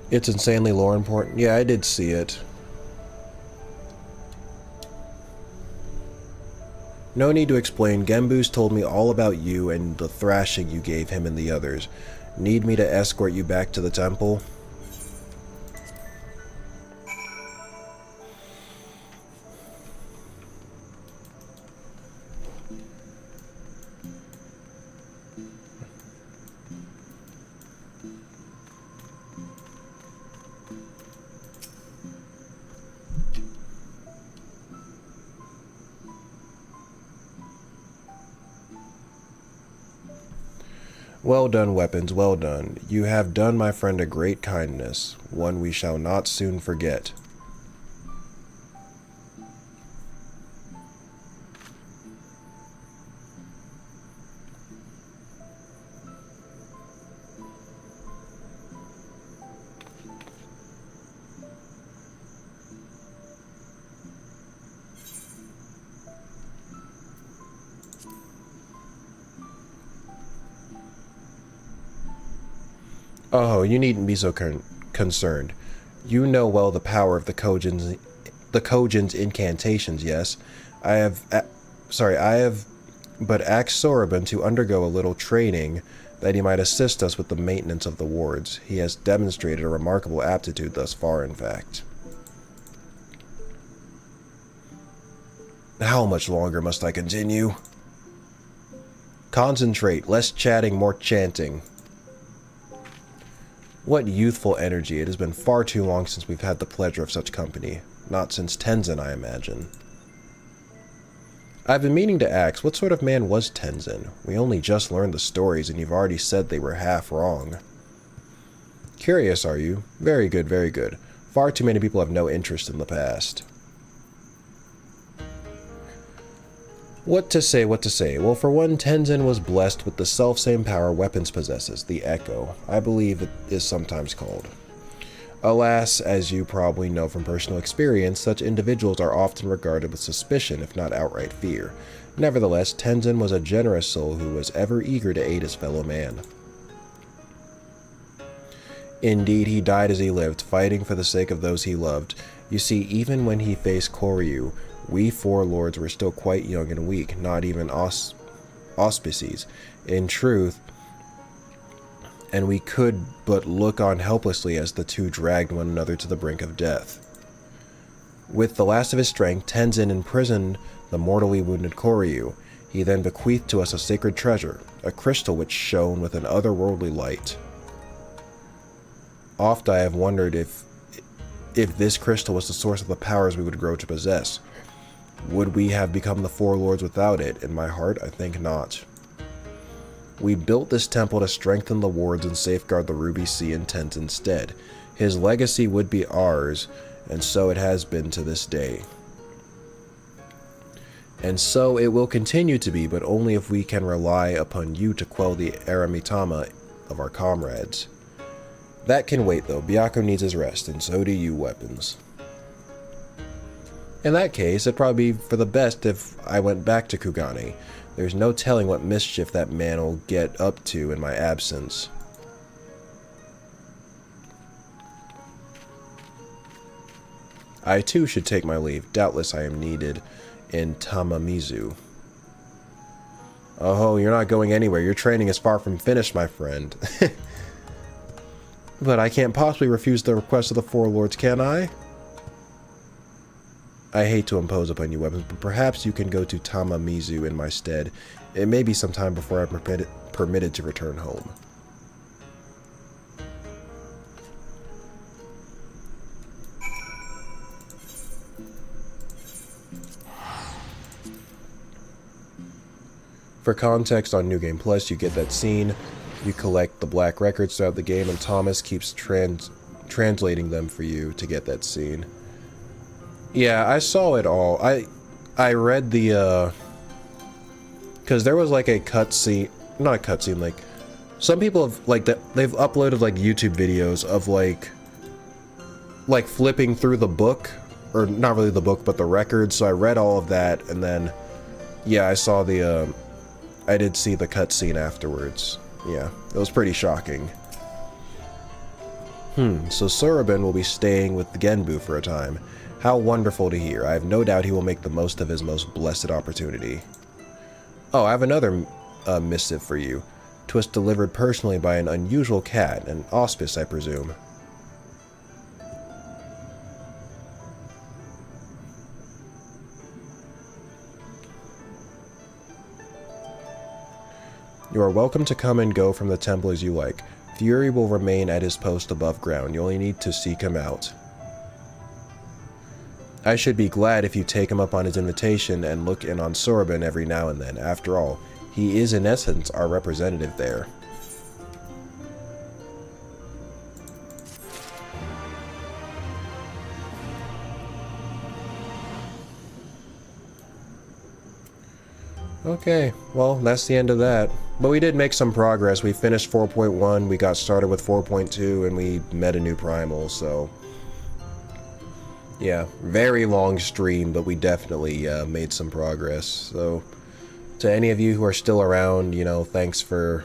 It's insanely lore important. Yeah, I did see it. No need to explain. Gembu's told me all about you and the thrashing you gave him and the others. Need me to escort you back to the temple? Well done, weapons, well done. You have done my friend a great kindness, one we shall not soon forget. Oh, you needn't be so concerned. You know well the power of the Kojin's incantations, yes? I have but asked Soroban to undergo a little training that he might assist us with the maintenance of the wards. He has demonstrated a remarkable aptitude thus far, in fact. How much longer must I continue? Concentrate, less chatting, more chanting. What youthful energy. It has been far too long since we've had the pleasure of such company. Not since Tenzin, I imagine. I've been meaning to ask, what sort of man was Tenzin? We only just learned the stories, and you've already said they were half wrong. Curious, are you? Very good, very good. Far too many people have no interest in the past. What to say, what to say? Well, for one, Tenzin was blessed with the self-same power weapons possesses, the Echo. I believe it is sometimes called. Alas, as you probably know from personal experience, such individuals are often regarded with suspicion, if not outright fear. Nevertheless, Tenzin was a generous soul who was ever eager to aid his fellow man. Indeed, he died as he lived, fighting for the sake of those he loved. You see, even when he faced Koryu, we four lords were still quite young and weak, not even auspices, in truth, and we could but look on helplessly as the two dragged one another to the brink of death. With the last of his strength, Tenzin imprisoned the mortally wounded Koryu. He then bequeathed to us a sacred treasure, a crystal which shone with an otherworldly light. Oft I have wondered if this crystal was the source of the powers we would grow to possess. Would we have become the four lords without it? In my heart, I think not. We built this temple to strengthen the wards and safeguard the Ruby Sea in Tenzin's stead. His legacy would be ours, and so it has been to this day. And so it will continue to be, but only if we can rely upon you to quell the Aramitama of our comrades. That can wait, though. Byakko needs his rest, and so do you, weapons. In that case, it'd probably be for the best if I went back to Kugane. There's no telling what mischief that man will get up to in my absence. I too should take my leave. Doubtless I am needed in Tamamizu. Oh, you're not going anywhere. Your training is far from finished, my friend. But I can't possibly refuse the request of the four lords, can I? I hate to impose upon you, weapons, but perhaps you can go to Tamamizu in my stead. It may be some time before I'm permitted to return home. For context on New Game Plus, you get that scene. You collect the black records throughout the game, and Thomas keeps translating them for you to get that scene. Yeah, I saw it all. I read the, because there was like a cutscene, not a cutscene, like, some people have, like, they've uploaded, like, YouTube videos of, like, flipping through the book, or not really the book, but the records, so I read all of that, and then, yeah, I saw the, I did see the cutscene afterwards. Yeah, it was pretty shocking. So Sorobin will be staying with the Genbu for a time. How wonderful to hear. I have no doubt he will make the most of his most blessed opportunity. Oh, I have another missive for you. 'Twas delivered personally by an unusual cat, an auspice, I presume. You are welcome to come and go from the temple as you like. Fury will remain at his post above ground. You only need to seek him out. I should be glad if you take him up on his invitation and look in on Sorobin every now and then. After all, he is in essence our representative there. Okay, well, that's the end of that. But we did make some progress. We finished 4.1, we got started with 4.2, and we met a new primal, so... yeah, very long stream, but we definitely made some progress. So, to any of you who are still around, you know, thanks for,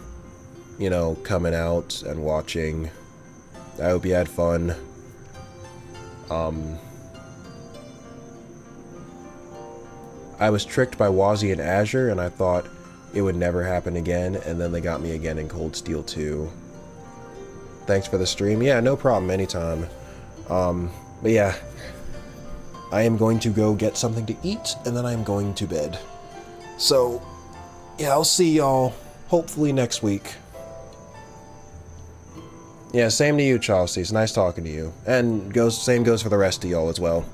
you know, coming out and watching. I hope you had fun. I was tricked by Wazi and Azure, and I thought it would never happen again, and then they got me again in Cold Steel 2. Thanks for the stream. Yeah, no problem, anytime. But yeah. I am going to go get something to eat, and then I am going to bed. So, yeah, I'll see y'all hopefully next week. Yeah, same to you, Chelsea. It's nice talking to you. And same goes for the rest of y'all as well.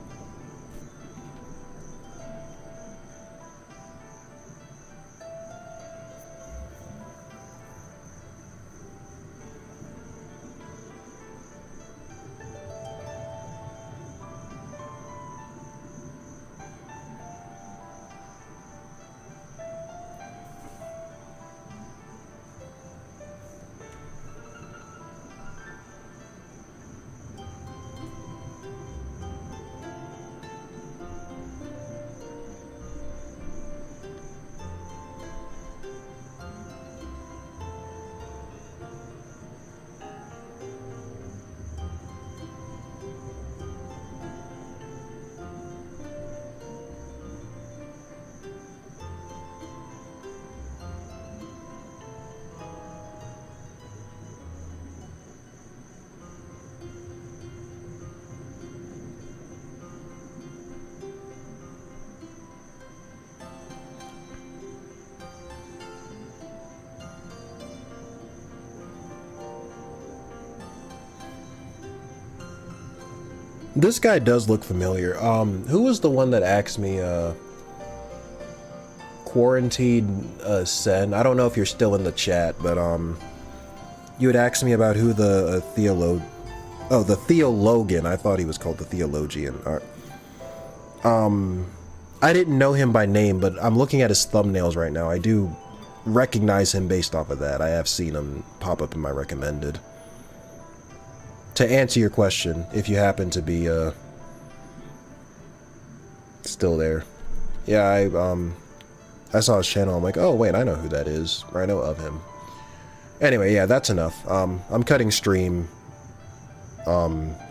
This guy does look familiar. Who was the one that asked me, Quarantine, Sen? I don't know if you're still in the chat, but, you had asked me about who the, the Theologian. I thought he was called the Theologian. I didn't know him by name, but I'm looking at his thumbnails right now. I do recognize him based off of that. I have seen him pop up in my recommended. To answer your question, if you happen to be, still there. Yeah, I saw his channel, I'm like, oh wait, I know who that is, or I know of him. Anyway, yeah, that's enough. I'm cutting stream,